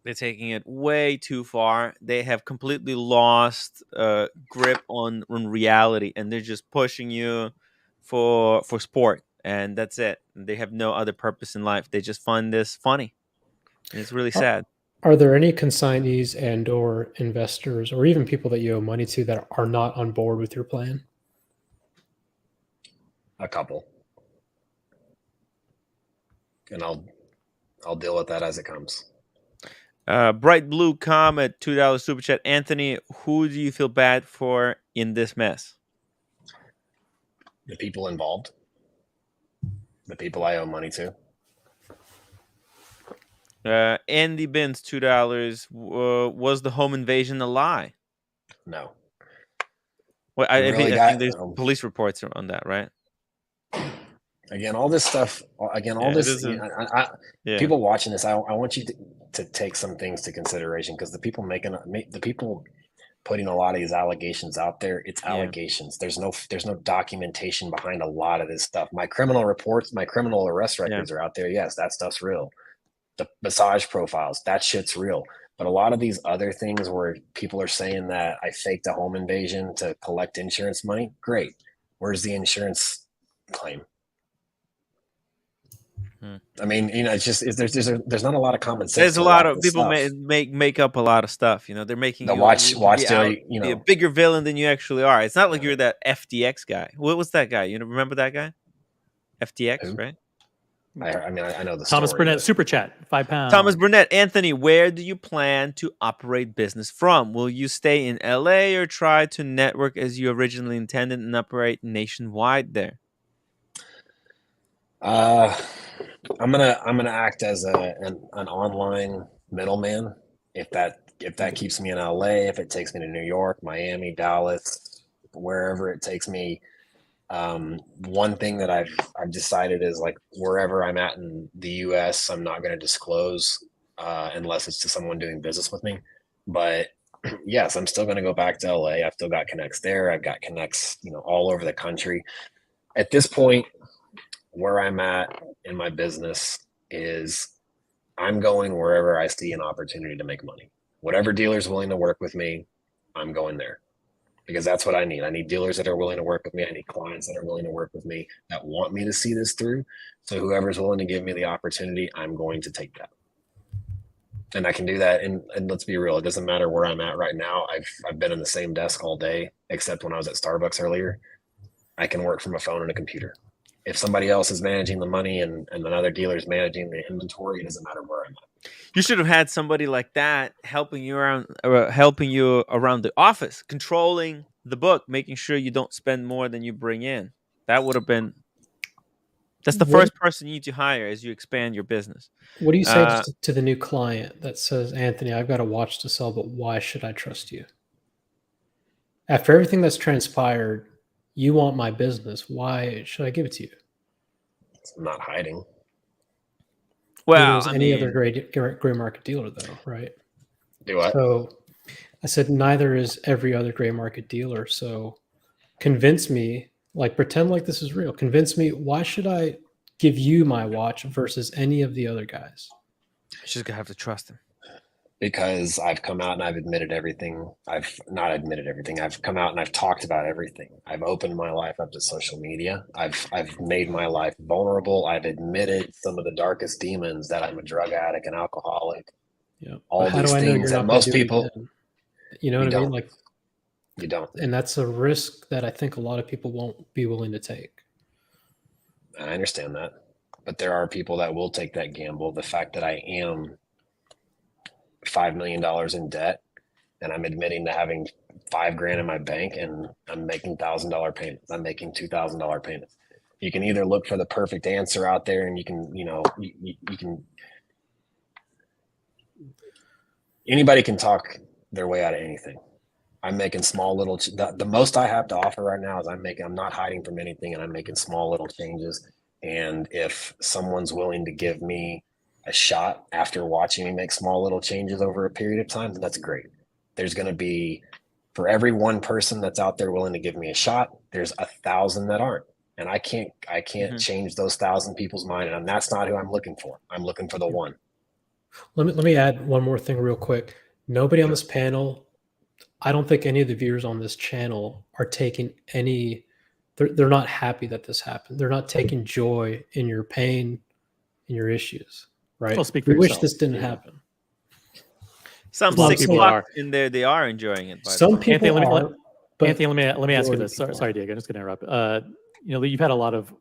They're taking it way too far. They have completely lost grip on reality, and they're just pushing you for sport, and that's it. They have no other purpose in life. They just find this funny, and it's really sad. Are there any consignees and or investors or even people that you owe money to that are not on board with your plan? A couple. And I'll deal with that as it comes. Bright Blue Comet, $2 super chat. Anthony, who do you feel bad for in this mess? The people involved. The people I owe money to. Andy Bins, $2. Was the home invasion a lie? No. Well, I think there's police reports on that, right? Again, all this stuff. People watching this, I want you to take some things to consideration, because the people putting a lot of these allegations out there, it's allegations. There's no documentation behind a lot of this stuff. My criminal reports, my criminal arrest records are out there. Yes, that stuff's real. The massage profiles, that shit's real. But a lot of these other things where people are saying that I faked a home invasion to collect insurance money, great. Where's the insurance claim? I mean, it's just there's not a lot of common sense. There's a lot of people make up a lot of stuff. They're making be a bigger villain than you actually are. It's not like you're that FTX guy. What was that guy? You remember that guy? FTX, right? I mean, I know the Thomas story, Burnett, but super chat, £5. Thomas Burnett, Anthony, where do you plan to operate business from? Will you stay in LA or try to network as you originally intended and operate nationwide there? I'm gonna act as an online middleman. If that keeps me in LA, if it takes me to New York, Miami, Dallas, wherever it takes me. One thing that I've decided is, like, wherever I'm at in the US, I'm not going to disclose unless it's to someone doing business with me. But yes, I'm still going to go back to LA. I've still got connects there. I've got connects, all over the country. At this point, where I'm at in my business is I'm going wherever I see an opportunity to make money. Whatever dealer's willing to work with me, I'm going there. Because that's what I need. I need dealers that are willing to work with me. I need clients that are willing to work with me, that want me to see this through. So whoever's willing to give me the opportunity, I'm going to take that. And I can do that. And let's be real, it doesn't matter where I'm at right now. I've been in the same desk all day, except when I was at Starbucks earlier. I can work from a phone and a computer. If somebody else is managing the money and another dealer is managing the inventory, it doesn't matter where I'm at. You should have had somebody like that helping you around the office, controlling the book, making sure you don't spend more than you bring in. That would have been. That's the first person you need to hire as you expand your business. What do you say to the new client that says, Anthony, I've got a watch to sell, but why should I trust you? After everything that's transpired, you want my business. Why should I give it to you? I'm not hiding. Well, any other gray market dealer, though, right? Do what? So I said neither is every other gray market dealer. So convince me, like, pretend like this is real. Convince me, why should I give you my watch versus any of the other guys? You're just gonna have to trust him. Because I've come out and I've admitted everything. I've not admitted everything. I've come out and I've talked about everything. I've opened my life up to social media. I've made my life vulnerable. I've admitted some of the darkest demons, that I'm a drug addict, an alcoholic. Yeah. All these things that most people, you know what I mean? Like, you don't. And that's a risk that I think a lot of people won't be willing to take. I understand that. But there are people that will take that gamble. The fact that I am $5 million in debt and I'm admitting to having $5,000 in my bank and I'm making $1,000 payments. I'm making $2,000 payments. You can either look for the perfect answer out there and you can, you can, anybody can talk their way out of anything. I'm making small little, the most I have to offer right now is I'm not hiding from anything, and I'm making small little changes. And if someone's willing to give me a shot after watching me make small little changes over a period of time, then that's great. There's going to be, for every one person that's out there willing to give me a shot, there's 1,000 that aren't. And I can't change those 1,000 people's mind. And that's not who I'm looking for. I'm looking for the one. Let me add one more thing real quick. Nobody on this panel, I don't think any of the viewers on this channel are taking any, they're not happy that this happened. They're not taking joy in your pain, in your issues, right? Well, speak for we wish yourself. this didn't happen. Some Well, 6 people o'clock are. in there, they are enjoying it. Some people Anthony, are. but Anthony, let me ask you majority this. of people Sorry, Diego, I'm just going to interrupt. You've had a lot of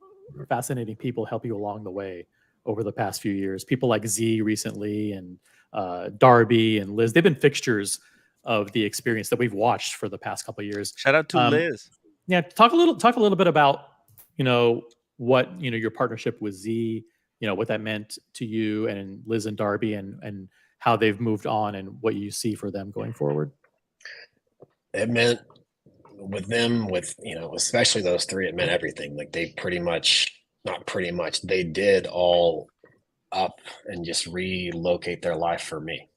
fascinating people help you along the way over the past few years. People like Z recently, and Darby and Liz. They've been fixtures of the experience that we've watched for the past couple of years. Shout out to Liz. Yeah, talk a little bit about what your partnership with Z, what that meant to you and Liz and Darby, and how they've moved on and what you see for them going forward. It meant with them, especially those three, it meant everything. Like they they did all up and just relocate their life for me.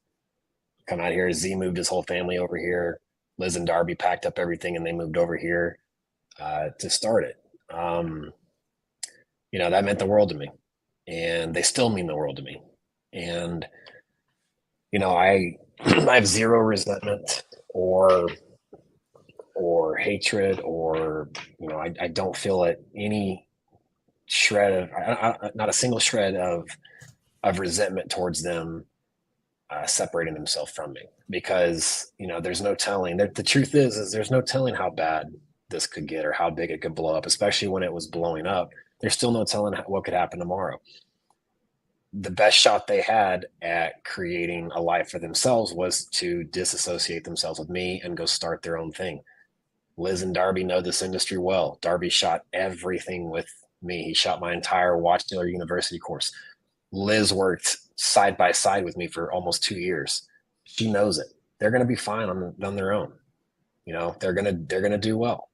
Come out here. Z moved his whole family over here. Liz and Darby packed up everything and they moved over here to start it. That meant the world to me, and they still mean the world to me. And I have zero resentment or hatred, or I don't feel it any shred of not a single shred of resentment towards them separating themselves from me, because there's no telling. The truth is there's no telling how bad this could get or how big it could blow up. Especially when it was blowing up, there's still no telling what could happen tomorrow. the best shot they had at creating a life for themselves was to disassociate themselves with me and go start their own thing. Liz and Darby know this industry well. Darby shot everything with me. He shot my entire Watch Dealer University course. Liz worked side by side with me for almost 2 years. She knows it. They're going to be fine on their own. You know, they're going to do well.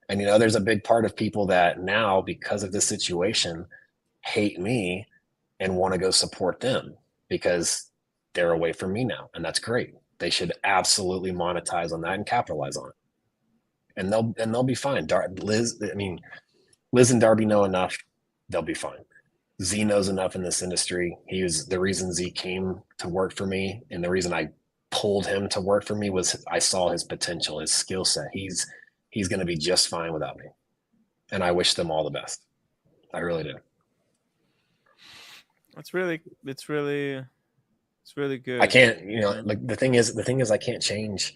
And, you know, there's a big part of people that now, because of this situation, hate me and want to go support them because they're away from me now. And that's great. They should absolutely monetize on that and capitalize on it. And they'll be fine. Liz and Darby know enough. They'll be fine. Z knows enough in this industry. He was the reason Z came to work for me. And the reason I pulled him to work for me was I saw his potential, his skill set. He's going to be just fine without me. And I wish them all the best. I really do. It's really good. I can't, you know, like the thing is I can't change.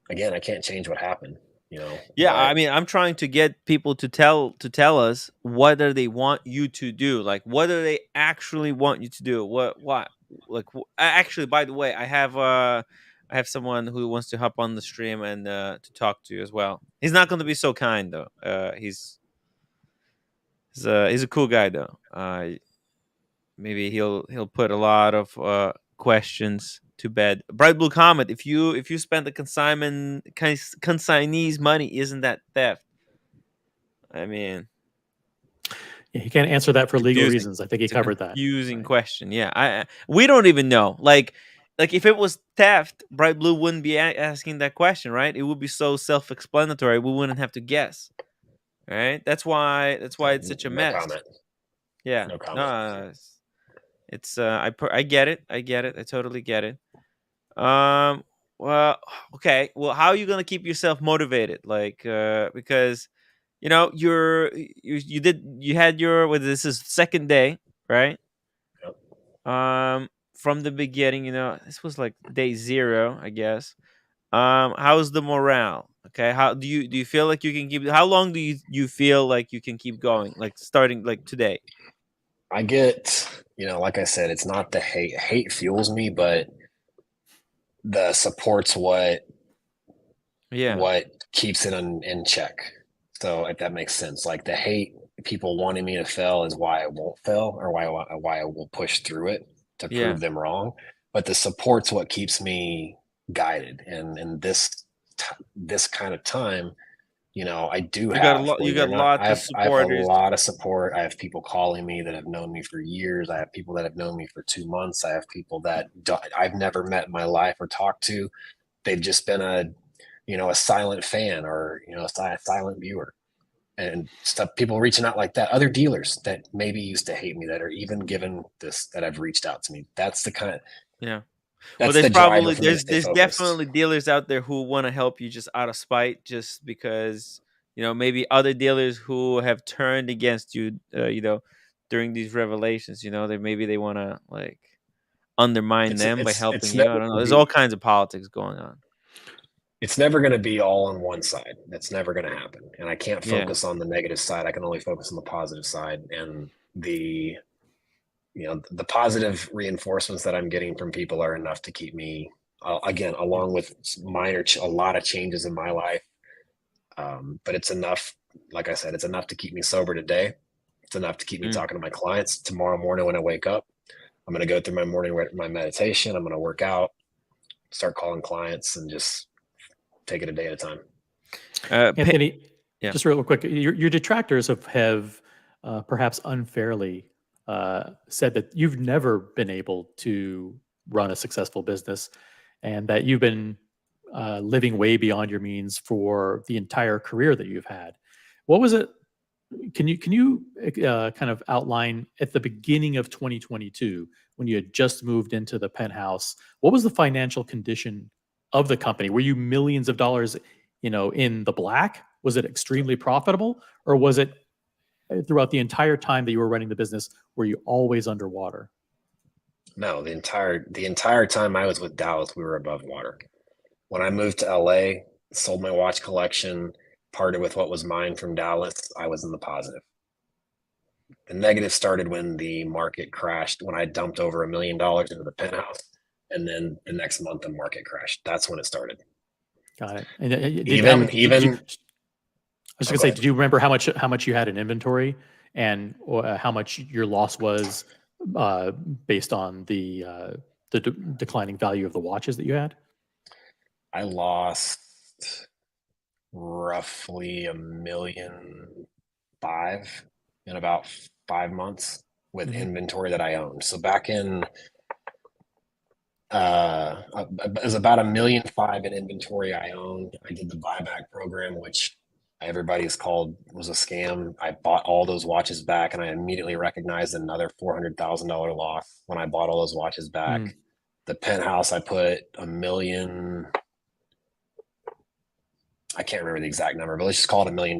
Again, I can't change what happened, you know. Yeah, I mean, I'm trying to get people to tell us what do they want you to do. Like, what do they actually want you to do? What like actually, by the way, I have someone who wants to hop on the stream and to talk to you as well. He's not going to be so kind though. He's a cool guy though. Maybe he'll put a lot of questions to bed. Bright Blue Comet, if you spend the consignee's money, isn't that theft? I mean, yeah, he can't answer that for legal reasons. I think he covered that. Confusing question. Yeah, we don't even know. Like if it was theft, Bright Blue wouldn't be asking that question, right? It would be so self-explanatory. We wouldn't have to guess, right? That's why it's such a mess. Comment. Yeah, no comment. It's I get it. I totally get it. Well, okay. Well, how are you gonna keep yourself motivated? Like, because you know you had your this is second day, right? Yep. From the beginning, you know, this was like day 0, I guess. How's the morale? Okay, how do you feel like you can keep? How long do you feel like you can keep going? Like starting like today. I get, you know, like I said, it's not the hate. Hate fuels me, but the support's what keeps it in check. So if that makes sense, like the hate, people wanting me to fail is why I won't fail, or why I will push through it to prove them wrong. But the support's what keeps me guided. And in this kind of time, you know, I have a lot of support. I have people calling me that have known me for years. I have people that have known me for 2 months. I have people that I've never met in my life or talked to. They've just been a silent fan, or, you know, a silent viewer, and stuff. People reaching out like that. Other dealers that maybe used to hate me that are even given this, that have reached out to me. That's the kind of, well, there's definitely dealers out there who want to help you just out of spite, just because, you know, maybe other dealers who have turned against you, you know, during these revelations, you know, they want to like undermine them by helping you. I don't know. There's all kinds of politics going on. It's never going to be all on one side. That's never going to happen. And I can't focus on the negative side. I can only focus on the positive side, and the positive reinforcements that I'm getting from people are enough to keep me, again, along with a lot of changes in my life. But it's enough, like I said, it's enough to keep me sober today. It's enough to keep me talking to my clients. Tomorrow morning when I wake up, I'm going to go through my meditation. I'm going to work out, start calling clients, and just take it a day at a time. Anthony, just real quick, your detractors have perhaps unfairly said that you've never been able to run a successful business, and that you've been living way beyond your means for the entire career that you've had. What was it? Can you kind of outline at the beginning of 2022, when you had just moved into the penthouse, what was the financial condition of the company? Were you millions of dollars, you know, in the black? Was it extremely profitable, or was it throughout the entire time that you were running the business, were you always underwater? No, the entire time I was with Dallas, we were above water. When I moved to LA, sold my watch collection, parted with what was mine from Dallas, I was in the positive. The negative started when the market crashed, when I dumped over $1 million into the penthouse. And then the next month the market crashed. That's when it started. Got it. And Even I was just gonna say, did you remember how much you had in inventory and how much your loss was based on the declining value of the watches that you had? I lost roughly $1.5 million in about 5 months with inventory that I owned. So back in it was about $1.5 million in inventory I owned. I did the buyback program, which everybody's called was a scam. I bought all those watches back, and I immediately recognized another $400,000 loss when I bought all those watches back. The penthouse, I put $1 million. I can't remember the exact number, but let's just call it $1 million.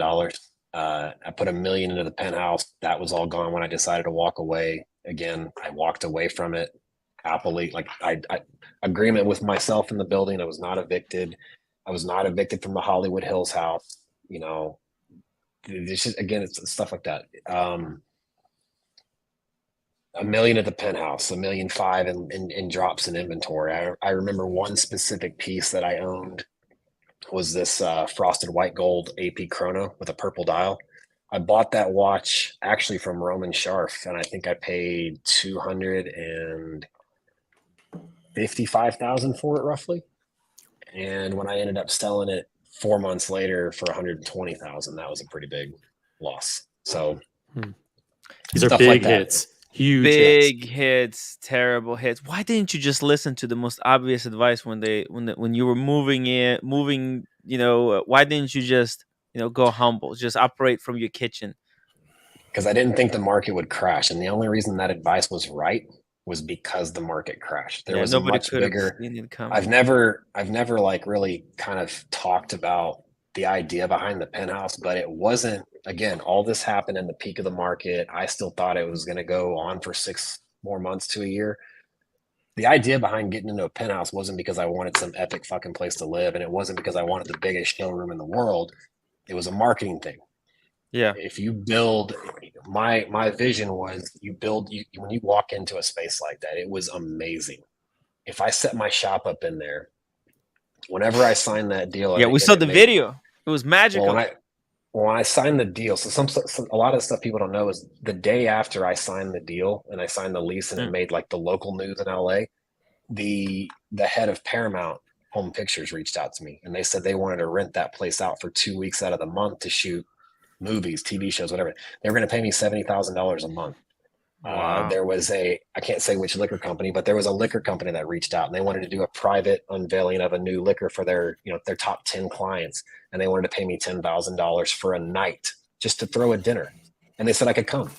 I put $1 million into the penthouse. That was all gone when I decided to walk away. Again, I walked away from it happily. Like I agreement with myself in the building. I was not evicted. I was not evicted from the Hollywood Hills house. You know, it's just, again, it's stuff like that. $1 million at the penthouse, $1.5 million in drops in inventory. I remember one specific piece that I owned was this frosted white gold AP chrono with a purple dial. I bought that watch actually from Roman Scharf, and I think I paid $255,000 for it roughly. And when I ended up selling it 4 months later for $120,000, that was a pretty big loss. So these are big hits. Huge big hits, terrible hits. Why didn't you just listen to the most obvious advice when you were moving? You know, why didn't you just go humble? Just operate from your kitchen. Because I didn't think the market would crash, and the only reason that advice was right was because the market crashed. There was a much bigger. I've never like really kind of talked about the idea behind the penthouse, but it wasn't. Again, all this happened in the peak of the market. I still thought it was going to go on for 6 more months to a year. The idea behind getting into a penthouse wasn't because I wanted some epic fucking place to live, and it wasn't because I wanted the biggest showroom in the world. It was a marketing thing. Yeah. If you build, my vision was when you walk into a space like that, it was amazing. If I set my shop up in there, whenever I signed that deal, we saw the video. It was magical. When I signed the deal, so a lot of the stuff people don't know is the day after I signed the deal and I signed the lease and it made like the local news in LA, the head of Paramount Home Pictures reached out to me and they said they wanted to rent that place out for 2 weeks out of the month to shoot movies, TV shows, whatever. They were going to pay me $70,000 a month. Wow. There was I can't say which liquor company, but there was a liquor company that reached out and they wanted to do a private unveiling of a new liquor for their top 10 clients. And they wanted to pay me $10,000 for a night just to throw a dinner. And they said I could come.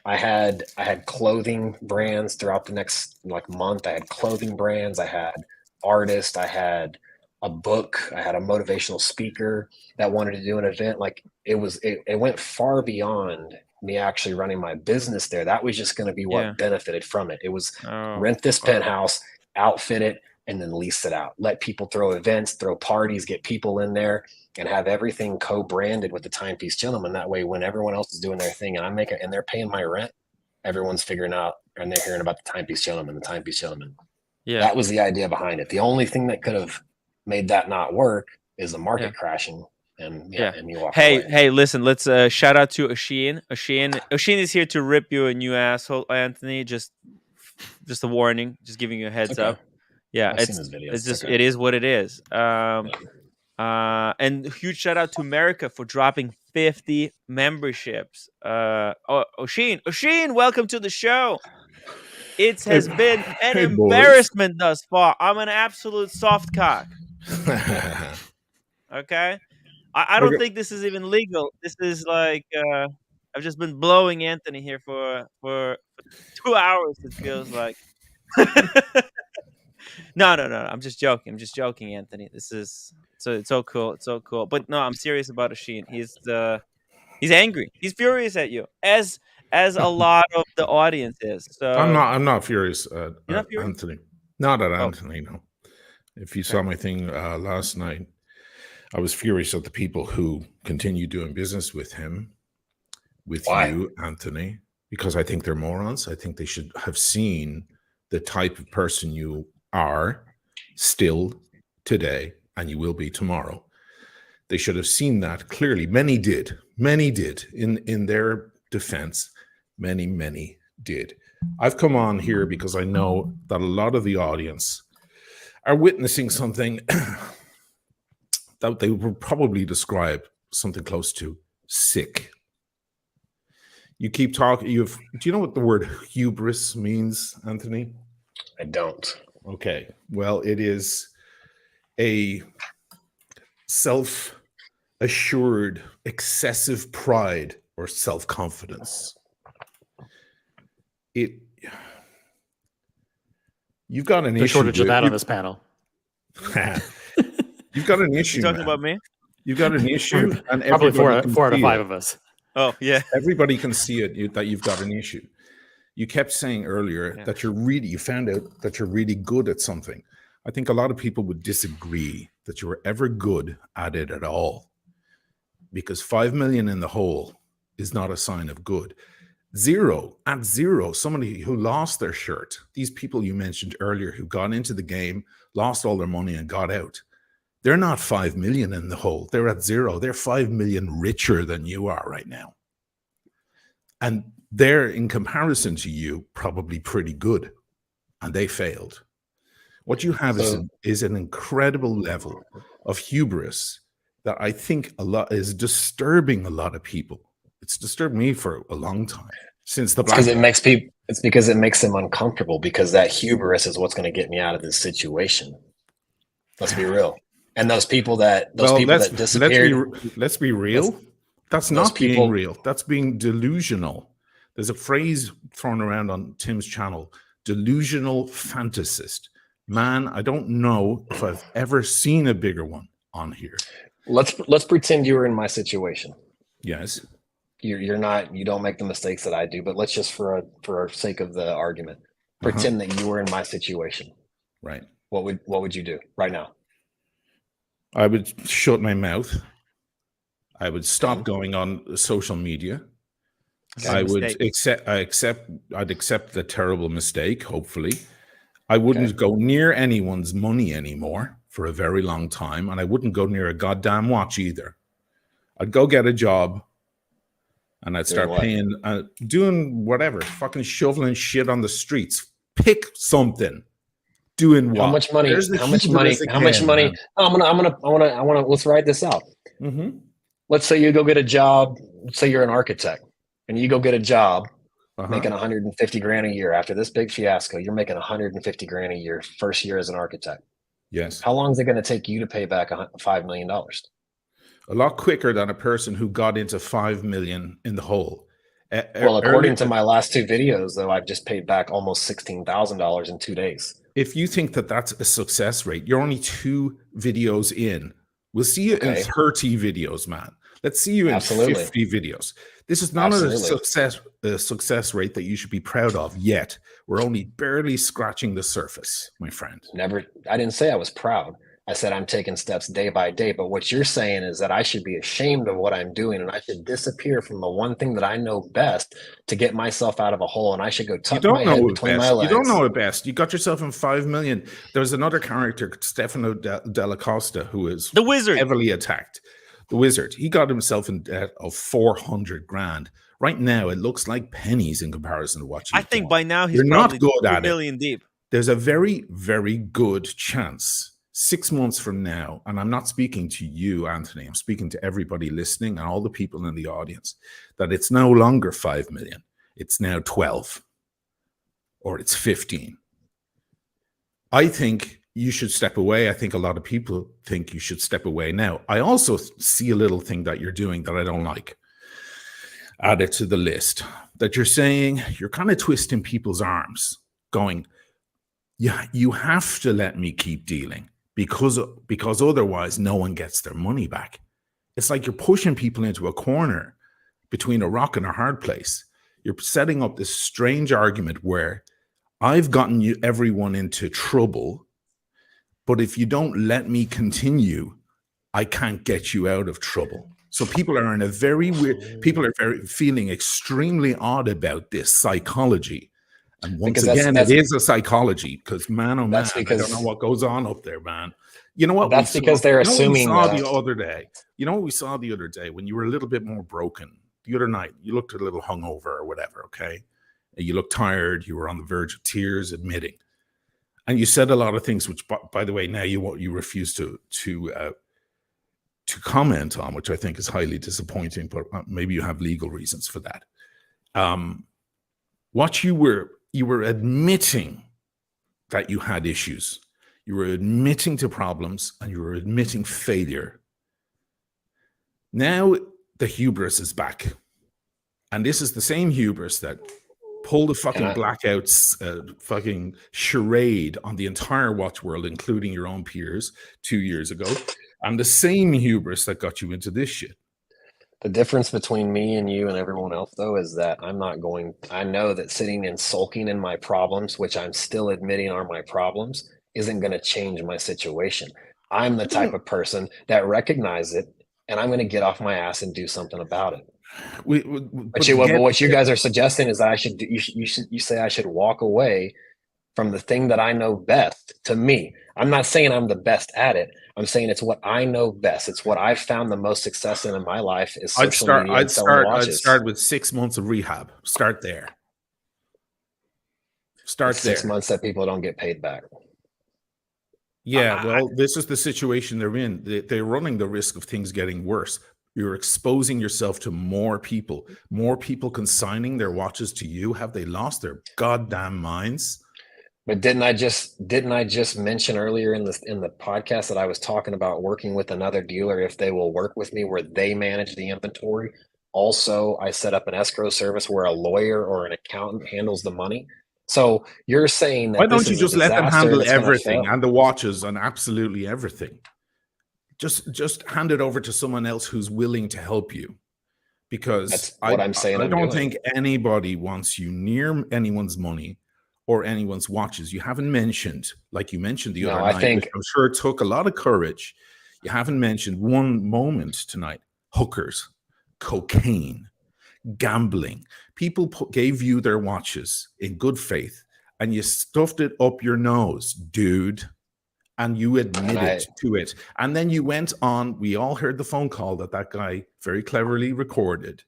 I had clothing brands throughout the next month. I had clothing brands. I had artists. I had a book. I had a motivational speaker that wanted to do an event. Like it went far beyond me actually running my business there. That was just going to be what benefited from it. It was rent this penthouse, outfit it, and then lease it out. Let people throw events, throw parties, get people in there, and have everything co-branded with the Timepiece Gentleman. That way, when everyone else is doing their thing and and they're paying my rent, everyone's figuring out and they're hearing about the Timepiece Gentleman, the Timepiece Gentleman. Yeah, that was the idea behind it. The only thing that could have made that not work is the market crashing. And and you walk away. Hey, listen, let's shout out to Oisín. Oisín is here to rip you a new asshole, Anthony. Just a warning, just giving you a heads up. Yeah, I've seen his videos. It's just it is what it is. And huge shout out to America for dropping 50 memberships. Oisín, welcome to the show. It has been an embarrassment thus far. I'm an absolute soft cock. Okay. I don't think this is even legal. This is like I've just been blowing Anthony here for 2 hours. It feels like. No. I'm just joking. Anthony. This is it's so cool. It's so cool. But no, I'm serious about Oisín. He's angry. He's furious at you, as a lot of the audience is. So I'm not furious at not furious? Anthony. Not at Anthony. No. If you saw my thing last night, I was furious at the people who continue doing business with him, with you, Anthony. because I think they're morons. I think they should have seen the type of person you are still today, and you will be tomorrow. They should have seen that clearly. Many did. Many did. In their defense, many did. I've come on here because I know that a lot of the audience are witnessing something that they would probably describe something close to sick. You keep talking. Do you know what the word hubris means, Anthony? I don't. Okay. Well, it is a self-assured, excessive pride or self-confidence. You've got an issue. Shortage of that on this panel. You've got an issue. You talking about me? You've got an issue, and probably four out of five it. of us. Oh yeah, everybody can see it. That you've got an issue. You kept saying earlier that you found out that you're really good at something. I think a lot of people would disagree that you were ever good at it at all, because 5 million in the hole is not a sign of good. At zero, somebody who lost their shirt, these people you mentioned earlier who got into the game, lost all their money and got out. They're not 5 million in the hole. They're at zero. They're 5 million richer than you are right now. And they're, in comparison to you, probably pretty good. And they failed. What you have is an incredible level of hubris that I think is disturbing a lot of people. It's disturbed me for a long time since the black. It's because it makes them uncomfortable, because that hubris is what's going to get me out of this situation. Let's be real. And those people that disappeared. Let's be real. That's not being real. That's being delusional. There's a phrase thrown around on Tim's channel: delusional fantasist. Man, I don't know if I've ever seen a bigger one on here. Let's pretend you were in my situation. Yes. You're not. You don't make the mistakes that I do. But let's just, for sake of the argument, pretend that you were in my situation. Right. What would you do right now? I would shut my mouth. I would stop going on social media. I'd accept the terrible mistake, hopefully. I wouldn't go near anyone's money anymore for a very long time, and I wouldn't go near a goddamn watch either. I'd go get a job, and I'd start paying, doing whatever, fucking shoveling shit on the streets. Pick something. Doing what? How much money? How much money? Man. I want to. Let's write this out. Mm-hmm. Let's say you go get a job. Let's say you're an architect, and you go get a job, making 150 grand a year. After this big fiasco, you're making 150 grand a year. First year as an architect. Yes. How long is it going to take you to pay back $5 million? A lot quicker than a person who got into 5 million in the hole. Well, according to my last two videos, though, I've just paid back almost $16,000 in 2 days. If you think that that's a success rate, you're only 2 videos in. We'll see you in 30 videos, man. Let's see you in 50 videos. This is not a success rate that you should be proud of yet. We're only barely scratching the surface, my friend. I didn't say I was proud. I said I'm taking steps day by day. But what you're saying is that I should be ashamed of what I'm doing, and I should disappear from the one thing that I know best to get myself out of a hole, and I should go tuck my head between my legs. You don't know it best. You got yourself in 5 million. There's another character, Stefano Della Costa, who is the wizard, heavily attacked. The wizard. He got himself in debt of 400 grand. Right now, it looks like pennies in comparison to what you. I think by now he's probably not good at 2 million deep. There's a very, very good chance 6 months from now, and I'm not speaking to you, Anthony, I'm speaking to everybody listening and all the people in the audience, that it's no longer 5 million. It's now 12 or it's 15. I think you should step away. I think a lot of people think you should step away now. I also see a little thing that you're doing that I don't like. Add it to the list. That you're saying, you're kind of twisting people's arms, going, yeah, you have to let me keep dealing because otherwise no one gets their money back. It's like you're pushing people into a corner between a rock and a hard place. You're setting up this strange argument where I've gotten everyone into trouble, but if you don't let me continue, I can't get you out of trouble. So people are in a very weird. People are feeling extremely odd about this psychology. And once again, it is a psychology because, man, oh man, I don't know what goes on up there, man. You know what? That's because they're assuming what we saw that. the other day. You know what we saw the other day when you were a little bit more broken the other night. You looked a little hungover or whatever. Okay, you looked tired. You were on the verge of tears, admitting, and you said a lot of things. Which, by the way, now you refuse to comment on, which I think is highly disappointing. But maybe you have legal reasons for that. What you were admitting that you had issues. You were admitting to problems and you were admitting failure. Now the hubris is back. And this is the same hubris that pulled the fucking blackouts, fucking charade on the entire watch world, including your own peers 2 years ago. And the same hubris that got you into this shit. The difference between me and you and everyone else, though, is that I know that sitting and sulking in my problems, which I'm still admitting are my problems, isn't going to change my situation. I'm the type of person that recognizes it, and I'm going to get off my ass and do something about it. But what you guys are suggesting is that you say I should walk away from the thing that I know best. To me, I'm not saying I'm the best at it. I'm saying it's what I know best. It's what I've found the most success in my life is social media and selling watches. I'd start with 6 months of rehab. Start there. Start there. 6 months that people don't get paid back. Yeah, well, this is the situation they're in. They're running the risk of things getting worse. You're exposing yourself to more people consigning their watches to you. Have they lost their goddamn minds? But didn't I just mention earlier in the podcast that I was talking about working with another dealer if they will work with me where they manage the inventory? Also, I set up an escrow service where a lawyer or an accountant handles the money. So you're saying that why don't you just let them handle everything and the watches and absolutely everything? Just hand it over to someone else who's willing to help you. Because that's what I'm saying. I don't think anybody wants you near anyone's money or anyone's watches. You haven't mentioned, like you mentioned the other night, which I'm sure it took a lot of courage. You haven't mentioned one moment tonight. Hookers, cocaine, gambling. People gave you their watches in good faith and you stuffed it up your nose, dude. And you admitted to it. And then you went on, we all heard the phone call that guy very cleverly recorded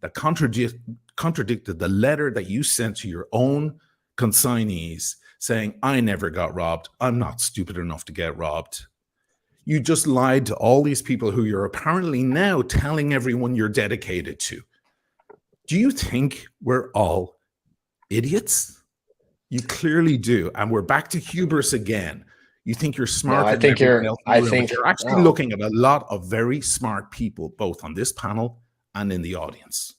that contradicted the letter that you sent to your own consignees saying, I never got robbed. I'm not stupid enough to get robbed. You just lied to all these people who you're apparently now telling everyone you're dedicated to. Do you think we're all idiots? You clearly do. And we're back to hubris again. You think you're smarter than everyone else. You're actually looking at a lot of very smart people, both on this panel and in the audience.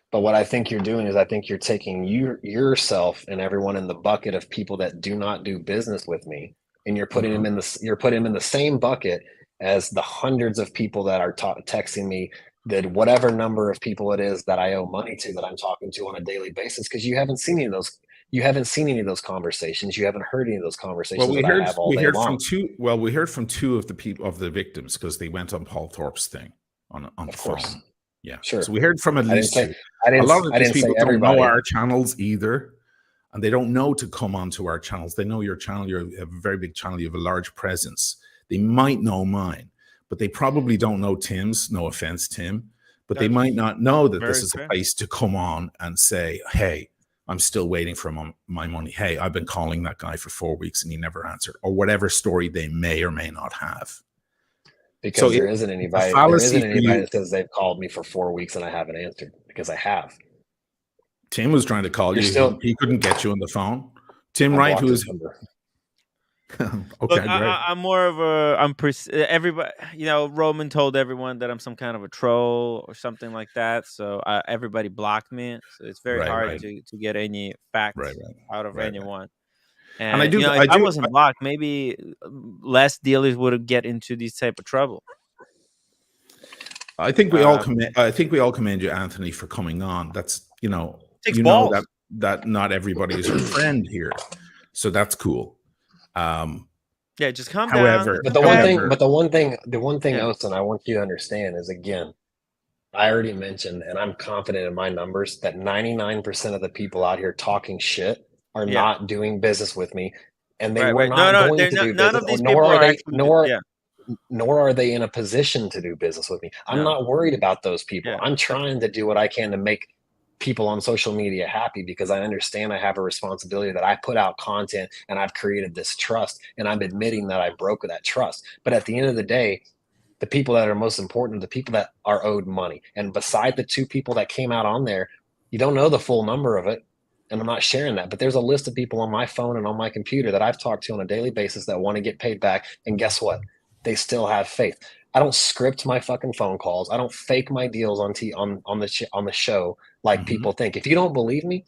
But what I think you're doing is I think you're taking yourself and everyone in the bucket of people that do not do business with me, and you're putting them in the same bucket as the hundreds of people that are texting me, that whatever number of people it is that I owe money to that I'm talking to on a daily basis, because you haven't seen any of those. You haven't seen any of those conversations. You haven't heard any of those conversations. Well, we heard from two of the victims because they went on Paul Thorpe's thing on the phone. Yeah, sure. So we heard from at least two. A lot of these people don't know our channels either, and they don't know to come onto our channels. They know your channel. You have a very big channel. You have a large presence. They might know mine, but they probably don't know Tim's. No offense, Tim, but they might not know that this is a place to come on and say, "Hey, I'm still waiting for my money. Hey, I've been calling that guy for 4 weeks and he never answered," or whatever story they may or may not have. Because there isn't anybody that says they've called me for 4 weeks and I haven't answered, because I have. Tim was trying to call you. He couldn't get you on the phone. Tim Wright, who is okay. Look, I'm more of everybody. You know, Roman told everyone that I'm some kind of a troll or something like that. So everybody blocked me. So it's very hard to get any facts out of anyone. And if I wasn't blocked, maybe less dealers would get into this type of trouble. I think we all commend you, Anthony, for coming on. That's takes balls. Know that not everybody is your friend here, so that's cool. Yeah, just calm down. But the one thing, Austin, I want you to understand is, again, I already mentioned, and I'm confident in my numbers, that 99% of the people out here talking shit are Yeah. not doing business with me, and they Right, were right. No, not no, going they're to not. do None business, of or these people are actually. nor are they in a position to do business with me. I'm No. not worried about those people. Yeah. I'm trying to do what I can to make people on social media happy, because I understand I have a responsibility, that I put out content and I've created this trust, and I'm admitting that I broke that trust. But at the end of the day, the people that are most important are the people that are owed money. And beside the 2 people that came out on there, you don't know the full number of it, and I'm not sharing that, but there's a list of people on my phone and on my computer that I've talked to on a daily basis that want to get paid back. And guess what? They still have faith. I don't script my fucking phone calls. I don't fake my deals on the show like people think. If you don't believe me,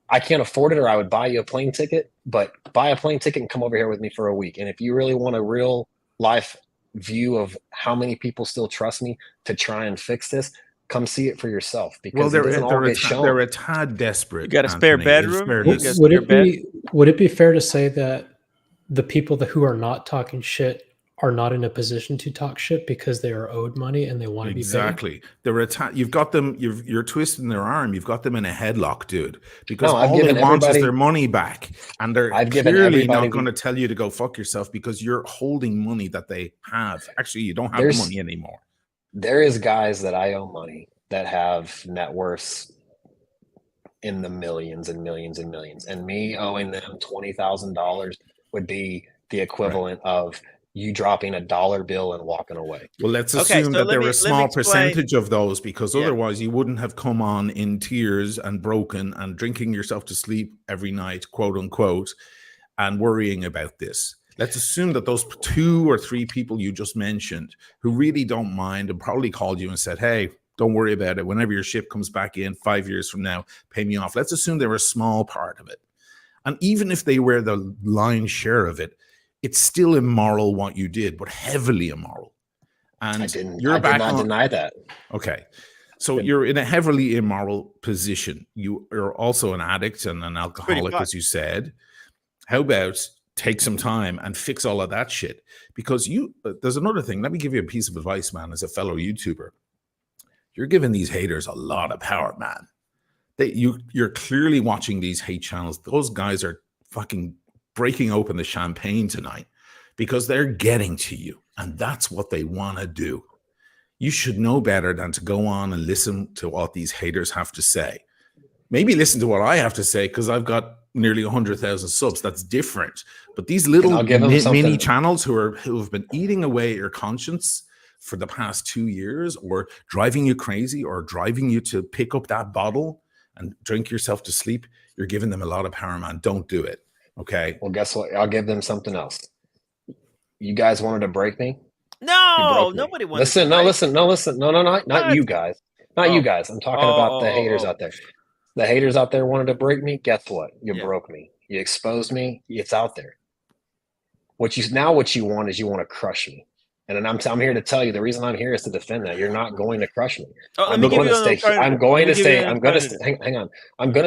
I can't afford it, or I would buy you a plane ticket. But buy a plane ticket and come over here with me for a week. And if you really want a real life view of how many people still trust me to try and fix this, come see it for yourself, Well, because it doesn't all get shown. they're a tad desperate. You got a spare Anthony. It's bedroom? fair You to got a say. Would it be fair to say that the people who are not talking shit are not in a position to talk shit because they are owed money and they want to be paid? Exactly. You've got them. You're twisting their arm. You've got them in a headlock, dude. Because No, I've all they given want is everybody- their money back, and they're I've given clearly everybody not going to tell you to go fuck yourself because you're holding money that they have. Actually, you don't have the There's- money anymore. There is guys that I owe money that have net worths in the millions and millions and millions, and me owing them $20,000 would be the equivalent of you dropping a dollar bill and walking away. Well, let's Okay, assume so that let there me- were a let me small explain- percentage of those, because Yeah. otherwise you wouldn't have come on in tears and broken and drinking yourself to sleep every night, quote unquote, and worrying about this. Let's assume that those 2 or 3 people you just mentioned, who really don't mind and probably called you and said, hey, don't worry about it. Whenever your ship comes back in 5 years from now, pay me off. Let's assume they were a small part of it. And even if they were the lion's share of it, it's still immoral what you did, but heavily immoral. And I did back not on, deny that. Okay. So you're in a heavily immoral position. You are also an addict and an alcoholic, as you said. How about take some time and fix all of that shit? Because there's another thing. Let me give you a piece of advice, man, as a fellow YouTuber. You're giving these haters a lot of power, man. You're clearly watching these hate channels. Those guys are fucking breaking open the champagne tonight because they're getting to you, and that's what they want to do. You should know better than to go on and listen to what these haters have to say. Maybe listen to what I have to say because I've got nearly 100,000 subs. That's different. But these little I'll give them mini something. channels who have been eating away at your conscience for the past 2 years, or driving you crazy, or driving you to pick up that bottle and drink yourself to sleep, you're giving them a lot of power, man. Don't do it. Okay. Well, guess what? I'll give them something else. You guys wanted to break me? No, nobody wants. Listen, no, not you guys. Not you guys. I'm talking about the haters oh. out there. The haters out there wanted to break me. Guess what? You broke me. You exposed me. It's out there. What you want is you want to crush me. And I'm here to tell you, the reason I'm here is to defend that. You're not going to crush me. I'm going to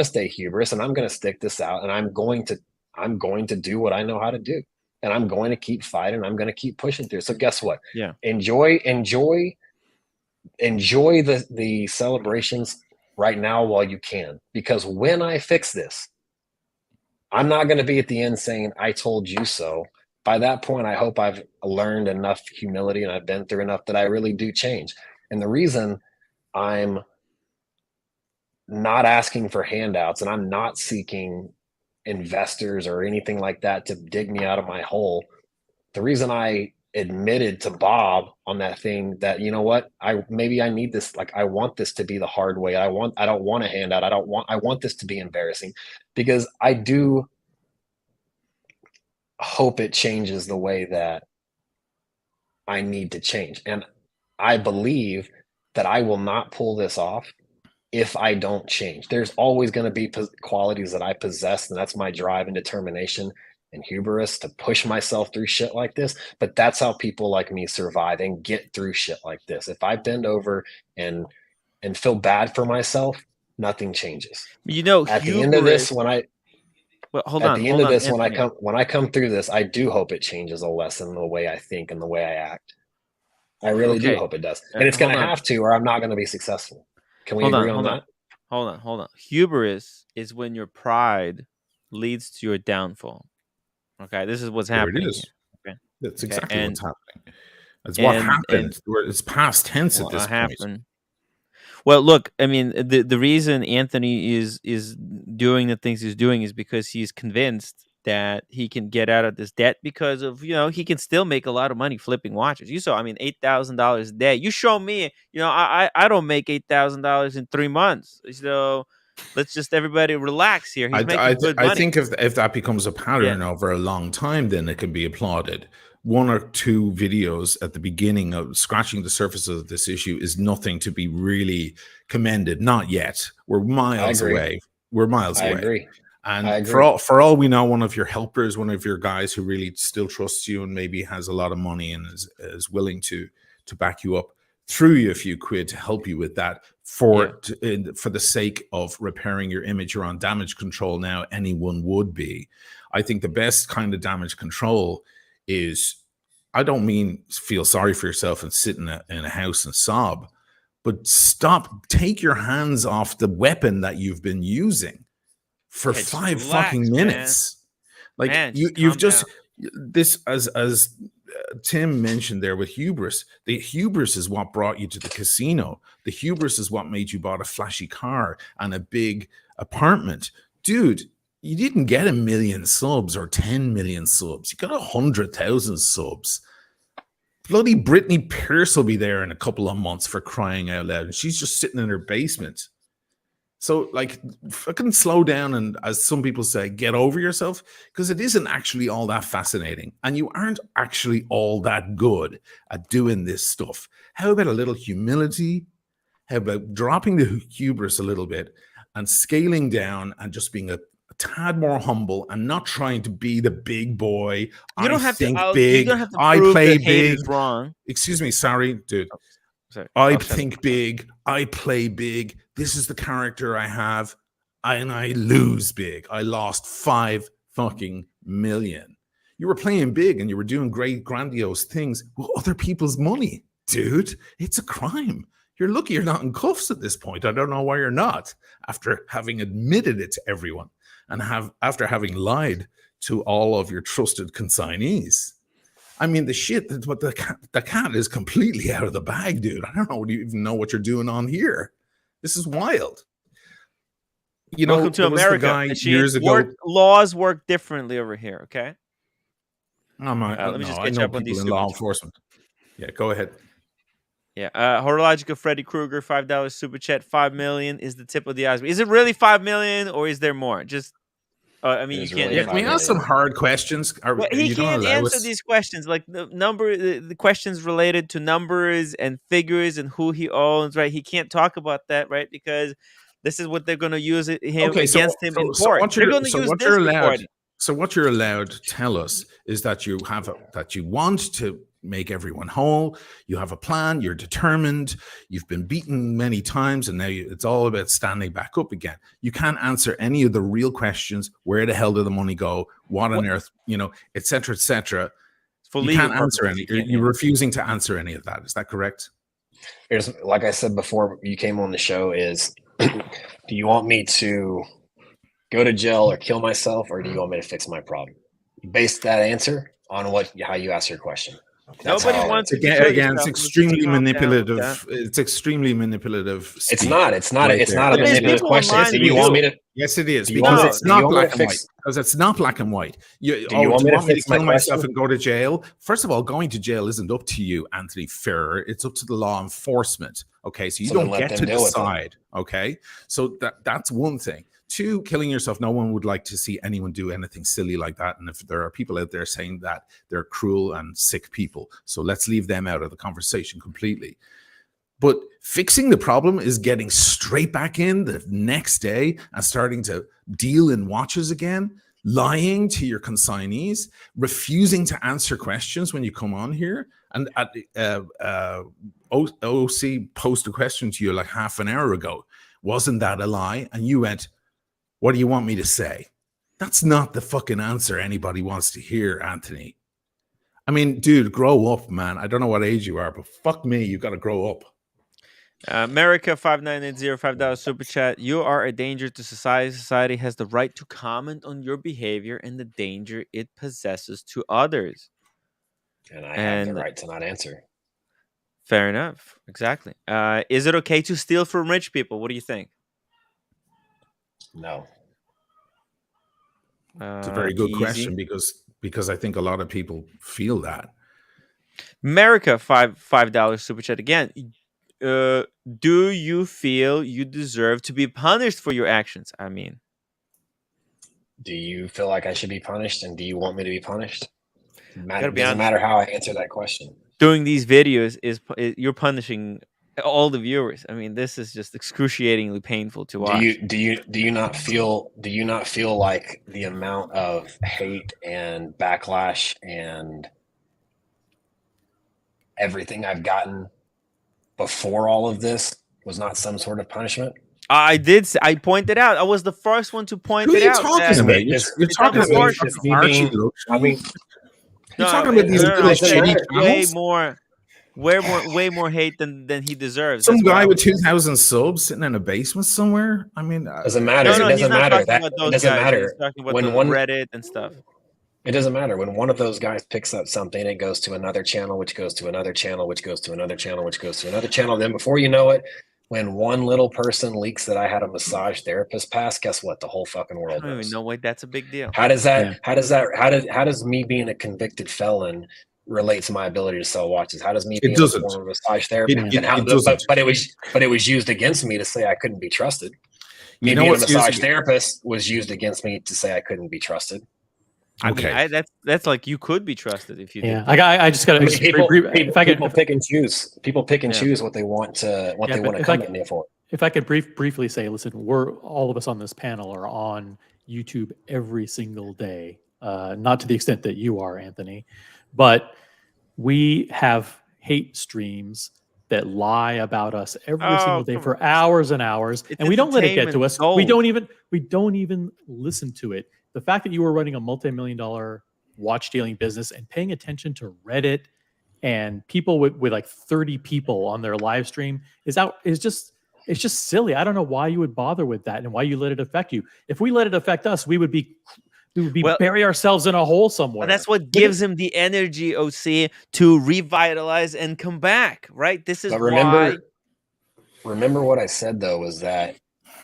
stay hubris, and I'm going to stick this out, and I'm going to do what I know how to do. And I'm going to keep fighting. I'm going to keep pushing through. So guess what? Yeah. Enjoy the celebrations right now while you can, because when I fix this, I'm not going to be at the end saying, I told you so. By that point, I hope I've learned enough humility and I've been through enough that I really do change. And the reason I'm not asking for handouts and I'm not seeking investors or anything like that to dig me out of my hole, the reason I admitted to Bob on that thing that, you know what, I need this, like, I want this to be the hard way. I don't want a handout. I want this to be embarrassing, because I do hope it changes the way that I need to change. And I believe that I will not pull this off if I don't change. There's always going to be qualities that I possess, and that's my drive and determination and hubris to push myself through shit like this. But that's how people like me survive and get through shit like this. If I bend over and feel bad for myself, nothing changes. You know, at the end of this, when I come through this, I do hope it changes a lesson in the way I think and the way I act. I really do hope it does. And it's going to have to, or I'm not going to be successful. Can we agree on that? Hold on. Hubris is when your pride leads to your downfall. Okay, this is what's happening. There it is. Here. Okay? That's exactly what's happening. That's what happened. It's past tense at this point. Well, look, I mean, the reason Anthony is doing the things he's doing is because he's convinced that he can get out of this debt because of, he can still make a lot of money flipping watches. You saw, I mean, $8,000 a day. You show me, I don't make $8,000 in 3 months. So let's just everybody relax here. He's making good money. I think if that becomes a pattern over a long time, then it can be applauded. 1 or 2 videos at the beginning of scratching the surface of this issue is nothing to be really commended. Not yet. We're miles away. We're miles away. I agree. And for all we know, one of your helpers, one of your guys who really still trusts you and maybe has a lot of money and is willing to back you up, threw you a few quid to help you with that for the sake of repairing your image. You're on damage control now. Anyone would be. I think the best kind of damage control is, I don't mean feel sorry for yourself and sit in a house and sob, but take your hands off the weapon that you've been using for 5 fucking minutes. Man. Like you've just this as Tim mentioned there with hubris. The hubris is what brought you to the casino. The hubris is what made you bought a flashy car and a big apartment. Dude, you didn't get 1 million subs or 10 million subs. You got 100,000 subs. Bloody Britney Pierce will be there in a couple of months, for crying out loud. And she's just sitting in her basement. So, like, fucking slow down and, as some people say, get over yourself, because it isn't actually all that fascinating. And you aren't actually all that good at doing this stuff. How about a little humility? How about dropping the hubris a little bit and scaling down and just being a tad more humble and not trying to be the big boy? You don't have think to, big. You don't have to I prove play that hate big. is wrong. Excuse me, sorry, dude. Sorry. I think big. I play big. This is the character I have, and I lose big. I lost 5 fucking million. You were playing big and you were doing great, grandiose things with other people's money, dude. It's a crime. You're lucky you're not in cuffs at this point. I don't know why you're not, after having admitted it to everyone and after having lied to all of your trusted consignees. I mean, the shit, but the cat is completely out of the bag, dude. I don't know. Do you even know what you're doing on here? This is wild. Welcome to America. Guy years ago. Laws work differently over here. Okay. Let me just catch up on these in law enforcement. Yeah, go ahead. Yeah, Horological Freddy Krueger, $5 super chat. 5 million is the tip of the iceberg. Is it really 5 million, or is there more? Just, I mean, you can't. Can we ask some hard questions? He can't answer these questions, like the questions related to numbers and figures and who he owns, right? He can't talk about that, right? Because this is what they're going to use against him in court. They're going to use this recording. So what you're allowed to tell us is that you want to make everyone whole. You have a plan. You're determined. You've been beaten many times, and now it's all about standing back up again. You can't answer any of the real questions. Where the hell did the money go? What on earth? Et cetera, et cetera. You can't answer any. You're refusing to answer any of that. Is that correct? Here's, like I said before you came on the show, is do you want me to go to jail or kill myself, or do you want me to fix my problem? You base that answer on how you ask your question. Nobody wants to again. It's extremely manipulative. It's extremely manipulative. It's not. It's not. It's not a manipulative question. Do you want me to? Yes, it is, because it's not black and white. Because it's not black and white. Do you want me to kill myself and go to jail? First of all, going to jail isn't up to you, Anthony Ferrer. It's up to the law enforcement. Okay, so you don't get to decide. Okay, so that's one thing. 2, killing yourself. No one would like to see anyone do anything silly like that. And if there are people out there saying that, they're cruel and sick people. So let's leave them out of the conversation completely. But fixing the problem is getting straight back in the next day and starting to deal in watches again, lying to your consignees, refusing to answer questions when you come on here. And OC posted a question to you like half an hour ago. Wasn't that a lie? And you went, what do you want me to say? That's not the fucking answer anybody wants to hear, Anthony. I mean, dude, grow up, man. I don't know what age you are, but fuck me, you got to grow up. America 5980 $5 super chat. You are a danger to society. Society has the right to comment on your behavior and the danger it possesses to others. And I have the right to not answer. Fair enough. Exactly. Is it okay to steal from rich people? What do you think? No. It's a very good question because I think a lot of people feel that. America $5 super chat again. Do you feel you deserve to be punished for your actions? I mean, do you feel like I should be punished, and do you want me to be punished? It Gotta be doesn't honest. matter how I answer that question. Doing these videos is you're punishing all the viewers. I mean, this is just excruciatingly painful to watch. Do you not feel like the amount of hate and backlash and everything I've gotten before all of this was not some sort of punishment? I did. I pointed out. I was the first one to point it out. Who are you talking about? You're talking about Archie. I mean, you're talking about these little shitty channels? way more hate than he deserves. Some guy with 2,000 subs sitting in a basement somewhere. I mean, doesn't matter. No, it doesn't matter. It doesn't matter. He's talking about when the Reddit and stuff. It doesn't matter. When one of those guys picks up something, it goes to another channel, which goes to another channel, which goes to another channel, which goes to another channel. Then before you know it, when one little person leaks that I had a massage therapist pass, guess what? The whole fucking world I don't knows. even know why that's a big deal. How does me being a convicted felon relate to my ability to sell watches? How does me being a former massage therapist? But it was used against me to say I couldn't be trusted. Me being a massage therapist was used against me to say I couldn't be trusted. Okay, I mean, that's like you could be trusted if you. Yeah, did. I just got to. People pick and choose. People pick and choose what they want to come at me for. If I could briefly say, listen, we're all of us on this panel are on YouTube every single day. Not to the extent that you are, Anthony, but we have hate streams that lie about us every single day for hours and hours, and we don't let it get to us. We don't even listen to it. The fact that you were running a multi-million-dollar watch dealing business and paying attention to Reddit and people with like 30 people on their live stream is just silly. I don't know why you would bother with that and why you let it affect you. If we let it affect us, we would bury ourselves in a hole somewhere. That's what gives him the energy, OC, to revitalize and come back, right? This is why. Remember what I said though was that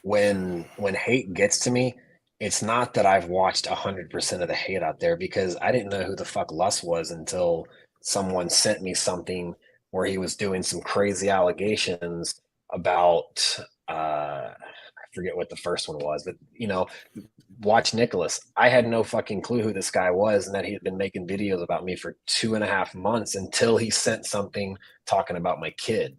when hate gets to me, it's not that I've watched 100% of the hate out there, because I didn't know who the fuck Lus was until someone sent me something where he was doing some crazy allegations about I forget what the first one was, but Watch Nicholas. I had no fucking clue who this guy was and that he had been making videos about me for 2.5 months until he sent something talking about my kid.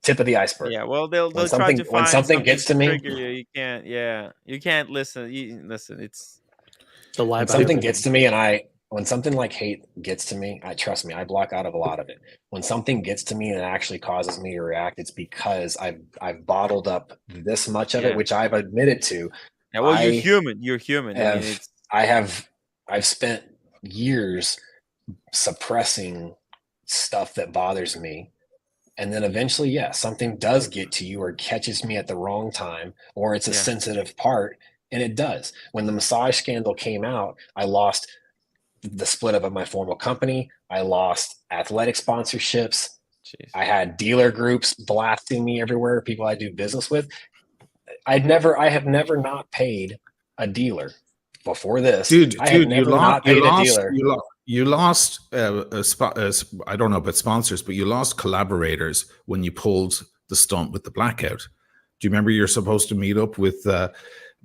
Tip of the iceberg. Yeah, well, they'll try to find when something gets to me. You can't. Yeah, you can't listen. Listen, it's the lie. When something gets to me, when something like hate gets to me, trust me, I block out of a lot of it. When something gets to me and it actually causes me to react, it's because I've bottled up this much of it, which I've admitted to. Yeah, well, you're human. You're human. I've spent years suppressing stuff that bothers me. And then eventually, something does get to you or catches me at the wrong time, or it's a sensitive part, and it does. When the massage scandal came out, I lost the split up of my formal company. I lost athletic sponsorships. Jeez. I had dealer groups blasting me everywhere, people I do business with. I have never not paid a dealer before this. Dude, you lost I don't know about sponsors, but you lost collaborators when you pulled the stunt with the blackout. Do you remember you're supposed to meet up with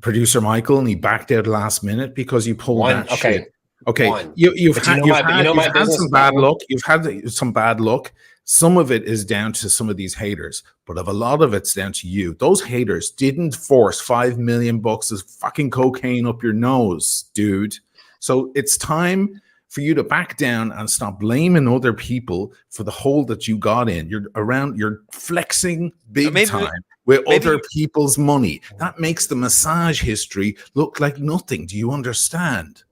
producer Michael and he backed out last minute because you pulled that shit? Okay, you've had some bad luck. You've had some bad luck. Some of it is down to some of these haters, but a lot of it's down to you. Those haters didn't force $5 million of fucking cocaine up your nose, dude. So it's time for you to back down and stop blaming other people for the hole that you got in. You're flexing big time with other people's money. That makes the massage history look like nothing. Do you understand?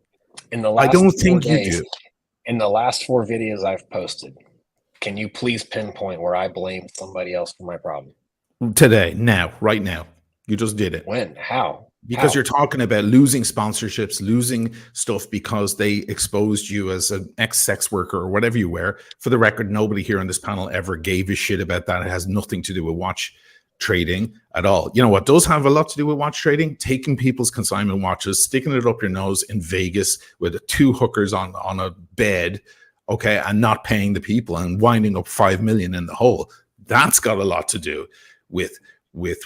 In the last I don't think days, you do. In the last 4 videos I've posted, can you please pinpoint where I blamed somebody else for my problem? Today, now, right now. You just did it. When? How? Because How? you're talking about losing sponsorships, losing stuff because they exposed you as an ex-sex worker or whatever you were. For the record, nobody here on this panel ever gave a shit about that. It has nothing to do with watch trading at all. You know what does have a lot to do with watch trading? Taking people's consignment watches, sticking it up your nose in Vegas with 2 hookers on a bed, okay, and not paying the people and winding up 5 million in the hole. That's got a lot to do with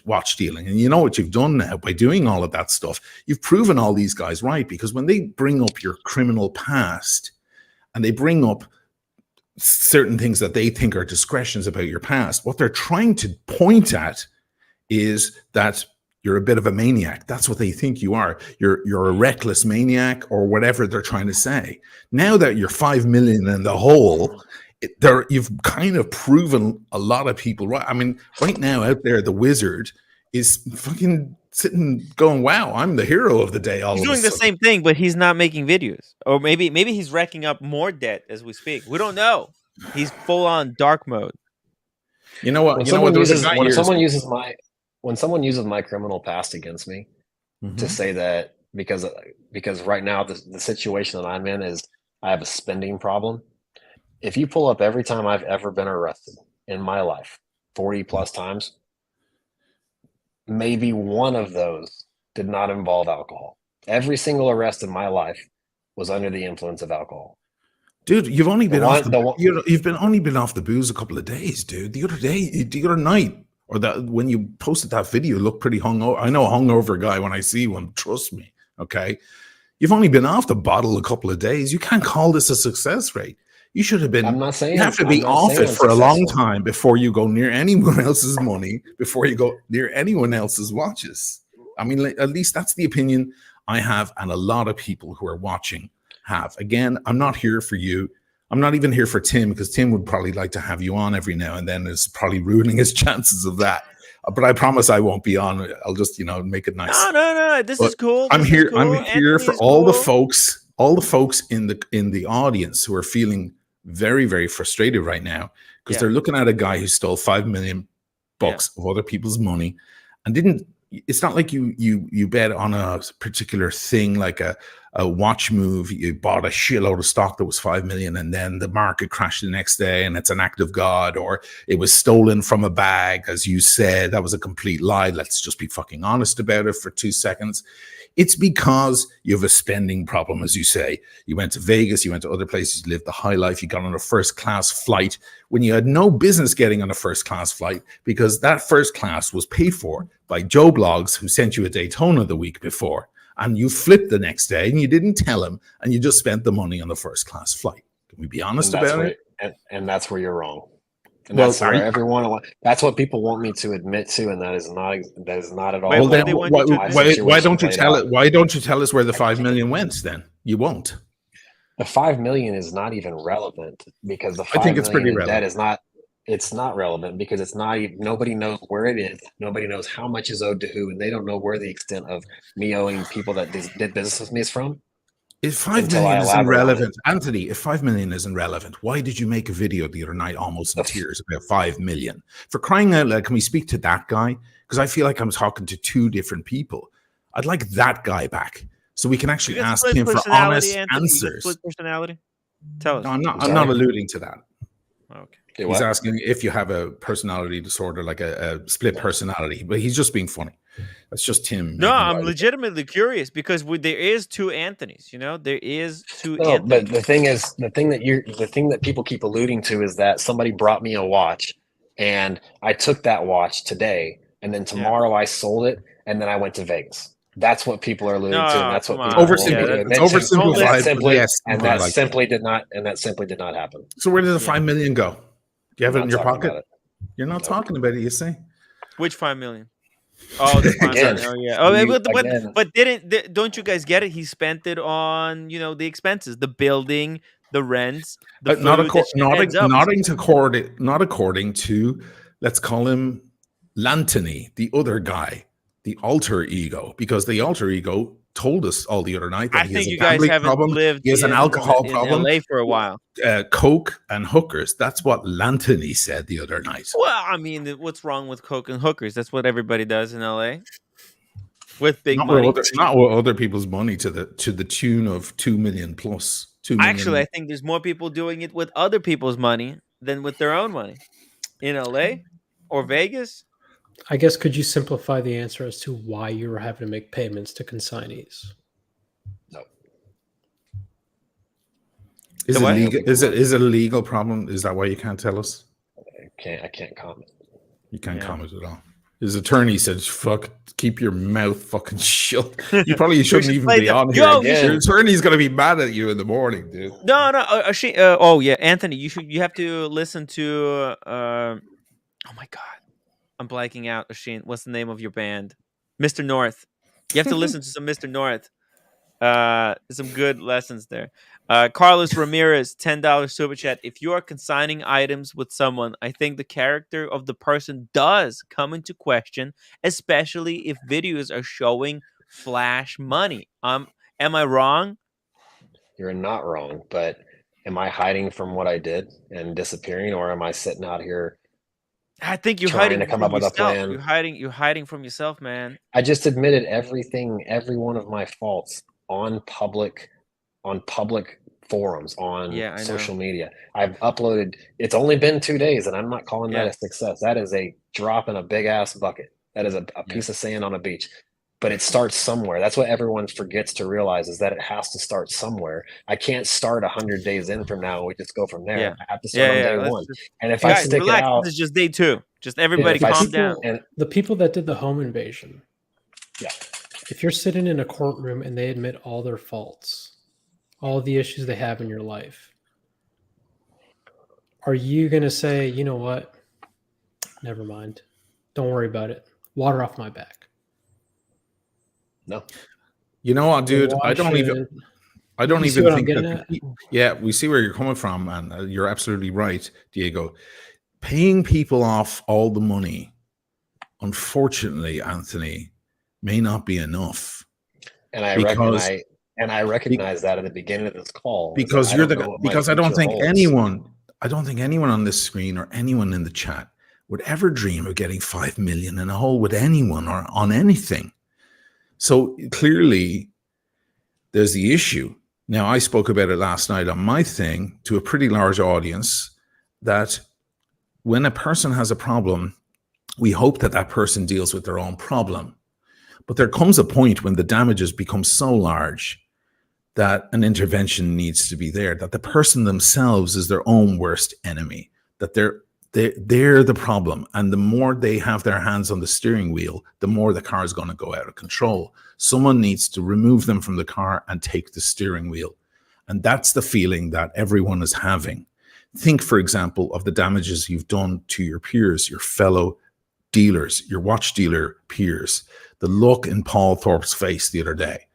watch stealing. And you know what you've done now by doing all of that stuff? You've proven all these guys right, because when they bring up your criminal past and they bring up certain things that they think are discretions about your past, what they're trying to point at is that you're a bit of a maniac. That's what they think you are. You're a reckless maniac or whatever they're trying to say. Now that you're 5 million in the hole, you've kind of proven a lot of people right. I mean, right now out there, the wizard is fucking sitting going, wow, I'm the hero of the day. He's doing the same thing, but he's not making videos. Or maybe he's racking up more debt as we speak. We don't know. He's full on dark mode. You know what? When someone uses my criminal past against me to say that because right now the situation that I'm in is I have a spending problem. If you pull up every time I've ever been arrested in my life, 40 plus times, maybe one of those did not involve alcohol. Every single arrest in my life was under the influence of alcohol. Dude, you've only been only been off the booze a couple of days, dude. The other night, or that when you posted that video, looked pretty hungover. I know a hungover guy when I see one. Trust me, okay. You've only been off the bottle a couple of days. You can't call this a success rate. You should have been. I'm not saying you have to be off it for a long time before you go near anyone else's money, before you go near anyone else's watches. I mean, at least that's the opinion I have, and a lot of people who are watching have. Again, I'm not here for you. I'm not even here for Tim, because Tim would probably like to have you on every now and then. It's probably ruining his chances of that. But I promise I won't be on. I'll just, make it nice. No. This is cool. I'm here. Cool. I'm here for all the folks in the audience who are feeling very, very frustrated right now, because they're looking at a guy who stole $5 million of other people's money and didn't. It's not like you bet on a particular thing, like a watch move. You bought a shitload of stock that was 5 million, and then the market crashed the next day, and it's an act of God, or it was stolen from a bag, as you said. That was a complete lie. Let's just be fucking honest about it for 2 seconds. It's because you have a spending problem, as you say. You went to Vegas, you went to other places, you lived the high life, you got on a first-class flight when you had no business getting on a first-class flight, because that first class was paid for by Joe Blogs, who sent you a Daytona the week before, and you flipped the next day, and you didn't tell him, and you just spent the money on the first-class flight. Can we be honest about it? And that's where you're wrong. And that's where everyone. That's what people want me to admit to, and that is not at all. Well, then why don't you tell it? Why don't you tell us where the 5 million went? Then you won't. The 5 million is not even relevant, because the 5 I think it's pretty million relevant. debt is not. It's not relevant because it's not. Nobody knows where it is. Nobody knows how much is owed to who, and they don't know where the extent of me owing people that did business with me is from. If 5 million isn't relevant, Anthony, if 5 million isn't relevant, why did you make a video the other night almost in tears about 5 million? For crying out loud, can we speak to that guy? Because I feel like I'm talking to 2 different people. I'd like that guy back so we can actually ask him for honest answers. Split personality? Tell us. No, I'm not alluding to that. Okay. He's asking if you have a personality disorder, like a split personality, but he's just being funny. That's just Tim. No, I'm legitimately curious, because there is 2 Anthonys. There is 2. No, but the thing that people keep alluding to is that somebody brought me a watch, and I took that watch today, and then tomorrow I sold it, and then I went to Vegas. That's what people are alluding to, and that's what people oversimplified. And that simply did not happen. So where did the 5 million go? Do you have it in your pocket? You're not talking about it, you say? Which 5 million? Oh, the 5 million. Oh, yeah. But don't you guys get it? He spent it on the expenses, the building, the rents, the food, not according to, let's call him Lantony, the other guy. the alter ego, because the alter ego told us all the other night that I he has think a you guys gambling haven't problem, lived he has an in alcohol in problem, LA for a while. coke and hookers. That's what Lantony said the other night. Well, I mean, what's wrong with coke and hookers? That's what everybody does in LA with big money. Not with other people's money to the tune of 2 million plus. 2 million. Actually, I think there's more people doing it with other people's money than with their own money in LA or Vegas. I guess, could you simplify the answer as to why you were having to make payments to consignees? No. Is it legal? Is it a legal problem? Is that why you can't tell us? I can't comment. You can't comment at all. His attorney said, "Fuck, keep your mouth fucking shut." You probably shouldn't even be on here. Your attorney's gonna be mad at you in the morning, dude. No. Oh yeah, Anthony, you have to listen to. Oh my god, I'm blanking out. Asheen, what's the name of your band? Mr. North. You have to listen to some Mr. North. Some good lessons there. Carlos Ramirez, $10 super chat. If you are consigning items with someone, I think the character of the person does come into question, especially if videos are showing flash money. Am I wrong? You're not wrong, but am I hiding from what I did and disappearing, or am I sitting out here? I think you're trying hiding to come from up with a yourself. plan. You're hiding from yourself, man. I just admitted every one of my faults on public forums, on social media. I've uploaded. It's only been 2 days, and I'm not calling that a success. That is a drop in a big ass bucket. That is a piece of sand on a beach. But it starts somewhere. That's what everyone forgets to realize, is that it has to start somewhere. I can't start 100 days in from now. We just go from there. Yeah. I have to start on day one. And if I guys, stick relax, it out, this is just day 2. Just everybody calm down. And the people that did the home invasion. Yeah. If you're sitting in a courtroom and they admit all their faults, all the issues they have in your life, are you going to say, you know what? Never mind. Don't worry about it. Water off my back. No. You know what, dude? I don't even think that. Yeah, we see where you're coming from, and you're absolutely right, Diego. Paying people off all the money, unfortunately, Anthony, may not be enough. And I recognize that at the beginning of this call, because you're the because I don't think anyone on this screen or anyone in the chat would ever dream of getting 5 million in a hole with anyone or on anything. So clearly, there's the issue. Now, I spoke about it last night on my thing to a pretty large audience, that when a person has a problem, we hope that that person deals with their own problem. But there comes a point when the damages become so large that an intervention needs to be there, that the person themselves is their own worst enemy, that they're the problem. And the more they have their hands on the steering wheel, the more the car is going to go out of control. Someone needs to remove them from the car and take the steering wheel. And that's the feeling that everyone is having. Think, for example, of the damages you've done to your peers, your fellow dealers, your watch dealer peers. The look in Paul Thorpe's face the other day,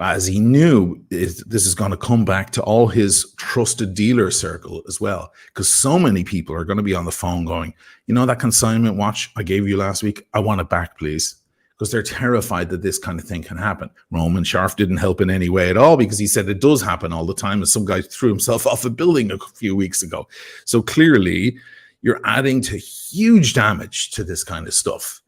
as he knew this is going to come back to all his trusted dealer circle as well, because so many people are going to be on the phone going, you know, that consignment watch I gave you last week, I want it back, please. Because they're terrified that this kind of thing can happen. Roman Scharf didn't help in any way at all, because he said it does happen all the time, and some guy threw himself off a building a few weeks ago. So clearly, you're adding to huge damage to this kind of stuff.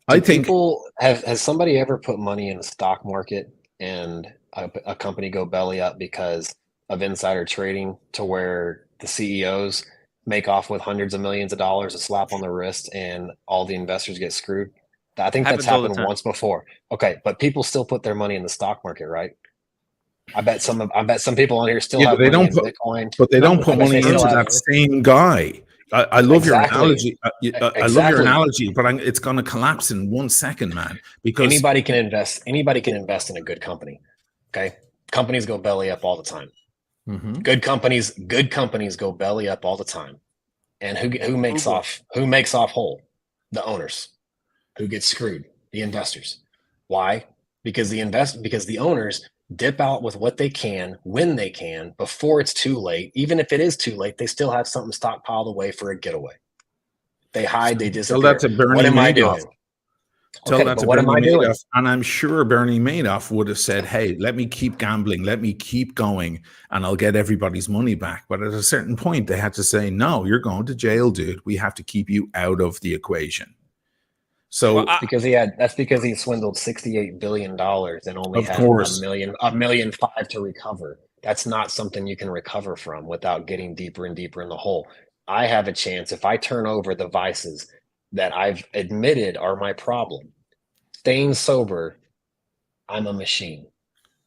I think people has somebody ever put money in the stock market and a company go belly up because of insider trading, to where the CEOs make off with hundreds of millions of dollars, a slap on the wrist, and all the investors get screwed? I think that's happened once before. Okay, but people still put their money in the stock market, right? I bet some people on here still have money in Bitcoin. But they don't put money into that same guy. I love your analogy. I love your analogy, but it's going to collapse in 1 second, man. Because anybody can invest. Anybody can invest in a good company. Okay, companies go belly up all the time. Mm-hmm. Good companies go belly up all the time. And who makes off? Who makes off whole? The owners. Who gets screwed? The investors. Why? Because the owners dip out with what they can when they can before it's too late. Even if it is too late, they still have something stockpiled away for a getaway. They hide, they disappear. Tell that to Bernie what am I Madoff. doing? Tell Okay, that but to what am Bernie I doing? Madoff, and I'm sure Bernie Madoff would have said, "Hey, let me keep gambling, let me keep going, and I'll get everybody's money back." But at a certain point, they had to say, "No, you're going to jail, dude. We have to keep you out of the equation." So, That's because he swindled $68 billion and only of had course, $1.5 million to recover. That's not something you can recover from without getting deeper and deeper in the hole. I have a chance if I turn over the vices that I've admitted are my problem. Staying sober, I'm a machine.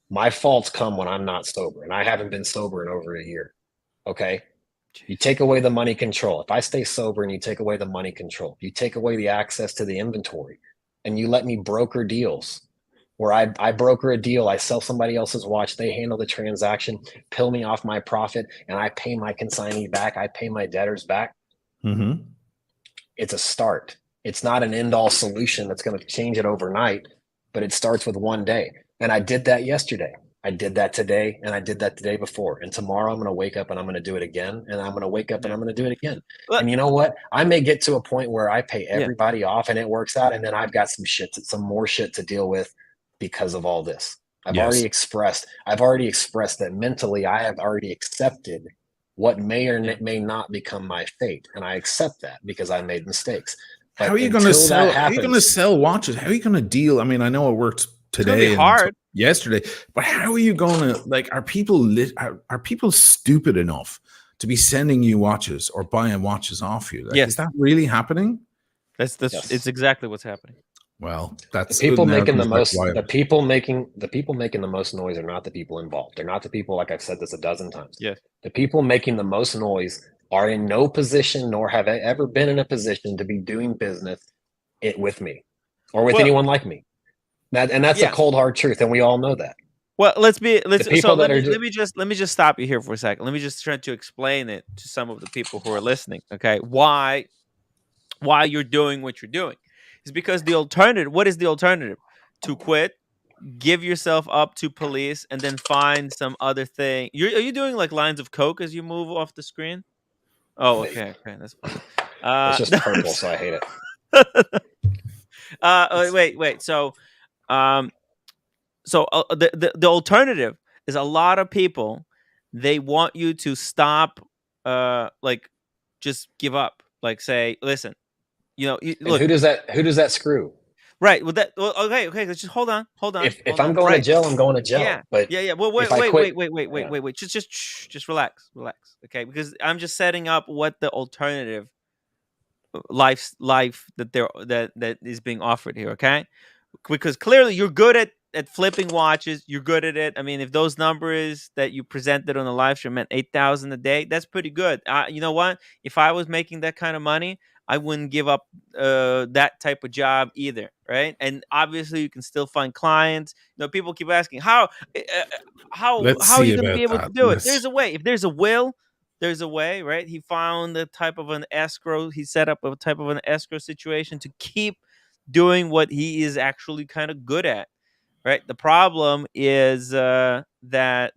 My faults come when I'm not sober, and I haven't been sober in over a year. Okay? You take away the money control. If I stay sober and you take away the money control, you take away the access to the inventory, and you let me broker deals where I broker a deal, I sell somebody else's watch, they handle the transaction, pill me off my profit, and I pay my consignee back, I pay my debtors back. It's a start. It's not an end-all solution that's going to change it overnight, but it starts with one day. And I did that yesterday. I did that today, and I did that the day before. And tomorrow I'm going to wake up and I'm going to do it again. And I'm going to wake up and I'm going to do it again. And you know what? I may get to a point where I pay everybody off and it works out. And then I've got some more shit to deal with because of all this. I've already expressed that mentally I have already accepted what may or may not become my fate. And I accept that because I made mistakes. But how are you going to sell? How are you going to sell watches? How are you going to deal? I mean, I know it worked today and yesterday, but how are you going to are people stupid enough to be sending you watches or buying watches off you? Is that really happening? That's it's exactly what's happening. Well, that's the people making the most. The people making the most noise are not the people involved. They're not the people. Like I've said this a dozen times. Yeah. The people making the most noise are in no position, nor have ever been in a position to be doing business with me or with anyone like me. That's a cold hard truth, and we all know that. Well, let me just stop you here for a second. Let me just try to explain it to some of the people who are listening. Okay, why you're doing what you're doing is because the alternative. What is the alternative? To quit, give yourself up to police, and then find some other thing. Are you doing like lines of coke as you move off the screen? Oh, okay, that's fine. It's just purple, so I hate it. Wait. So, the alternative is a lot of people. They want you to stop, just give up. Like, say, listen, look. Who does that screw? Right. Okay. Let's just hold on. If I'm going to jail, I'm going to jail. Yeah. But yeah. Well, wait. Just relax. Okay. Because I'm just setting up what the alternative life that is being offered here. Okay. Because clearly you're good at flipping watches. You're good at it. I mean, if those numbers that you presented on the live stream meant 8,000 a day, that's pretty good. You know what? If I was making that kind of money, I wouldn't give up that type of job either, right? And obviously, you can still find clients. People keep asking how are you going to be able to do it? There's a way. If there's a will, there's a way, right? He found a type of an escrow. He set up a type of an escrow situation to keep doing what he is actually kind of good at, right? The problem is that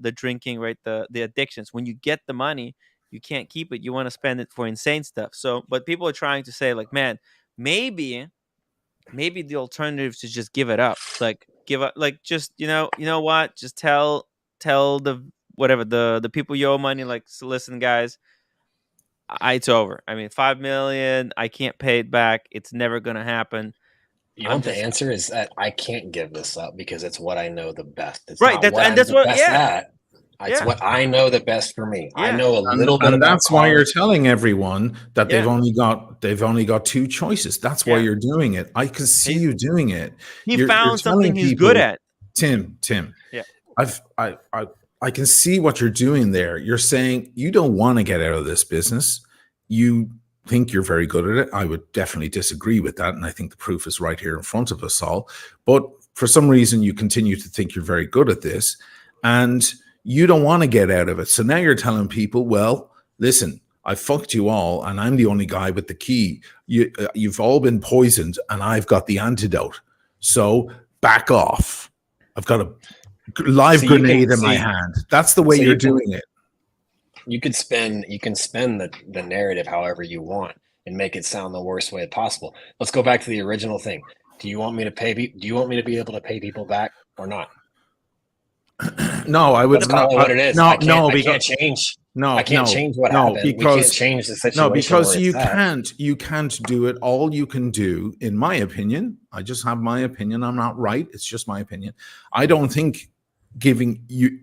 the drinking, right? The addictions. When you get the money, you can't keep it. You want to spend it for insane stuff. So, but people are trying to say, like, man, maybe the alternative is to just give it up. Like, give up. Like, just you know what? Just tell the whatever the people you owe money. Like, so listen, guys, it's over. I mean, 5 million. I can't pay it back. It's never gonna happen. You know, the answer is that I can't give this up because it's what I know the best. It's right. That's what I know the best for me. I know a little bit and about that's cars. why you're telling everyone that they've only got two choices. That's why you're doing it. I can see you doing it. You're something he's good at. Tim. Yeah. I can see what you're doing there. You're saying you don't want to get out of this business. You think you're very good at it. I would definitely disagree with that. And I think the proof is right here in front of us all. But for some reason, you continue to think you're very good at this and you don't want to get out of it. So now you're telling people, well, listen, I fucked you all and I'm the only guy with the key. You've all been poisoned and I've got the antidote. So back off. I've got a live grenade in my hand. That's the way you're doing it. You can spin the narrative however you want and make it sound the worst way possible. Let's go back to the original thing. Do you want me to pay? Do you want me to be able to pay people back or not? No, I would Let's call it what it is. No, I can't, no, I because can't change. no, I can't no, change what no, happened. because We can't change the situation. no, because where you it's at. you can't do it. All you can do, in my opinion, I just have my opinion. I'm not right. It's just my opinion. I don't think giving you.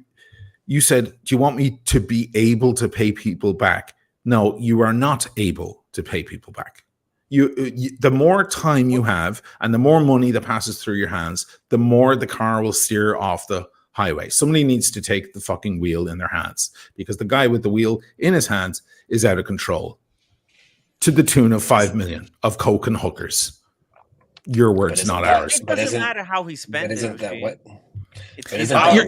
You said, do you want me to be able to pay people back? No, you are not able to pay people back. The more time you have and the more money that passes through your hands, the more the car will steer off the highway. Somebody needs to take the fucking wheel in their hands, because the guy with the wheel in his hands is out of control to the tune of 5 million of coke and hookers. Your words, not ours. It doesn't matter how he spent it. Isn't that what?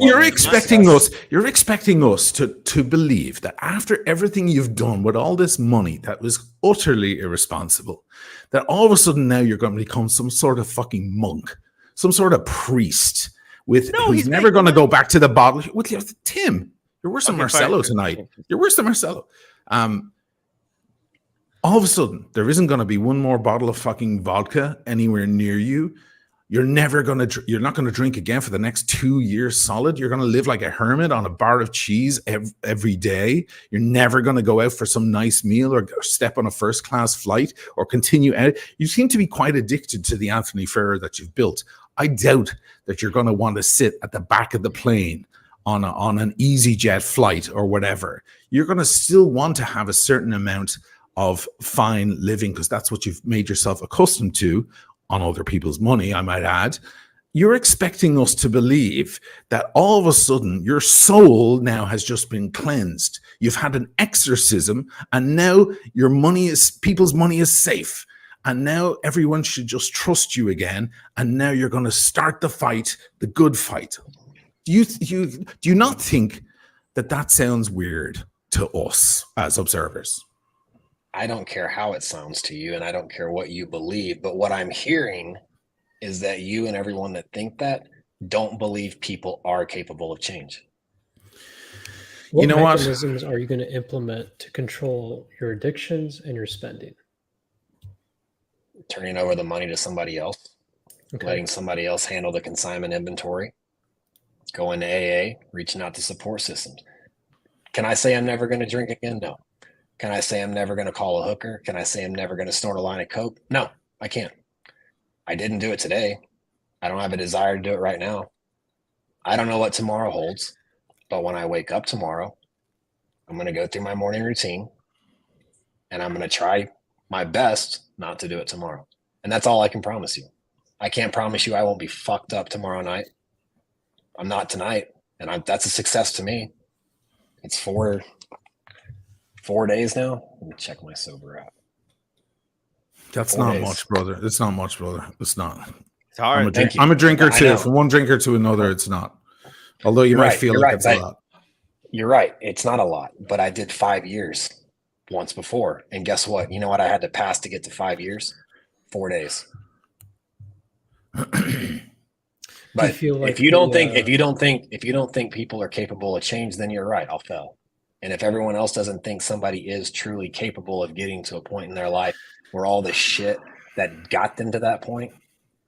You're expecting us. You're expecting us to believe that after everything you've done with all this money that was utterly irresponsible, that all of a sudden now you're going to become some sort of fucking monk, some sort of priest who's never going to go back to the bottle. With Tim, you're worse than Marcelo tonight. You're worse than Marcelo. All of a sudden, there isn't going to be one more bottle of fucking vodka anywhere near you. You're not going to drink again for the next 2 years solid. You're going to live like a hermit on a bar of cheese every day. You're never going to go out for some nice meal or step on a first-class flight or continue out. You seem to be quite addicted to the Anthony Ferrer that you've built. I doubt that you're going to want to sit at the back of the plane on an EasyJet flight or whatever. You're going to still want to have a certain amount of fine living, because that's what you've made yourself accustomed to on other people's money, I might add. You're expecting us to believe that all of a sudden your soul now has just been cleansed. You've had an exorcism, and now people's money is safe. And now everyone should just trust you again. And now you're going to start the fight, the good fight. Do you not think that sounds weird to us as observers? I don't care how it sounds to you, and I don't care what you believe, but what I'm hearing is that you and everyone that think that don't believe people are capable of change. What mechanisms are you going to implement to control your addictions and your spending? Turning over the money to somebody else, letting somebody else handle the consignment inventory, going to AA, reaching out to support systems. Can I say I'm never going to drink again? No. Can I say I'm never going to call a hooker? Can I say I'm never going to snort a line of coke? No, I can't. I didn't do it today. I don't have a desire to do it right now. I don't know what tomorrow holds, but when I wake up tomorrow, I'm going to go through my morning routine, and I'm going to try my best not to do it tomorrow. And that's all I can promise you. I can't promise you I won't be fucked up tomorrow night. I'm not tonight, and that's a success to me. It's 4 days now. Let me check my sober app. That's not much, brother. It's not much, brother. It's not. It's hard. I'm a drinker too. From one drinker to another, it's not. Although you might feel like it's a lot. You're right. It's not a lot, but I did 5 years once before. And guess what? You know what I had to pass to get to 5 years? 4 days. But if you don't think people are capable of change, then you're right. I'll fail. And if everyone else doesn't think somebody is truly capable of getting to a point in their life where all the shit that got them to that point,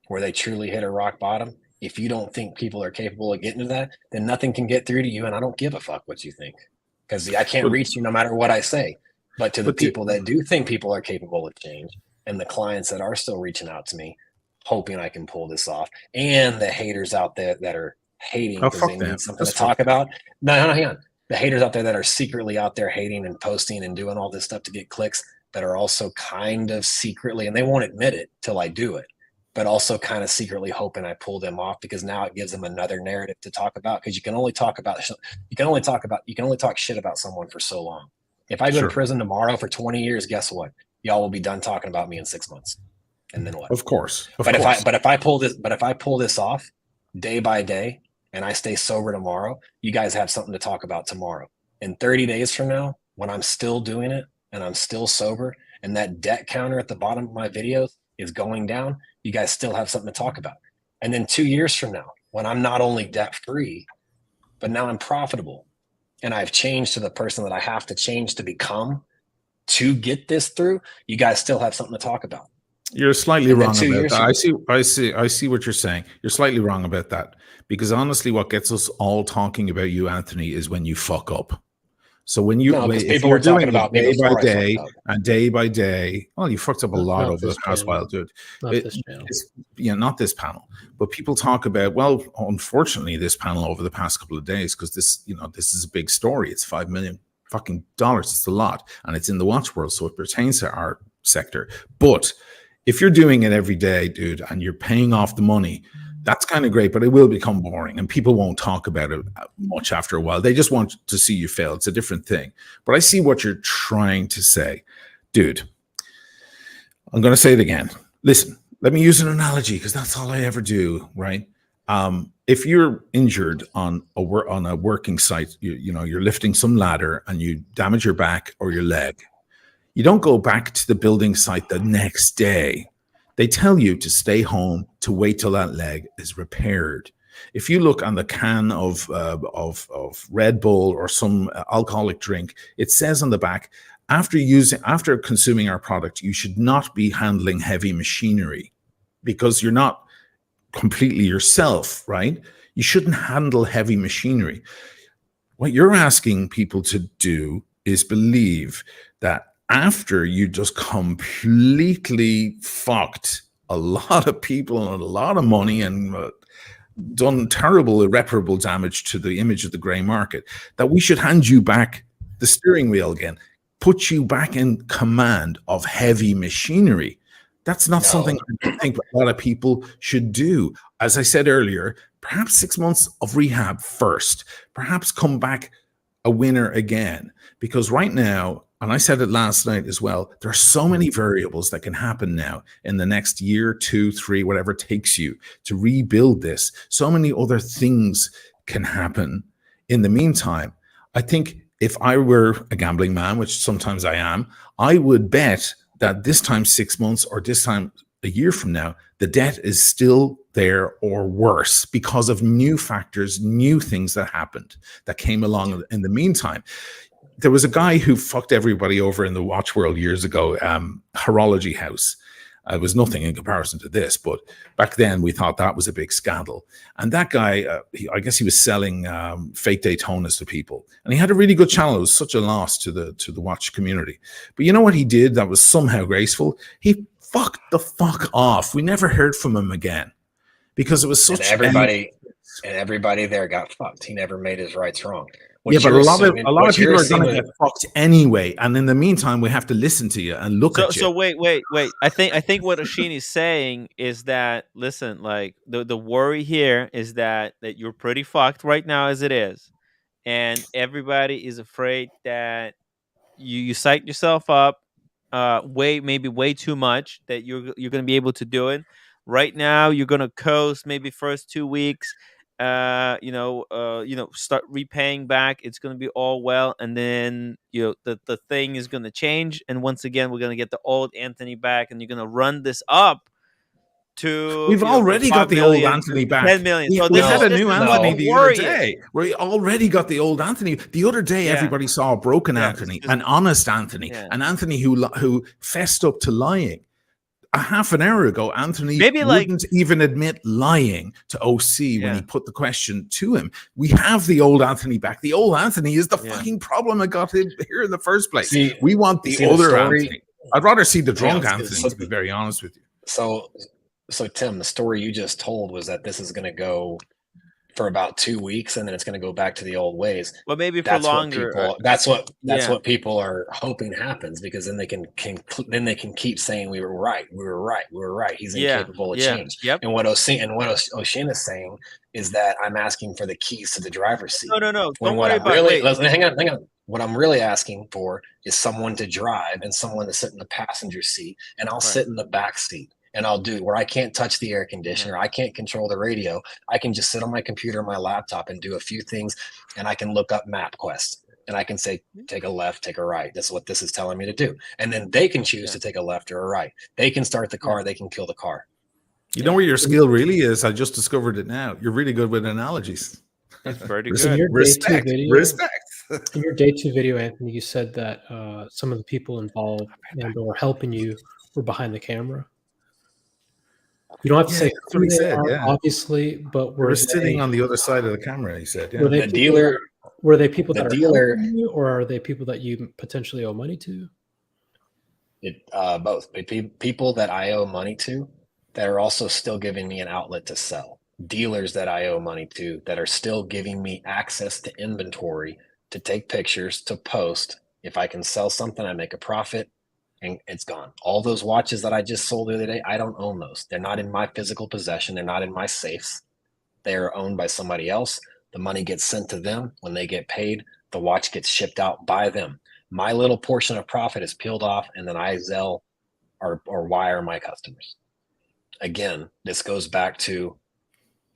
where they truly hit a rock bottom, if you don't think people are capable of getting to that, then nothing can get through to you. And I don't give a fuck what you think, because I can't reach you no matter what I say. But to the people that do think people are capable of change, and the clients that are still reaching out to me, hoping I can pull this off, and the haters out there that are hating because they need something to talk about. No, hang on. The haters out there that are secretly out there hating and posting and doing all this stuff to get clicks, that are also kind of secretly, and they won't admit it till I do it, but also kind of secretly hoping I pull them off, because now it gives them another narrative to talk about. Because you can only talk shit about someone for so long. If I go to prison tomorrow for 20 years, guess what? Y'all will be done talking about me in 6 months. And then what? Of course. If I pull this off day by day, and I stay sober tomorrow, you guys have something to talk about tomorrow. In 30 days from now, when I'm still doing it and I'm still sober, and that debt counter at the bottom of my videos is going down, you guys still have something to talk about. And then 2 years from now, when I'm not only debt free, but now I'm profitable, and I've changed to the person that I have to change to become to get this through, you guys still have something to talk about. You're slightly And then wrong 2 about years that. I see what you're saying. You're slightly wrong about that because honestly, what gets us all talking about you, Anthony, is when you fuck up. So No, because if people you're were talking doing about it me day by before I fucked day up. and day by day, well, you fucked up a lot Not over the this past channel. while, dude. Not this channel. Not this panel, but people talk about, well, unfortunately, this panel over the past couple of days, because this is a big story. It's $5 million fucking dollars. It's a lot, and it's in the watch world, so it pertains to our sector. But if you're doing it every day, dude, and you're paying off the money, that's kind of great, but it will become boring and people won't talk about it much after a while. They just want to see you fail. It's a different thing. But I see what you're trying to say. Dude, I'm going to say it again. Listen, let me use an analogy because that's all I ever do, right? If you're injured on a working site, you're lifting some ladder and you damage your back or your leg, you don't go back to the building site the next day. They tell you to stay home, to wait till that leg is repaired. If you look on the can of Red Bull or some alcoholic drink, it says on the back, after consuming our product, you should not be handling heavy machinery because you're not completely yourself, right? You shouldn't handle heavy machinery. What you're asking people to do is believe that after you just completely fucked a lot of people and a lot of money and done terrible, irreparable damage to the image of the grey market, that we should hand you back the steering wheel again, put you back in command of heavy machinery. That's not something I think a lot of people should do. As I said earlier, perhaps 6 months of rehab first, perhaps come back a winner again, because right now, and I said it last night as well, there are so many variables that can happen now in the next year, 2, 3, whatever it takes you to rebuild this. So many other things can happen in the meantime. I think if I were a gambling man, which sometimes I am, I would bet that this time 6 months or this time a year from now, the debt is still there or worse because of new factors, new things that happened that came along in the meantime. There was a guy who fucked everybody over in the watch world years ago, Horology House. It was nothing in comparison to this, but back then we thought that was a big scandal. And that guy, I guess he was selling fake Daytonas to people, and he had a really good channel. It was such a loss to the watch community. But you know what he did that was somehow graceful? He fucked the fuck off. We never heard from him again because it was such. And everybody there got fucked. He never made his rights wrong. But a lot of people are going to get fucked anyway, and in the meantime, we have to listen to you and look at you. So wait. I think what Oisin is saying is that, listen, like the worry here is that you're pretty fucked right now as it is, and everybody is afraid that you psych yourself up, maybe way too much, that you're going to be able to do it. Right now, you're going to coast maybe first 2 weeks. Start repaying back. It's going to be all well, and then the thing is going to change, and once again we're going to get the old Anthony back, and you're going to run this up to. We've already got the old Anthony back. 10 million. So we had a new Anthony the other day. Is. We already got the old Anthony. The other day, everybody saw a broken Anthony, an honest Anthony, an Anthony who fessed up to lying. A half an hour ago, Anthony wouldn't even admit lying to OC when he put the question to him. We have the old Anthony back. The old Anthony is the fucking problem that got him here in the first place. We want the older Anthony. I'd rather see the drunk Anthony, to be very honest with you. So Tim, the story you just told was that this is going to go for about 2 weeks, and then it's going to go back to the old ways. Well, maybe for longer. That's what people are hoping happens, because then they can keep saying we were right. He's incapable of change. Yep. And what Oisin is saying is that I'm asking for the keys to the driver's seat. No. When what I'm really hang on. What I'm really asking for is someone to drive and someone to sit in the passenger seat, and I'll sit in the back seat. And I'll do where I can't touch the air conditioner. I can't control the radio. I can just sit on my computer, my laptop, and do a few things. And I can look up MapQuest, and I can say, take a left, take a right. That's what this is telling me to do. And then they can choose to take a left or a right. They can start the car. They can kill the car. You know where your skill really is? I just discovered it now. You're really good with analogies. That's pretty good. In your Respect. In your day 2 video, Anthony, you said that some of the people involved and or helping you were behind the camera. You don't have to say that's what who he they said. are, Yeah, obviously, but we were sitting on the other side of the camera. He said, "Yeah." were they The people dealer, that, were they people the that are dealer, helping you, or are they people that you potentially owe money to? both people that I owe money to that are also still giving me an outlet to sell. Dealers that I owe money to that are still giving me access to inventory to take pictures, to post. If I can sell something, I make a profit and it's gone. All those watches that I just sold the other day, I don't own those. They're not in my physical possession. They're not in my safes. They are owned by somebody else. The money gets sent to them. When they get paid, the watch gets shipped out by them. My little portion of profit is peeled off, and then I Zelle or wire my customers. Again, this goes back to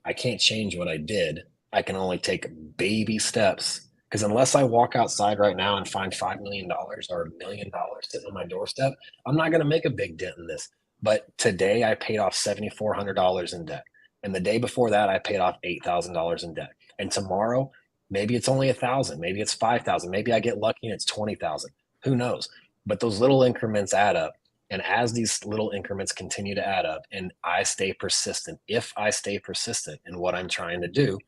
I can't change what I did. I can only take baby steps, because unless I walk outside right now and find $5 million or $1 million sitting on my doorstep, I'm not going to make a big dent in this. But today I paid off $7,400 in debt. And the day before that, I paid off $8,000 in debt. And tomorrow, maybe it's only 1,000, maybe it's 5,000, maybe I get lucky and it's 20,000. Who knows? But those little increments add up. And as these little increments continue to add up, and I stay persistent, if I stay persistent in what I'm trying to do,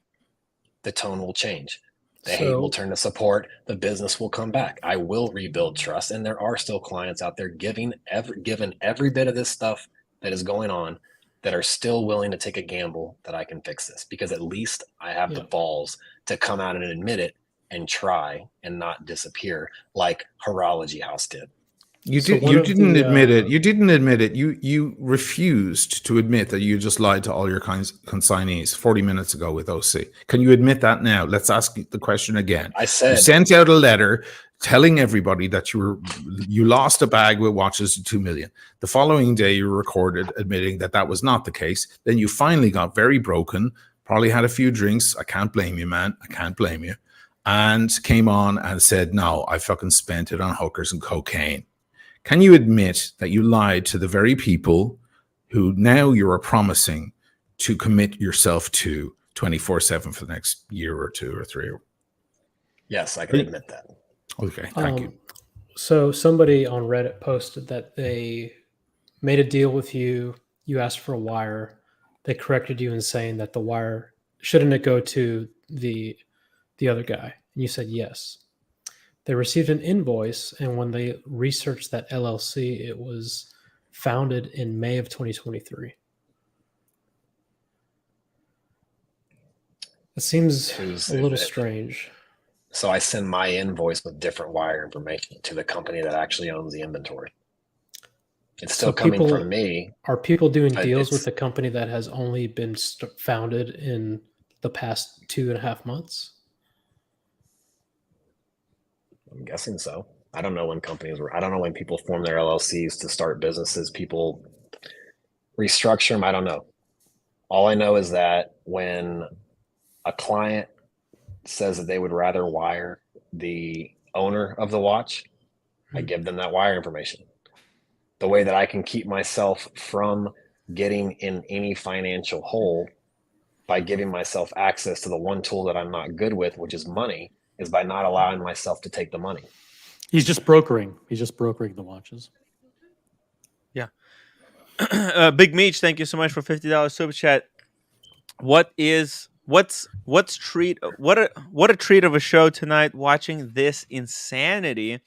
the tone will change. The hate will turn to support. The business will come back. I will rebuild trust. And there are still clients out there given every bit of this stuff that is going on that are still willing to take a gamble that I can fix this, because at least I have the balls to come out and admit it and try and not disappear like Horology House did. You didn't admit it. You didn't admit it. You refused to admit that you just lied to all your consignees 40 minutes ago with OC. Can you admit that now? Let's ask the question again. I said you sent out a letter telling everybody that you lost a bag with watches of 2 million. The following day, you recorded admitting that that was not the case. Then you finally got very broken. Probably had a few drinks. I can't blame you, man. I can't blame you. And came on and said, "No, I fucking spent it on hookers and cocaine." Can you admit that you lied to the very people who now you are promising to commit yourself to 24/7 for the next year or 2 or 3? Yes, I can admit that. Okay, thank you. So somebody on Reddit posted that they made a deal with you. You asked for a wire. They corrected you in saying that the wire shouldn't go to the other guy. And you said yes. They received an invoice, and when they researched that LLC, it was founded in May of 2023. It seems a little strange. So I send my invoice with different wire information to the company that actually owns the inventory. It's still coming from me. Are people doing deals with the company that has only been founded in the past 2.5 months? I'm guessing so. I don't know when I don't know when people form their LLCs to start businesses. People restructure them. I don't know. All I know is that when a client says that they would rather wire the owner of the watch, I give them that wire information. The way that I can keep myself from getting in any financial hole by giving myself access to the one tool that I'm not good with, which is money, is by not allowing myself to take the money. He's just brokering. He's just brokering the watches. Yeah. Big Meech, thank you so much for $50 super chat. What a treat of a show tonight. Watching this insanity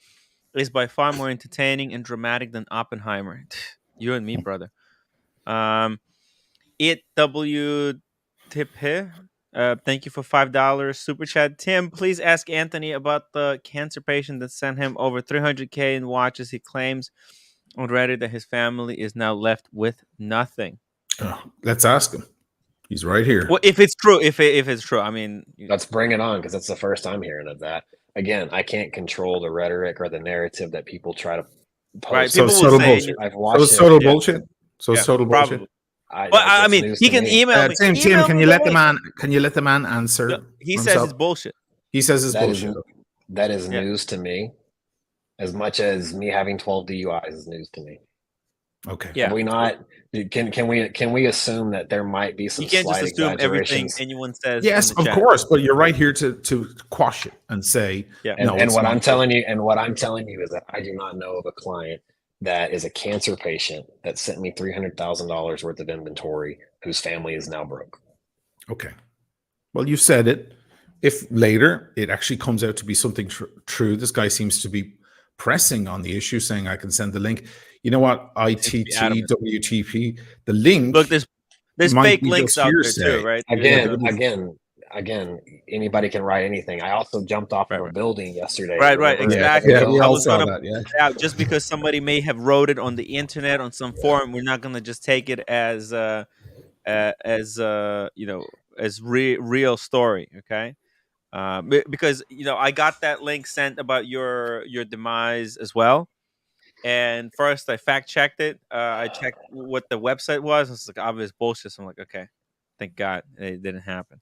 is by far more entertaining and dramatic than Oppenheimer. You and me, brother. Thank you for $5 super chat. Tim, please ask Anthony about the cancer patient that sent him over $300K in watches. He claims on Reddit that his family is now left with nothing. Let's ask him. He's right here. Well, if it's true, if it's true, I mean, let's bring it on, because that's the first I'm hearing of that. Again, I can't control the rhetoric or the narrative that people try to post. Right, people will say bullshit. I've watched it's total bullshit. So it's total bullshit. Probably. I mean, he can email me. Tim, can you let the man? Can you let the man answer? He says it's bullshit. He says it's bullshit. That is news to me, as much as me having 12 DUIs is news to me. Okay. Yeah. We not? Can we assume that there might be some? You can't just assume everything anyone says. Yes, of course, but you're right here to quash it and say no. And what I'm telling you is that I do not know of a client that is a cancer patient that sent me $300,000 worth of inventory, whose family is now broke. Okay. Well, you said it. If later it actually comes out to be something true, this guy seems to be pressing on the issue, saying I can send the link. You know what? ITTWTP, the link. Look, there's might fake be links just out there hearsay. too, right? Again, anybody can write anything. I also jumped off of a building yesterday. Right, remember? exactly. Yeah, we I all was saw gonna that. Yeah. point out, just because somebody may have wrote it on the internet on some forum, we're not gonna just take it as real story. Okay. Because I got that link sent about your demise as well, and first I fact checked it. I checked what the website was. It's like obvious bullshit. So I'm like, okay, thank God it didn't happen,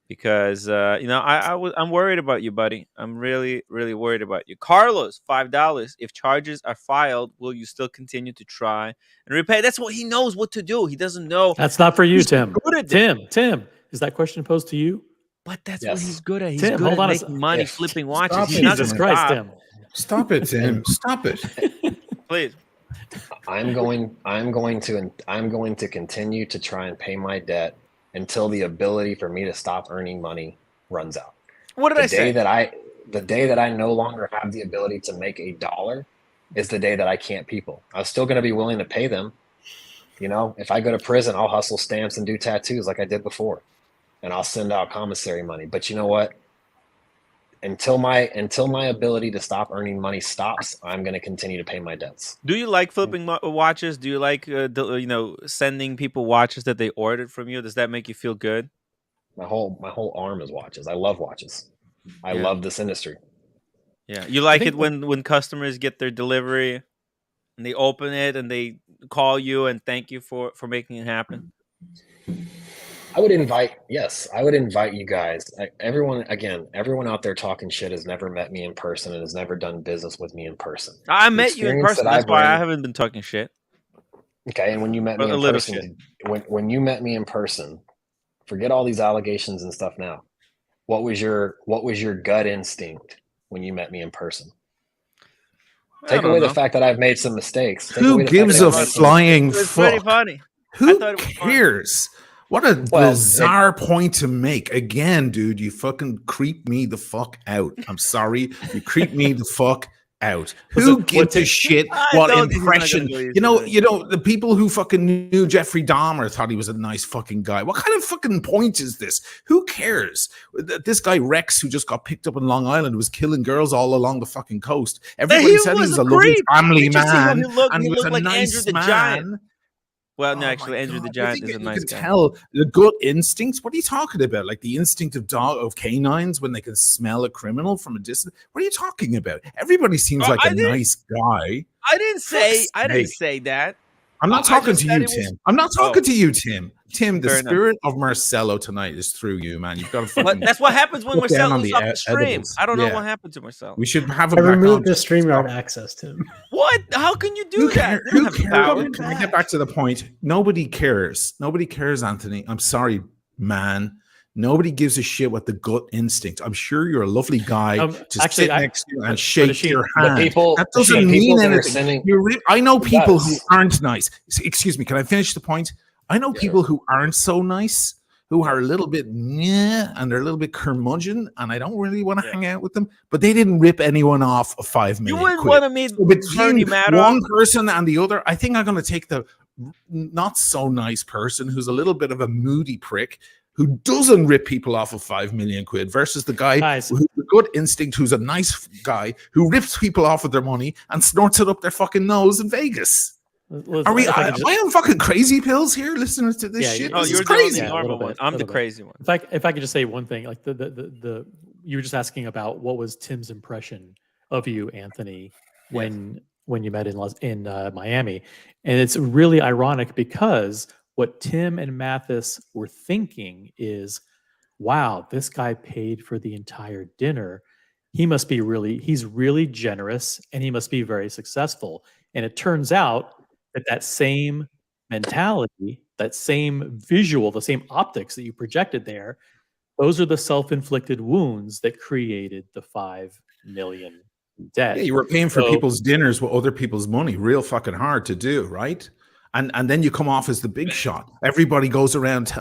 because I'm worried about you, buddy. I'm really worried about you. Carlos, $5. If charges are filed, will you still continue to try and repay? That's what he knows what to do. He doesn't know. That's not for you, He's Tim. good at this. Tim, is that question posed to you? But that's what he's good at. He's Tim, good hold at on making money flipping watches. Stop He's it, not Jesus gonna Christ, stop. Tim. Stop it, Tim. Stop it. Please. I'm going to continue to try and pay my debt until the ability for me to stop earning money runs out. What did I say? The day that I no longer have the ability to make a dollar is the day that I can't people. I'm still going to be willing to pay them. If I go to prison, I'll hustle stamps and do tattoos like I did before, and I'll send out commissary money. But you know what? Until my ability to stop earning money stops, I'm going to continue to pay my debts. Do you like flipping watches? Do you like sending people watches that they ordered from you? Does that make you feel good? My whole arm is watches. I love watches. I love this industry. Yeah, you like it when customers get their delivery and they open it and they call you and thank you for making it happen. I would invite you guys. Everyone out there talking shit has never met me in person and has never done business with me in person. I met you in person. That's why I haven't been talking shit. Okay, and when you met me in person, when you met me in person, forget all these allegations and stuff now. What was your gut instinct when you met me in person? Take away the fact that I've made some mistakes. Who gives a flying fuck? It's pretty funny. Who cares? What a bizarre point to make. Again, dude, you fucking creep me the fuck out. I'm sorry. You creep me the fuck out. Who gives a shit what impression? The people who fucking knew Jeffrey Dahmer thought he was a nice fucking guy. What kind of fucking point is this? Who cares? This guy Rex, who just got picked up in Long Island, was killing girls all along the fucking coast. Everybody said he was a lovely family man, and he was a nice man. Well, no, actually, Andrew the Giant is a nice guy. Tell the gut instincts. What are you talking about? Like the instinct of canines when they can smell a criminal from a distance? What are you talking about? Everybody seems like a nice guy. I didn't say that. I'm not talking to you, Tim. I'm not talking to you, Tim. Tim, the spirit of Marcelo tonight is through you, man. You've got to fucking. That's what happens when Marcelo's off the stream. I don't know what happened to Marcelo. We should have I removed the StreamYard access, Tim. What? How can you do that? Who cares? Can I get back to the point? Nobody cares. Nobody cares, Anthony. I'm sorry, man. Nobody gives a shit what the gut instinct. I'm sure you're a lovely guy to sit next to you and shake your hand. That doesn't mean anything. I know people who aren't nice. Excuse me. Can I finish the point? I know people who aren't so nice, who are a little bit and they're a little bit curmudgeon, and I don't really want to hang out with them. But they didn't rip anyone off of $5 million. You wouldn't want to meet between one person and the other. I think I'm going to take the not so nice person who's a little bit of a moody prick who doesn't rip people off of $5 million versus the guy who's a good instinct, who's a nice guy who rips people off of their money and snorts it up their fucking nose in Vegas. Am I on fucking crazy pills here listening to this shit? Oh, you're crazy. I'm the crazy one. If I could just say one thing, like the you were just asking about what was Tim's impression of you, Anthony, when you met in Miami, and it's really ironic because what Tim and Mathis were thinking is, wow, this guy paid for the entire dinner. He's really generous, and he must be very successful. And it turns out that same mentality, that same visual, the same optics that you projected there, those are the self-inflicted wounds that created the $5 million debt. Yeah, you were paying for So- people's dinners with other people's money. Real fucking hard to do, right? And then you come off as the big shot. Everybody goes around,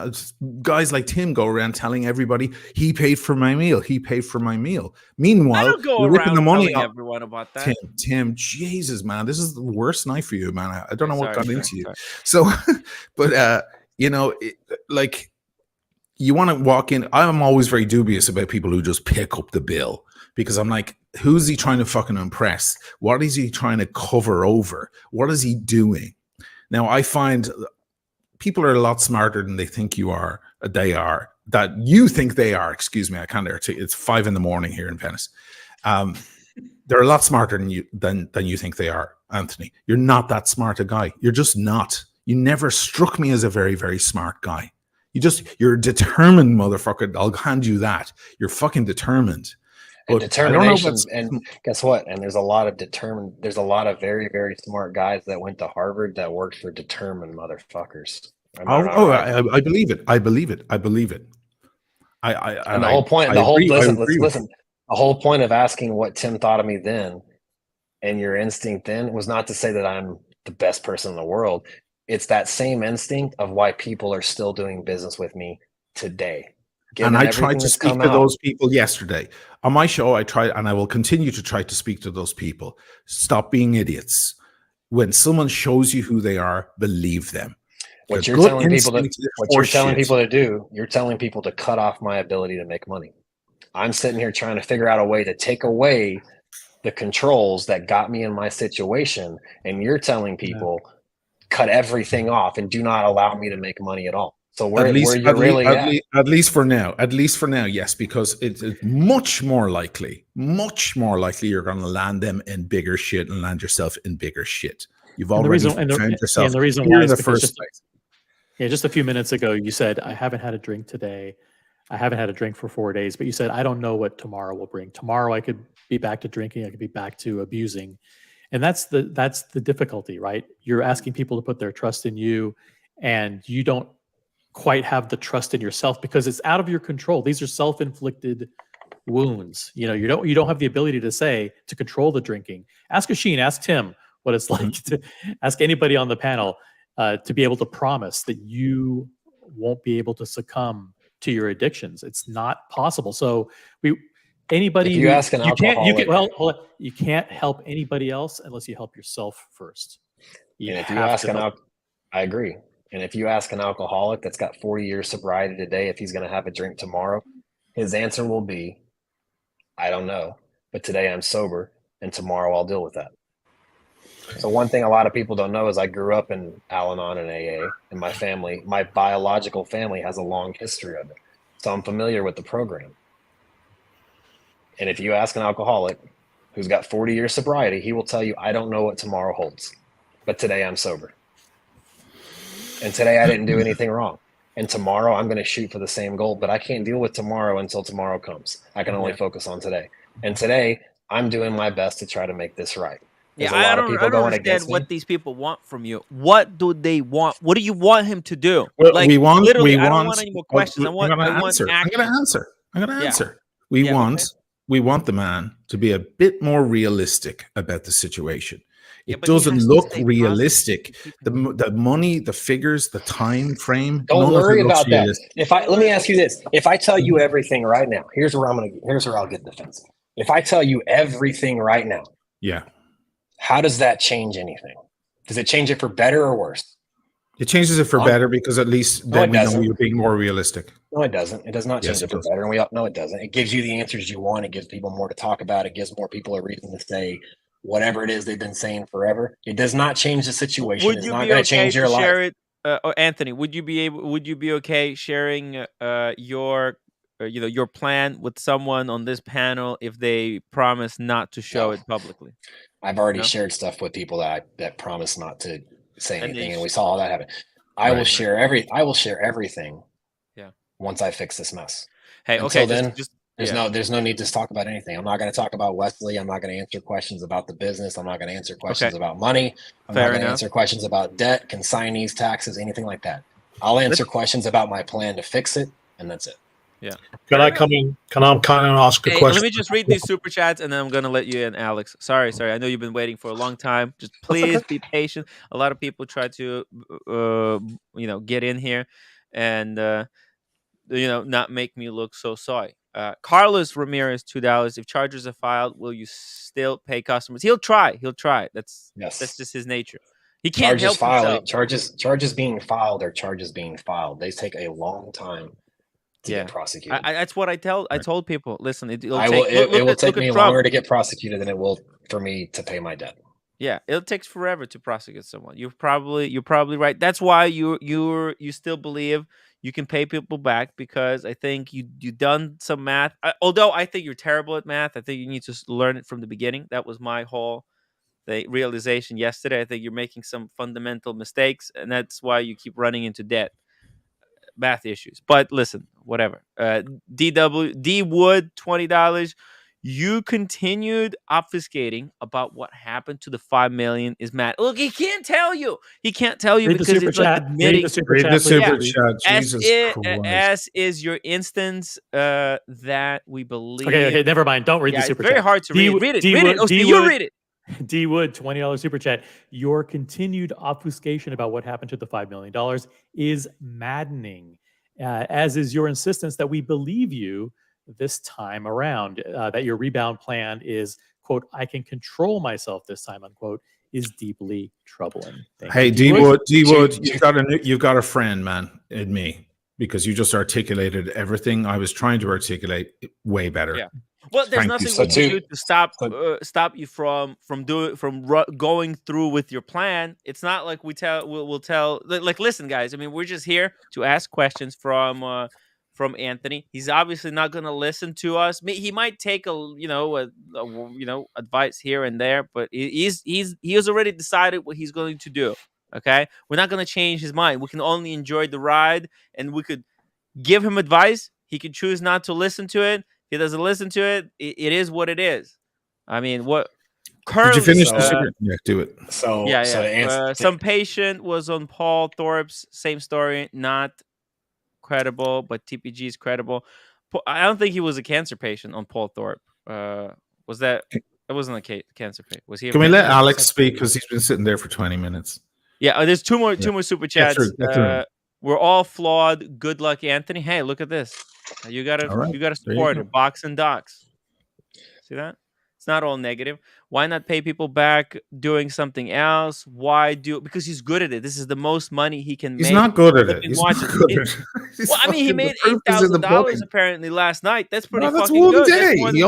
guys like Tim go around telling everybody, he paid for my meal. He paid for my meal. I Meanwhile, don't go you're ripping around the money telling up. everyone about that. Tim, Jesus, man, this is the worst night for you, man. I don't know what Sorry, got into sorry, you. sorry. So, but like, you want to walk in. I'm always very dubious about people who just pick up the bill, because I'm like, who's he trying to fucking impress? What is he trying to cover over? What is he doing? Now, I find people are a lot smarter than they think you are. That you think they are. Excuse me, I can't articulate. It's 5 a.m. here in Venice. They're a lot smarter than you think they are, Anthony. You're not that smart a guy. You're just not. You never struck me as a very, very smart guy. You're a determined motherfucker. I'll hand you that. You're fucking determined. And But I don't know determination, what's- and guess what? And there's a lot of very, very smart guys that went to Harvard that worked for determined motherfuckers. Am I not right? I believe it. I believe it. And the whole point, the whole point of asking what Tim thought of me then and your instinct then was not to say that I'm the best person in the world. It's that same instinct of why people are still doing business with me today. And I Given tried everything to that's speak come to out. those people yesterday. On my show, I tried, and I will continue to try to speak to those people. Stop being idiots. When someone shows you who they are, believe them. What Their you're gut telling people instinct is you're telling horseshit. people to do, you're telling people to cut off my ability to make money. I'm sitting here trying to figure out a way to take away the controls that got me in my situation, and you're telling people cut everything off and do not allow me to make money at all. So where you're really at? At least for now, yes, because it's much more likely you're going to land them in bigger shit and land yourself in bigger shit. You've already found yourself and the reason here why in the is because first place. just a few minutes ago, you said, I haven't had a drink today. I haven't had a drink for 4 days, but you said, I don't know what tomorrow will bring. Tomorrow I could be back to drinking. I could be back to abusing. And that's the difficulty, right? You're asking people to put their trust in you, and you don't quite have the trust in yourself because it's out of your control. These are self-inflicted wounds. You don't have the ability to control the drinking. Ask Asheen, ask Tim what it's like to ask anybody on the panel to be able to promise that you won't be able to succumb to your addictions. It's not possible. So anybody If you ask an alcoholic, hold on. You can't help anybody else unless you help yourself first. I agree. And if you ask an alcoholic that's got 40 years sobriety today if he's going to have a drink tomorrow, his answer will be, I don't know, but today I'm sober and tomorrow I'll deal with that. So one thing a lot of people don't know is I grew up in Al-Anon and AA, and my family, my biological family, has a long history of it. So I'm familiar with the program. And if you ask an alcoholic who's got 40 years sobriety, he will tell you, I don't know what tomorrow holds, but today I'm sober. And today I didn't do anything wrong. And tomorrow I'm going to shoot for the same goal, but I can't deal with tomorrow until tomorrow comes. I can only focus on today. And today I'm doing my best to try to make this right. There's I don't understand what these people want from you. What do they want? What do you want him to do? Well, I don't want any more questions. I want answer. I'm going to answer. We Yeah, want the man to be a bit more realistic about the situation. It but he doesn't has to look stay realistic. The money, the figures, the time frame. Don't worry about that. Realistic. Let me ask you this: if I tell you everything right now, here's where I'll get defensive. If I tell you everything right now, yeah, how does that change anything? Does it change it for better or worse? It changes it for better because at least then we know you're being more realistic. No, it doesn't. It does not change it for better, and we all know it doesn't. It gives you the answers you want. It gives people more to talk about. It gives more people a reason to say whatever it is they've been saying forever. It does not change the situation. It's not going to change your life. Share it, Anthony? Would you be okay sharing your plan with someone on this panel if they promise not to show it publicly? I've already shared stuff with people that promise not to say anything, and we saw all that happen. I will share everything. Yeah. Once I fix this mess. Hey, Until okay. then, there's no need to talk about anything. I'm not going to talk about Wesley. I'm not going to answer questions about the business. I'm not going to answer questions about money. I'm not going to answer questions about debt, consignees, taxes, anything like that. I'll answer questions about my plan to fix it, and that's it. Yeah. Can I come in? Can I ask a Hey, question? let me just read these super chats, and then I'm gonna let you in, Alex. Sorry. I know you've been waiting for a long time. Just please be patient. A lot of people try to, get in here, and not make me look so sorry. Carlos Ramirez, $2. If charges are filed, will you still pay customers? He'll try. That's just his nature. He can't help himself. Charges being filed are charges being filed. They take a long time to get prosecuted. That's what I told people. Listen, it will take me longer to get prosecuted than it will for me to pay my debt. Yeah, it takes forever to prosecute someone. You're probably right. That's why you still believe you can pay people back, because I think you done some math. Although I think you're terrible at math, I think you need to learn it from the beginning. That was my whole realization yesterday. I think you're making some fundamental mistakes, and that's why you keep running into debt. Math issues. But listen, whatever. D Wood, $20. You continued obfuscating about what happened to the 5 million is mad. Look, he can't tell you. Because it's like admitting. Read the super chat. Jesus Christ. As is your instance that we believe. Okay, never mind. Don't read the super it's chat. very hard to read. Read it. You read it. D Wood, $20 super chat. Your continued obfuscation about what happened to the $5 million is maddening, as is your insistence that we believe you this time around, that your rebound plan is, quote, I can control myself this time, unquote, is deeply troubling. Hey, D Wood, you've got a friend, man, in me, because you just articulated everything I was trying to articulate way better. Yeah. Well, there's nothing we can do to stop you from going through with your plan. It's not like we'll tell, like, listen, guys. I mean, we're just here to ask questions from Anthony. He's obviously not going to listen to us. He might take advice here and there, but he has already decided what he's going to do. Okay, we're not going to change his mind. We can only enjoy the ride, and we could give him advice. He could choose not to listen to it. He doesn't listen to it. It is what it is. I mean, what? Did you finish the secret? Yeah, do it. Some patient was on Paul Thorpe's. Same story. Not credible, but TPG is credible. I don't think he was a cancer patient on Paul Thorpe. Was that? It wasn't a cancer patient. Was he? Can we let Alex speak, because he's been sitting there for 20 minutes? Yeah. There's two more super chats. We're all flawed. Good luck, Anthony. Hey, look at this. You gotta support it. Box and docs. See that? It's not all negative. Why not pay people back doing something else? Because he's good at it. This is the most money he can make. He's not good at it. He made $8,000 apparently last night. That's pretty fucking that's one good. day. He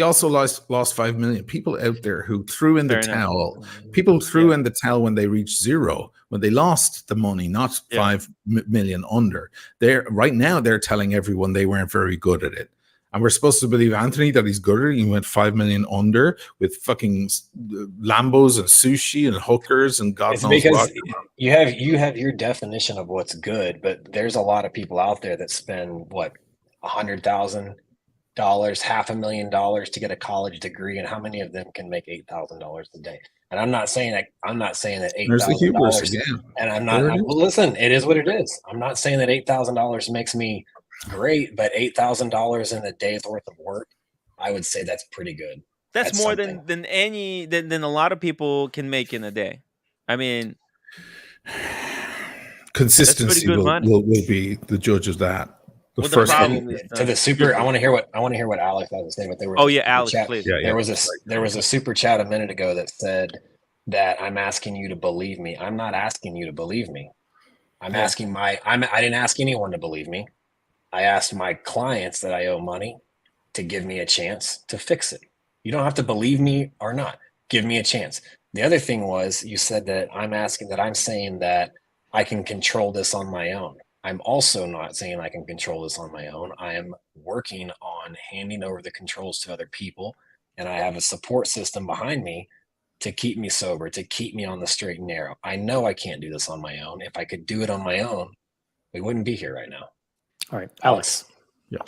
also lost 5 million. People out there who threw in the towel. People threw in the towel when they reached zero, when they lost the money, not 5 million under. Right now they're telling everyone they weren't very good at it. And we're supposed to believe Anthony that he's good at it. He went 5 million under with fucking Lambos and sushi and hookers and God knows what. You have your definition of what's good, but there's a lot of people out there that spend $100,000, $500,000 to get a college degree, and how many of them can make $8,000 a day? And I'm not saying that $8,000. And I'm not. Listen, it is what it is. I'm not saying that $8,000 makes me great, but $8,000 in a day's worth of work, I would say that's pretty good. That's more than a lot of people can make in a day. I mean, consistency will be the judge of that. I want to hear what Alex has to say. But there was Alex, please. There was a super chat a minute ago that said that I'm asking you to believe me. I'm not asking you to believe me. I didn't ask anyone to believe me. I asked my clients that I owe money to give me a chance to fix it. You don't have to believe me or not. Give me a chance. The other thing was, you said that I'm saying that I can control this on my own. I'm also not saying I can control this on my own. I am working on handing over the controls to other people, and I have a support system behind me to keep me sober, to keep me on the straight and narrow. I know I can't do this on my own. If I could do it on my own, we wouldn't be here right now. All right, Alex. Yeah.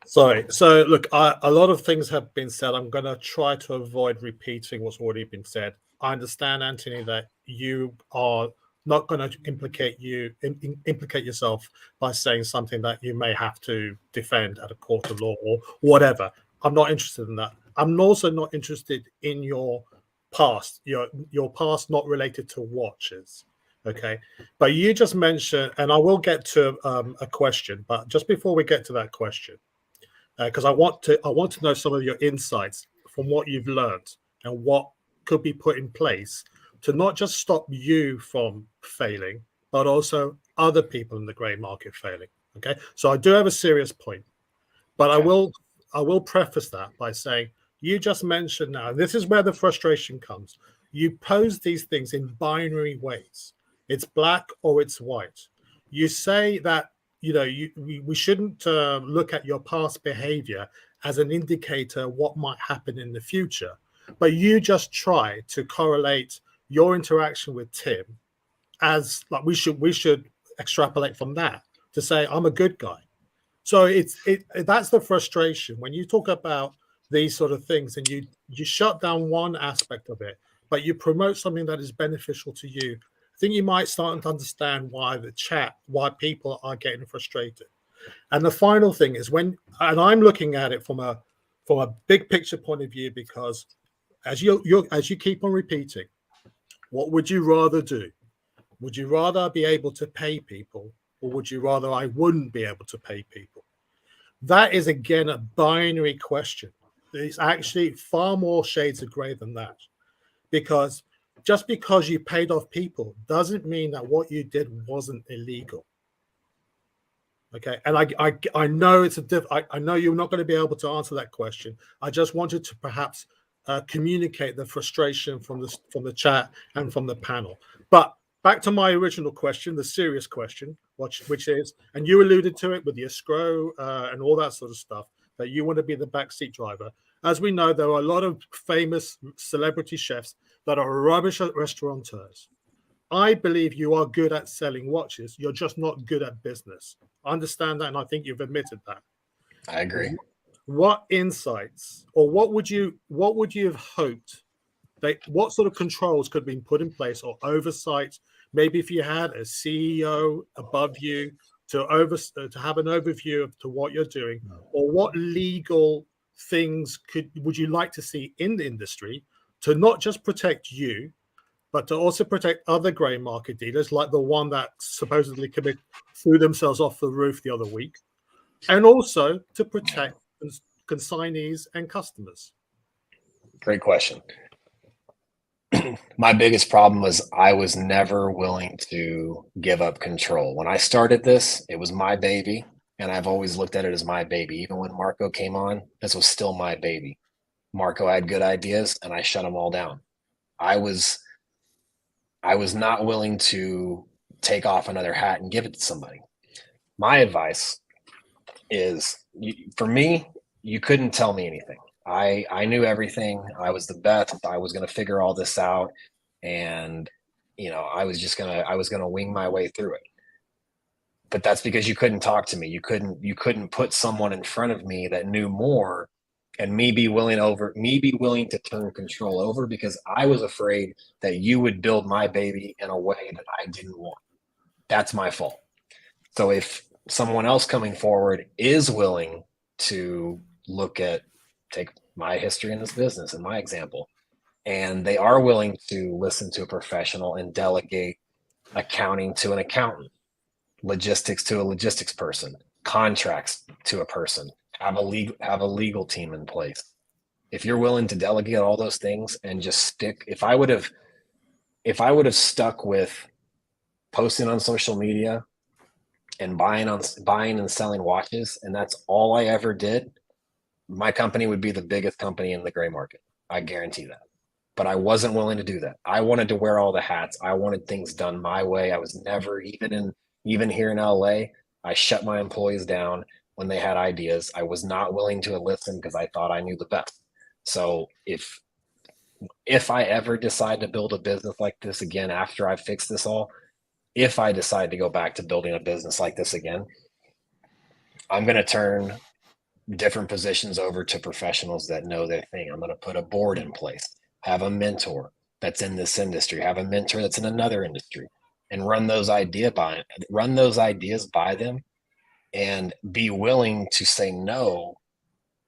Sorry. So, look, a lot of things have been said. I'm going to try to avoid repeating what's already been said. I understand, Anthony, that you are not going to implicate yourself by saying something that you may have to defend at a court of law or whatever. I'm not interested in that. I'm also not interested in your past, your past not related to watches. Okay, but you just mentioned, and I will get to a question, but just before we get to that question, because I want to know some of your insights from what you've learned and what could be put in place to not just stop you from failing, but also other people in the gray market failing. Okay, so I do have a serious point, but I will preface that by saying you just mentioned now, and this is where the frustration comes. You pose these things in binary ways. It's black or it's white. You say that we shouldn't look at your past behavior as an indicator of what might happen in the future, but you just try to correlate your interaction with Tim as like we should extrapolate from that to say I'm a good guy. So that's the frustration when you talk about these sort of things and you shut down one aspect of it, but you promote something that is beneficial to you. I think you might start to understand why people are getting frustrated. And the final thing is and I'm looking at it from a big picture point of view, because as you keep on repeating, what would you rather do? Would you rather be able to pay people, or would you rather I wouldn't be able to pay people? That is, again, a binary question. It's actually far more shades of gray than that. Because just because you paid off people doesn't mean that what you did wasn't illegal. Okay, and I know I know you're not going to be able to answer that question. I just wanted to perhaps communicate the frustration from the chat and from the panel. But back to my original question, the serious question, which is, and you alluded to it with the escrow and all that sort of stuff, that you want to be the backseat driver. As we know, there are a lot of famous celebrity chefs that are rubbish at restaurateurs. I believe you are good at selling watches. You're just not good at business. I understand that, and I think you've admitted that. I agree. What insights, or what would you have hoped what sort of controls could have been put in place, or oversight? Maybe if you had a CEO above you to have an overview of to what you're doing, or what legal things would you like to see in the industry to not just protect you, but to also protect other grey market dealers, like the one that supposedly threw themselves off the roof the other week, and also to protect consignees and customers? Great question. My biggest problem was I was never willing to give up control. When I started this, it was my baby, and I've always looked at it as my baby. Even when Marco came on, this was still my baby. Marco had good ideas, and I shut them all down. I was not willing to take off another hat and give it to somebody. My advice is, for me, you couldn't tell me anything. I knew everything. I was the best. I was going to figure all this out, and I was going to wing my way through it. But that's because you couldn't talk to me. You couldn't put someone in front of me that knew more, and me be willing to turn control over, because I was afraid that you would build my baby in a way that I didn't want. That's my fault. So if someone else coming forward is willing to take my history in this business and my example, and they are willing to listen to a professional and delegate accounting to an accountant, logistics to a logistics person, contracts to a person, have a legal team in place. If you're willing to delegate all those things and just stick, if I would have stuck with posting on social media and buying and selling watches, and that's all I ever did, my company would be the biggest company in the gray market. I guarantee that. But I wasn't willing to do that. I wanted to wear all the hats. I wanted things done my way. I was never, even here in LA, I shut my employees down when they had ideas. I was not willing to listen because I thought I knew the best. So if I ever decide to build a business like this again after I fix this all, if I decide to go back to building a business like this again, I'm going to turn different positions over to professionals that know their thing. I'm going to put a board in place, have a mentor that's in this industry, have a mentor that's in another industry, and run those ideas by them, and be willing to say no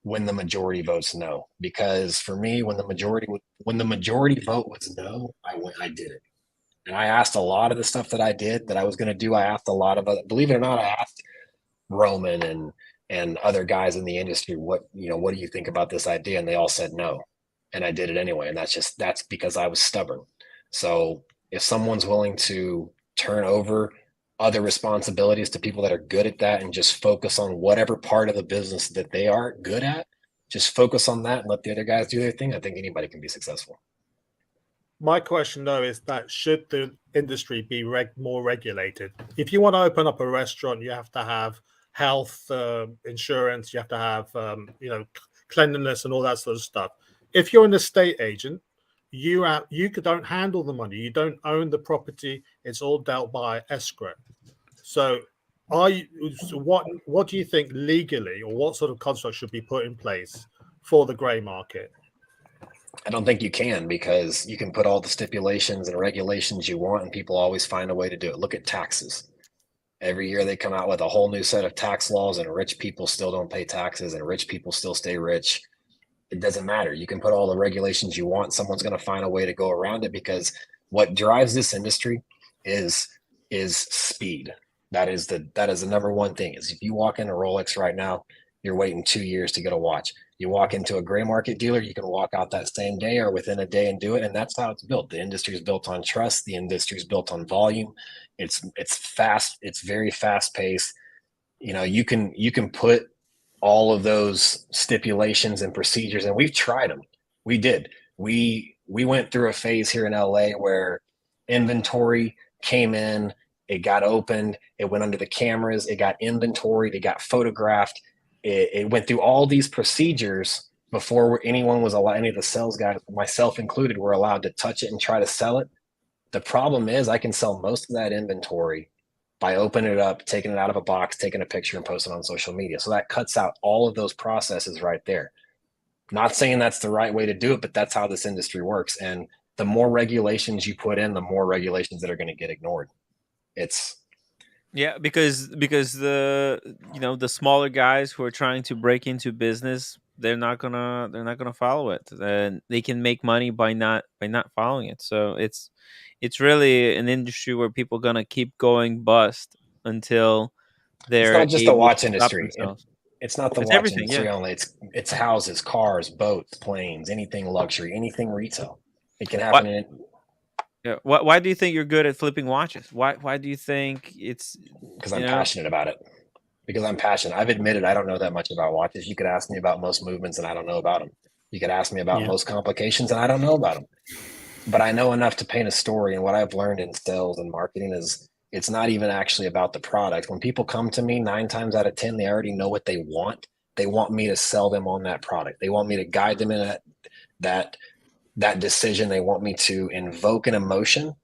when the majority votes no. Because for me, when the majority vote was no, I did it. And I asked a lot of the stuff that I did that I was going to do. I asked a lot of other, believe it or not, I asked Roman and other guys in the industry, what do you think about this idea? And they all said no. And I did it anyway. And that's because I was stubborn. So if someone's willing to turn over other responsibilities to people that are good at that and just focus on whatever part of the business that they are good at, just focus on that and let the other guys do their thing, I think anybody can be successful. My question, though, is that should the industry be more regulated? If you want to open up a restaurant, you have to have health insurance, you have to have cleanliness and all that sort of stuff. If you're an estate agent, you don't handle the money, you don't own the property, it's all dealt by escrow. So what do you think legally, or what sort of construct should be put in place for the gray market? I don't think you can, because you can put all the stipulations and regulations you want and people always find a way to do it. Look at taxes. Every year they come out with a whole new set of tax laws, and rich people still don't pay taxes and rich people still stay rich. It doesn't matter. You can put all the regulations you want. Someone's going to find a way to go around it, because what drives this industry is speed. That is the number one thing. Is if you walk into Rolex right now, you're waiting 2 years to get a watch. You walk into a gray market dealer, you can walk out that same day or within a day and do it. And that's how it's built. The industry is built on trust. The industry is built on volume. It's fast. It's very fast paced. You can put all of those stipulations and procedures, and we've tried them. We did. We went through a phase here in LA where inventory came in, it got opened, it went under the cameras, it got inventoried, it got photographed. It went through all these procedures before anyone was allowed, any of the sales guys, myself included, were allowed to touch it and try to sell it. The problem is I can sell most of that inventory by opening it up, taking it out of a box, taking a picture and posting it on social media. So that cuts out all of those processes right there. Not saying that's the right way to do it, but that's how this industry works. And the more regulations you put in, the more regulations that are going to get ignored. Yeah, because the smaller guys who are trying to break into business, they're not gonna follow it, and they can make money by not following it. So it's really an industry where people are gonna keep going bust until they're It's not just the able watch to stop industry. themselves. It's not the It's watch everything, industry yeah. only. It's houses, cars, boats, planes, anything luxury, anything retail. It can What? happen in. Yeah. Why do you think you're good at flipping watches? Why do you think it's? Because I'm passionate about it. Because I'm passionate. I've admitted I don't know that much about watches. You could ask me about most movements and I don't know about them. You could ask me about most complications and I don't know about them. But I know enough to paint a story. And what I've learned in sales and marketing is it's not even actually about the product. When people come to me, 9 times out of 10, they already know what they want. They want me to sell them on that product. They want me to guide them in that decision. They want me to invoke an emotion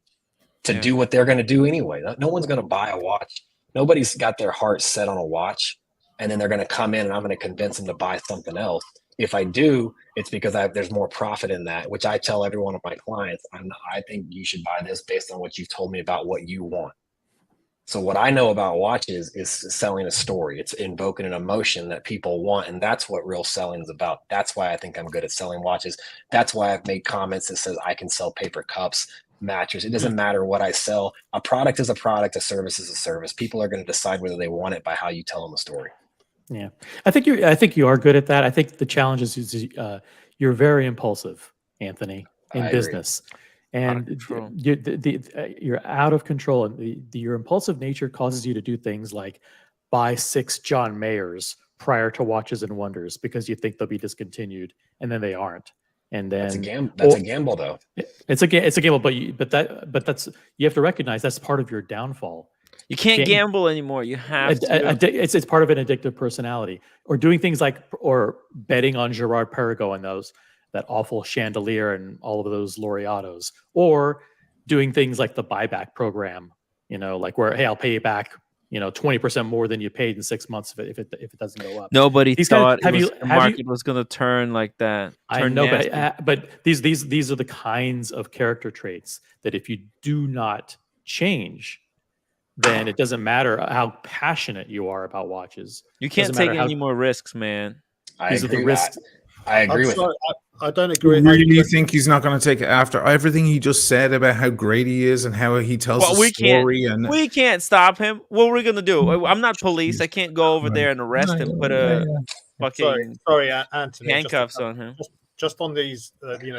to do what they're going to do anyway. No one's going to buy a watch. Nobody's got their heart set on a watch, and then they're going to come in and I'm going to convince them to buy something else. If I do, it's because there's more profit in that, which I tell every one of my clients, I think you should buy this based on what you've told me about what you want. So what I know about watches is selling a story. It's invoking an emotion that people want. And that's what real selling is about. That's why I think I'm good at selling watches. That's why I've made comments that says I can sell paper cups, mattress. It doesn't matter what I sell. A product is a product. A service is a service. People are going to decide whether they want it by how you tell them a story. Yeah, I think you are good at that. I think the challenge is you're very impulsive, Anthony, in business, and you're out of control. And your impulsive nature causes you to do things like buy 6 John Mayers prior to Watches and Wonders because you think they'll be discontinued, and then they aren't. And then that's a gamble, though. It's a gamble, but that's you have to recognize that's part of your downfall. You can't gamble anymore. You have to. It's part of an addictive personality, or doing things like betting on Gerard Perregaux and that awful chandelier and all of those Laureatos, or doing things like the buyback program. Like where I'll pay you back 20% more than you paid in 6 months if it doesn't go up. Nobody thought the market was going to turn like that. I know, but these are the kinds of character traits that if you do not change, then it doesn't matter how passionate you are about watches. You can't take any more risks, man. I These are the agree. risks. I agree I'm with sorry, it. I don't You agree. really think he's not going to take it after everything he just said about how great he is and how he tells Well, a story? And we can't stop him. What are we gonna do? I'm not police. I can't go over there and arrest him. Put a fucking Sorry, Anthony. handcuffs on him. Just on these,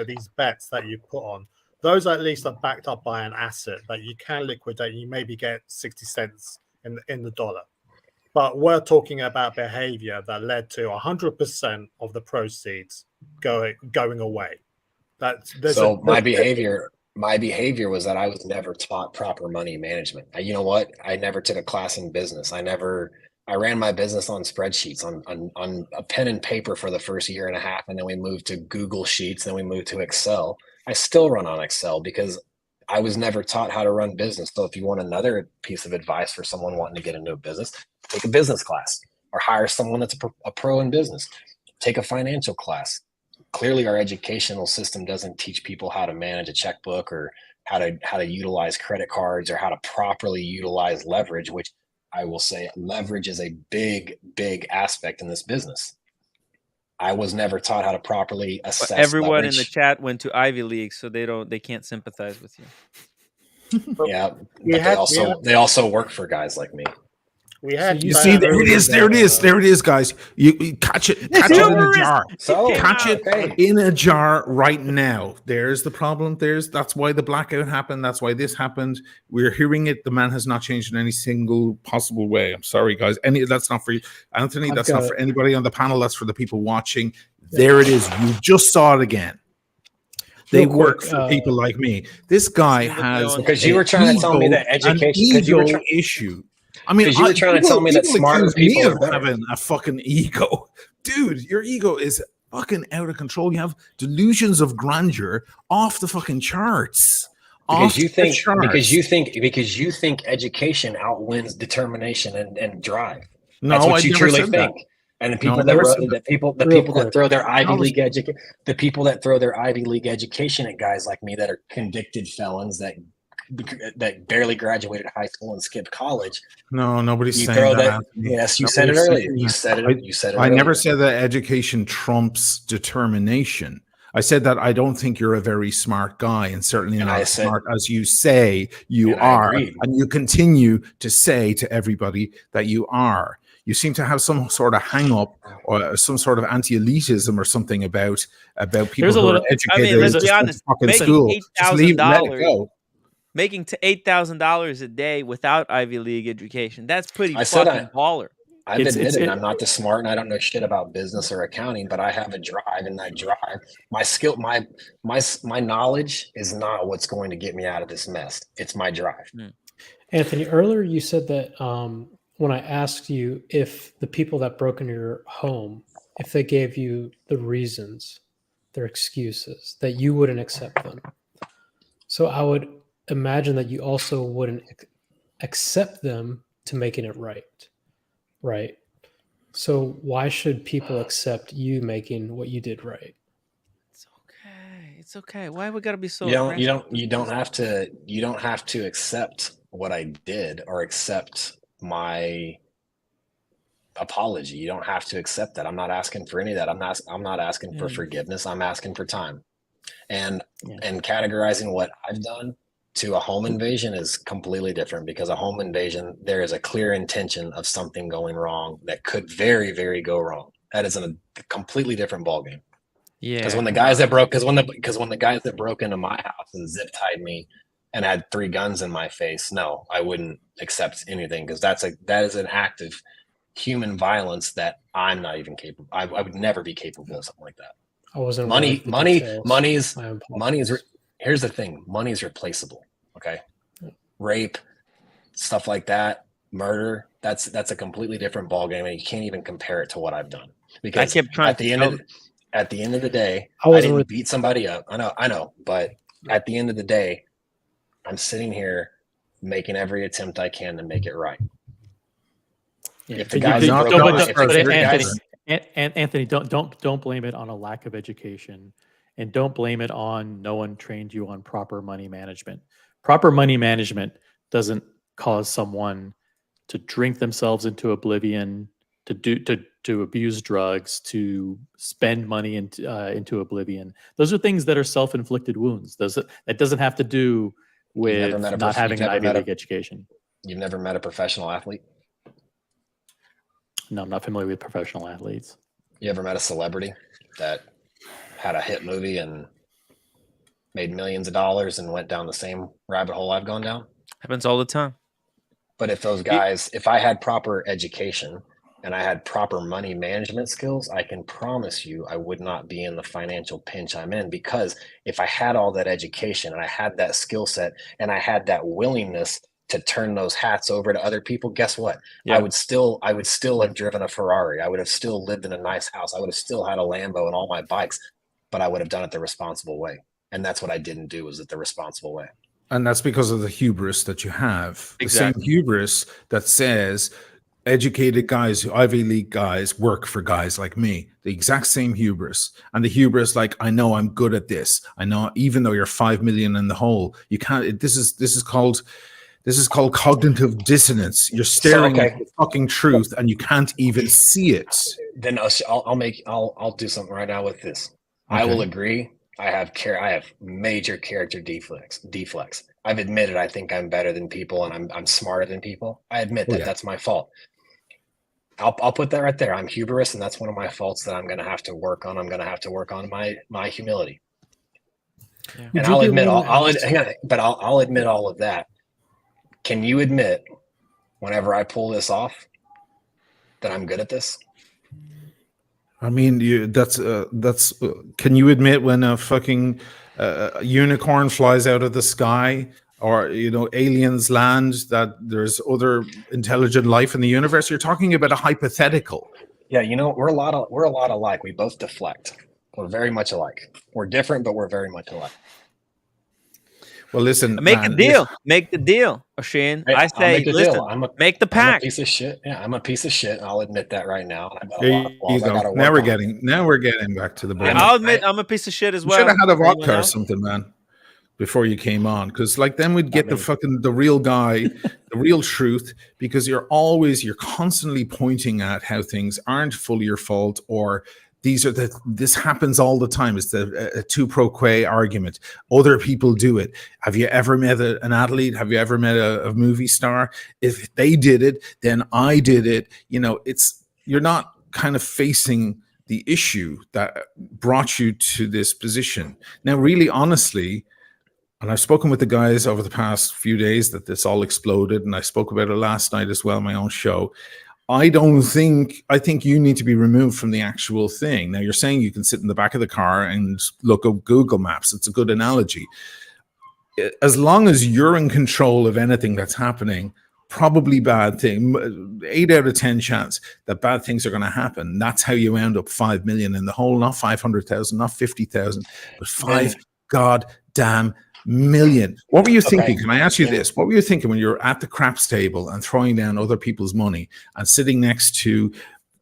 these bets that you put on, those at least are backed up by an asset that you can liquidate. And you maybe get 60 cents in the dollar. But we're talking about behavior that led to 100% of the proceeds going away. My behavior was that I was never taught proper money management. You know what? I never took a class in business. I ran my business on spreadsheets, on a pen and paper for the first year and a half, and then we moved to Google Sheets, then we moved to Excel. I still run on Excel because I was never taught how to run business. So if you want another piece of advice for someone wanting to get into a business, take a business class or hire someone that's a pro in business. Take a financial class. Clearly, our educational system doesn't teach people how to manage a checkbook or how to utilize credit cards or how to properly utilize leverage, which I will say leverage is a big, big aspect in this business. I was never taught how to properly assess Everyone leverage. in the chat went to Ivy League, so they can't sympathize with you. Yeah, but they also work for guys like me. You see, there it is, guys. You catch it in a jar. Catch it in a jar right now. There's the problem. That's why the blackout happened. That's why this happened. We're hearing it. The man has not changed in any single possible way. I'm sorry, guys. That's not for you, Anthony. That's not for anybody on the panel. That's for the people watching. There it is. You just saw it again. They work for people like me. This guy has because you were trying to tell me that education issue. I mean, you were trying to tell me that smarter people are having a fucking ego, dude. Your ego is fucking out of control. You have delusions of grandeur off the fucking charts. Because you think education outwins determination and drive. No, that's what I you never truly said think. that. And the people that throw their Ivy League education, the people that throw their Ivy League education at guys like me that are convicted felons that barely graduated high school and skipped college. No, nobody's saying that. Yes, you said it earlier. You said it. You said it. I never said that education trumps determination. I said that I don't think you're a very smart guy, and certainly not as smart as you say you are, and you continue to say to everybody that you are. You seem to have some sort of hang-up or some sort of anti-elitism or something about people who are educated. I mean, let's be honest. Making $8,000. Making to $8,000 a day without Ivy League education, that's pretty fucking baller. I've admitted I'm not the smart and I don't know shit about business or accounting, but I have a drive, and that drive, my skill, my knowledge is not what's going to get me out of this mess. It's my drive. Anthony, earlier you said that when I asked you if the people that broke into your home, if they gave you the reasons, their excuses, that you wouldn't accept them. So I would imagine that you also wouldn't accept them to making it right? So why should people accept you making what you did right? It's okay. Why we gotta be so? You don't have to accept what I did or accept my apology. You don't have to accept that. I'm not asking for any of that. I'm not asking for forgiveness. I'm asking for time. And categorizing what I've done to a home invasion is completely different, because a home invasion, there is a clear intention of something going wrong that could very, very go wrong. That is a completely different ballgame. Yeah. Because when the guys that broke into my house and zip tied me and had 3 guns in my face, no, I wouldn't accept anything, because that is an act of human violence that I'm not even capable. I would never be capable of something like that. I wasn't. Here's the thing. Money is replaceable. Okay. Rape, stuff like that, murder, that's a completely different ballgame, and you can't even compare it to what I've done. Because I kept trying at the end of the day, I didn't beat somebody up. I know, but at the end of the day, I'm sitting here making every attempt I can to make it right. Yeah. If the guys Anthony, don't blame it on a lack of education, and don't blame it on no one trained you on proper money management. Proper money management doesn't cause someone to drink themselves into oblivion, to abuse drugs, to spend money into oblivion. Those are things that are self-inflicted wounds. That doesn't have to do with not having an Ivy League education. You've never met a professional athlete? No, I'm not familiar with professional athletes. You ever met a celebrity that had a hit movie and made millions of dollars and went down the same rabbit hole I've gone down? Happens all the time. But if those guys, if I had proper education and I had proper money management skills, I can promise you I would not be in the financial pinch I'm in, because if I had all that education and I had that skill set and I had that willingness to turn those hats over to other people, guess what? Yeah. I would still have driven a Ferrari. I would have still lived in a nice house. I would have still had a Lambo and all my bikes, but I would have done it the responsible way. And that's what I didn't do, was it the responsible way. And that's because of the hubris that you have. Exactly. The same hubris that says educated guys, Ivy League guys, work for guys like me. The exact same hubris. And the hubris, like, I know I'm good at this. I know, even though you're 5 million in the hole, you can't. This is called cognitive dissonance. You're staring at the fucking truth, and you can't even see it. Then I'll do something right now with this. Okay. I will agree. I have major character deflects. I've admitted I think I'm better than people and I'm smarter than people. I admit that. That's my fault. I'll put that right there. I'm hubris, and that's one of my faults that I'm going to have to work on. I'm going to have to work on my humility. Yeah. And I'll admit I'll admit all of that. Can you admit, whenever I pull this off, that I'm good at this? I mean, can you admit when a fucking unicorn flies out of the sky, or aliens land, that there's other intelligent life in the universe? You're talking about a hypothetical. Yeah, we're a lot alike. We both deflect. We're very much alike. We're different, but we're very much alike. Well, listen, make a deal. Make the deal, O'Shane. I say, listen, make the pact. I'm a piece of shit. Yeah, I'm a piece of shit. I'll admit that right now. There you go. Now we're getting back to the ball. I'll admit I'm a piece of shit as well. You should have had a vodka or something, man, before you came on, because then we'd get the real guy, the real truth, because you're constantly pointing at how things aren't fully your fault, or this happens all the time. It's a tu pro quo argument. Other people do it. Have you ever met an athlete? Have you ever met a movie star? If they did it, then I did it. You're not kind of facing the issue that brought you to this position. Now, really, honestly, and I've spoken with the guys over the past few days that this all exploded, and I spoke about it last night as well on my own show. I think you need to be removed from the actual thing. Now, you're saying you can sit in the back of the car and look up Google Maps. It's a good analogy. As long as you're in control of anything that's happening, probably bad thing. 8 out of 10 chance that bad things are going to happen. That's how you end up 5 million in the hole, not 500,000, not 50,000, but 5 goddamn million. What were you thinking? Can I ask you this? What were you thinking when you're at the craps table and throwing down other people's money and sitting next to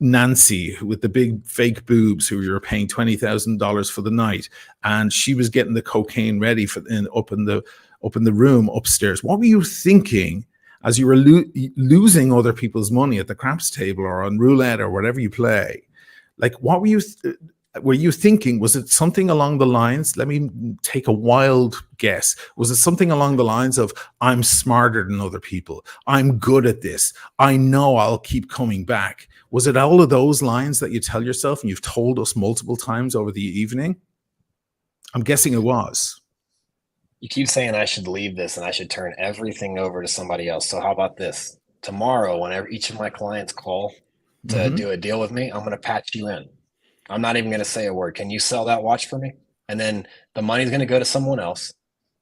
Nancy with the big fake boobs, who you're paying $20,000 for the night, and she was getting the cocaine ready up in the room upstairs? What were you thinking as you were losing other people's money at the craps table or on roulette or whatever you play? Like, what were you thinking? Was it something along the lines, let me take a wild guess, was it something along the lines of, I'm smarter than other people, I'm good at this, I know I'll keep coming back? Was it all of those lines that you tell yourself and you've told us multiple times over the evening? I'm guessing it was. You keep saying I should leave this and I should turn everything over to somebody else. So how about this? Tomorrow, whenever each of my clients call to do a deal with me, I'm going to patch you in. I'm not even going to say a word. Can you sell that watch for me? And then the money's going to go to someone else.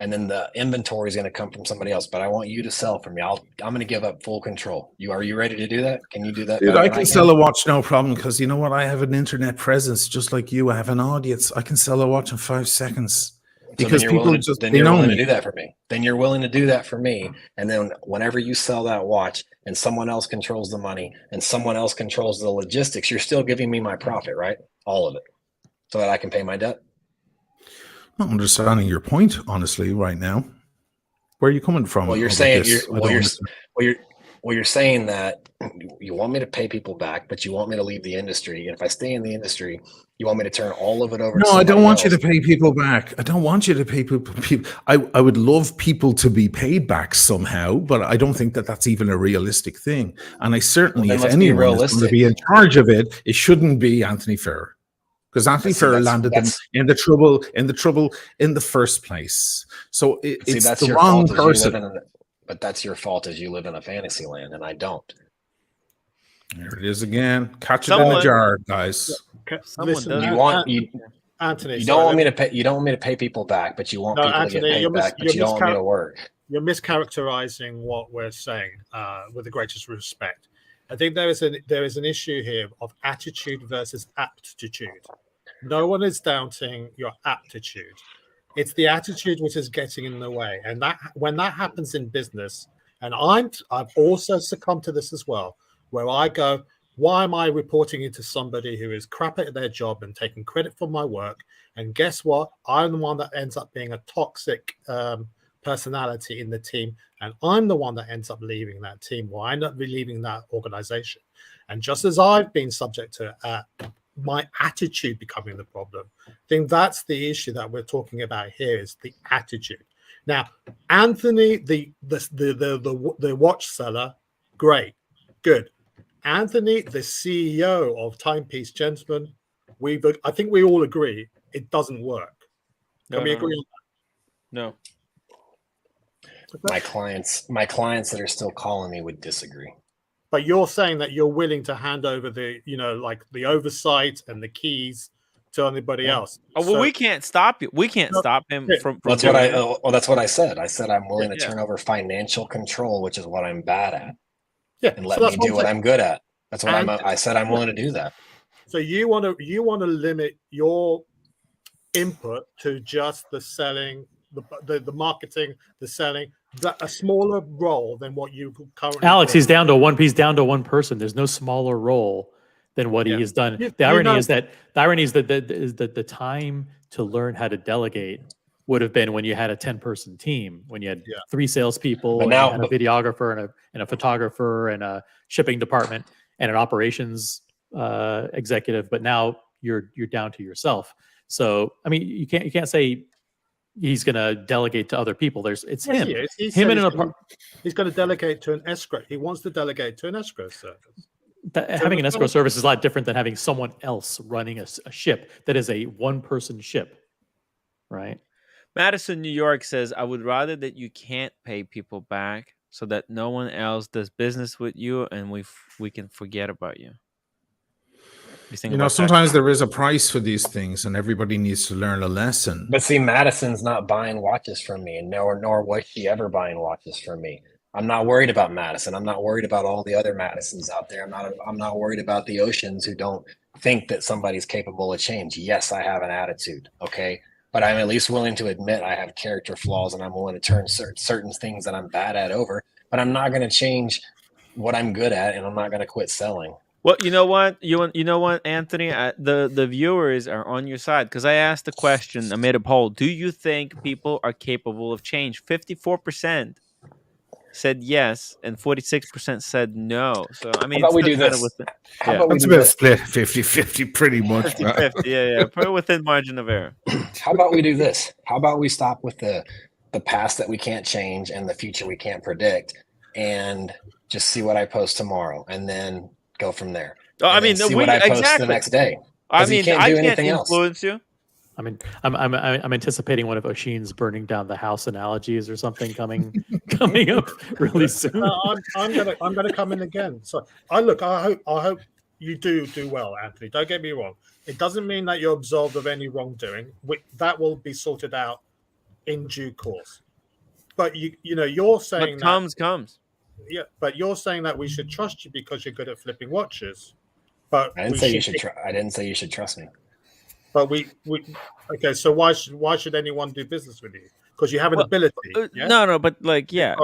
And then the inventory is going to come from somebody else. But I want you to sell for me. I'm going to give up full control. Are you ready to do that? Can you do that? Dude, I can sell a watch, no problem. Because you know what? I have an internet presence just like you. I have an audience. I can sell a watch in 5 seconds. Because people just, they know me. To do that for me. Then you're willing to do that for me. And then whenever you sell that watch and someone else controls the money and someone else controls the logistics, you're still giving me my profit, right? All of it. So that I can pay my debt. I'm not understanding your point, honestly, right now. Where are you coming from? Well, you're about saying this? you're saying that you want me to pay people back, but you want me to leave the industry. And if I stay in the industry, you want me to turn all of it over to No, I somebody don't want you else. to pay people back. I don't want you to pay people. I would love people to be paid back somehow, but I don't think that that's even a realistic thing. And I certainly, Well, if then let's be anyone is going to realistic. be in charge of it, it shouldn't be Anthony Ferrer, because Anthony Ferrer landed them in the trouble in the first place. So it's that's the your wrong fault as you live person. but that's your fault as you live in a fantasy land, and I don't. There it is again. Catch it in the jar, guys. Listen, Anthony, You don't want me to pay. You don't want me to pay people back, but you want people Anthony, to get paid back, but you don't want me to work. You're mischaracterizing what we're saying with the greatest respect. I think there is an issue here of attitude versus aptitude. No one is doubting your aptitude. It's the attitude which is getting in the way, and that when that happens in business, and I've also succumbed to this as well, where I go, why am I reporting into somebody who is crap at their job and taking credit for my work? And guess what? I'm the one that ends up being a toxic personality in the team, and I'm the one that ends up leaving that team, or I end up leaving that organization. And just as I've been subject to my attitude becoming the problem, I think that's the issue that we're talking about here, is the attitude. Now, Anthony, the watch seller, great, good. Anthony, the CEO of Timepiece Gentleman, I think we all agree it doesn't work. Can we agree on that? No. My clients that are still calling me would disagree. But you're saying that you're willing to hand over the oversight and the keys to anybody else. Oh, well, we can't stop you. We can't stop him from That's doing what it. that's what I said. I said I'm willing to turn over financial control, which is what I'm bad at. Yeah, and let me do what I'm good at. That's what I said. I'm willing to do that. So you want to limit your input to just the selling, the marketing, the selling, a smaller role than what you currently. Alex, he's down to one person. There's no smaller role than what he has done. The irony is that the time to learn how to delegate would have been when you had a 10-person team, when you had 3 salespeople, and you had a videographer and a photographer and a shipping department and an operations executive. But now you're down to yourself. So I mean, you can't say he's going to delegate to other people. It's him. He's going to delegate to an escrow. He wants to delegate to an escrow service. Having an escrow service is a lot different than having someone else running a ship that is a one-person ship, right? Madison, New York says, I would rather that you can't pay people back so that no one else does business with you and we can forget about you. You know, sometimes there is a price for these things and everybody needs to learn a lesson. But see, Madison's not buying watches from me, and nor was she ever buying watches from me. I'm not worried about Madison. I'm not worried about all the other Madisons out there. I'm not worried about the Oceans who don't think that somebody's capable of change. Yes, I have an attitude, okay? But I'm at least willing to admit I have character flaws, and I'm willing to turn certain things that I'm bad at over. But I'm not going to change what I'm good at, and I'm not going to quit selling. Well, you know what? You know what, Anthony? The viewers are on your side because I asked the question. I made a poll. Do you think people are capable of change? 54% said yes, and 46% said no. So I mean, how about we do this? That's about split 50-50 pretty much. 50-50, yeah. Probably within margin of error. How about we do this? How about we stop with the past that we can't change and the future we can't predict, and just see what I post tomorrow, and then go from there. Oh, I mean, see what I post the next day. I mean, I can't influence you. I mean, I'm anticipating one of Oshin's burning down the house analogies or something coming up really soon. No, I'm gonna come in again. So I hope you do well, Anthony. Don't get me wrong. It doesn't mean that you're absolved of any wrongdoing. that will be sorted out in due course. But you're saying what comes. Yeah, but you're saying that we should trust you because you're good at flipping watches. But I didn't say you should. I didn't say you should trust me. But we okay. So why should anyone do business with you? Because you have an ability. Yeah? No, but like, yeah.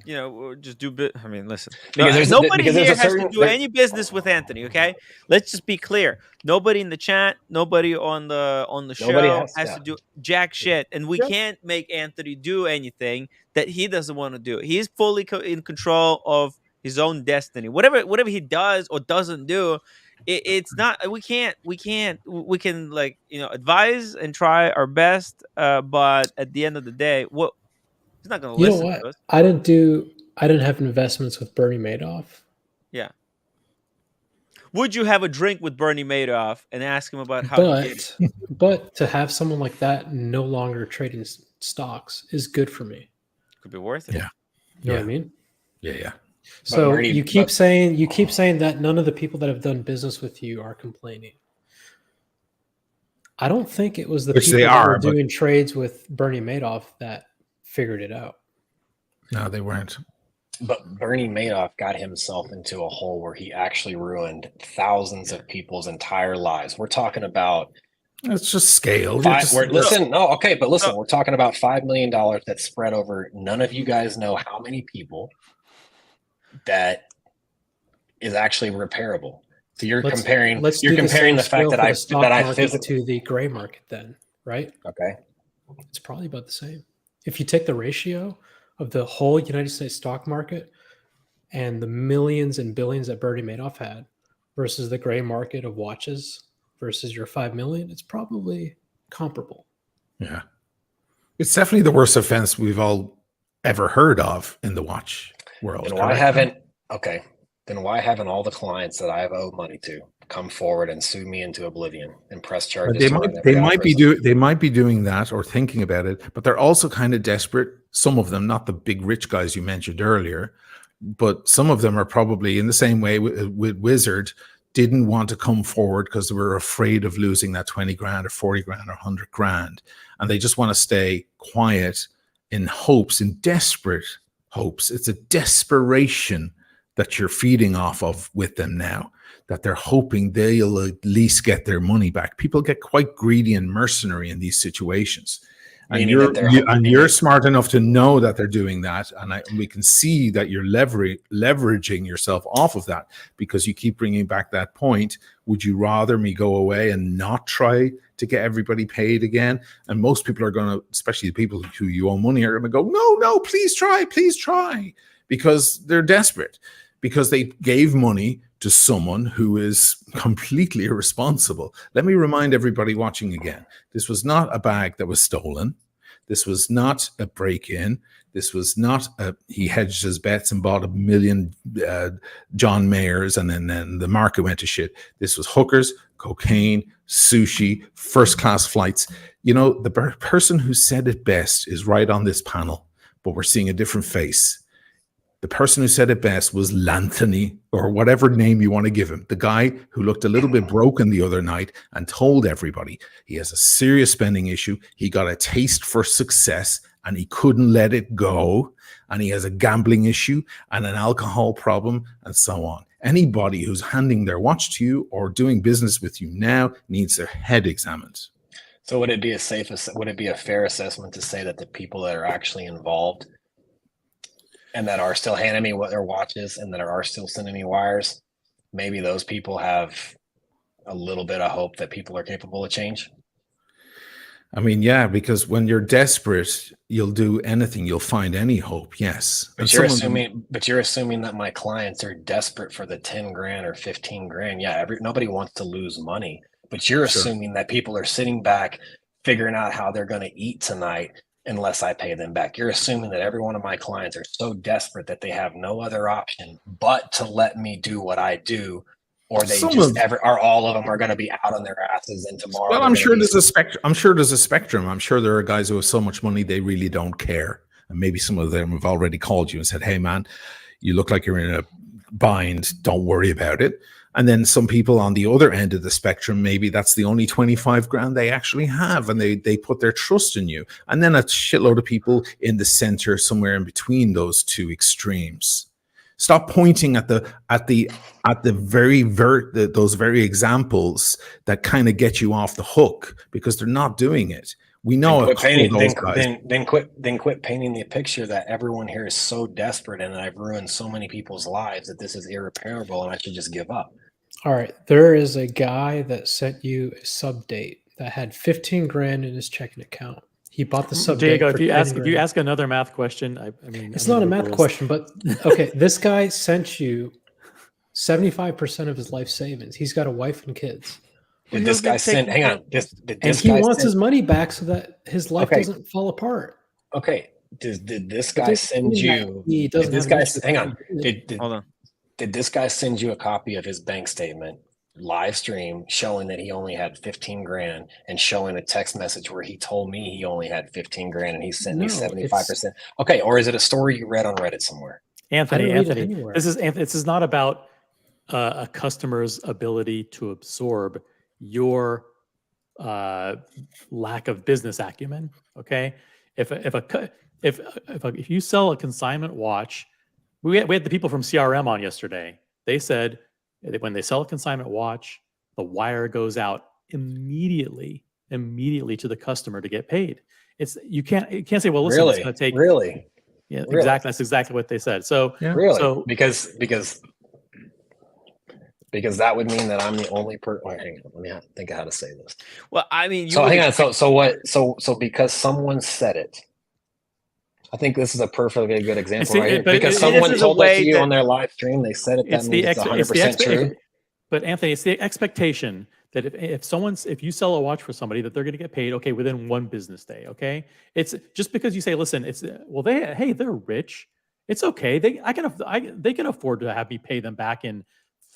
you know, just do. I mean, listen. Because Nobody there's here a has to certain do any business with Anthony. Okay, let's just be clear. Nobody in the chat, nobody on the nobody show has has to do jack shit, and we can't make Anthony do anything that he doesn't want to do. He's fully in control of his own destiny. Whatever he does or doesn't do, it's not. We can, like, you know, advise and try our best, but at the end of the day, what he's not going to You know listen what? to us. I didn't have investments with Bernie Madoff. Yeah. Would you have a drink with Bernie Madoff and ask him about how he did it? But to have someone like that no longer trading stocks is good for me. Could be worth it. Yeah. You know what I mean? Yeah. So you keep saying that none of the people that have done business with you are complaining. I don't think it was the Which people they that are, were but- doing trades with Bernie Madoff that figured it out. No, they weren't. But Bernie Madoff got himself into a hole where he actually ruined thousands of people's entire lives. We're talking about It's just scale. we're talking about $5 million that's spread over. None of you guys know how many people that is actually repairable. So you're comparing the fact that I to the gray market then, right? Okay. It's probably about the same. If you take the ratio of the whole United States stock market and the millions and billions that Bernie Madoff had versus the gray market of watches versus your 5 million, it's probably comparable. Yeah. It's definitely the worst offense we've all ever heard of in the watch world. Then why haven't all the clients that I have owed money to come forward and sue me into oblivion and press charges? They might be doing that or thinking about it, but they're also kind of desperate. Some of them, not the big rich guys you mentioned earlier, but some of them are probably in the same way with Wizard, didn't want to come forward because they were afraid of losing that 20 grand or 40 grand or 100 grand. And they just want to stay quiet in desperate hopes. It's a desperation that you're feeding off of with them now, that they're hoping they'll at least get their money back. People get quite greedy and mercenary in these situations. And you're smart enough to know that they're doing that. And we can see that you're leveraging yourself off of that because you keep bringing back that point. Would you rather me go away and not try to get everybody paid again? And most people are going to, especially the people who you owe money, are going to go, no, please try, because they're desperate, because they gave money to someone who is completely irresponsible. Let me remind everybody watching again, this was not a bag that was stolen. This was not a break-in. This was not he hedged his bets and bought 1 million John Mayers and then the market went to shit. This was hookers, cocaine, sushi, first-class flights. You know, the person who said it best is right on this panel, but we're seeing a different face. The person who said it best was Lanthony, or whatever name you want to give him. The guy who looked a little bit broken the other night and told everybody he has a serious spending issue. He got a taste for success and he couldn't let it go. And he has a gambling issue and an alcohol problem and so on. Anybody who's handing their watch to you or doing business with you now needs their head examined. So would it be a fair assessment to say that the people that are actually involved and that are still handing me what their watches and that are still sending me wires, maybe those people have a little bit of hope that people are capable of change? I mean, yeah, because when you're desperate, you'll do anything. You'll find any hope. Yes. But you're assuming that my clients are desperate for the 10 grand or 15 grand. Yeah. Nobody wants to lose money, but you're assuming that people are sitting back, figuring out how they're going to eat tonight unless I pay them back. You're assuming that every one of my clients are so desperate that they have no other option but to let me do what I do, or they all of them are going to be out on their asses and tomorrow. Well, I'm sure there's a spectrum. I'm sure there are guys who have so much money they really don't care, and maybe some of them have already called you and said, "Hey, man, you look like you're in a bind. Don't worry about it." And then some people on the other end of the spectrum, maybe that's the only 25 grand they actually have, and they put their trust in you. And then a shitload of people in the center, somewhere in between those two extremes. Stop pointing at those very examples that kind of get you off the hook, because they're not doing it. We know Then quit painting. those guys. Then quit painting the picture that everyone here is so desperate and I've ruined so many people's lives that this is irreparable and I should just give up. All right, there is a guy that sent you a sub date that had 15 grand in his checking account. He bought the sub date. Diego, for if you 10 ask grand. another math question, I mean, It's not a math question, but okay, this guy sent you 75% of his life savings. He's got a wife and kids. Did this guy send? Hang on. And he wants his money back so that his life doesn't fall apart. Okay. Did this guy send you? He doesn't. Did this guy? Hang on. Hold on. Did this guy send you a copy of his bank statement, live stream, showing that he only had 15 grand, and showing a text message where he told me he only had 15 grand, and he sent me 75%? Okay, or is it a story you read on Reddit somewhere? Anthony, this is not about a customer's ability to absorb your lack of business acumen. Okay, if you sell a consignment watch, we had the people from CRM on yesterday. They said that when they sell a consignment watch, the wire goes out immediately to the customer to get paid. You can't say, well, listen, it's going to take Yeah, Really? exactly. That's exactly what they said. So Really? so Because that would mean that I'm the only person. Hang on, let me think of how to say this. Well, I mean, you So would hang on. expect- So because someone said it, I think this is a perfectly good example see, right here. but Because this someone is a told that way to you that- on their live stream, they said it. That means it's 100% true. But Anthony, it's the expectation that if you sell a watch for somebody, that they're going to get paid within one business day. Okay, it's just because you say, listen, they're rich. It's okay. They can afford to have me pay them back in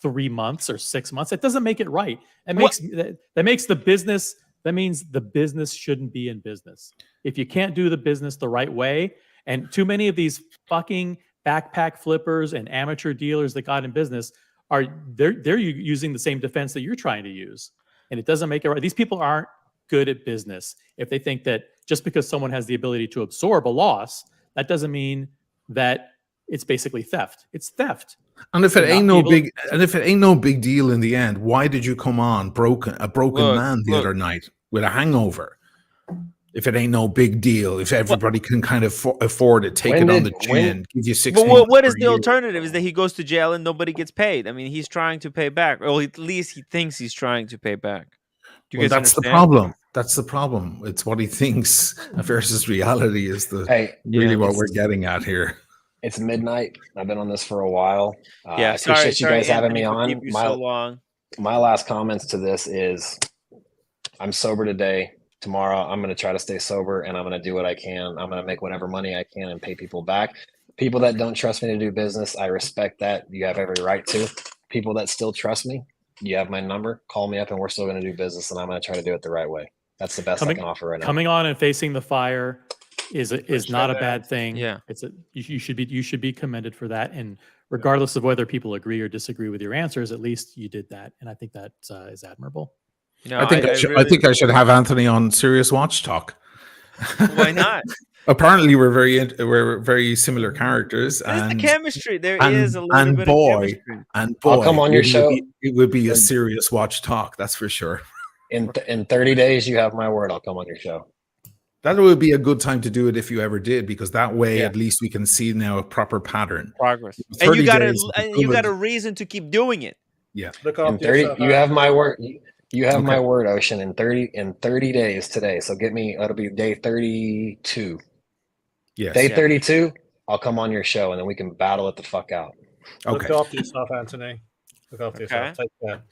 3 months or 6 months. It doesn't make it right. It makes that makes the business. That means the business shouldn't be in business. If you can't do the business the right way, and too many of these fucking backpack flippers and amateur dealers that got in business they're using the same defense that you're trying to use, and it doesn't make it right. These people aren't good at business if they think that just because someone has the ability to absorb a loss, that doesn't mean that it's basically theft. It's theft. And if it ain't no big deal in the end, why did you come on a broken man the other night with a hangover? If it ain't no big deal, if everybody can kind of afford it, take it on the chin, give you 6 months. But what is per the year. alternative? Is that he goes to jail and nobody gets paid? I mean, he's trying to pay back, or at least he thinks he's trying to pay back. Do you Well, guys that's the understand? problem. That's the problem. It's what he thinks versus reality is what we're getting at here. It's midnight. I've been on this for a while. Yeah, I appreciate you guys having Anthony, me for on. keeping you so long. My last comments to this is I'm sober today. Tomorrow, I'm going to try to stay sober and I'm going to do what I can. I'm going to make whatever money I can and pay people back. People that don't trust me to do business, I respect that. You have every right to. People that still trust me, you have my number. Call me up and we're still going to do business and I'm going to try to do it the right way. That's the best I can offer right now. Coming on and facing the fire is not a bad thing. Yeah, you should be commended for that. And regardless of whether people agree or disagree with your answers, at least you did that, and I think that is admirable. No, I think I should have Anthony on Serious Watch Talk. Why not? Apparently, we're very similar characters. There's the chemistry. There and, is a little and bit boy, of chemistry. And boy, I'll come on your show. It would be a Serious Watch Talk. That's for sure. In 30 days, you have my word. I'll come on your show. That would be a good time to do it if you ever did, because that way at least we can see now a proper pattern. Progress. And you got a reason to keep doing it. Yeah. In 30, you have my word. You have my word, Ocean. In 30 days today. So it'll be day 32. Yes. Day 32, I'll come on your show and then we can battle it the fuck out. Look after yourself, Anthony. Look after yourself. Take care.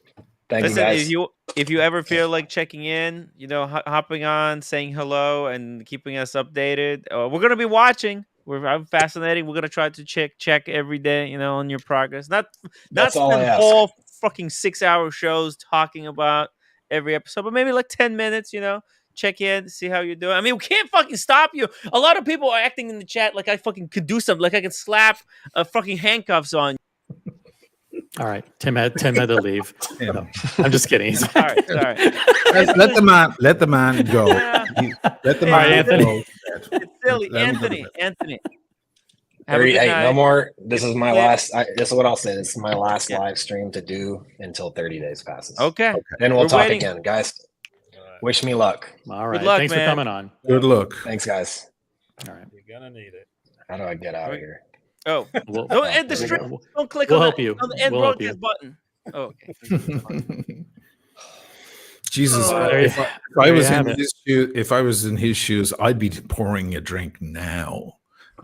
Thank you, guys. If you ever feel like checking in, hopping on, saying hello, and keeping us updated, we're gonna be watching. I'm fascinating. We're gonna try to check every day, on your progress. Not spend whole fucking 6-hour shows talking about every episode, but maybe like 10 minutes. Check in, see how you're doing. I mean, we can't fucking stop you. A lot of people are acting in the chat like I fucking could do something, like I could slap fucking handcuffs on you. All right, Tim had to leave. No, I'm just kidding. Sorry. Let the man go. Let the man Anthony. go. It's silly, Anthony. Hey, no more. This is my last. This is what I'll say. This is my last live stream to do until 30 days passes. Okay. Then we'll talk again, guys. Wish me luck. All right. luck, Thanks man. for coming on. Good luck. Thanks, guys. All right. You're gonna need it. How do I get out of here? Oh, We'll, don't end the there we stream. go. Don't click We'll on, help the, you. on the end We'll help broadcast you. button. Oh, okay. Jesus, if I was in his shoes, I'd be pouring a drink now.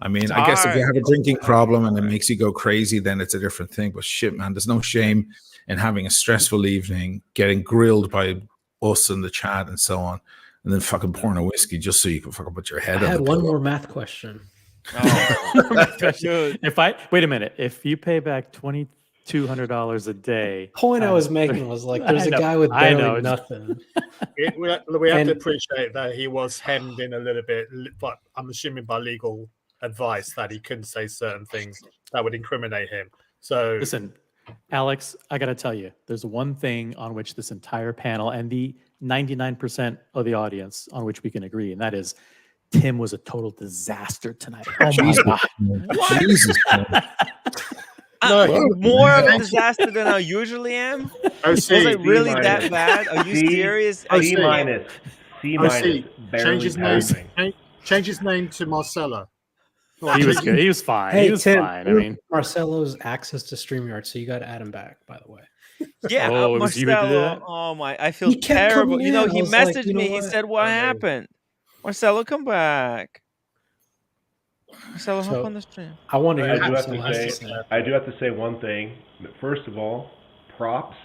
I mean, I guess if you have a drinking problem and it makes you go crazy, then it's a different thing. But shit, man, there's no shame in having a stressful evening, getting grilled by us in the chat and so on, and then fucking pouring a whiskey just so you can fucking put your head I on had the one pillow. more math question. Wait a minute, if you pay back $2,200 a day, Point I was making was like, there's a guy with barely nothing. We have to And- appreciate that he was hemmed in a little bit, but I'm assuming by legal advice that he couldn't say certain things that would incriminate him. So Listen, Alex, I got to tell you, there's one thing on which this entire panel and the 99% of the audience on which we can agree, and that is Tim was a total disaster tonight. Oh my Jesus, God. man. Jesus, man. More of a disaster than I usually am. Was I really that bad? Are you serious? C minus. Change his name. Passing. Change his name to Marcella. He was good. He was fine. Hey, he was Tim, fine. I mean, Marcelo's access to StreamYard, so you got to add him back, by the way. Yeah, Oh, it was you who did Marcelo. that? Oh my, I feel He kept terrible. coming You know, in. he I was like, messaged you know me. He what? said, "What happened?" Marcelo, come back. Marcelo, hop on the stream. I want to hear I do what have someone to has say. to say. I do have to say one thing. First of all, props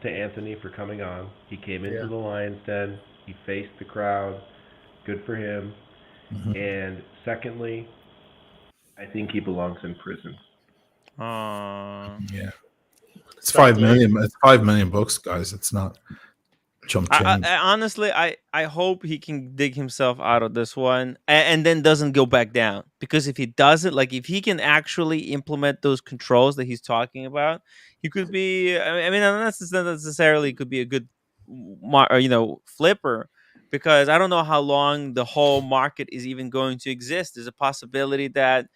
to Anthony for coming on. He came into the Lions Den. He faced the crowd. Good for him. And secondly, I think he belongs in prison. Yeah. It's 5 million. It's $5 million bucks, guys. It's not chump change. Honestly, I hope he can dig himself out of this one and then doesn't go back down. Because if he doesn't, like if he can actually implement those controls that he's talking about, he could be. I mean, not necessarily could be a good, flipper. Because I don't know how long the whole market is even going to exist. There's a possibility that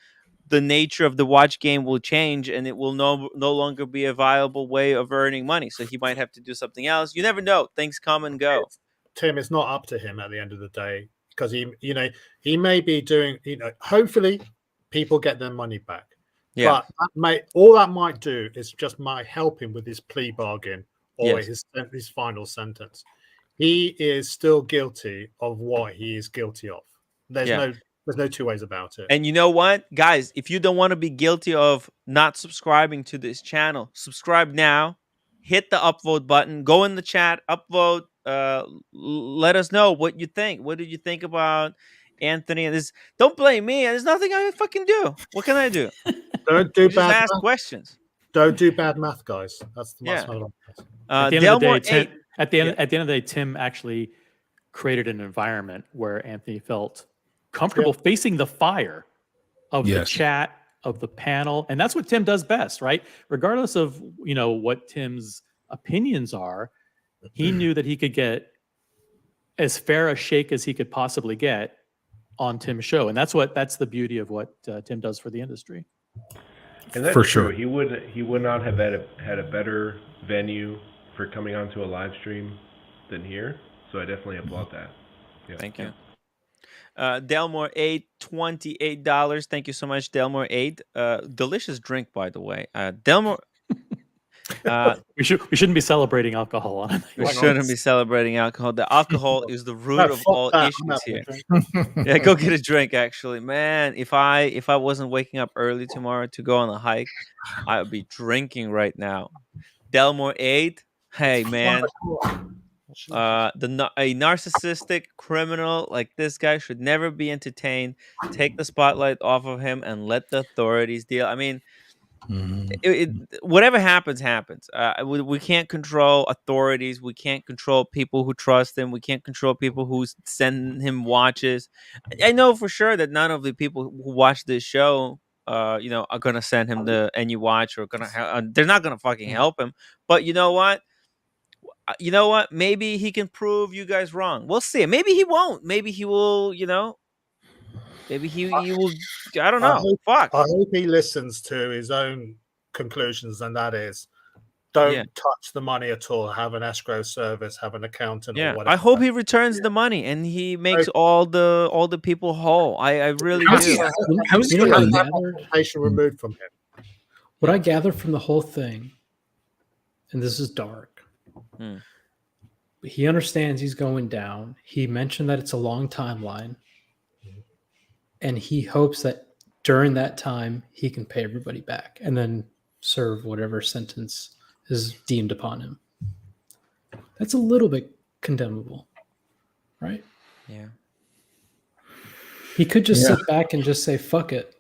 the nature of the watch game will change and it will no longer be a viable way of earning money. So he might have to do something else. You never know. Things come and go. Tim, it's not up to him at the end of the day because he may be doing, hopefully people get their money back. Yeah. But all that might do is just might help him with his plea bargain or Yes. his final sentence. He is still guilty of what he is guilty of. There's no two ways about it. And you know what, guys? If you don't want to be guilty of not subscribing to this channel, subscribe now. Hit the upvote button. Go in the chat, upvote. Let us know what you think. What did you think about Anthony? And this, don't blame me. There's nothing I fucking do. What can I do? Don't do just bad ask math. questions. Don't do bad math, guys. That's Yeah. not at the end of the day, Tim, at the end of the day, Tim actually created an environment where Anthony felt comfortable facing the fire of the chat, of the panel, and that's what Tim does best, right? Regardless of what Tim's opinions are, he knew that he could get as fair a shake as he could possibly get on Tim's show, and that's the beauty of what Tim does for the industry. And that's For true. sure. He would not have had a better venue for coming onto a live stream than here. So I definitely applaud that. Yeah. Thank you. Delmore 8, $28. Thank you so much, Delmore 8. Delicious drink, by the way. Delmore. We shouldn't be celebrating alcohol on it. We shouldn't be celebrating alcohol. The alcohol is the root of all issues here. Yeah, go get a drink. Actually, man, if I wasn't waking up early tomorrow to go on a hike, I would be drinking right now. Delmore 8. Hey, man. A narcissistic criminal like this guy should never be entertained. Take the spotlight off of him and let the authorities deal. I mean, whatever happens. We can't control authorities. We can't control people who trust him. We can't control people who send him watches. I know for sure that none of the people who watch this show are gonna send him the any watch or they're not gonna fucking help him. But you know what? Maybe he can prove you guys wrong. We'll see. Maybe he won't. Maybe he will. Maybe he will. I don't know. I hope he listens to his own conclusions, and that is, don't touch the money at all. Have an escrow service, have an accountant, or whatever. I hope he returns the money and he makes all the people whole. I really do. How's he going to have application removed from him? What I gather from the whole thing, and this is dark, he understands he's going down. He mentioned that it's a long timeline, and he hopes that during that time he can pay everybody back and then serve whatever sentence is deemed upon him. That's a little bit condemnable, right? Yeah. He could just sit back and just say, fuck it.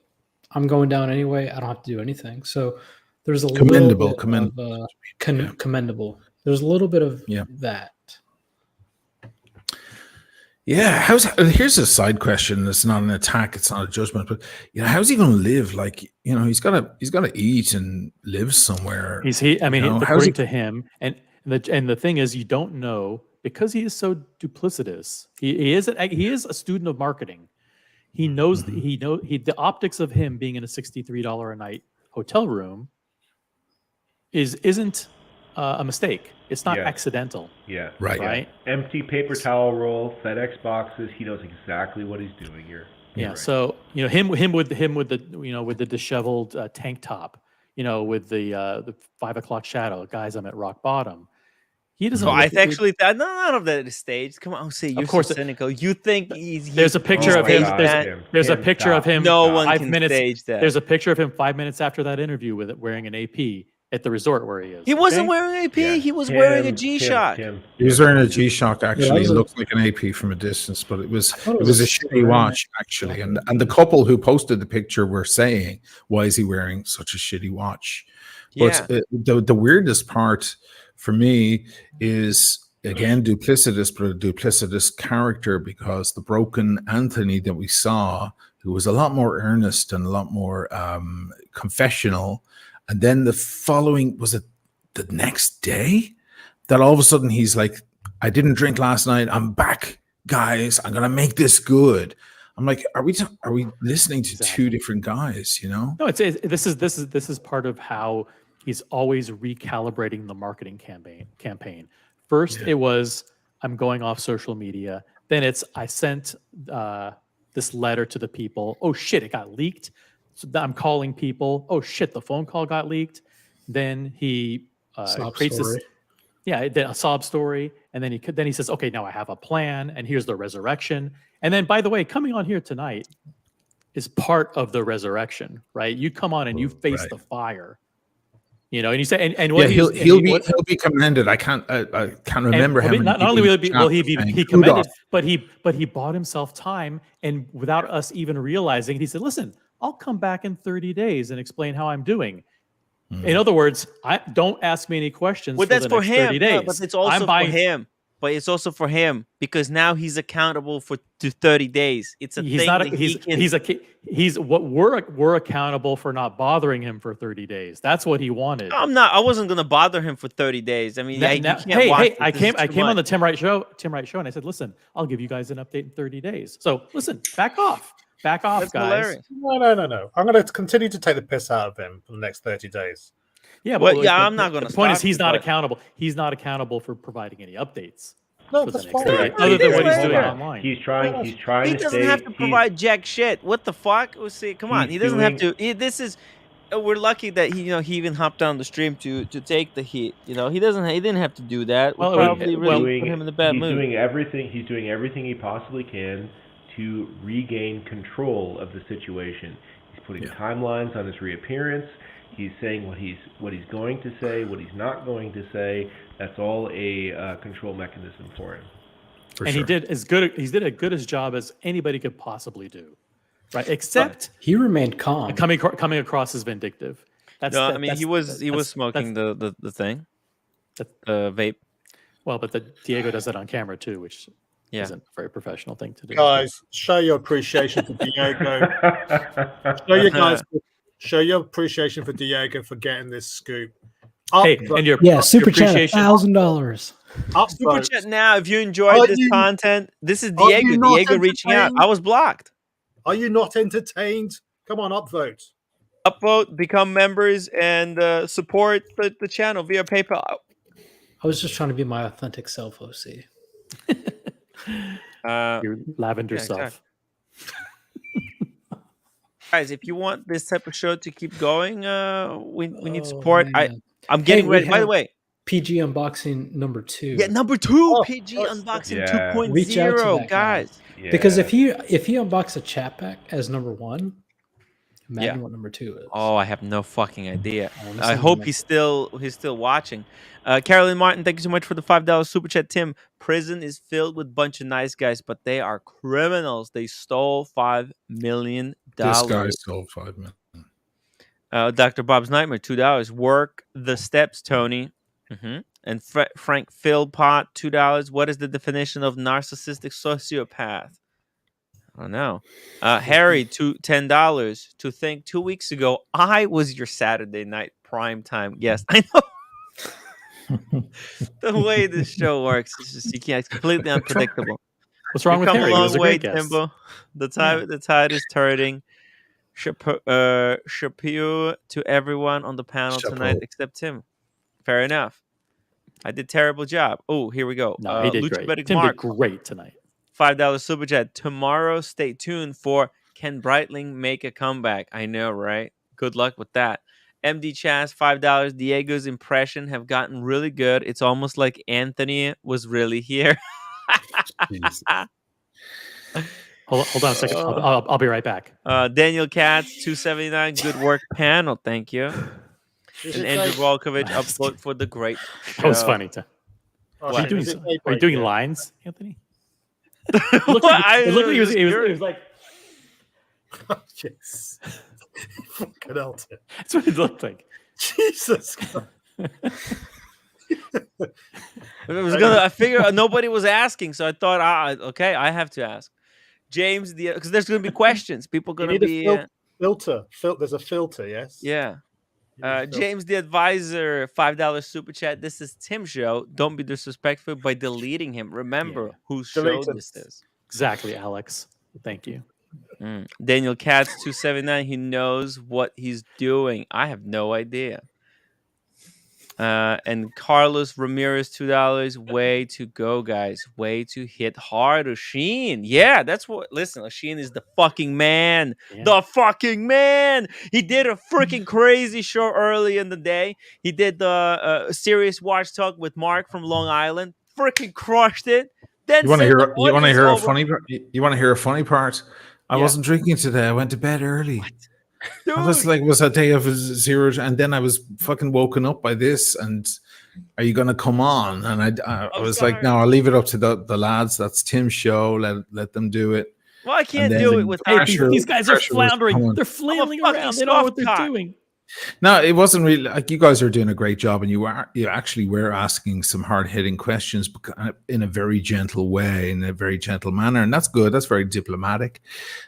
I'm going down anyway. I don't have to do anything. So there's a Commendable, little bit of commendable. There's a little bit of that. Yeah, here's a side question. It's not an attack. It's not a judgment. But how's he going to live? Like, he's got to eat and live somewhere. According to him, and the thing is, you don't know because he is so duplicitous. He is a student of marketing. He knows the optics of him being in a $63 a night hotel room isn't a mistake. It's not accidental. Yeah. Right. Empty paper towel roll, FedEx boxes. He knows exactly what he's doing here. Yeah. Right. So him with the disheveled tank top, with the 5 o'clock shadow, guys, I'm at rock bottom. He doesn't. I actually thought none of that is staged. Come on, you're so cynical. You think there's a picture of him. There's a picture of him. No one can stage that. There's a picture of him 5 minutes after that interview with it wearing an AP at the resort where he is. He wasn't wearing AP. Yeah. He was wearing a G-Shock. He was wearing a G-Shock. Actually, it looked like an AP from a distance, but it was a shitty watch actually. And the couple who posted the picture were saying, "Why is he wearing such a shitty watch?" But the weirdest part for me is, again, duplicitous, but a duplicitous character, because the broken Anthony that we saw, who was a lot more earnest and a lot more confessional, and then the following, was it the next day, that all of a sudden he's like, I didn't drink last night. I'm back, guys. I'm going to make this good. I'm like, are we listening to two different guys, No, this is part of how he's always recalibrating the marketing campaign. First, it was, I'm going off social media. Then it's, I sent this letter to the people. Oh shit, it got leaked. So I'm calling people. Oh shit, the phone call got leaked. Then he creates this, then a sob story, and then he says, okay, now I have a plan, and here's the resurrection. And then, by the way, coming on here tonight is part of the resurrection, right? You come on and you face the fire. And you say, and what he'll be commended. I can't remember him. Not only will he be commended, but he bought himself time, and without us even realizing it, he said, "Listen, I'll come back in 30 days and explain how I'm doing." In other words, don't ask me any questions. Well, that's for him. 30 days. But it's also for him. But it's also for him because now he's accountable for 30 days. It's a he's thing. Not he's what we're accountable for not bothering him for 30 days. That's what he wanted. I wasn't going to bother him for 30 days. I mean, I came on the Tim Wright show, and I said, listen, I'll give you guys an update in 30 days. So listen, back off, That's guys. Hilarious. No. I'm going to continue to take the piss out of him for the next 30 days. Yeah, but I'm not going to. The point is, he's not accountable. He's not accountable for providing any updates. No, that's fine. Other than what he's doing online. He's trying. He doesn't have to provide jack shit. What the fuck? We'll see. Come on, he doesn't have to. This is. We're lucky that he even hopped on the stream to take the heat. He didn't have to do that. Well, probably really put him in the bad mood. He's doing everything he possibly can to regain control of the situation. He's putting timelines on his reappearance. He's saying what he's going to say, what he's not going to say. That's all a control mechanism for him. He did as good a job as anybody could possibly do, right? Except he remained calm, coming across as vindictive. He was smoking the thing, the vape. Well, but Diego does that on camera too, which isn't a very professional thing to do. Guys, show your appreciation for Diego. Show your appreciation for Diego for getting this scoop. Super chat $1,000. Super chat now if you enjoyed this content. This is Diego reaching out. I was blocked. Are you not entertained? Come on, upvote. upvote, become members, and support the channel via PayPal. I was just trying to be my authentic self, OC. Your lavender self. Guys, if you want this type of show to keep going, we need support. Man. I'm getting Hey, ready. we By the have way, PG unboxing number 2. yeah, number 2, PG unboxing 2.0, Reach out to that guys. guy. Because if he unbox a chat pack as number 1, imagine Yeah. what number 2 is. Oh, I have no fucking idea. I'm I sending hope him he's still watching. Carolyn Martin, thank you so much for the $5 super chat. Tim, prison is filled with a bunch of nice guys, but they are criminals. They stole $5 million. This guy stole $5 million. Dr. Bob's Nightmare, $2. Work the steps, Tony. And Frank Philpott, $2. What is the definition of narcissistic sociopath? I don't know. Harry, $10. To think 2 weeks ago, I was your Saturday night primetime guest. I know. The way this show works, it's completely unpredictable. What's wrong with Harry? Come a He was long a way, great guest. Timbo. The tide is turning. Chapeau to everyone on the panel tonight except Tim. Fair enough. I did terrible job. Oh, here we go. No, he did Lucha great. Medic Tim Mark, did great tonight. $5 super chat. Tomorrow, stay tuned for Can Breitling make a comeback? I know, right? Good luck with that. MD Chaz, $5. Diego's impression have gotten really good. It's almost like Anthony was really here. Hold on a second. I'll be right back. Daniel Katz, $2.79. Good work, panel. Thank you. And Andrew Volkovich, upvote for the great show. That was funny. Are you doing lines, Anthony? It looked like he was like. Oh, yes. Fucking hell, Tim. That's what it looked like. Jesus Christ. I figured nobody was asking, so I thought, okay, I have to ask. James, because there's going to be questions. People going to be filter. There's a filter, yes. Yeah. James the Advisor, $5 super chat. This is Tim's show. Don't be disrespectful by deleting him. Remember whose show this is. Exactly, Alex. Thank you. Daniel Katz, $2.79. He knows what he's doing. I have no idea. And Carlos Ramirez, $2. Way to go, guys. Way to hit hard. Oshin. Yeah, that's what. Listen, Oshin is the fucking man. Yeah. The fucking man. He did a freaking crazy show early in the day. He did the Serious Watch Talk with Mark from Long Island. Freaking crushed it. Then you want to hear? You want to hear a funny? You want to hear a funny part? I wasn't drinking today. I went to bed early. I was like, was a day of 0, and then I was fucking woken up by this. And are you going to come on? And I was like, no, I'll leave it up to the lads. That's Tim's show. Let them do it. Well, I can't do it without these guys are floundering. They're flailing around. They don't know what they're doing. No, it wasn't really like you guys are doing a great job, and you actually were asking some hard-hitting questions in a very gentle way, in a very gentle manner, and that's good. That's very diplomatic,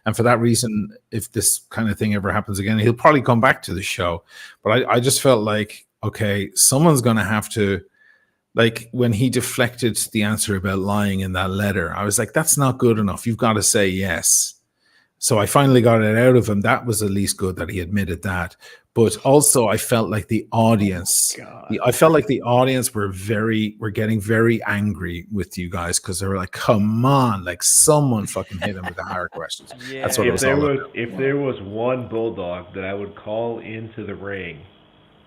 and for that reason, if this kind of thing ever happens again, he'll probably come back to the show. But I just felt like, okay, someone's going to have to, like when he deflected the answer about lying in that letter, I was like, that's not good enough. You've got to say yes. So I finally got it out of him. That was at least good that he admitted that. But also I felt like the audience, were getting very angry with you guys because they were like, come on, like someone fucking hit him with the hard questions. Yeah. That's what it was all about. If there was one bulldog that I would call into the ring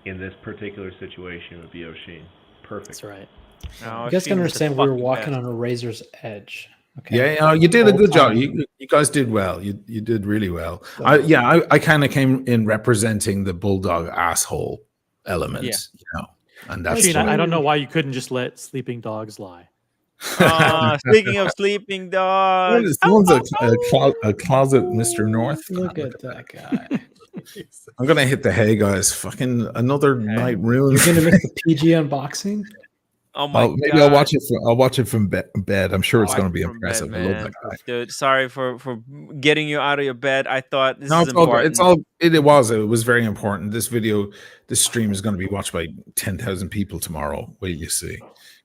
in this particular situation, it would be Oshin. Perfect. That's right. You guys can understand we were walking on a razor's edge. Okay. Yeah, you did a good job. You guys did well. You did really well. I kind of came in representing the bulldog asshole element, you know. And that's I don't know why you couldn't just let sleeping dogs lie. Speaking of sleeping dogs, someone's a closet Mr. North. Look at that guy. I'm gonna hit the hay, guys. Fucking another night ruined. You're gonna miss the PG unboxing. Oh my God. Maybe I'll watch it from bed. I'm sure it's going to be impressive. I love that guy. Dude, sorry for getting you out of your bed. I thought this is important. It was very important. This stream is going to be watched by 10,000 people tomorrow. Wait, you see,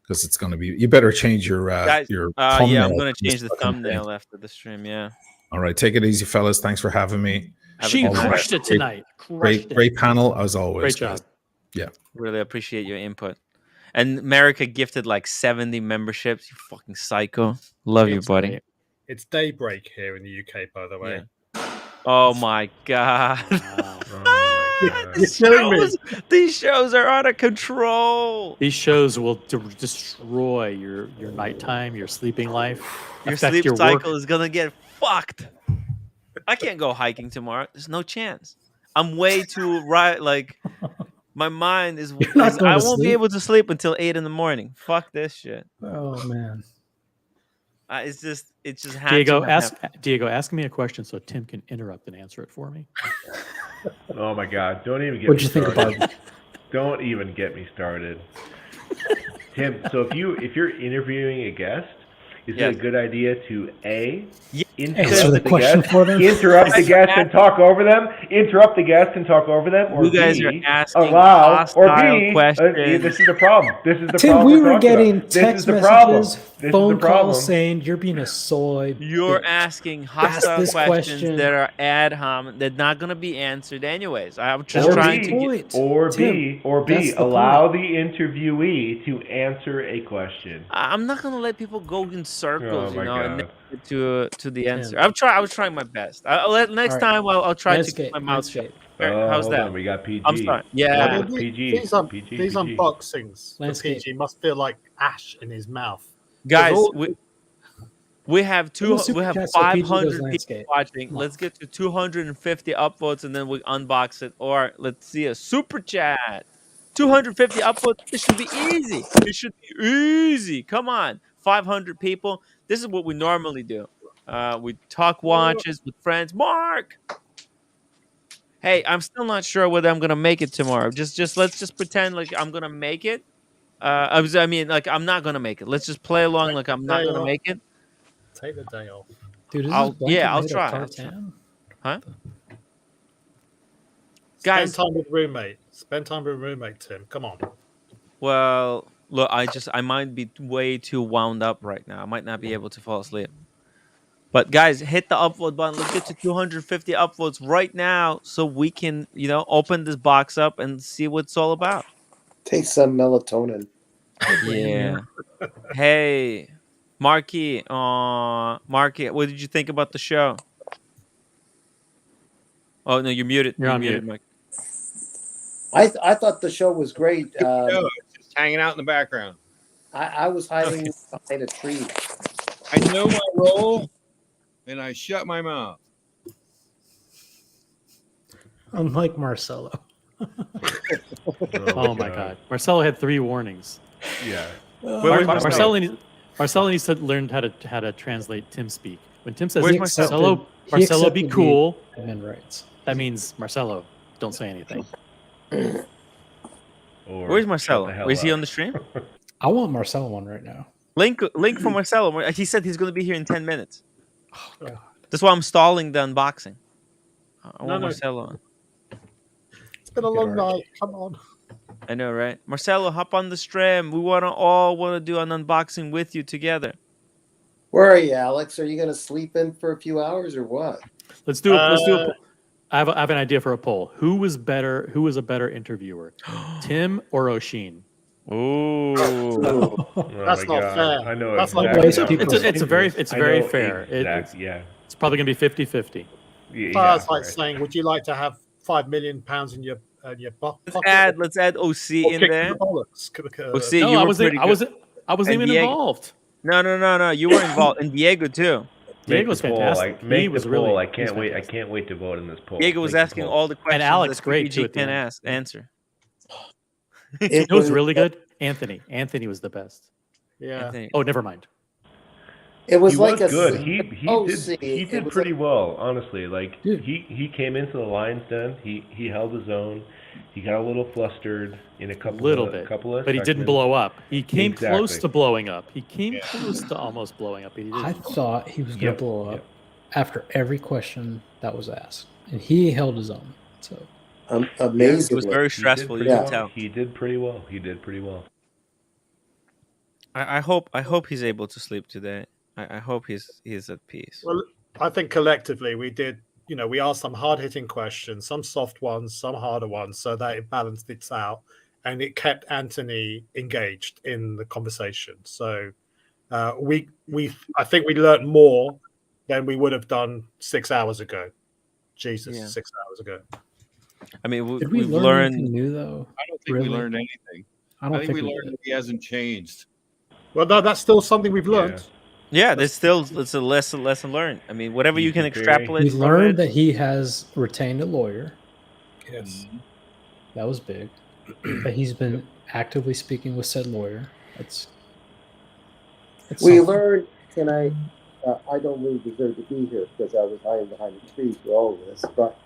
because it's going to be. You better change your thumbnail. Yeah, I'm going to change the thumbnail after the stream. Yeah. All right, take it easy, fellas. Thanks for having me. She crushed it tonight. Great panel as always. Great job. Guys. Yeah. Really appreciate your input. And America gifted like 70 memberships. You fucking psycho. Love you, buddy. It's daybreak here in the UK, by the way. Oh my god. These shows are out of control. These shows will destroy your nighttime, your sleeping life. Your affect sleep your cycle work. is gonna get fucked. I can't go hiking tomorrow. There's no chance. I'm way too like my mind is not I going to won't be sleep? able to sleep until 8 a.m. Fuck this shit. Oh man. It's just Diego, ask me a question so Tim can interrupt and answer it for me. Oh my God! Don't even get What'd me you think started. about it? Don't even get me started, Tim. So if you're interviewing a guest, is it a good idea to Answer the question for them? interrupt the guest and talk over them? Interrupt the guest and talk over them, or You guys B, are asking allow, or hostile B, questions. this is the problem. This is the Tim, problem. we we're were talking getting about. text This is the problem. messages, This is phone the problem. calls saying you're being a soy. You're bitch. asking Ask hostile this questions question. that are ad hominem. They're not going to be answered anyways. I'm just Or trying B, to get. or that's B, the allow the interviewee to answer a question. I'm not going to let people go in circles, Oh my and God. never get to the answer. Tim. I was trying my best. Next All right. time I'll try to Landscape, keep my mouth shut. landscape. How's Hold that? on, we got PG. I'm sorry. Yeah. PG. These PG. unboxings for Landscape. PG must feel like ash in his mouth. Guys, all- we have Give me a super chat so PG goes 500 people landscape. watching. Come on. Let's get to 250 upvotes and then we unbox it. Or let's see a super chat. 250 upvotes. This should be easy. It should be easy. Come on. 500 people. This is what we normally do. We talk watches with friends. Mark. Hey, I'm still not sure whether I'm gonna make it tomorrow. Let's just pretend like I'm gonna make it. I mean, like I'm not gonna make it. Let's just play along like I'm not gonna make it. Take the day off. Dude, is I'll this blanket I'll made of try. tartan? Huh? Spend Guys, time with roommate. Spend time with roommate, Tim. Come on. well, look, I might be way too wound up right now. I might not be able to fall asleep. But guys, hit the upvote button. Let's get to 250 upvotes right now so we can, open this box up and see what it's all about. Take some melatonin. Yeah. Hey, Marky. Marky, what did you think about the show? Oh, no, you're muted. You're on muted, mute. Mike. I thought the show was great. Just hanging out in the background. I was hiding behind a tree. I know my role, and I shut my mouth. Unlike Marcelo. Oh my God. Marcelo had 3 warnings. Yeah. Marcelo needs to learn how to translate Tim speak. When Tim says Where's Marcelo, He be accepted cool, the admin rights. that means Marcelo, don't say anything. Or Where's shut Marcelo? the hell Is he up. on the stream? I want Marcelo on right now. Link for Marcelo. He said he's going to be here in 10 minutes. Oh, God. That's why I'm stalling the unboxing. I want No. Marcelo on. It's been a long night. Come on. I know, right? Marcelo, hop on the stream. We all want to do an unboxing with you together. Where are you, Alex? Are you going to sleep in for a few hours or what? Let's do a poll. I have an idea for a poll. Who was a better interviewer, Tim or Oshin? Ooh. That's not fair. I know That's exactly. like It's very fair. Yeah. It's probably going to be 50-50. It's like saying, would you like to have £5 million in your pocket? Let's add OC in there. OC, No, you I were wasn't. pretty I good. wasn't. I wasn't And even Diego. involved. No. You were involved. And Diego too. Diego's fantastic. He was really. I can't wait. I can't wait to vote in this poll. Diego was Make the asking poll. all the questions And Alex, that great PPG too at the can end. answer. You know who's really good? Anthony. Anthony was the best. Yeah. Anthony. Oh, never mind. It was He like was a good. He OC. did It was pretty well, honestly. Like he came into the lion's den. He held his own. He got a little flustered in a couple of But he didn't segments. blow up. He came Exactly. close to blowing up. He came close to almost blowing up. But he didn't. I thought he was going to Yep, blow up yep. after every question that was asked, and he held his own. So amazing. It was very stressful. You can tell. He did pretty well. I hope he's able to sleep today. I hope he's at peace. Well, I think collectively we did we asked some hard hitting questions, some soft ones, some harder ones, so that it balanced it out, and it kept Anthony engaged in the conversation. So I think we learned more than we would have done 6 hours ago. Jesus, Yeah. 6 hours ago. I mean, Did we we've learn learned. anything new though? I don't think we learned anything. I don't think we think we learned did. that he hasn't changed. Well, no, that's still something we've learned. Yeah, it's a lesson learned. I mean, whatever you can extrapolate. We from learned it, that he has retained a lawyer. Yes. That was big. That he's been actively speaking with said lawyer. That's We something. learned, I don't really deserve to be here because I was hiding behind a tree for all of this, but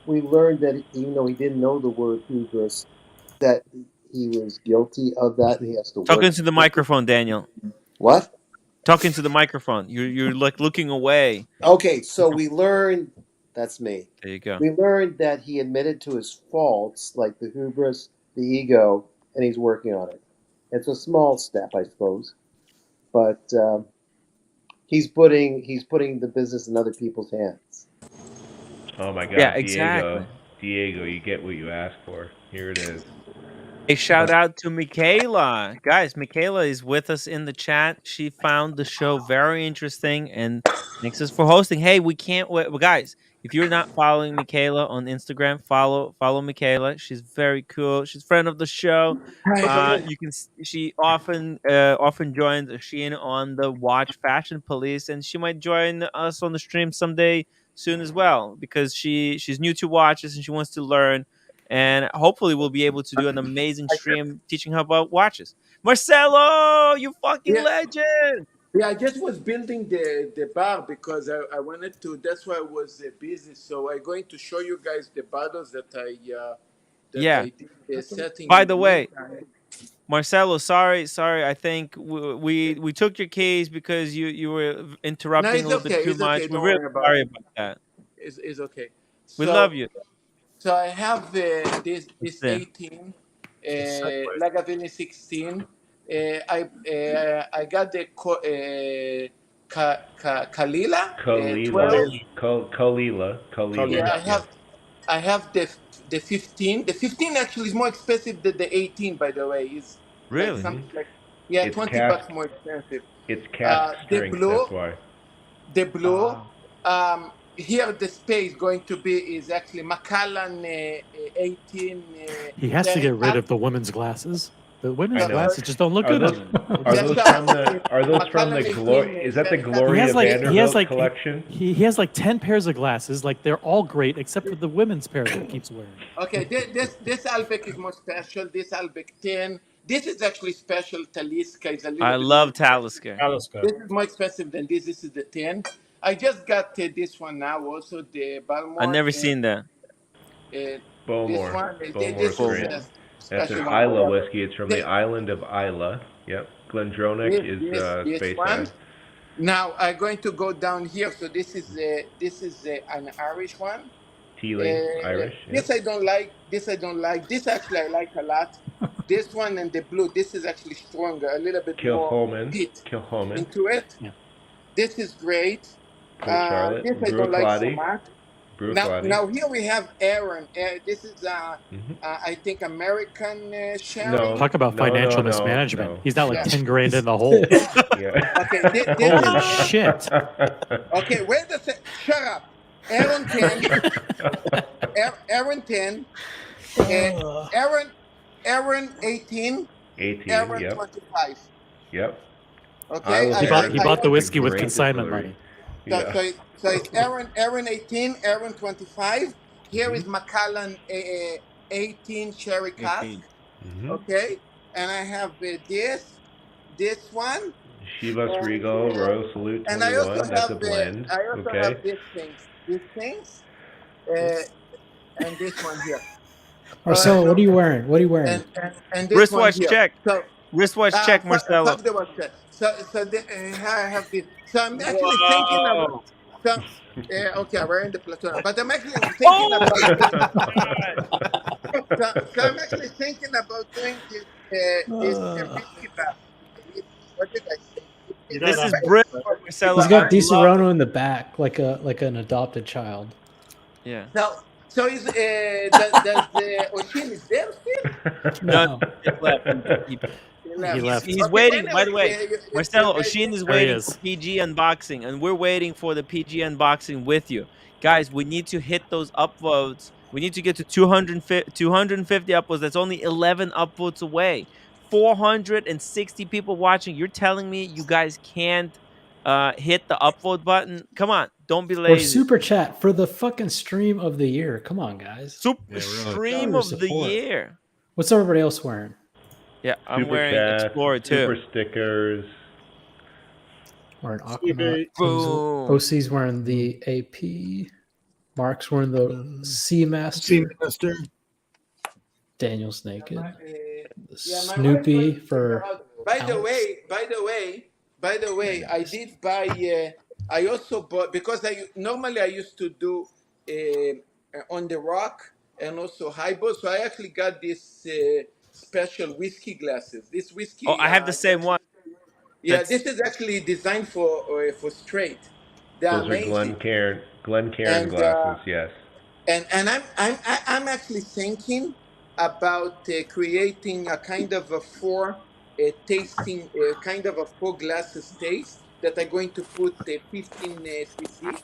we learned that even though he didn't know the word hubris, that he was guilty of that and he has to Talking work. to the microphone, Daniel. What? Talking to the microphone. You're like looking away. Okay, so we learned, that's me. There you go. We learned that he admitted to his faults, like the hubris, the ego, and he's working on it. It's a small step, I suppose, but he's putting the business in other people's hands. Oh my God, Yeah, Diego. exactly. Diego, you get what you asked for. Here it is. A shout out to Michaela. Guys, Michaela is with us in the chat. She found the show very interesting and thanks us for hosting. Hey, we can't wait. Well, guys, if you're not following Michaela on Instagram, follow Michaela. She's very cool. She's a friend of the show. She often joins Sheen on the Watch Fashion Police, and she might join us on the stream someday soon as well because she's new to watches and she wants to learn. And hopefully we'll be able to do an amazing stream teaching her about watches. Marcelo, you fucking legend! Yeah, I just was building the bar because I wanted to. That's why I was busy. So I'm going to show you guys the bottles that I did the setting. By in the way, meantime. Marcelo, sorry. I think we took your keys because you were interrupting it's a little bit okay, too it's much. okay, We're don't really worry about sorry it. about that. It's okay. We love you. So I have this Yeah. 18, Lagavulin 16. I got the Kalila. 12. Kalila. Yeah, I have the 15. The 15 actually is more expensive than the 18. By the way, it's really like something like it's $20 more expensive. It's cast strength. That's why. The blue. Here the space going to be is actually Macallan 18. He has to get rid of the women's glasses. The women's I know. glasses just don't look Are good those- on him. Are those from the Glory? Is that the Gloria Vanderbilt collection? He has like 10 pairs of glasses. Like they're all great except for the women's pair that he keeps wearing. Okay, this Albec is more special. This Albec 10. This is actually special. Taliska is a little I bit love more Talisker. This is more expensive than this. This is the 10. I just got this one now. Also the Balmore. I've never seen that. Bowmore. This Bowmore's is great. a That's an special one. Isla whiskey. It's from the island of Isla. Yep. Glendronach is This Space one. Side. Now I'm going to go down here. So this is an Irish one. Teeling, Irish. This I don't like. This I don't like. This actually I like a lot. This one and the blue. This is actually stronger. A little bit more heat Kilchoman. into it. Yeah. This is great. Port Charlotte. This I don't like so Bruichladdich. much. Bruichladdich. Now here we have Aaron. This is I think American sherry. Talk about financial mismanagement. He's not like Yeah. 10 grand in the hole. Okay, this Holy is, shit. Okay, wait a sec. Shut up. Aaron 10. Aaron 10. Aaron 18. 18. Aaron Yep. 25. Yep. Okay. He bought the whiskey with consignment money. So it's Aaron 18, Aaron 25. Here is Macallan 18 Sherry cask. Okay. And I have this one. Chivas Regal Royal Salute 21. And I also That's have a blend. I also Okay. have these things, and this one here. Marcelo, what are you wearing? What are you wearing? And this Wristwatch one here. check. So, Wristwatch check, Marcelo. fuck the watch check. So I have this. So I'm actually thinking about. So, okay, we're in the platoon, but I'm actually thinking about. So I'm actually thinking about doing this whiskey bar. What did I say? This is Brit Marcelo, He's got I love. DiSerrano in the back, like an adopted child. Yeah. So is does Oshin is there still? No, just left. He left. He's Okay, waiting. By anyway, the way, you Marcelo, guys- Oshin is There he waiting for is. PG unboxing, and we're waiting for the PG unboxing with you. Guys, we need to hit those upvotes. We need to get to 250 upvotes. That's only 11 upvotes away. 460 people watching. You're telling me you guys can't hit the upvote button? Come on, don't be Or lazy. super chat for the fucking stream of the year. Come on, guys. Stream of the year. What's everybody else wearing? Yeah, I'm Super wearing chats, Explorer too. super stickers. Wearing Aquanaut. Boom. OC's wearing the AP. Mark's wearing the Seamaster. Seamaster. Daniel's naked. my Snoopy wife for. By the way, I did buy. I also bought because I used to do on the rock and also highball. So I actually got this special whiskey glasses. This whiskey. Oh, I have the same one. Yeah, this is actually designed for straight. They're Those are amazing. Glencairn glasses. Yes. And I'm actually thinking about creating a kind of a four glasses taste that I'm going to put 15 cc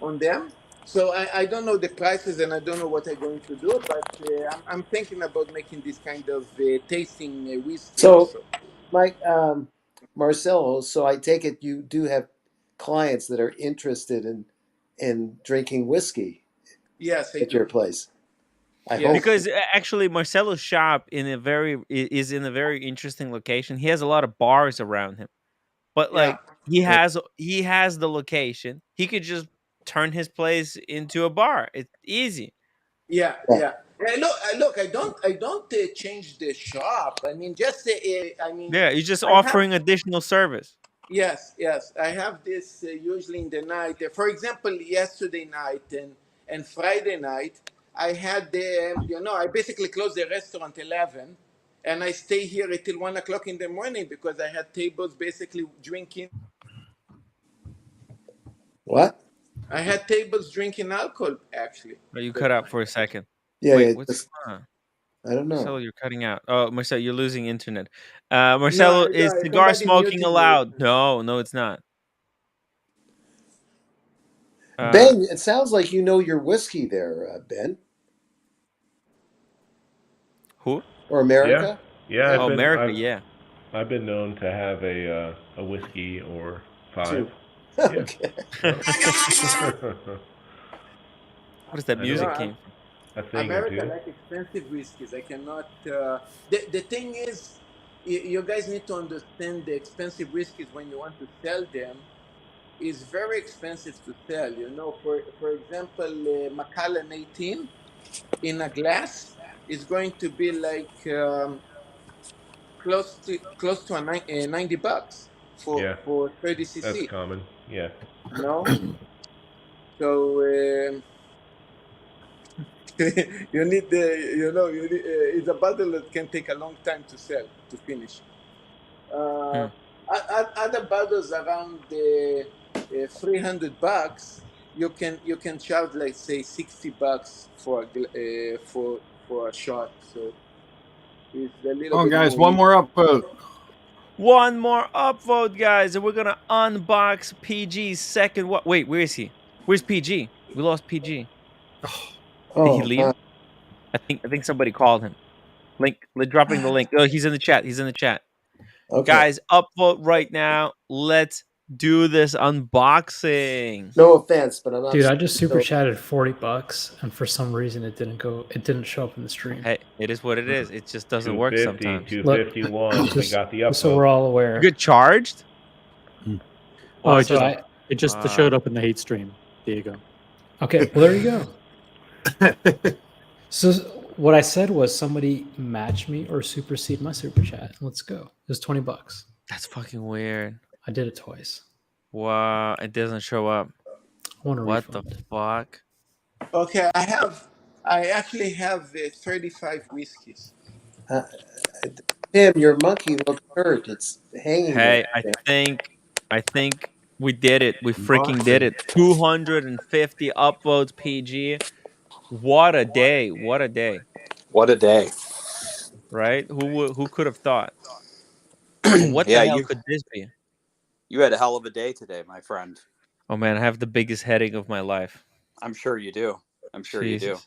on them. So I don't know the prices and I don't know what I'm going to do, but I'm thinking about making this kind of tasting whiskey So, also. Mike, Marcelo, so I take it you do have clients that are interested in drinking whiskey Yes, I at do. your place. I hope. Because actually Marcelo's shop is in a very interesting location. He has a lot of bars around him. But like he has the location. He could just turn his place into a bar. It's easy. Yeah. Look. I don't change the shop. I mean, just Yeah, you're just I have- offering additional service. Yes. I have this usually in the night. For example, yesterday night and Friday night, I had I basically closed the restaurant 11, and I stay here until 1 o'clock in the morning because I had tables basically drinking. What? I had tables drinking alcohol actually. But you cut out for a second. Yeah, Wait, yeah, what's going on? I don't know. Marcelo, you're cutting out. Oh, Marcelo, you're losing internet. Marcelo, No, is cigar smoking allowed? No, it's not. Ben, it sounds like you know your whiskey there, Ben. Who? Or America? Yeah. I've I've been known to have a whiskey or 5. Two. Yeah. Okay. What is that music came from? A thing America or two. like expensive whiskeys. I cannot. The thing is, you guys need to understand the expensive whiskeys when you want to sell them is very expensive to sell. For example, Macallan 18 in a glass is going to be like close to $90 for 30 cc. That's common. Yeah. No. So you need it's a bottle that can take a long time to sell to finish. Other bottles around $300. You can charge like say $60 for a shot. So it's a little Come on, bit guys. more One more upvote. One more upvote, guys, and we're gonna unbox PG's second. What? Wait, where is he? Where's PG? We lost PG. Did he leave? I think somebody called him. Dropping the link. Oh, he's in the chat. Okay. Guys, upvote right now. Let's do this unboxing. No offense, but I'm not. Dude, I just super chatted $40, and for some reason it didn't show up in the stream. Hey, it is what it is. It just doesn't work 250, sometimes. 251. We got the upvote. So we're all aware. You get charged? Oh, it just showed up in the hate stream. There you go. Okay, well there you go. So what I said was somebody match me or supersede my super chat. Let's go. It was $20. That's fucking weird. I did it twice. Wow, it doesn't show up. I want a What refund. the fuck? Okay, I actually have 35 whiskeys. Tim, your monkey looks hurt. It's hanging. Hey, there. I think We did it. We freaking did it. 250 upvotes, PG. What a day. What a day. What a day. Right? Who could have thought? Well, what Yeah, the hell could this be? you had a hell of a day today, my friend. Oh man, I have the biggest headache of my life. I'm sure you do. I'm sure you do.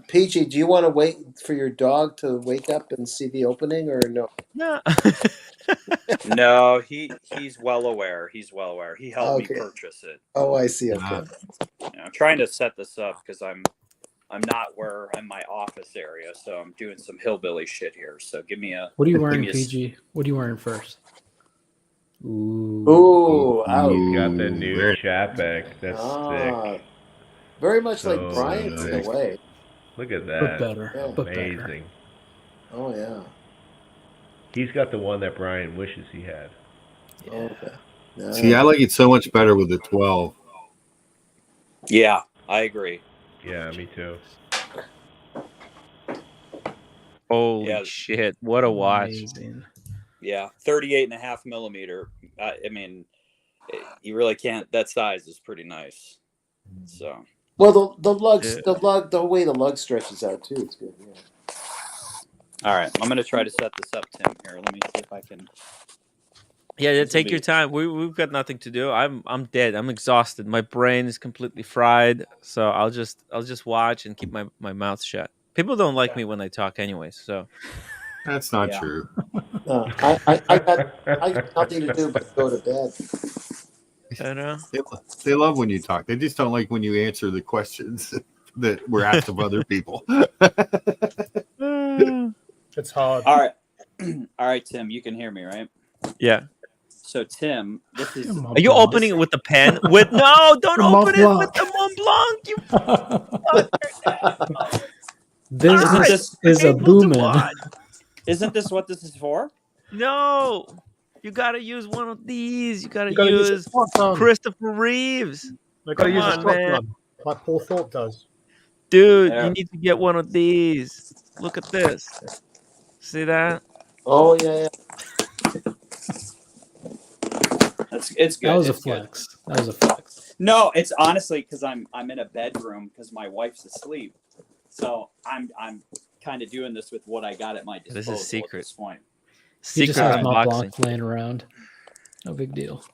PG, do you want to wait for your dog to wake up and see the opening, or no? No. No, he's well aware. He's well aware. He helped me purchase it. Oh, I see. Okay. Yeah, I'm trying to set this up because I'm not where I'm my office area, so I'm doing some hillbilly shit here. So give me a. What are you wearing, PG? What are you wearing first? Ooh, out. He's got the new Chapek. That's sick. Very much So like Brian's in a way. Look at that. But better. Yeah. But better. Amazing. Oh yeah. He's got the one that Brian wishes he had. Yeah. Okay. See, I like it so much better with the 12. Yeah, I agree. Yeah, me too. Holy shit. What a watch. Amazing. Yeah, 38.5 millimeter. I mean, you really can't. That size is pretty nice. So. Well, the way the lug stretches out too, it's good. Yeah. All right, I'm gonna try to set this up, Tim. Here, let me see if I can. Yeah, take your time. We've got nothing to do. I'm dead. I'm exhausted. My brain is completely fried. So I'll just watch and keep my mouth shut. People don't like me when I talk anyway, so that's not true. I got nothing to do but go to bed. I know. They love when you talk. They just don't like when you answer the questions that were asked of other people. It's hard. All right, Tim, you can hear me, right? Yeah. So Tim, this is. Are you opening it with the pen? With no, don't open it with the Mont Blanc. You. Business is a booming. Isn't this what this is for? No, you gotta use one of these. You gotta use use a Christopher Reeves. They gotta use a Come on, man. shotgun, like Paul Thorpe does. Dude, Yeah. you need to get one of these. Look at this. See that? Oh yeah. It's good. That was a It's good. flex. That was a flex. No, it's honestly because I'm in a bedroom because my wife's asleep, so I'm kind of doing this with what I got at my disposal. This is secret. At this point. He just has Mont unboxing. Blanc laying around. No big deal.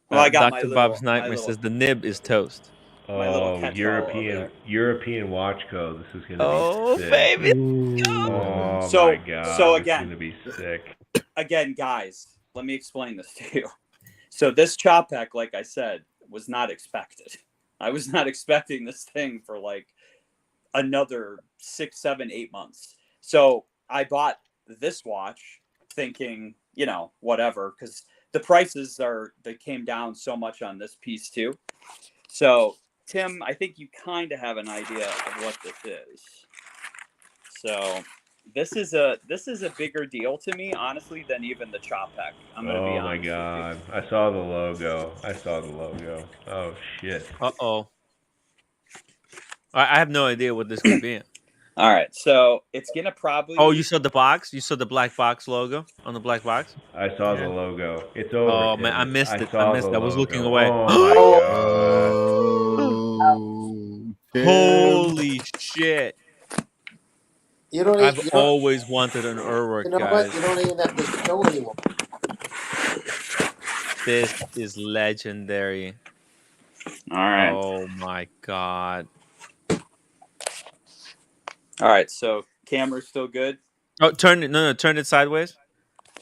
Well, I got Dr. my Bob's little- Nightmare my little- says the nib is toast. Oh, European watch code. This is gonna Oh, be sick. baby. Oh So- my god. so this again- is gonna be sick. Again, guys, let me explain this to you. So this Chapek, like I said, was not expected. I was not expecting this thing for like another 6, 7, 8 months. So I bought this watch thinking, whatever, because the prices they came down so much on this piece too. So Tim, I think you kind of have an idea of what this is. So this is a bigger deal to me, honestly, than even the Chapek. I'm gonna be honest. Oh my god. I saw the logo. Oh shit. Uh-oh. I have no idea what this could be. All right, so it's gonna probably. Oh, you saw the box? You saw the black box logo on the black box? I saw the logo. It's over. Oh Tim. man, I missed it. saw I missed the it. I was logo. looking away. Oh my god. Holy shit. You don't. I've always wanted an Urwerk, You know guys. what? You don't even have to show anyone. This is legendary. All right. Oh my god. All right, so camera's still good. Oh, turn it sideways.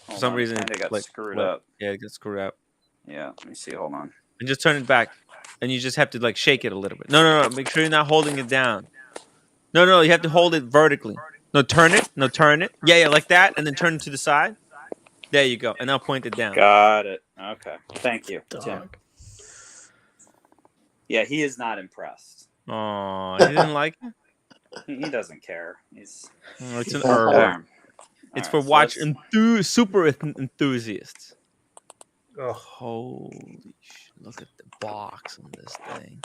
For Hold some on, reason, kinda got screwed up. Yeah, it got screwed up. Yeah, let me see. Hold on. And just turn it back, and you just have to like shake it a little bit. No. Make sure you're not holding it down. No. You have to hold it vertically. No, turn it. Yeah, like that, and then turn it to the side. There you go, and now point it down. Got it. Okay. Thank you, Tim. Yeah, he is not impressed. Oh, you didn't like it? He doesn't care. It's an Urwerk. It's for watch super enthusiasts. Oh. Holy shit. Look at the box on this thing.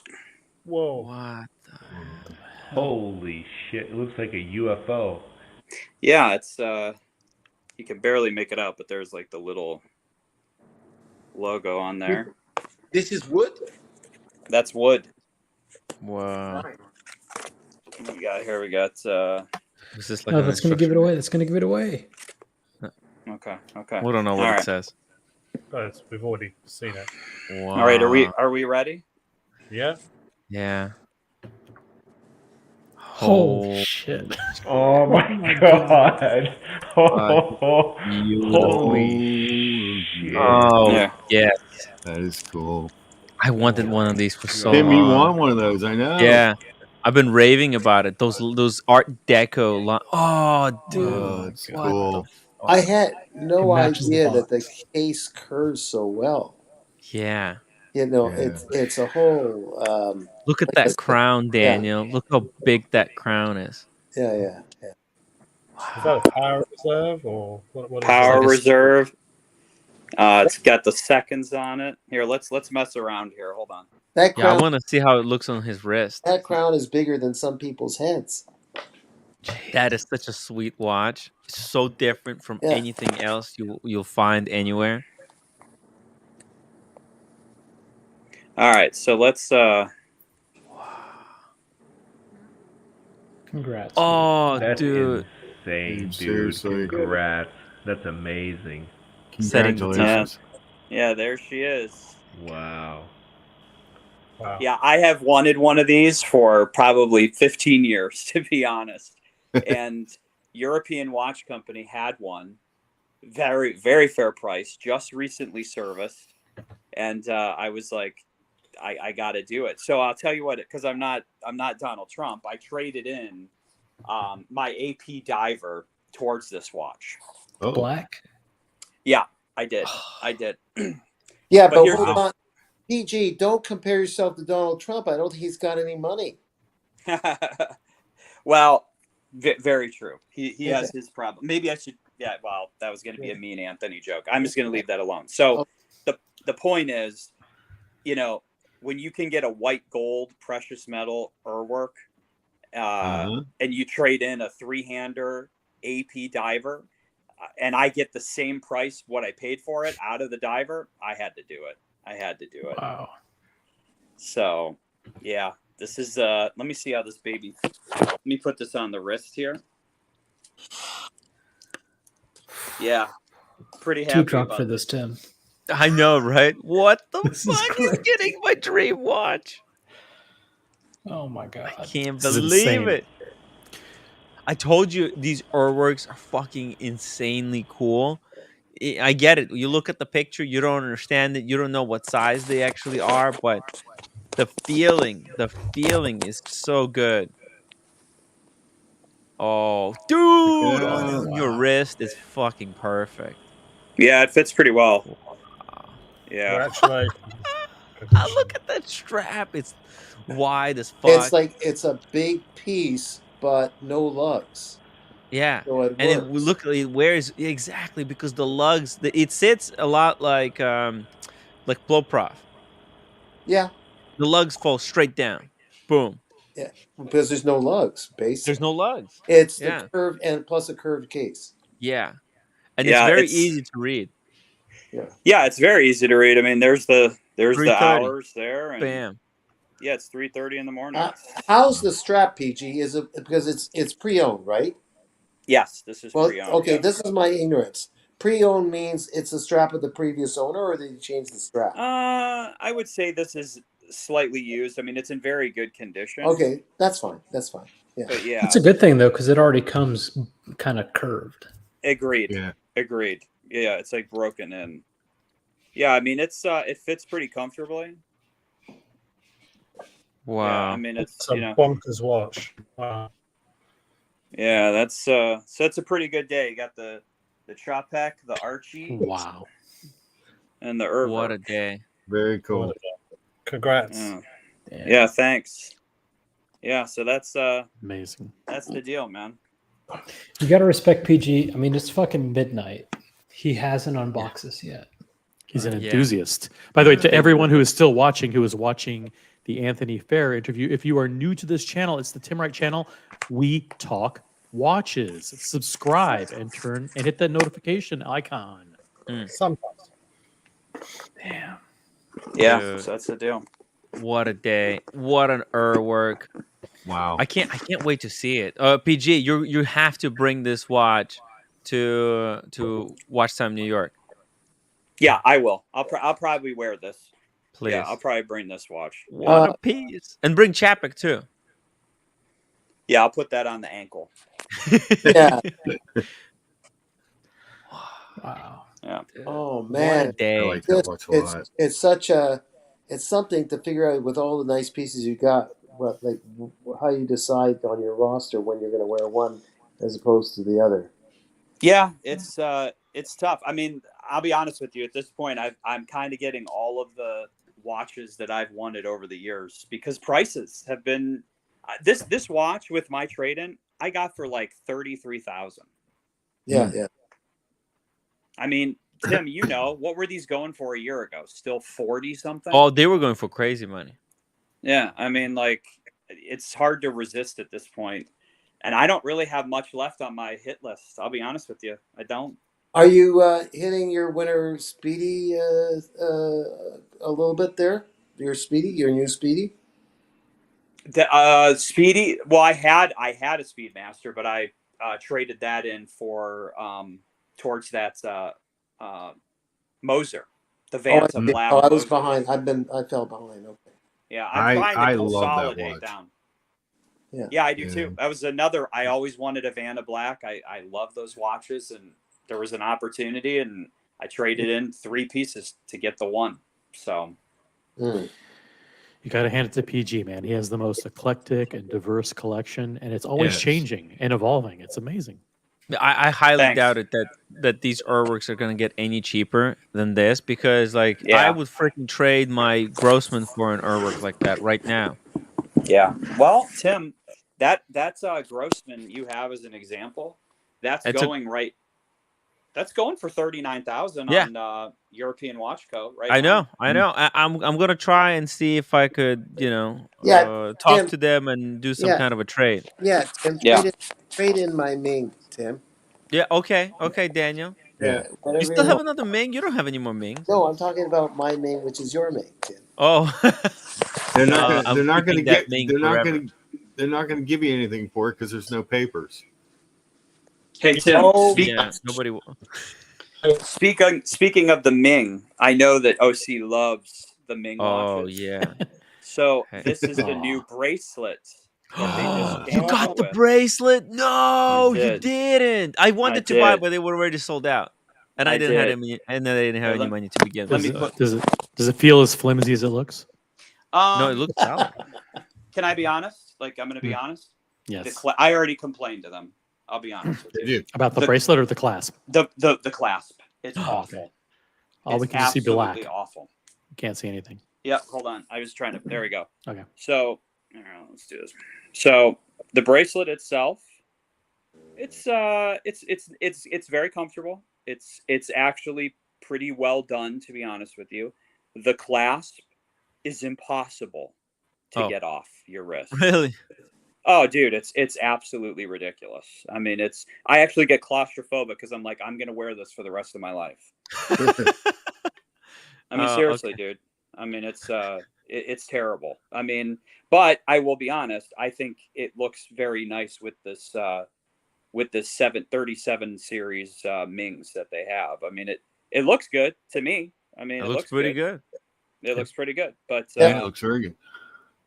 Whoa. What the Holy shit. It looks like a UFO. Yeah, it's you can barely make it out, but there's like the little logo on there. This is wood? That's wood. Wow. We got here. We got. Is this like No, an that's going to give it instruction? away. That's going to give it away. Okay. Okay. We don't know what All it right. says. But we've already seen it. Wow. All right. Are we ready? Yeah. Yeah. Holy shit. Oh my god. Holy shit. Oh, Yeah. yes. That is cool. I wanted one of these for so Tim, you long. want one of those? I know. Yeah. I've been raving about it. Those Art Deco. Oh, dude. Oh, it's what cool. I had It no matches the idea that the box. case curves so well. Yeah. You know, Yeah. it's a whole. Look at like I that said, crown, yeah, Daniel. Look how big that crown is. yeah. Is that a power reserve or what is Power that? reserve. It's got the seconds on it. Here, let's mess around here. Hold on. That Yeah, I crown, want to see how it looks on his wrist. that crown is bigger than some people's heads. That is such a sweet watch. It's so different from Yeah. anything else you'll find anywhere. All right, so let's. Congrats. Oh, That's dude. insane, dude. Seriously. Congrats. That's amazing. Setting the Congratulations. Yeah, there she is. Wow. Wow. Yeah, I have wanted one of these for probably 15 years, to be honest. And European Watch Company had one, very, very fair price, just recently serviced, and I was like, I got to do it. So I'll tell you what, because I'm not Donald Trump. I traded in my AP diver towards this watch. Oh. Black? Yeah, I did. I did. Yeah, but here's hold on. PG, don't compare yourself to Donald Trump. I don't think he's got any money. Well, very true. He has his problem. Maybe I should. Yeah. Well, that was going to be a mean Anthony joke. I'm just going to leave that alone. So the point is, you know, when you can get a white gold precious metal Urwerk, and you trade in a 3-hander AP diver, and I get the same price what I paid for it out of the diver, I had to do it. Wow. So, yeah, this is let me see how this baby. Let me put this on the wrist here. Yeah, pretty happy Too drunk about for this, Tim. I know, right? What the This is fuck? He's great. getting my dream watch. Oh my god. I can't This is believe insane. it. I told you these Urwerks are fucking insanely cool. I get it. You look at the picture, you don't understand it. You don't know what size they actually are, but the feeling is so good. Oh, dude, on your wrist is fucking perfect. Yeah, it fits pretty well. Yeah. Congratulations. Look at that strap. It's wide as fuck. It's like it's a big piece, but no lugs. Yeah, So it and then we works. look at it wears exactly because the lugs. It sits a lot like Ploprof. Yeah. The lugs fall straight down. Boom. Yeah, because there's no lugs, basically. There's no lugs. It's Yeah. the curved and plus a curved case. Yeah, and Yeah, it's very it's- easy to read. Yeah, it's very easy to read. I mean, there's the 3:30. hours there, and Bam. yeah, it's 3:30 in the morning. How's the strap, PG? Is it because it's pre-owned, right? Yes, this is Well, pre-owned. okay, yeah. this is my ignorance. Pre-owned means it's the strap of the previous owner, or did you change the strap? I would say this is slightly used. I mean, it's in very good condition. Okay, that's fine. That's fine. Yeah. But yeah, It's a good thing though, because it already comes kind of curved. agreed. Yeah. Agreed. Yeah, it's like broken in. Yeah, I mean, it's it fits pretty comfortably. Wow. Yeah, I mean, it's a bonkers watch. Wow. Yeah, that's so it's a pretty good day. You got the Chopek, the Archie. Wow. And the Urwerk. What a day. Very cool. Congrats. Yeah, thanks. Yeah, so that's amazing. That's the deal, man. You got to respect PG. I mean, it's fucking midnight. He hasn't unboxed this yet. He's an enthusiast. By the way, to everyone who is still watching, who is watching the Anthony Fair interview, if you are new to this channel, it's the Tim Wright channel. We talk watches. Subscribe and hit that notification icon. Sometimes. Damn. Yeah, Dude, so that's the deal. what a day! What an work! Wow. I can't wait to see it. PG, you have to bring this watch to Watch Time New York, Yeah, I will. I'll probably wear this. please. Yeah, I'll probably bring this watch. What a piece! And bring Chapek too. Yeah, I'll put that on the ankle. Yeah. Wow. Yeah. Oh What man, a day! I like that watch a lot. it's something to figure out with all the nice pieces you got. How you decide on your roster when you're going to wear one as opposed to the other. Yeah, it's tough. I mean, I'll be honest with you. At this point, I'm kind of getting all of the watches that I've wanted over the years because prices have been. This watch with my trade in, I got for like $33,000. Yeah, yeah. I mean, Tim, you know, what were these going for a year ago? Still 40 something? Oh, they were going for crazy money. Yeah, I mean, like, it's hard to resist at this point. And I don't really have much left on my hit list. I'll be honest with you. I don't. Are you hitting your winter Speedy a little bit there? Your new Speedy? The Speedy, well, I had a Speedmaster, but I traded that in for towards that Moser, the Vanta Black. I was Moser. behind. I fell behind. Okay. Yeah, I'm trying to I love that consolidate watch. down. Yeah. Yeah, I do too. That was another. I always wanted a Vanta Black. I love those watches, and there was an opportunity, and I traded in 3 pieces to get the one. So. You got to hand it to PG, man. He has the most eclectic and diverse collection, and it's always changing and evolving. It's amazing. I highly doubt it that these Urworks are going to get any cheaper than this because, like, I would freaking trade my Grossman for an Urwork like that right now. Yeah. Well, Tim, that's Grossman you have as an example. That's going for 39,000 on European Watch Co. Right. I know. I'm gonna try and see if I could, talk to them and do some kind of a trade. Yeah, Tim. Trade in my Ming, Tim. Yeah. Okay, Daniel. Yeah. You still have another Ming? You don't have any more Mings. No, I'm talking about my Ming, which is your Ming, Tim. Oh. They're not going to that get. Ming They're not forever. going to. They're not going to give you anything for it because there's no papers. Hey Tim, nobody will. Speaking of the Ming, I know that OC loves the Ming watches. Oh yeah. So this is the new bracelet. That they just You got the bracelet? No, you didn't. I wanted to buy, but they were already sold out, and I didn't have any money to begin with. Does it feel as flimsy as it looks? No, it looks solid. Can I be honest? Like, I'm going to be honest. Yes. I already complained to them. I'll be honest with you. About the bracelet or the clasp? The clasp. It's awful. All we can just see black. Absolutely awful. You can't see anything. Yep. Hold on. I was trying to. There we go. Okay. So, let's do this. So the bracelet itself, it's very comfortable. It's actually pretty well done, to be honest with you. The clasp is impossible to get off your wrist. Really? Oh, dude, it's absolutely ridiculous. I mean, I actually get claustrophobic because I'm like, I'm gonna wear this for the rest of my life. I mean, seriously, dude. I mean, it's terrible. I mean, but I will be honest. I think it looks very nice with this 737 series Mings that they have. I mean, it looks good to me. I mean, it looks pretty good. It looks pretty good, but it looks very good.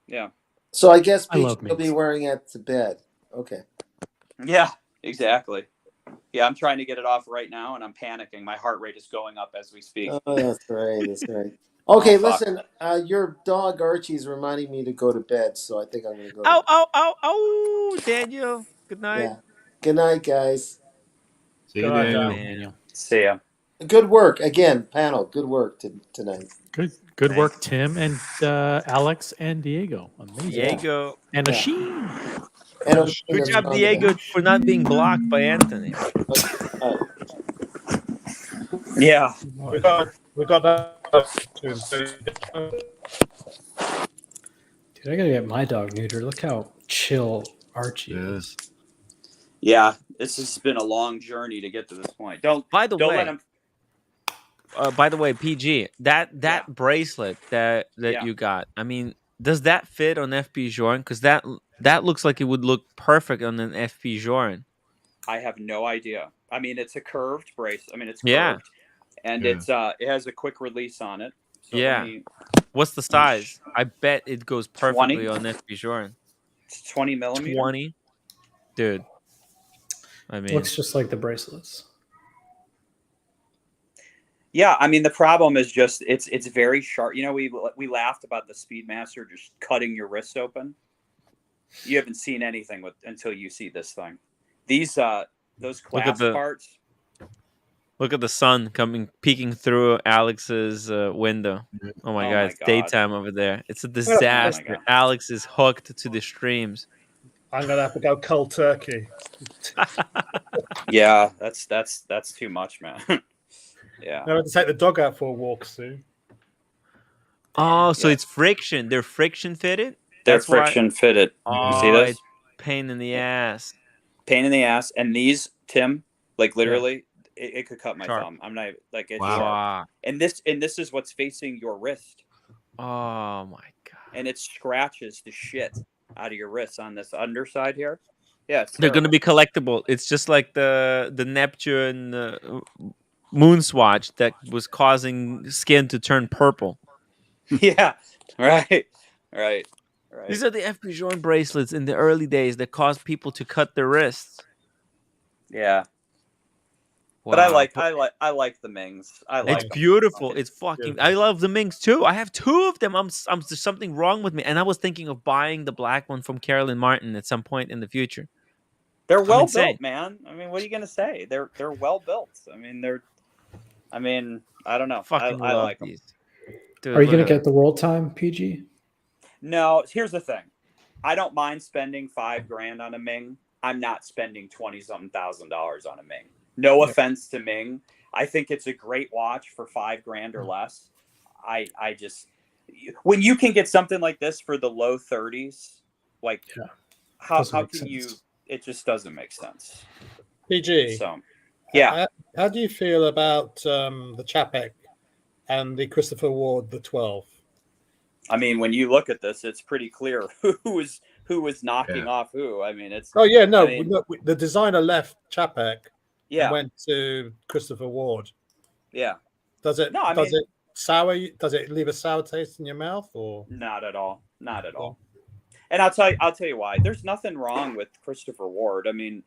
Yeah. So I guess Peach will be wearing it to bed. Okay. Yeah, exactly. Yeah, I'm trying to get it off right now, and I'm panicking. My heart rate is going up as we speak. Oh, that's right. That's right. Okay, listen. Your dog Archie's reminding me to go to bed, so I think I'm going to go. Oh, Daniel. Good night. Yeah. Good night, guys. See you, Daniel. See ya. Good work again, panel. Good work tonight. Good work, Tim and Alex and Diego. Amazing. Diego and Asheen. Good job, Diego, for not being blocked by Anthony. Yeah. We got that. Dude, I gotta get my dog neutered. Look how chill Archie is. Yeah, this has been a long journey to get to this point. Don't let him. by the way, PG, that bracelet that Yeah. you got, I mean, does that fit on FP Joran? Because that looks like it would look perfect on an FP Joran. I have no idea. I mean, it's a curved brace. I mean, it's Yeah. curved, and Yeah. it has a quick release on it. So Yeah. let me, What's the size? I bet it goes perfectly 20? on FP Joran. It's 20 millimeter. 20, dude. I mean, Looks just like the bracelets. Yeah, I mean the problem is just it's very sharp. You know, we laughed about the Speedmaster just cutting your wrist open. You haven't seen anything until you see this thing. These those clasp parts. Look at the sun peeking through Alex's window. Oh my god, it's daytime over there. It's a disaster. Alex is hooked to the streams. I'm gonna have to go cold turkey. Yeah, that's too much, man. Yeah. I'm going to take the dog out for a walk soon. Oh, so it's friction. They're friction fitted? They're friction fitted. Oh, you see this? It's pain in the ass. Pain in the ass. And these, Tim, like literally, it could cut my thumb. I'm not like it's sharp. And this is what's facing your wrist. Oh my god. And it scratches the shit out of your wrist on this underside here. Yeah, they're going to be collectible. It's just like the Neptune moon swatch that was causing skin to turn purple. Yeah, right. These are the FP Joran bracelets in the early days that caused people to cut their wrists. Yeah. Wow. But I like the Mings. It's beautiful. It's fucking. I love the Mings too. I have 2 of them. There's something wrong with me, and I was thinking of buying the black one from Carolyn Martin at some point in the future. They're well built, man. I mean, what are you gonna say? They're well built. I mean, I don't know. I like these. Dude, are you gonna get the world time, PG? No. Here's the thing. I don't mind spending $5,000 on a Ming. I'm not spending $20-something thousand on a Ming. No offense to Ming. I think it's a great watch for $5,000 or less. I just, when you can get something like this for the low 30s, like how can you? It just doesn't make sense. PG. So, yeah. How do you feel about the Chapek and the Christopher Ward, the 12? I mean, when you look at this, it's pretty clear who was knocking off who. I mean, it's. Oh yeah, no. The designer left Chapek. Yeah. And went to Christopher Ward. Yeah. Does it? No, does it sour? Does it leave a sour taste in your mouth, or not at all? Not at all. And I'll tell you why. There's nothing wrong with Christopher Ward. I mean,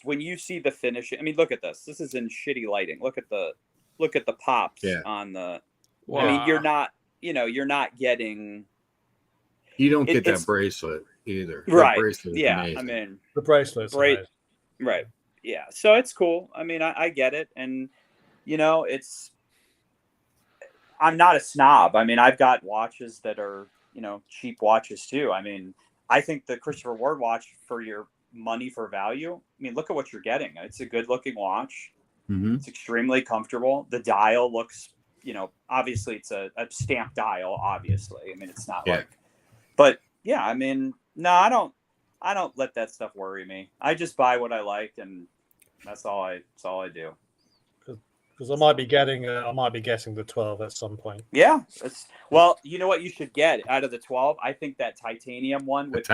when you see the finish. I mean, look at this. This is in shitty lighting. Look at the pops on the. Wow. I mean, you're not getting. You don't get that bracelet either. Right. Bracelet I mean, the bracelet's right. Right. Yeah, so it's cool. I mean, I get it, and I'm not a snob. I mean, I've got watches that are cheap watches too. I mean, I think the Christopher Ward watch for your money for value. I mean, look at what you're getting. It's a good looking watch. Mm-hmm. It's extremely comfortable. The dial looks, obviously it's a stamped dial. Obviously, I mean, it's not but yeah, I mean, no, I don't let that stuff worry me. I just buy what I like, and that's all I do. Because I might be getting the 12 at some point. Yeah, well, you know what you should get out of the 12? I think that titanium one with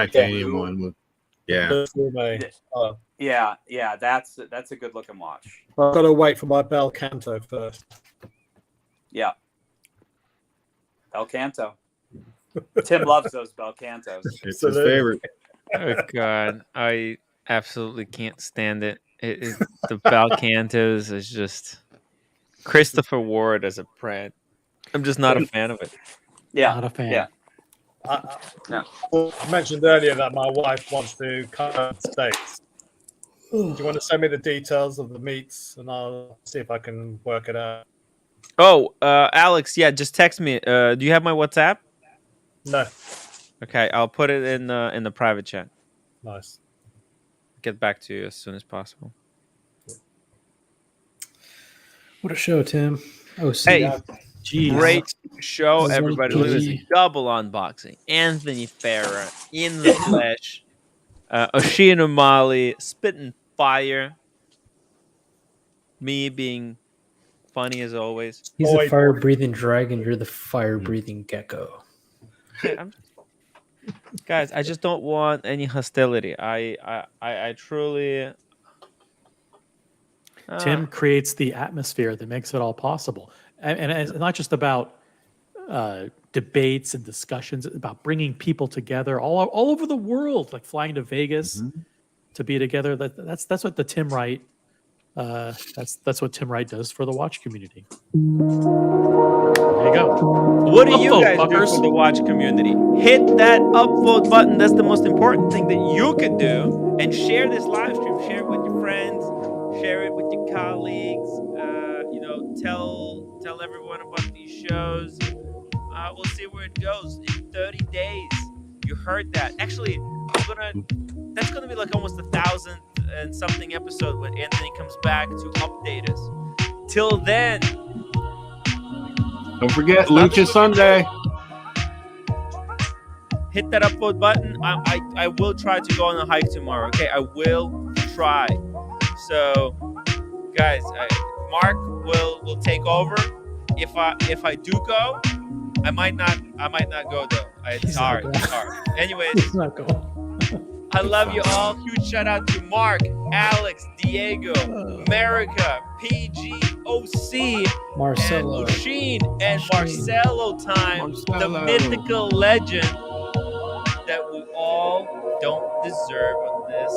yeah. Yeah, that's a good looking watch. I've got to wait for my Bel Canto first. Yeah, Bel Canto. Tim loves those Bel Cantos. It's his favorite. Oh god, I absolutely can't stand it. The Bel Cantos is just Christopher Ward as a brand. I'm just not a fan of it. Yeah, not a fan. Yeah. I mentioned earlier that my wife wants to come to the States. Do you want to send me the details of the meets, and I'll see if I can work it out? Oh, Alex, yeah, just text me. Do you have my WhatsApp? No. Okay, I'll put it in the private chat. Nice. Get back to you as soon as possible. What a show, Tim. Oh, hey, great show, everybody. It was a double unboxing. Anthony Farah in the flesh. Oisinomalley spitting fire. Me being funny as always. He's a fire-breathing dragon. You're the fire-breathing gecko. Okay, guys, I just don't want any hostility. I truly. Tim creates the atmosphere that makes it all possible, and it's not just about debates and discussions. It's about bringing people together all over the world, like flying to Vegas to be together. That's what the Tim Wright. That's what Tim Wright does for the watch community. There you go. What do you guys do for the watch community? Hit that upvote button. That's the most important thing that you could do. And share this live stream. Share it with your friends. Share it with your colleagues. Tell everyone about these shows. We'll see where it goes in 30 days. You heard that. Actually, that's gonna be like almost 1,000 and something episode when Anthony comes back to update us. Till then, don't forget Lucha Sunday. Hit that upvote button. I will try to go on a hike tomorrow. Okay, I will try. So, guys, Mark will take over. If I do go, I might not go though. It's hard. Anyways, he's not going. I love you all. Huge shout out to Mark, Alex, Diego, America, PG, OC, Marcelo, and Usheen, and Marcelo time, the mythical legend that we all don't deserve on this